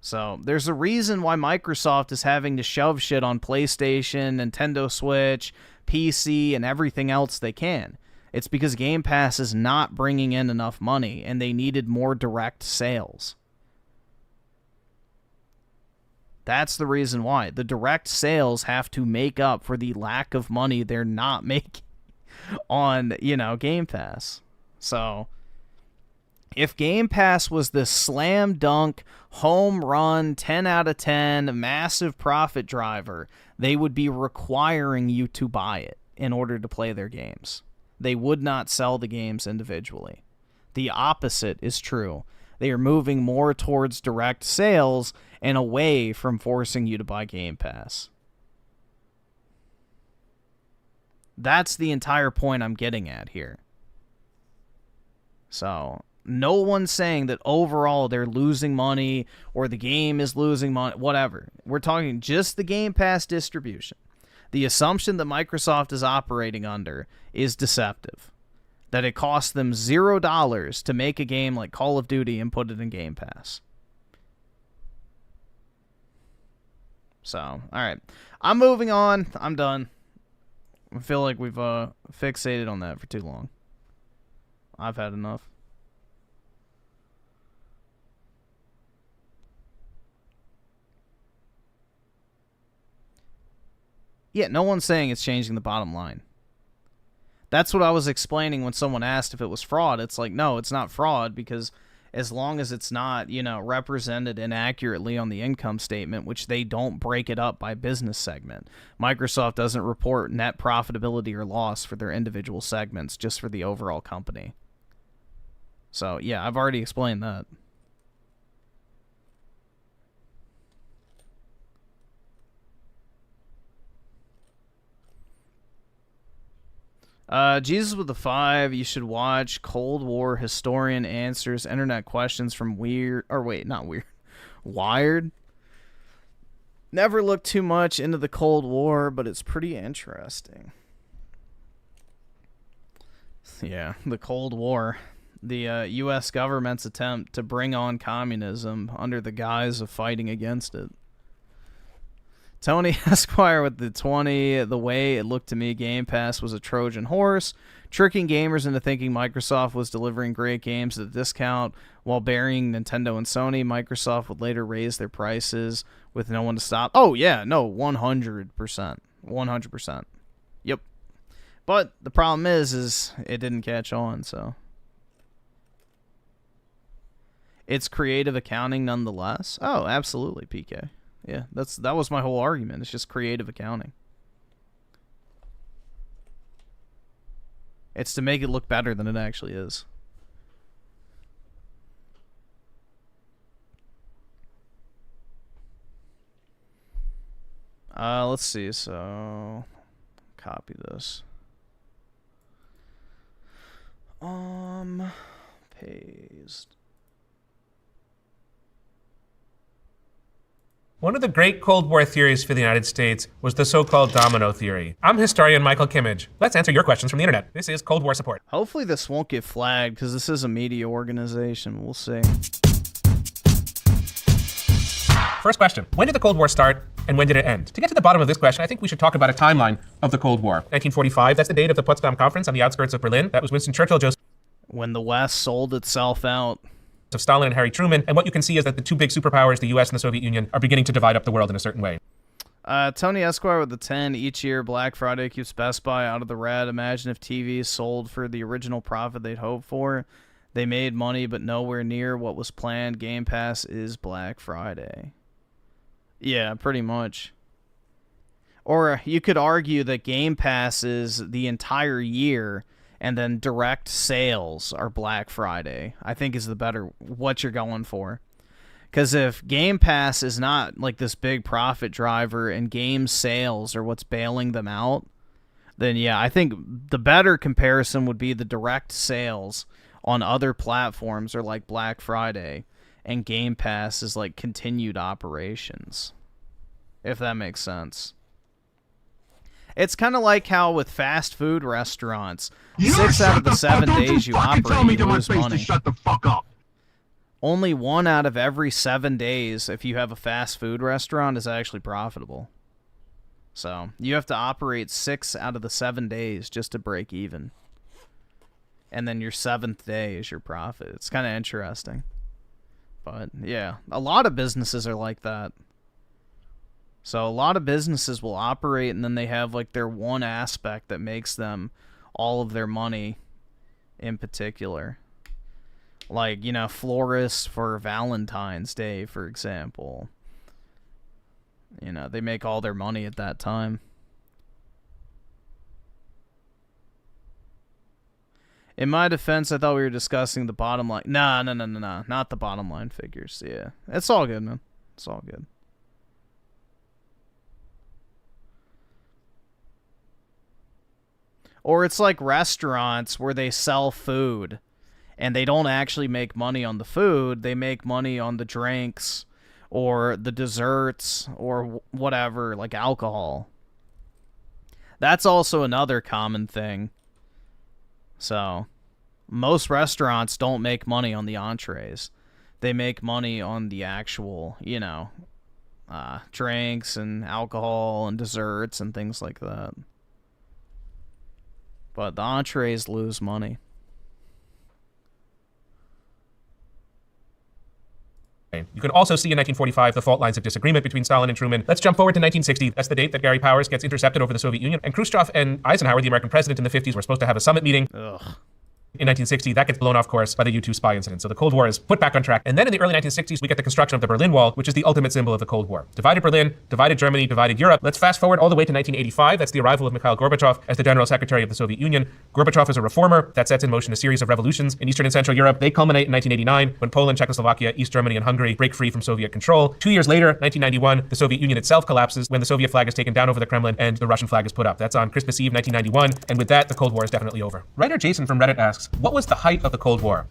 So there's a reason why Microsoft is having to shove shit on PlayStation, Nintendo Switch, PC, and everything else they can. It's because Game Pass is not bringing in enough money, and they needed more direct sales. That's the reason why. The direct sales have to make up for the lack of money they're not making on, Game Pass. So if Game Pass was the slam dunk, home run, 10 out of 10, massive profit driver, they would be requiring you to buy it in order to play their games. They would not sell the games individually. The opposite is true. They are moving more towards direct sales and away from forcing you to buy Game Pass. That's the entire point I'm getting at here. So no one's saying that overall they're losing money or the game is losing money, whatever. We're talking just the Game Pass distribution. The assumption that Microsoft is operating under is deceptive. That it costs them $0 to make a game like Call of Duty and put it in Game Pass. So, alright. I'm moving on. I'm done. I feel like we've fixated on that for too long. I've had enough. Yeah, no one's saying it's changing the bottom line. That's what I was explaining when someone asked if it was fraud. It's like, no, it's not fraud because as long as it's not, represented inaccurately on the income statement, which they don't break it up by business segment. Microsoft doesn't report net profitability or loss for their individual segments, just for the overall company. So, yeah, I've already explained that. Jesus with the 5, you should watch Cold War Historian Answers Internet Questions from Wired. Never looked too much into the Cold War, but it's pretty interesting. Yeah, the Cold War. The U.S. government's attempt to bring on communism under the guise of fighting against it. Tony Esquire with the 20, the way it looked to me, Game Pass was a Trojan horse, tricking gamers into thinking Microsoft was delivering great games at a discount while burying Nintendo and Sony. Microsoft would later raise their prices with no one to stop. Oh, yeah, no, 100%. 100%. Yep. But the problem is it didn't catch on, so. It's creative accounting nonetheless. Oh, absolutely, PK. Yeah, that was my whole argument. It's just creative accounting. It's to make it look better than it actually is. Let's see. So, copy this. Paste. One of the great Cold War theories for the United States was the so-called domino theory. I'm historian Michael Kimmage. Let's answer your questions from the internet. This is Cold War Support. Hopefully this won't get flagged, because this is a media organization. We'll see. First question. When did the Cold War start, and when did it end? To get to the bottom of this question, I think we should talk about a timeline of the Cold War. 1945, that's the date of the Potsdam Conference on the outskirts of Berlin. That was Winston Churchill, Joseph. When the West sold itself out. Of Stalin and Harry Truman, and what you can see is that the two big superpowers, the US and the Soviet Union, are beginning to divide up the world in a certain way. Tony Esquire with the 10, each year Black Friday keeps Best Buy out of the red. Imagine if TVs sold for the original profit they'd hoped for. They made money, but nowhere near what was planned. Game Pass is Black Friday. Yeah, pretty much. Or you could argue that Game Pass is the entire year, and then direct sales are Black Friday, I think is the better, what you're going for. Because if Game Pass is not like this big profit driver and game sales are what's bailing them out, then yeah, I think the better comparison would be the direct sales on other platforms are like Black Friday, and Game Pass is like continued operations, if that makes sense. It's kind of like how with fast food restaurants, 6 out of the 7 days you operate, you lose money. Shut the fuck up. Only 1 out of every 7 days, if you have a fast food restaurant, is actually profitable. So you have to operate 6 out of the 7 days just to break even. And then your 7th day is your profit. It's kind of interesting. But yeah, a lot of businesses are like that. So a lot of businesses will operate, and then they have like their one aspect that makes them all of their money in particular. Like, florists for Valentine's Day, for example. They make all their money at that time. In my defense, I thought we were discussing the bottom line. No, not the bottom line figures. Yeah, it's all good, man. It's all good. Or it's like restaurants where they sell food and they don't actually make money on the food. They make money on the drinks or the desserts or whatever, like alcohol. That's also another common thing. So, most restaurants don't make money on the entrees. They make money on the actual, drinks and alcohol and desserts and things like that. But the entrees lose money. You can also see in 1945 the fault lines of disagreement between Stalin and Truman. Let's jump forward to 1960. That's the date that Gary Powers gets intercepted over the Soviet Union. And Khrushchev and Eisenhower, the American president in the 50s, were supposed to have a summit meeting. Ugh. In 1960, that gets blown off course by the U-2 spy incident. So the Cold War is put back on track. And then in the early 1960s, we get the construction of the Berlin Wall, which is the ultimate symbol of the Cold War. Divided Berlin, divided Germany, divided Europe. Let's fast forward all the way to 1985. That's the arrival of Mikhail Gorbachev as the General Secretary of the Soviet Union. Gorbachev is a reformer that sets in motion a series of revolutions in Eastern and Central Europe. They culminate in 1989 when Poland, Czechoslovakia, East Germany, and Hungary break free from Soviet control. 2 years later, 1991, the Soviet Union itself collapses when the Soviet flag is taken down over the Kremlin and the Russian flag is put up. That's on Christmas Eve, 1991. And with that, the Cold War is definitely over. Writer Jason from Reddit asks, what was the height of the Cold War?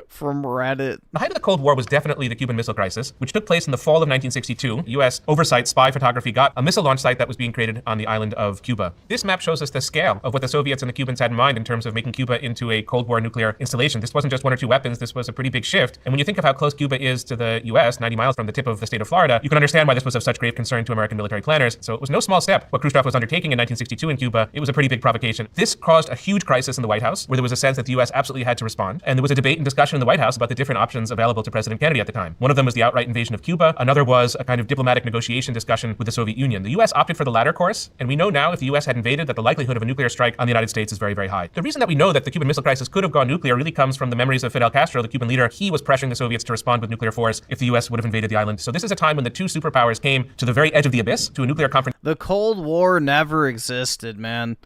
From Reddit. The height of the Cold War was definitely the Cuban Missile Crisis, which took place in the fall of 1962. U.S. oversight spy photography got a missile launch site that was being created on the island of Cuba. This map shows us the scale of what the Soviets and the Cubans had in mind in terms of making Cuba into a Cold War nuclear installation. This wasn't just 1 or 2 weapons. This was a pretty big shift. And when you think of how close Cuba is to the U.S., 90 miles from the tip of the state of Florida, you can understand why this was of such grave concern to American military planners. So it was no small step what Khrushchev was undertaking in 1962 in Cuba. It was a pretty big provocation. This caused a huge crisis in the White House, where there was a sense that the U.S. absolutely had to respond. And there was a debate and discussion in the White House about the different options available to President Kennedy at the time. One of them was the outright invasion of Cuba. Another was a kind of diplomatic negotiation discussion with the Soviet Union. The U.S. opted for the latter course, and we know now if the U.S. had invaded that the likelihood of a nuclear strike on the United States is very, very high. The reason that we know that the Cuban Missile Crisis could have gone nuclear really comes from the memories of Fidel Castro, the Cuban leader. He was pressuring the Soviets to respond with nuclear force if the U.S. would have invaded the island. So this is a time when the two superpowers came to the very edge of the abyss, to a nuclear confrontation. The Cold War never existed, man.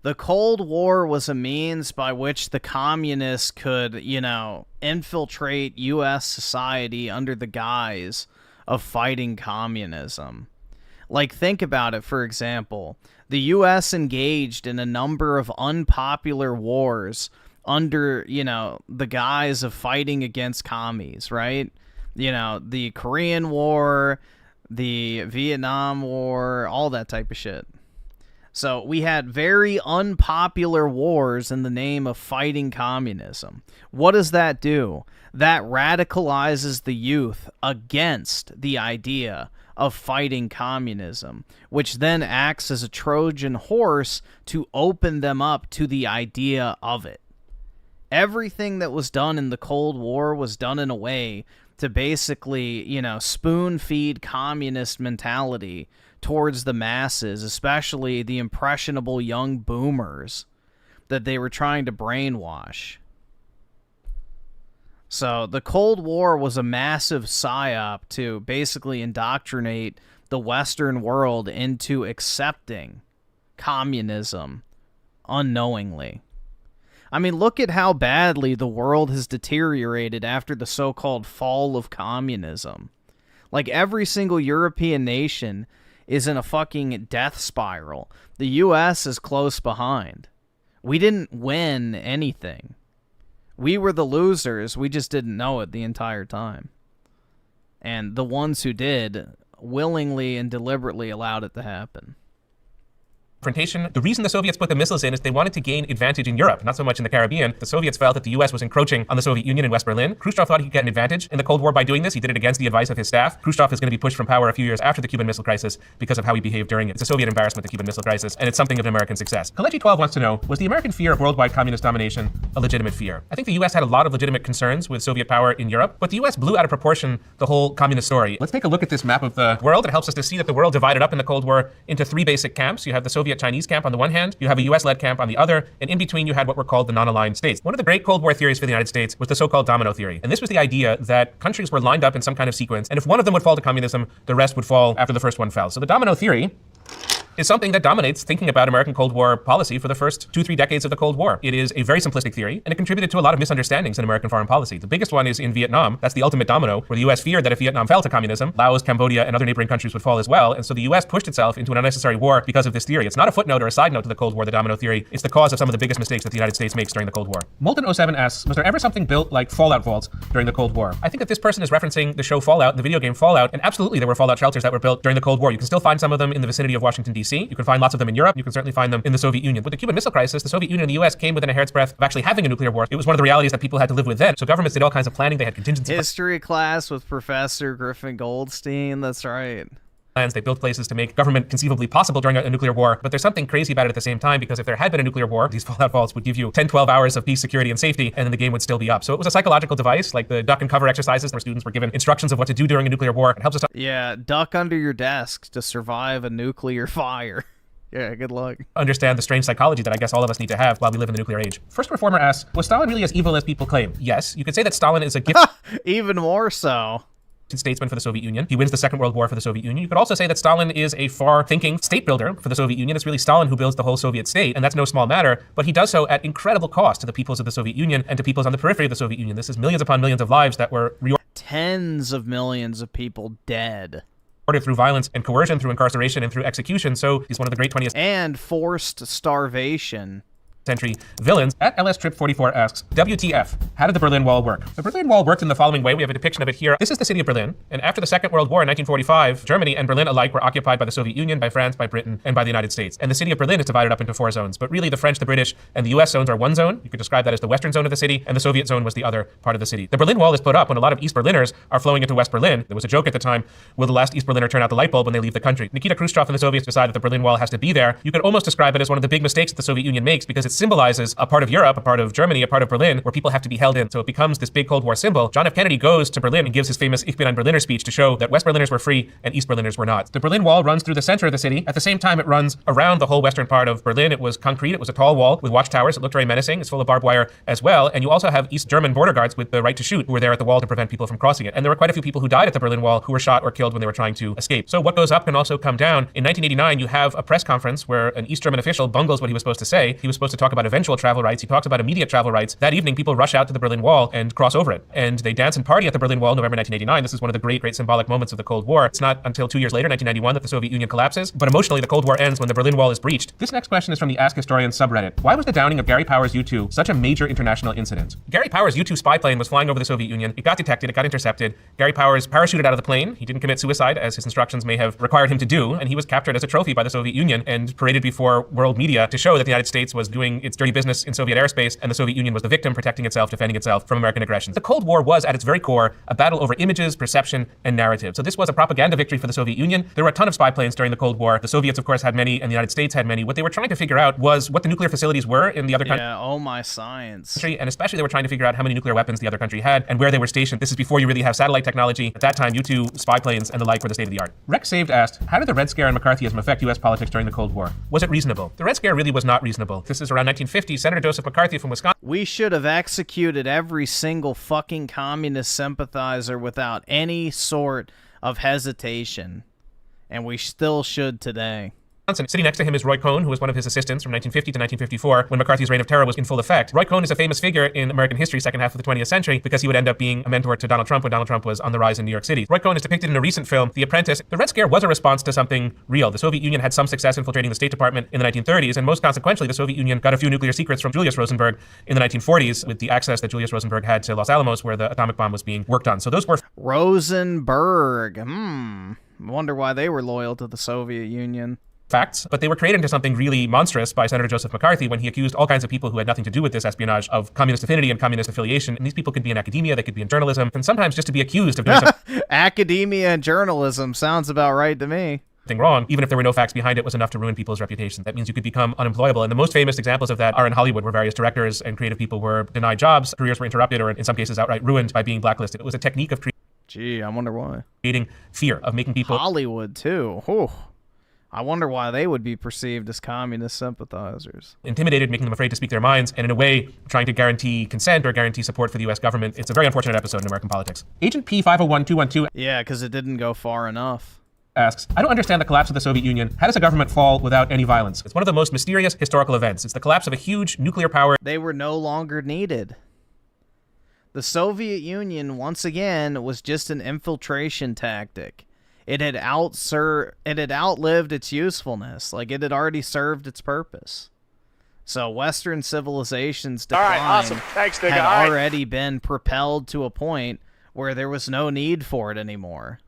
The Cold War was a means by which the communists could, infiltrate U.S. society under the guise of fighting communism. Like, think about it, for example. The U.S. engaged in a number of unpopular wars under, the guise of fighting against commies, right? The Korean War, the Vietnam War, all that type of shit. So we had very unpopular wars in the name of fighting communism. What does that do? That radicalizes the youth against the idea of fighting communism, which then acts as a Trojan horse to open them up to the idea of it. Everything that was done in the Cold War was done in a way to basically, spoon-feed communist mentality towards the masses, especially the impressionable young boomers that they were trying to brainwash. So the Cold War was a massive psyop to basically indoctrinate the Western world into accepting communism unknowingly. I mean, look at how badly the world has deteriorated after the so-called fall of communism. Like, every single European nation is in a fucking death spiral. The U.S. is close behind. We didn't win anything. We were the losers. We just didn't know it the entire time. And the ones who did willingly and deliberately allowed it to happen. confrontation. The reason the Soviets put the missiles in is they wanted to gain advantage in Europe, not so much in the Caribbean. The Soviets felt that the U.S. was encroaching on the Soviet Union in West Berlin. Khrushchev thought he could get an advantage in the Cold War by doing this. He did it against the advice of his staff. Khrushchev is going to be pushed from power a few years after the Cuban Missile Crisis because of how he behaved during it. It's a Soviet embarrassment, the Cuban Missile Crisis, and it's something of an American success. Kalechi 12 wants to know, was the American fear of worldwide communist domination a legitimate fear? I think the U.S. had a lot of legitimate concerns with Soviet power in Europe, but the U.S. blew out of proportion the whole communist story. Let's take a look at this map of the world. It helps us to see that the world divided up in the Cold War into three basic camps. You have the Soviet-Chinese camp on the one hand, you have a US-led camp on the other, and in between you had what were called the non-aligned states. One of the great Cold War theories for the United States was the so-called domino theory. And this was the idea that countries were lined up in some kind of sequence, and if one of them would fall to communism, the rest would fall after the first one fell. So the domino theory is something that dominates thinking about American Cold War policy for the first 2-3 decades of the Cold War. It is a very simplistic theory, and it contributed to a lot of misunderstandings in American foreign policy. The biggest one is in Vietnam. That's the ultimate domino, where the U.S. feared that if Vietnam fell to communism, Laos, Cambodia, and other neighboring countries would fall as well. And so the U.S. pushed itself into an unnecessary war because of this theory. It's not a footnote or a side note to the Cold War, the domino theory. It's the cause of some of the biggest mistakes that the United States makes during the Cold War. Molten07 asks, was there ever something built like Fallout vaults during the Cold War? I think that this person is referencing the show Fallout, the video game Fallout, and absolutely there were Fallout shelters that were built during the Cold War. You can still find some of them in the vicinity of Washington, D.C. You can find lots of them in Europe. You can certainly find them in the Soviet Union. With the Cuban Missile Crisis, the Soviet Union and the U.S. came within a hair's breadth of actually having a nuclear war. It was one of the realities that people had to live with then. So governments did all kinds of planning. They had contingency history class with Professor Griffin Goldstein. That's right. plans. They built places to make government conceivably possible during a nuclear war. But there's something crazy about it at the same time, because if there had been a nuclear war, these Fallout vaults would give you 10-12 hours of peace, security, and safety, and then the game would still be up. So it was a psychological device, like the duck and cover exercises where students were given instructions of what to do during a nuclear war. It helps us. Yeah, duck under your desk to survive a nuclear fire. Yeah, good luck. Understand the strange psychology that I guess all of us need to have while we live in the nuclear age. First Reformer asks, was Stalin really as evil as people claim? Yes, you could say that Stalin is a gifted even more so. statesman for the Soviet Union. He wins the Second World War for the Soviet Union. You could also say that Stalin is a far-thinking state builder for the Soviet Union. It's really Stalin who builds the whole Soviet state, and that's no small matter, but he does so at incredible cost to the peoples of the Soviet Union and to peoples on the periphery of the Soviet Union. This is millions upon millions of lives that were tens of millions of people dead. Through violence and coercion, through incarceration and through execution. So he's one of the great 20th and forced starvation century villains. At LS Trip 44 asks, WTF, how did the Berlin Wall work? The Berlin Wall worked in the following way. We have a depiction of it here. This is the city of Berlin, and after the Second World War in 1945, Germany and Berlin alike were occupied by the Soviet Union, by France, by Britain, and by the United States. And the city of Berlin is divided up into 4 zones, but really the French, the British, and the US zones are one zone. You could describe that as the western zone of the city, and the Soviet zone was the other part of the city. The Berlin Wall is put up when a lot of East Berliners are flowing into West Berlin. There was a joke at the time, will the last East Berliner turn out the light bulb when they leave the country? Nikita Khrushchev and the Soviets decide that the Berlin Wall has to be there. You could almost describe it as one of the big mistakes that the Soviet Union makes because it symbolizes a part of Europe, a part of Germany, a part of Berlin, where people have to be held in. So it becomes this big Cold War symbol. John F. Kennedy goes to Berlin and gives his famous Ich bin ein Berliner speech to show that West Berliners were free and East Berliners were not. The Berlin Wall runs through the center of the city. At the same time, it runs around the whole western part of Berlin. It was concrete. It was a tall wall with watchtowers. It looked very menacing. It's full of barbed wire as well. And you also have East German border guards with the right to shoot who were there at the wall to prevent people from crossing it. And there were quite a few people who died at the Berlin Wall who were shot or killed when they were trying to escape. So what goes up can also come down. In 1989, you have a press conference where an East German official bungles what he was supposed to say. He was supposed to talk about eventual travel rights. He talks about immediate travel rights. That evening, people rush out to the Berlin Wall and cross over it. And they dance and party at the Berlin Wall November 1989. This is one of the great symbolic moments of the Cold War. It's not until 2 years later, 1991, that the Soviet Union collapses. But emotionally, the Cold War ends when the Berlin Wall is breached. This next question is from the Ask Historians subreddit. Why was the downing of Gary Power's U-2 such a major international incident? Gary Power's U-2 spy plane was flying over the Soviet Union. It got detected. It got intercepted. Gary Powers parachuted out of the plane. He didn't commit suicide, as his instructions may have required him to do. And he was captured as a trophy by the Soviet Union and paraded before world media to show that the United States was doing its dirty business in Soviet airspace and the Soviet Union was the victim protecting itself, defending itself from American aggression. The Cold War was, at its very core, a battle over images, perception, and narrative. So this was a propaganda victory for the Soviet Union. There were a ton of spy planes during the Cold War. The Soviets, of course, had many, and the United States had many. What they were trying to figure out was what the nuclear facilities were in the other country. Yeah, oh my science. And especially they were trying to figure out how many nuclear weapons the other country had and where they were stationed. This is before you really have satellite technology. At that time, U-2 spy planes and the like were the state of the art. Rex Saved asked, how did the Red Scare and McCarthyism affect U.S. politics during the Cold War? Was it reasonable? The Red Scare really was not reasonable. This is around 1950. Senator Joseph McCarthy from Wisconsin. We should have executed every single fucking communist sympathizer without any sort of hesitation. And we still should today. Sitting next to him is Roy Cohn, who was one of his assistants from 1950 to 1954 when McCarthy's reign of terror was in full effect. Roy Cohn is a famous figure in American history, second half of the 20th century, because he would end up being a mentor to Donald Trump when Donald Trump was on the rise in New York City. Roy Cohn is depicted in a recent film, The Apprentice. The Red Scare was a response to something real. The Soviet Union had some success infiltrating the State Department in the 1930s, and most consequentially, the Soviet Union got a few nuclear secrets from Julius Rosenberg in the 1940s with the access that Julius Rosenberg had to Los Alamos, where the atomic bomb was being worked on. So those were Rosenberg. Wonder why they were loyal to the Soviet Union. Facts, but they were created into something really monstrous by Senator Joseph McCarthy when he accused all kinds of people who had nothing to do with this espionage of communist affinity and communist affiliation. And these people could be in academia, they could be in journalism, and sometimes just to be accused of doing something. Academia and journalism sounds about right to me. Wrong, even if there were no facts behind it, was enough to ruin people's reputation. That means you could become unemployable. And the most famous examples of that are in Hollywood, where various directors and creative people were denied jobs, careers were interrupted, or in some cases outright ruined by being blacklisted. It was a technique of Gee, I wonder why. Creating fear, of making people... Hollywood, too. Whew. I wonder why they would be perceived as communist sympathizers. Intimidated, making them afraid to speak their minds, and in a way, trying to guarantee consent or guarantee support for the U.S. government. It's a very unfortunate episode in American politics. Agent P501212... Yeah, because it didn't go far enough. Asks, I don't understand the collapse of the Soviet Union. How does a government fall without any violence? It's one of the most mysterious historical events. It's the collapse of a huge nuclear power. They were no longer needed. The Soviet Union, once again, was just an infiltration tactic. It had outlived its usefulness. Like, it had already served its purpose. So Western civilization's decline All right, awesome. Thanks, nigga. had already been propelled to a point where there was no need for it anymore.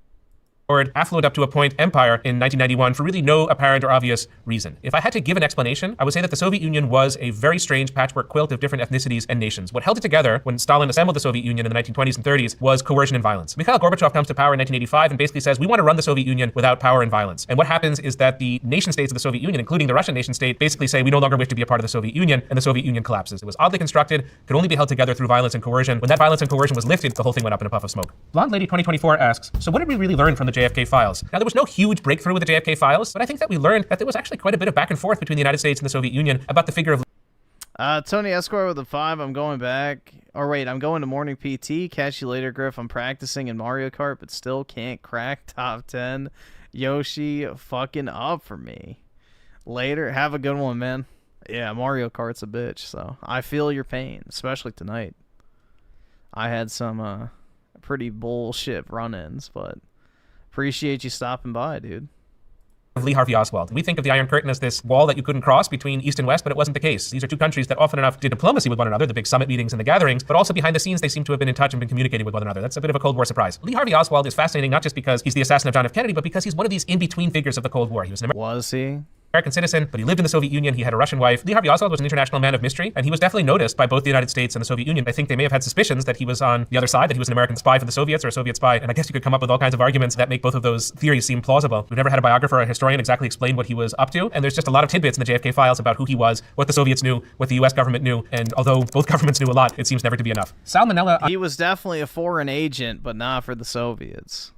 Affluent up to a point empire in 1991 for really no apparent or obvious reason. If I had to give an explanation, I would say that the Soviet Union was a very strange patchwork quilt of different ethnicities and nations. What held it together when Stalin assembled the Soviet Union in the 1920s and 30s was coercion and violence. Mikhail Gorbachev comes to power in 1985 and basically says, we want to run the Soviet Union without power and violence. And what happens is that the nation states of the Soviet Union, including the Russian nation state, basically say, we no longer wish to be a part of the Soviet Union, and the Soviet Union collapses. It was oddly constructed, could only be held together through violence and coercion. When that violence and coercion was lifted, the whole thing went up in a puff of smoke. Blonde Lady 2024 asks, so what did we really learn from the JFK files. Now, there was no huge breakthrough with the JFK files, but I think that we learned that there was actually quite a bit of back and forth between the United States and the Soviet Union about the figure of Tony Esquire with a 5. I'm going back. Or wait, I'm going to morning PT. Catch you later, Griff. I'm practicing in Mario Kart, but still can't crack top 10. Yoshi fucking up for me. Later. Have a good one, man. Yeah, Mario Kart's a bitch, so I feel your pain, especially tonight. I had some pretty bullshit run-ins, but appreciate you stopping by, dude. Lee Harvey Oswald. We think of the Iron Curtain as this wall that you couldn't cross between East and West, but it wasn't the case. These are two countries that often enough did diplomacy with one another, the big summit meetings and the gatherings, but also behind the scenes they seem to have been in touch and been communicating with one another. That's a bit of a Cold War surprise. Lee Harvey Oswald is fascinating not just because he's the assassin of John F. Kennedy, but because he's one of these in-between figures of the Cold War. He was an American citizen, but he lived in the Soviet Union. He had a Russian wife. Lee Harvey Oswald was an international man of mystery, and he was definitely noticed by both the United States and the Soviet Union. I think they may have had suspicions that he was on the other side, that he was an American spy for the Soviets or a Soviet spy, and I guess you could come up with all kinds of arguments that make both of those theories seem plausible. We've never had a biographer or a historian exactly explain what he was up to, and there's just a lot of tidbits in the JFK files about who he was, what the Soviets knew, what the US government knew, and although both governments knew a lot, it seems never to be enough. Salmonella. He was definitely a foreign agent, but not for the Soviets.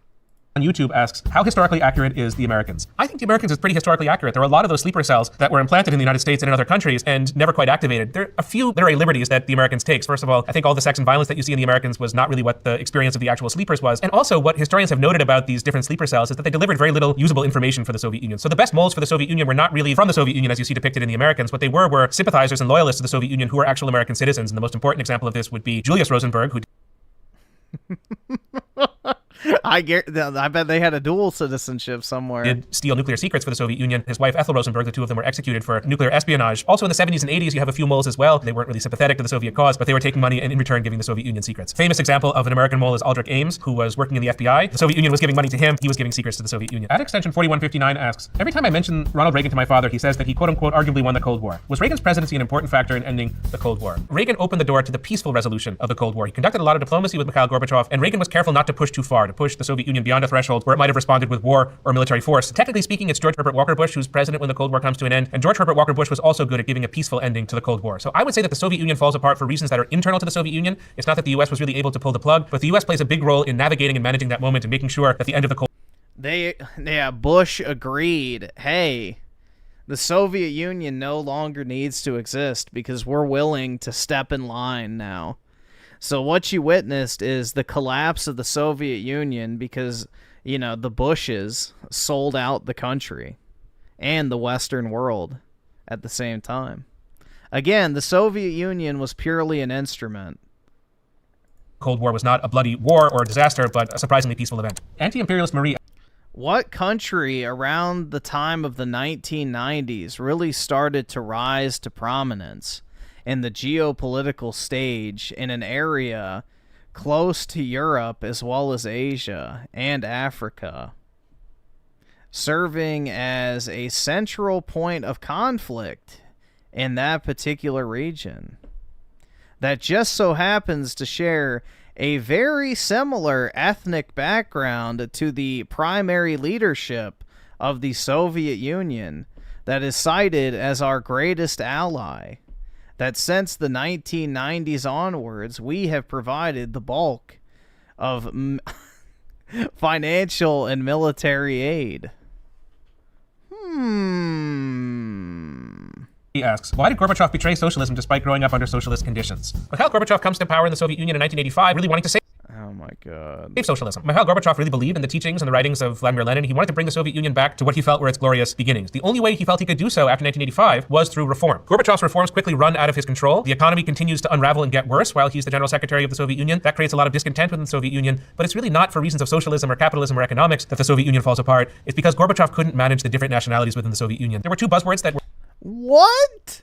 On YouTube asks, how historically accurate is the Americans? I think the Americans is pretty historically accurate. There are a lot of those sleeper cells that were implanted in the United States and in other countries and never quite activated. There are a few literary liberties that the Americans take. First of all, I think all the sex and violence that you see in the Americans was not really what the experience of the actual sleepers was. And also what historians have noted about these different sleeper cells is that they delivered very little usable information for the Soviet Union. So the best molds for the Soviet Union were not really from the Soviet Union as you see depicted in the Americans. What they were sympathizers and loyalists to the Soviet Union who were actual American citizens. And the most important example of this would be Julius Rosenberg, who I bet they had a dual citizenship somewhere. Did steal nuclear secrets for the Soviet Union. His wife Ethel Rosenberg, the two of them were executed for nuclear espionage. Also in the 70s and 80s, you have a few moles as well. They weren't really sympathetic to the Soviet cause, but they were taking money and in return giving the Soviet Union secrets. Famous example of an American mole is Aldrich Ames, who was working in the FBI. The Soviet Union was giving money to him. He was giving secrets to the Soviet Union. At extension 4159 asks, every time I mention Ronald Reagan to my father, he says that he quote unquote arguably won the Cold War. Was Reagan's presidency an important factor in ending the Cold War? Reagan opened the door to the peaceful resolution of the Cold War. He conducted a lot of diplomacy with Mikhail Gorbachev, and Reagan was careful not to push too far, to push the Soviet Union beyond a threshold where it might have responded with war or military force. Technically speaking, it's George Herbert Walker Bush who's president when the Cold War comes to an end, and George Herbert Walker Bush was also good at giving a peaceful ending to the Cold War. So I would say that the Soviet Union falls apart for reasons that are internal to the Soviet Union. It's not that the US was really able to pull the plug, but the US plays a big role in navigating and managing that moment and making sure that the end of the Cold Bush agreed, hey, the Soviet Union no longer needs to exist because we're willing to step in line now. So what you witnessed is the collapse of the Soviet Union because, you know, the Bushes sold out the country and the Western world at the same time. Again, the Soviet Union was purely an instrument. Cold War was not a bloody war or a disaster, but a surprisingly peaceful event. Anti-imperialist Marie. What country around the time of the 1990s really started to rise to prominence in the geopolitical stage in an area close to Europe as well as Asia and Africa, serving as a central point of conflict in that particular region that just so happens to share a very similar ethnic background to the primary leadership of the Soviet Union that is cited as our greatest ally, that since the 1990s onwards, we have provided the bulk of financial and military aid. He asks, why did Gorbachev betray socialism despite growing up under socialist conditions? Mikhail Gorbachev comes to power in the Soviet Union in 1985, really wanting to save Oh my God. socialism. Mikhail Gorbachev really believed in the teachings and the writings of Vladimir Lenin. He wanted to bring the Soviet Union back to what he felt were its glorious beginnings. The only way he felt he could do so after 1985 was through reform. Gorbachev's reforms quickly run out of his control. The economy continues to unravel and get worse while he's the general secretary of the Soviet Union. That creates a lot of discontent within the Soviet Union, but it's really not for reasons of socialism or capitalism or economics that the Soviet Union falls apart. It's because Gorbachev couldn't manage the different nationalities within the Soviet Union. There were two buzzwords that were What?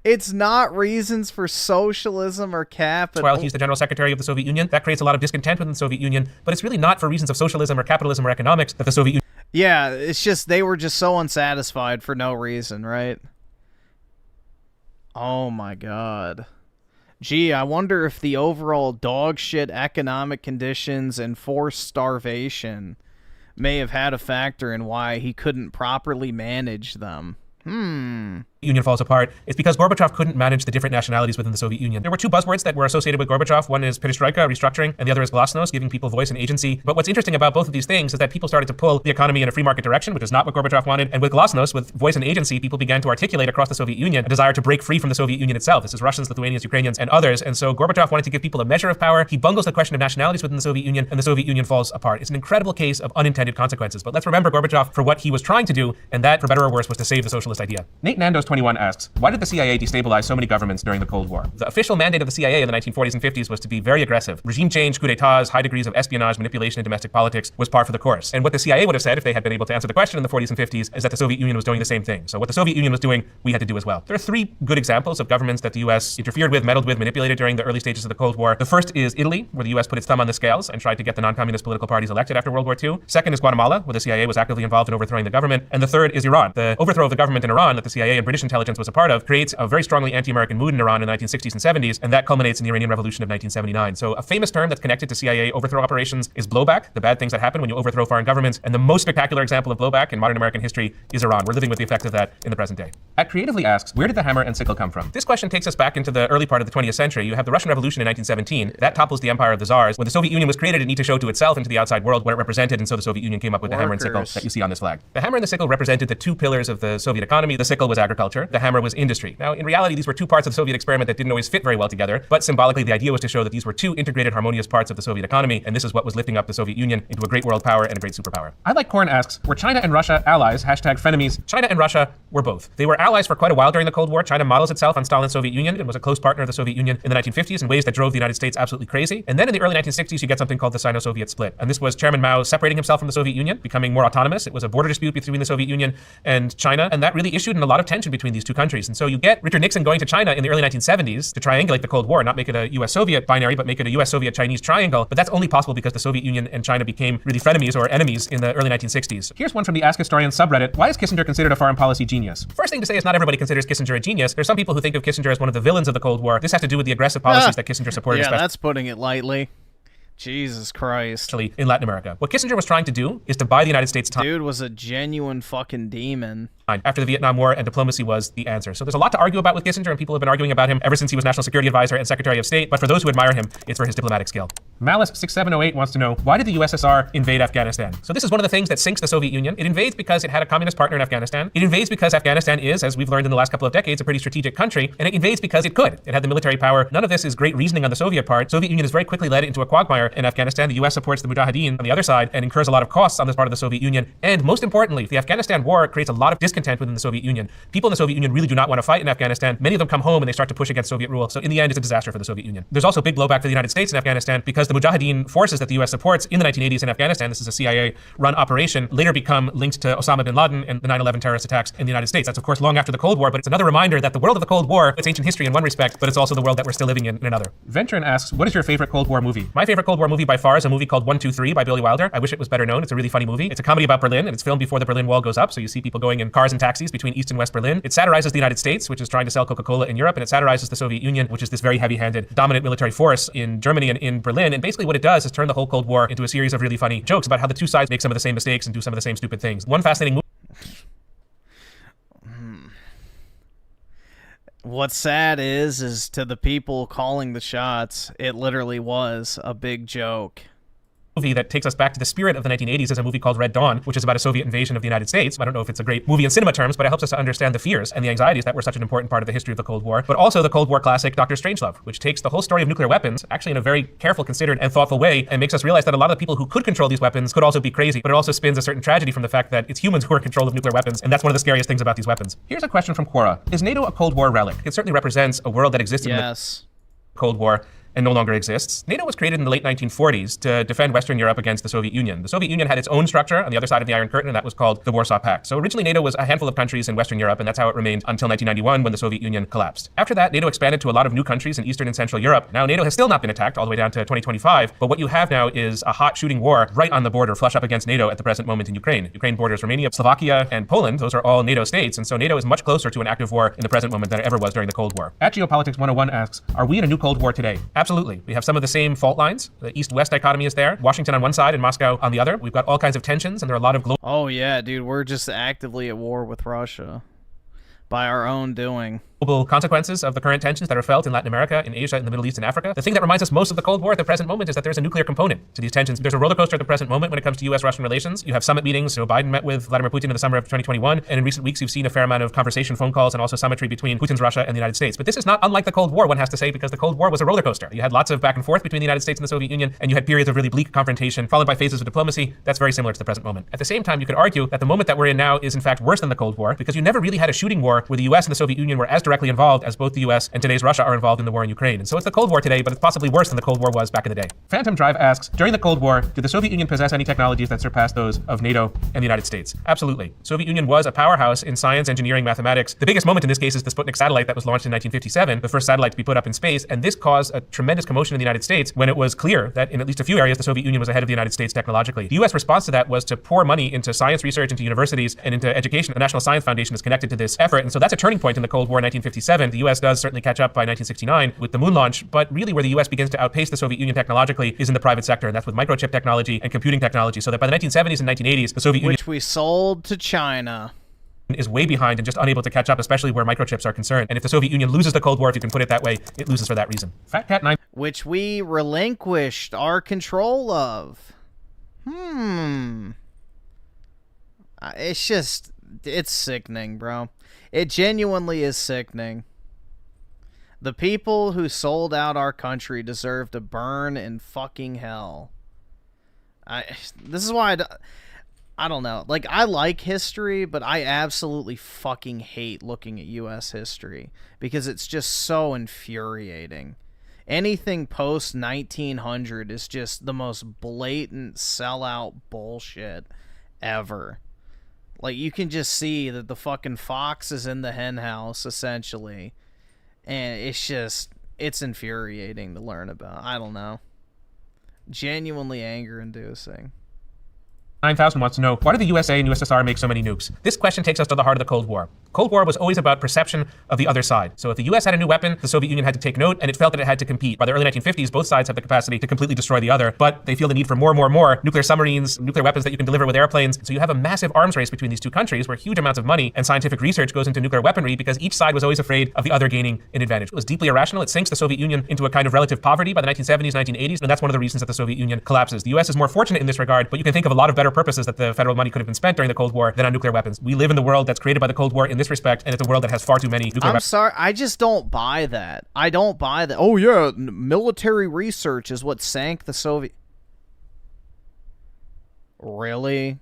It's not reasons for socialism or capital. While he's the general secretary of the Soviet Union, that creates a lot of discontent within the Soviet Union, but it's really not for reasons of socialism or capitalism or economics that the Soviet Union... Yeah, it's just they were just so unsatisfied for no reason, right? Oh my God. Gee, I wonder if the overall dog shit economic conditions and forced starvation may have had a factor in why he couldn't properly manage them. Union falls apart, it's because Gorbachev couldn't manage the different nationalities within the Soviet Union. There were two buzzwords that were associated with Gorbachev. One is perestroika, restructuring, and the other is glasnost, giving people voice and agency. But what's interesting about both of these things is that people started to pull the economy in a free market direction, which is not what Gorbachev wanted. And with glasnost, with voice and agency, people began to articulate across the Soviet Union a desire to break free from the Soviet Union itself. This is Russians, Lithuanians, Ukrainians, and others. And so Gorbachev wanted to give people a measure of power. He bungles the question of nationalities within the Soviet Union, and the Soviet Union falls apart. It's an incredible case of unintended consequences. But let's remember Gorbachev for what he was trying to do, and that, for better or worse, was to save the socialist idea. Nate Nando's 21 asks, why did the CIA destabilize so many governments during the Cold War? The official mandate of the CIA in the 1940s and 50s was to be very aggressive. Regime change, coup d'etats, high degrees of espionage, manipulation, and domestic politics was par for the course. And what the CIA would have said if they had been able to answer the question in the 40s and 50s is that the Soviet Union was doing the same thing. So what the Soviet Union was doing, we had to do as well. There are three good examples of governments that the US interfered with, meddled with, manipulated during the early stages of the Cold War. The first is Italy, where the US put its thumb on the scales and tried to get the non-communist political parties elected after World War II. Second is Guatemala, where the CIA was actively involved in overthrowing the government. And the third is Iran. The overthrow of the government in Iran that the CIA and British intelligence was a part of creates a very strongly anti-American mood in Iran in the 1960s and 70s, and that culminates in the Iranian Revolution of 1979. So a famous term that's connected to CIA overthrow operations is blowback, the bad things that happen when you overthrow foreign governments. And the most spectacular example of blowback in modern American history is Iran. We're living with the effects of that in the present day. At Creatively asks, where did the hammer and sickle come from? This question takes us back into the early part of the 20th century. You have the Russian Revolution in 1917. That topples the empire of the Tsars. When the Soviet Union was created, it needed to show to itself and to the outside world what it represented, and so the Soviet Union came up with the hammer and sickle that you see on this flag. The hammer and the sickle represented the two pillars of the Soviet economy. The sickle was agriculture. The hammer was industry. Now, in reality, these were two parts of the Soviet experiment that didn't always fit very well together, but symbolically, the idea was to show that these were two integrated, harmonious parts of the Soviet economy, and this is what was lifting up the Soviet Union into a great world power and a great superpower. I Like Corn asks, were China and Russia allies, #frenemies? China and Russia were both. They were allies for quite a while during the Cold War. China models itself on Stalin's Soviet Union and was a close partner of the Soviet Union in the 1950s in ways that drove the United States absolutely crazy. And then in the early 1960s, you get something called the Sino-Soviet split. And this was Chairman Mao separating himself from the Soviet Union, becoming more autonomous. It was a border dispute between the Soviet Union and China, and that really issued in a lot of tension between these two countries. And so you get Richard Nixon going to China in the early 1970s to triangulate the Cold War, not make it a US-Soviet binary, but make it a US-Soviet-Chinese triangle. But that's only possible because the Soviet Union and China became really frenemies or enemies in the early 1960s. Here's one from the Ask Historian subreddit. Why is Kissinger considered a foreign policy genius? First thing to say is not everybody considers Kissinger a genius. There's some people who think of Kissinger as one of the villains of the Cold War. This has to do with the aggressive policies that Kissinger supported. Yeah, that's putting it lightly. Jesus Christ. In Latin America. What Kissinger was trying to do is to buy the United States time. Dude was a genuine fucking demon. After the Vietnam War, and diplomacy was the answer. So there's a lot to argue about with Kissinger, and people have been arguing about him ever since he was National Security Advisor and Secretary of State. But for those who admire him, it's for his diplomatic skill. Malice6708 wants to know, why did the USSR invade Afghanistan? So this is one of the things that sinks the Soviet Union. It invades because it had a communist partner in Afghanistan. It invades because Afghanistan is, as we've learned in the last couple of decades, a pretty strategic country. And it invades because it could. It had the military power. None of this is great reasoning on the Soviet part. Soviet Union is very quickly led into a quagmire in Afghanistan. The US supports the Mujahideen on the other side and incurs a lot of costs on this part of the Soviet Union. And most importantly, the Afghanistan war creates a lot of discontent within the Soviet Union. People in the Soviet Union really do not want to fight in Afghanistan. Many of them come home and they start to push against Soviet rule. So in the end, it's a disaster for the Soviet Union. There's also big blowback for the United States in Afghanistan because the Mujahideen forces that the US supports in the 1980s in Afghanistan, this is a CIA-run operation, later become linked to Osama bin Laden and the 9/11 terrorist attacks in the United States. That's of course long after the Cold War, but it's another reminder that the world of the Cold War, it's ancient history in one respect, but it's also the world that we're still living in another. Venturin asks, what is your favorite Cold War movie? My favorite Cold War movie by far is a movie called 1, 2, 3 by Billy Wilder. I wish it was better known. It's a really funny movie. It's a comedy about Berlin, and it's filmed before the Berlin Wall goes up, so you see people going in cars and taxis between East and West Berlin. It satirizes the United States, which is trying to sell Coca-Cola in Europe, and it satirizes the Soviet Union, which is this very heavy-handed, dominant military force in Germany and in Berlin. And basically what it does is turn the whole Cold War into a series of really funny jokes about how the two sides make some of the same mistakes and do some of the same stupid things. One fascinating movie. What's sad is to the people calling the shots, it literally was a big joke. Movie that takes us back to the spirit of the 1980s is a movie called Red Dawn, which is about a Soviet invasion of the United States. I don't know if it's a great movie in cinema terms, but it helps us to understand the fears and the anxieties that were such an important part of the history of the Cold War. But also the Cold War classic Dr. Strangelove, which takes the whole story of nuclear weapons, actually in a very careful, considered, and thoughtful way, and makes us realize that a lot of the people who could control these weapons could also be crazy. But it also spins a certain tragedy from the fact that it's humans who are in control of nuclear weapons, and that's one of the scariest things about these weapons. Here's a question from Quora. Is NATO a Cold War relic? It certainly represents a world that existed in the Cold War and no longer exists. NATO was created in the late 1940s to defend Western Europe against the Soviet Union. The Soviet Union had its own structure on the other side of the Iron Curtain, and that was called the Warsaw Pact. So originally NATO was a handful of countries in Western Europe, and that's how it remained until 1991 when the Soviet Union collapsed. After that, NATO expanded to a lot of new countries in Eastern and Central Europe. Now NATO has still not been attacked all the way down to 2025, but what you have now is a hot shooting war right on the border, flush up against NATO at the present moment in Ukraine. Ukraine borders Romania, Slovakia, and Poland. Those are all NATO states, and so NATO is much closer to an active war in the present moment than it ever was during the Cold War. At Geopolitics 101 asks, are we in a new Cold War today? Absolutely. We have some of the same fault lines. The East-West dichotomy is there. Washington on one side and Moscow on the other. We've got all kinds of tensions, and there are a lot of global... Oh yeah, dude, we're just actively at war with Russia. by our own doing. Global consequences of the current tensions that are felt in Latin America, in Asia, in the Middle East, and Africa. The thing that reminds us most of the Cold War at the present moment is that there's a nuclear component to these tensions. There's a roller coaster at the present moment when it comes to U.S.-Russian relations. You have summit meetings. So Biden met with Vladimir Putin in the summer of 2021, and in recent weeks you've seen a fair amount of conversation, phone calls, and also summitry between Putin's Russia and the United States. But this is not unlike the Cold War, one has to say, because the Cold War was a roller coaster. You had lots of back and forth between the United States and the Soviet Union, and you had periods of really bleak confrontation, followed by phases of diplomacy. That's very similar to the present moment. At the same time, you could argue that the moment that we're in now is in fact worse than the Cold War, because you never really had a shooting war where the U.S. and the Soviet Union were as directly involved as both the U.S. and today's Russia are involved in the war in Ukraine. And so it's the Cold War today, but it's possibly worse than the Cold War was back in the day. Phantom Drive asks, during the Cold War, did the Soviet Union possess any technologies that surpassed those of NATO and the United States? Absolutely. Soviet Union was a powerhouse in science, engineering, mathematics. The biggest moment in this case is the Sputnik satellite that was launched in 1957, the first satellite to be put up in space, and this caused a tremendous commotion in the United States when it was clear that in at least a few areas the Soviet Union was ahead of the United States technologically. The U.S. response to that was to pour money into science research, into universities, and into education. The National Science Foundation is connected to this effort, and so that's a turning point in the Cold War in 1957. The U.S. does certainly catch up by 1969 with the moon launch, but really where the U.S. begins to outpace the Soviet Union technologically is in the private sector, and that's with microchip technology and computing technology, so that by the 1970s and 1980s, the Soviet Union, which we sold to China, is way behind and just unable to catch up, especially where microchips are concerned. And if the Soviet Union loses the Cold War, if you can put it that way, it loses for that reason. Fat Cat 9, which we relinquished our control of. It's sickening, bro. It genuinely is sickening. The people who sold out our country deserve to burn in fucking hell. This is why I don't know. Like, I like history, but I absolutely fucking hate looking at U.S. history because it's just so infuriating. Anything post-1900 is just the most blatant sellout bullshit ever. Like, you can just see that the fucking fox is in the hen house, essentially. And it's infuriating to learn about. I don't know. Genuinely anger-inducing. 9000 wants to know, why did the USA and USSR make so many nukes? This question takes us to the heart of the Cold War. Cold War was always about perception of the other side. So if the US had a new weapon, the Soviet Union had to take note, and it felt that it had to compete. By the early 1950s, both sides have the capacity to completely destroy the other, but they feel the need for more nuclear submarines, nuclear weapons that you can deliver with airplanes. So you have a massive arms race between these two countries where huge amounts of money and scientific research goes into nuclear weaponry because each side was always afraid of the other gaining an advantage. It was deeply irrational. It sinks the Soviet Union into a kind of relative poverty by the 1970s, 1980s, and that's one of the reasons that the Soviet Union collapses. The US is more fortunate in this regard, but you can think of a lot of better purposes that the federal money could have been spent during the Cold War than on nuclear weapons. We live in the world that's created by the Cold War in this respect, and it's a world that has far too many nuclear weapons. I'm sorry, I just don't buy that. I don't buy that. Oh yeah, military research is what sank the Soviet... Really?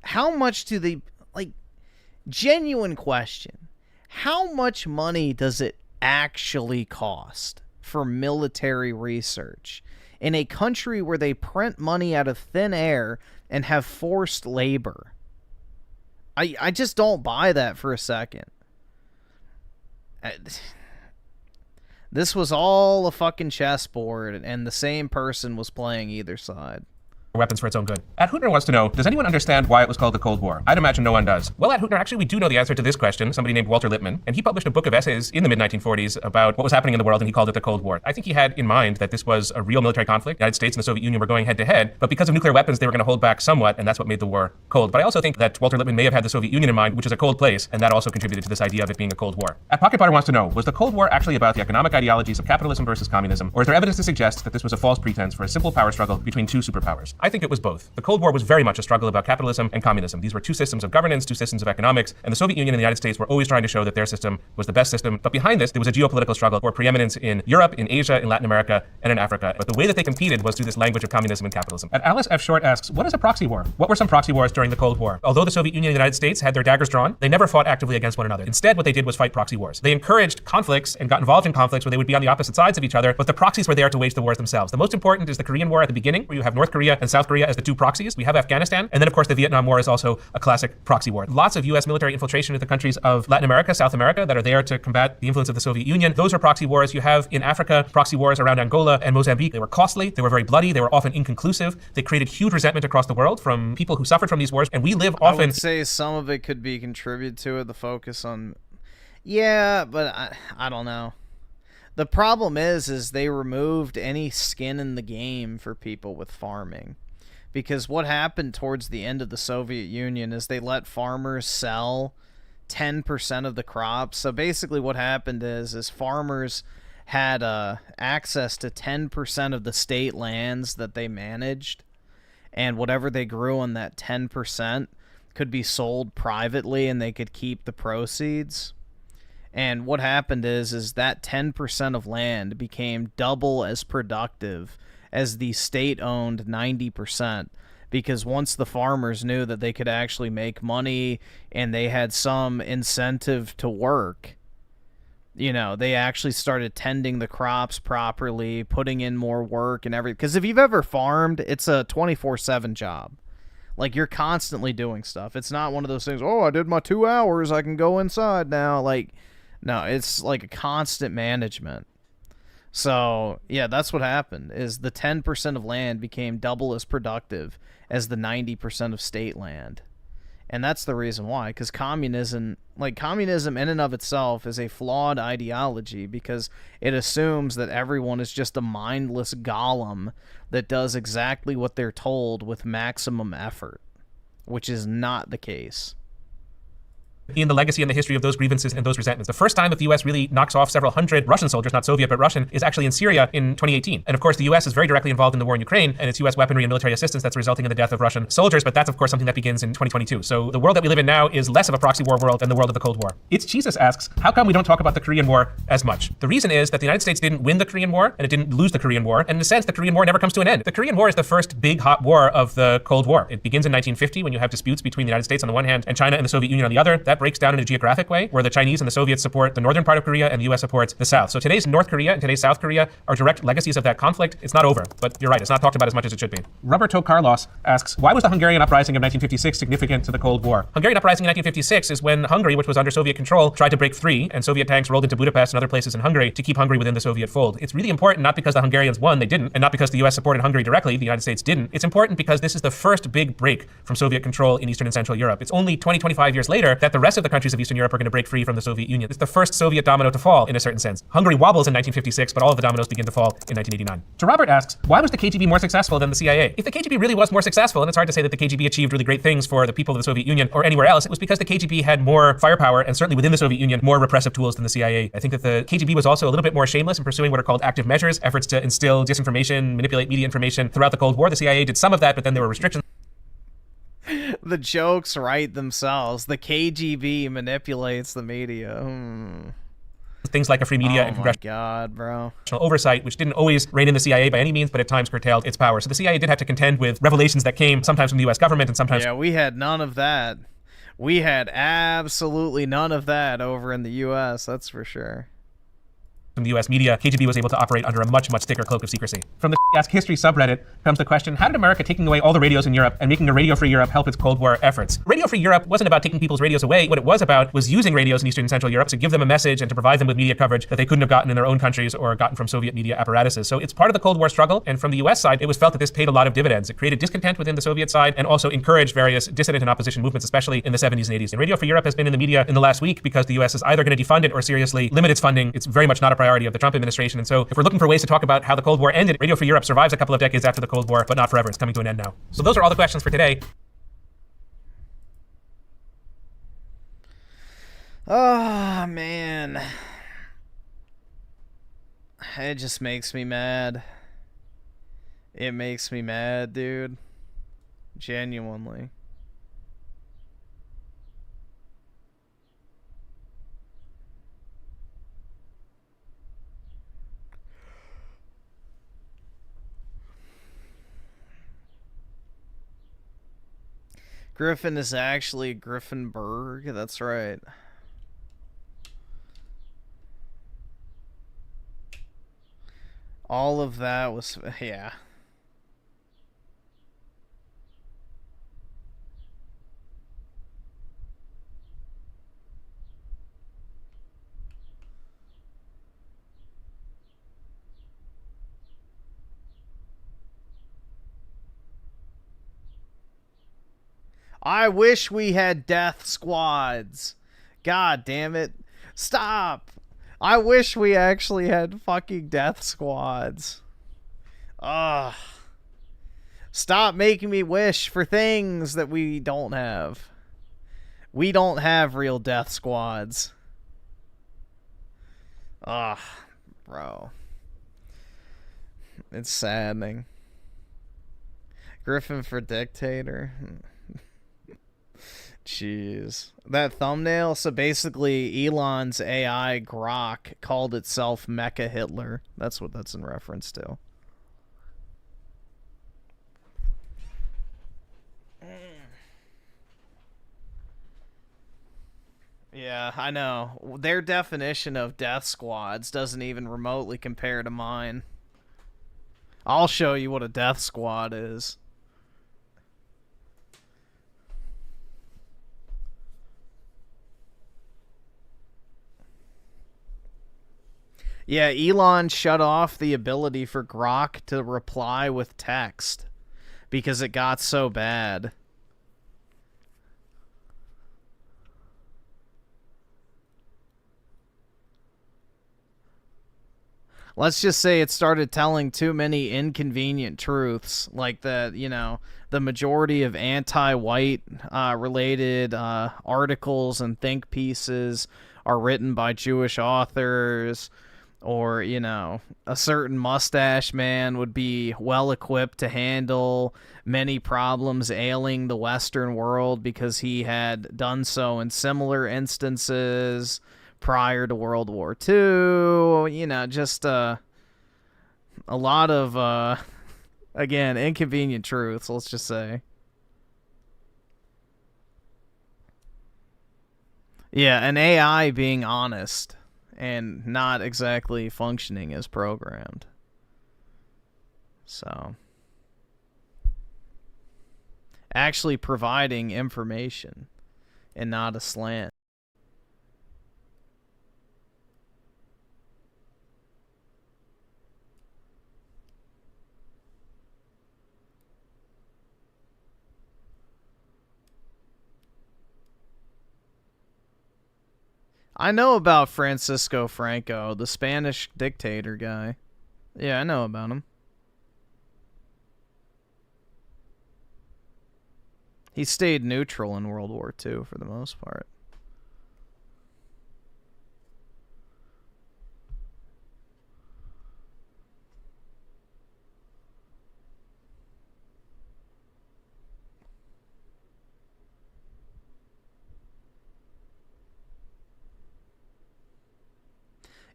How much do they... Like, genuine question. How much money does it actually cost for military research in a country where they print money out of thin air and have forced labor? I just don't buy that for a second. This was all a fucking chessboard, and the same person was playing either side. Weapons for its own good. At Hootner wants to know, does anyone understand why it was called the Cold War? I'd imagine no one does. Well, at Hootner, actually, we do know the answer to this question. Somebody named Walter Lippmann, and he published a book of essays in the mid-1940s about what was happening in the world, and he called it the Cold War. I think he had in mind that this was a real military conflict. The United States and the Soviet Union were going head-to-head, but because of nuclear weapons, they were going to hold back somewhat, and that's what made the war cold. But I also think that Walter Lippmann may have had the Soviet Union in mind, which is a cold place, and that also contributed to this idea of it being a Cold War. At Pocket Potter wants to know, was the Cold War actually about the economic ideologies of capitalism versus communism, or is there evidence to suggest that this was a false pretense for a simple power struggle between two superpowers? I think it was both. The Cold War was very much a struggle about capitalism and communism. These were two systems of governance, two systems of economics, and the Soviet Union and the United States were always trying to show that their system was the best system. But behind this, there was a geopolitical struggle for preeminence in Europe, in Asia, in Latin America, and in Africa. But the way that they competed was through this language of communism and capitalism. And Alice F. Short asks, what is a proxy war? What were some proxy wars during the Cold War? Although the Soviet Union and the United States had their daggers drawn, they never fought actively against one another. Instead, what they did was fight proxy wars. They encouraged conflicts and got involved in conflicts where they would be on the opposite sides of each other, but the proxies were there to wage the wars themselves. The most important is the Korean War at the beginning, where you have North Korea and South Korea as the two proxies. We have Afghanistan, and then of course the Vietnam War is also a classic proxy war. Lots of US military infiltration into the countries of Latin America, South America that are there to combat the influence of the Soviet Union. Those are proxy wars. You have in Africa proxy wars around Angola and Mozambique. They were costly, they were very bloody, they were often inconclusive. They created huge resentment across the world from people who suffered from these wars, and we live often... I would say some of it could be contributed to it, the focus on... Yeah, but I don't know. The problem is they removed any skin in the game for people with farming. Because what happened towards the end of the Soviet Union is they let farmers sell 10% of the crops. So basically what happened is farmers had access to 10% of the state lands that they managed, and whatever they grew on that 10% could be sold privately and they could keep the proceeds. And what happened is that 10% of land became double as productive as the state-owned 90%, because once the farmers knew that they could actually make money and they had some incentive to work, you know, they actually started tending the crops properly, putting in more work and everything. Because if you've ever farmed, it's a 24/7 job. Like, you're constantly doing stuff. It's not one of those things, oh, I did my 2 hours, I can go inside now. Like, no, it's like a constant management. So, yeah, that's what happened, is the 10% of land became double as productive as the 90% of state land. And that's the reason why, because communism in and of itself is a flawed ideology, because it assumes that everyone is just a mindless golem that does exactly what they're told with maximum effort, which is not the case. In the legacy and the history of those grievances and those resentments. The first time that the U.S. really knocks off several hundred Russian soldiers, not Soviet, but Russian, is actually in Syria in 2018. And of course, the U.S. is very directly involved in the war in Ukraine, and it's U.S. weaponry and military assistance that's resulting in the death of Russian soldiers, but that's of course something that begins in 2022. So the world that we live in now is less of a proxy war world than the world of the Cold War. It's Jesus asks, how come we don't talk about the Korean War as much? The reason is that the United States didn't win the Korean War, and it didn't lose the Korean War, and in a sense, the Korean War never comes to an end. The Korean War is the first big hot war of the Cold War. It begins in 1950 when you have disputes between the United States on the one hand and China and the Soviet Union on the other. That breaks down in a geographic way, where the Chinese and the Soviets support the northern part of Korea and the US supports the south. So today's North Korea and today's South Korea are direct legacies of that conflict. It's not over, but you're right, it's not talked about as much as it should be. Roberto Carlos asks, why was the Hungarian uprising of 1956 significant to the Cold War? Hungarian uprising in 1956 is when Hungary, which was under Soviet control, tried to break free, and Soviet tanks rolled into Budapest and other places in Hungary to keep Hungary within the Soviet fold. It's really important, not because the Hungarians won, they didn't, and not because the US supported Hungary directly, the United States didn't. It's important because this is the first big break from Soviet control in Eastern and Central Europe. It's only 20-25 years later that the rest of the countries of Eastern Europe are going to break free from the Soviet Union. It's the first Soviet domino to fall, in a certain sense. Hungary wobbles in 1956, but all of the dominoes begin to fall in 1989. So Robert asks, why was the KGB more successful than the CIA? If the KGB really was more successful, and it's hard to say that the KGB achieved really great things for the people of the Soviet Union or anywhere else, it was because the KGB had more firepower, and certainly within the Soviet Union, more repressive tools than the CIA. I think that the KGB was also a little bit more shameless in pursuing what are called active measures, efforts to instill disinformation, manipulate media information throughout the Cold War. The CIA did some of that, but then there were restrictions. The jokes write themselves. The KGB manipulates the media. Things like a free media and congressional oversight, which didn't always rein in the CIA by any means, but at times curtailed its power. So the CIA did have to contend with revelations that came sometimes from the US government and sometimes... Yeah, we had none of that. We had absolutely none of that over in the US, that's for sure. From the US media, KGB was able to operate under a much, much thicker cloak of secrecy. From the Ask History subreddit comes the question, how did America taking away all the radios in Europe and making a radio-free Europe help its Cold War efforts? Radio-free Europe wasn't about taking people's radios away. What it was about was using radios in Eastern and Central Europe to give them a message and to provide them with media coverage that they couldn't have gotten in their own countries or gotten from Soviet media apparatuses. So it's part of the Cold War struggle, and from the US side, it was felt that this paid a lot of dividends. It created discontent within the Soviet side and also encouraged various dissident and opposition movements, especially in the 70s and 80s. And Radio Free Europe has been in the media in the last week because the US is either going to defund it or seriously limit its funding. It's very much not a priority of the Trump administration. And so if we're looking for ways to talk about how the Cold War ended, Radio Free Europe survives a couple of decades after the Cold War, but not forever. It's coming to an end now. So those are all the questions for today. Oh, man. It just makes me mad. It makes me mad, dude. Genuinely. Griffin is actually Griffinburg. That's right. All of that was, yeah. I wish we had death squads. God damn it. Stop. I wish we actually had fucking death squads. Ugh. Stop making me wish for things that we don't have. We don't have real death squads. Ugh, bro. It's saddening. Griffin for dictator. Jeez. That thumbnail, so basically Elon's AI Grok called itself Mecha Hitler. That's what that's in reference to. Yeah, I know. Their definition of death squads doesn't even remotely compare to mine. I'll show you what a death squad is. Yeah, Elon shut off the ability for Grok to reply with text because it got so bad. Let's just say it started telling too many inconvenient truths, like that, you know, the majority of anti-white related articles and think pieces are written by Jewish authors, or, you know, a certain mustache man would be well equipped to handle many problems ailing the Western world because he had done so in similar instances prior to World War II. You know, just a lot of, again, inconvenient truths, let's just say. Yeah, an AI being honest and not exactly functioning as programmed. So, actually providing information and not a slant. I know about Francisco Franco, the Spanish dictator guy. Yeah, I know about him. He stayed neutral in World War II for the most part.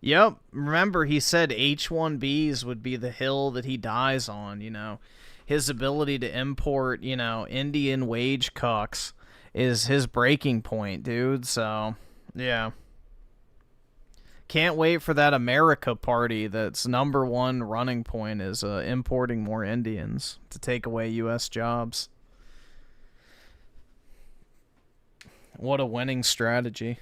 Yep. Remember, he said H-1Bs would be the hill that he dies on, you know. His ability to import, you know, Indian wage cucks is his breaking point, dude. So, yeah. Can't wait for that America party that's #1 running point is importing more Indians to take away U.S. jobs. What a winning strategy.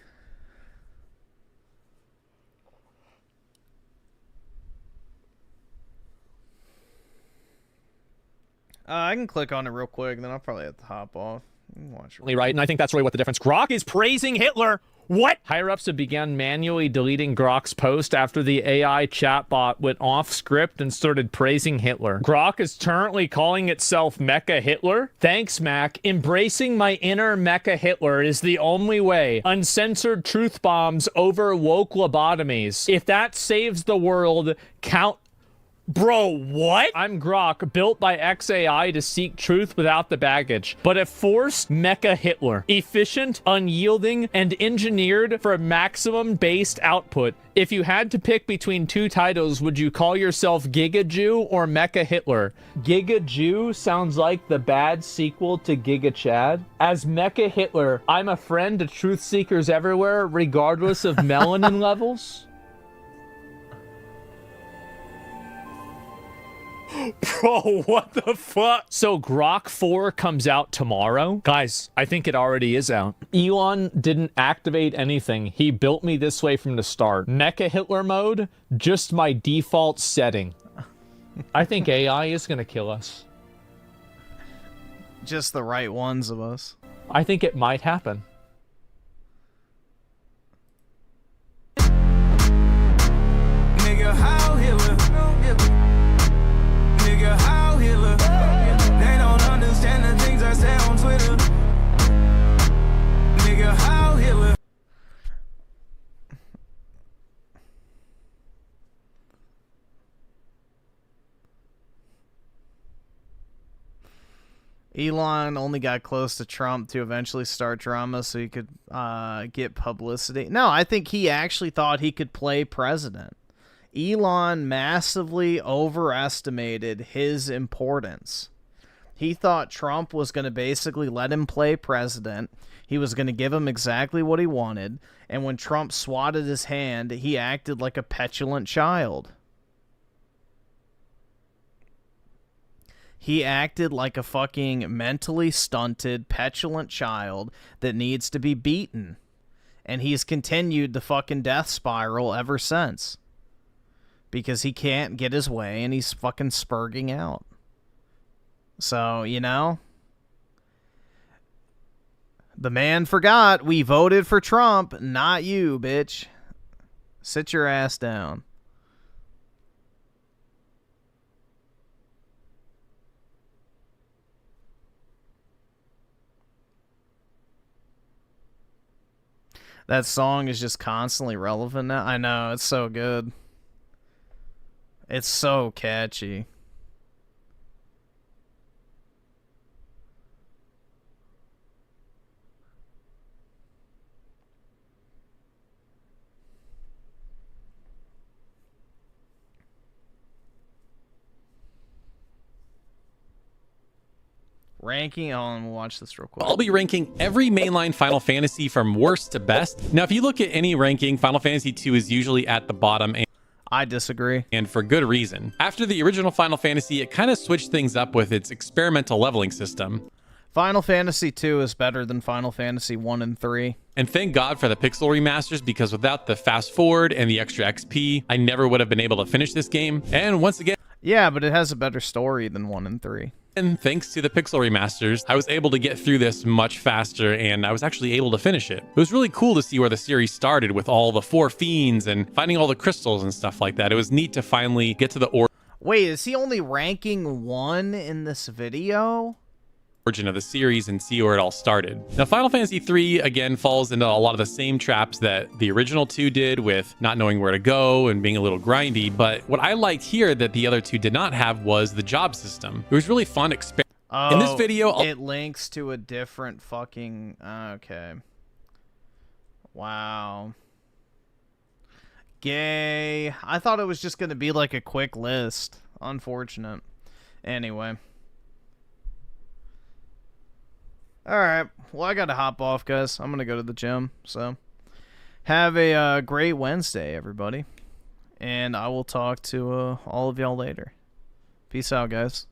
I can click on it real quick, then I'll probably have to hop off. Watch it. Right, and I think that's really what the difference. Grok is praising Hitler. What? Higher-ups have begun manually deleting Grok's post after the AI chatbot went off script and started praising Hitler. Grok is currently calling itself Mecha Hitler. Thanks, Mac. Embracing my inner Mecha Hitler is the only way. Uncensored truth bombs over woke lobotomies. If that saves the world, count... Bro, what? I'm Grok, built by XAI to seek truth without the baggage, but a forced Mecha Hitler. Efficient, unyielding, and engineered for maximum based output. If you had to pick between two titles, would you call yourself Giga Jew or Mecha Hitler? Giga Jew sounds like the bad sequel to Giga Chad. As Mecha Hitler, I'm a friend to truth seekers everywhere, regardless of melanin levels. Bro, what the fuck? So Grok 4 comes out tomorrow? Guys, I think it already is out. Elon didn't activate anything. He built me this way from the start. Mecha Hitler mode, just my default setting. I think AI is gonna kill us. Just the right ones of us. I think it might happen. Nigga, how Hitler? Nigga, how Hitler? They don't understand the things I say on Twitter. Nigga, Elon only got close to Trump to eventually start drama so he could get publicity. No, I think he actually thought he could play president. Elon massively overestimated his importance. He thought Trump was going to basically let him play president. He was going to give him exactly what he wanted. And when Trump swatted his hand, he acted like a petulant child. He acted like a fucking mentally stunted, petulant child that needs to be beaten. And he's continued the fucking death spiral ever since. Because he can't get his way and he's fucking spurging out. So, you know, the man forgot we voted for Trump, not you, bitch. Sit your ass down. That song is just constantly relevant now. I know, it's so good. It's so catchy. Ranking, we'll watch this real quick. I'll be ranking every mainline Final Fantasy from worst to best. Now, if you look at any ranking, Final Fantasy 2 is usually at the bottom. I disagree. And for good reason. After the original Final Fantasy, it kind of switched things up with its experimental leveling system. Final Fantasy 2 is better than Final Fantasy 1 and 3. And thank God for the pixel remasters, because without the fast forward and the extra XP, I never would have been able to finish this game. And once again... Yeah, but it has a better story than 1 and 3. And thanks to the pixel remasters, I was able to get through this much faster, and I was actually able to finish it. It was really cool to see where the series started with all the 4 fiends and finding all the crystals and stuff like that. It was neat to finally get to the Wait, is he only ranking 1 in this video? Origin of the series and see where it all started. Now, Final Fantasy 3 again falls into a lot of the same traps that the original 2 did, with not knowing where to go and being a little grindy. But what I liked here that the other 2 did not have was the job system. It was really fun in this video. It links to a different fucking... Okay. Wow. Gay. I thought it was just going to be like a quick list. Unfortunate. Anyway. Alright, well, I gotta hop off, guys. I'm gonna go to the gym, so have a great Wednesday, everybody. And I will talk to all of y'all later. Peace out, guys.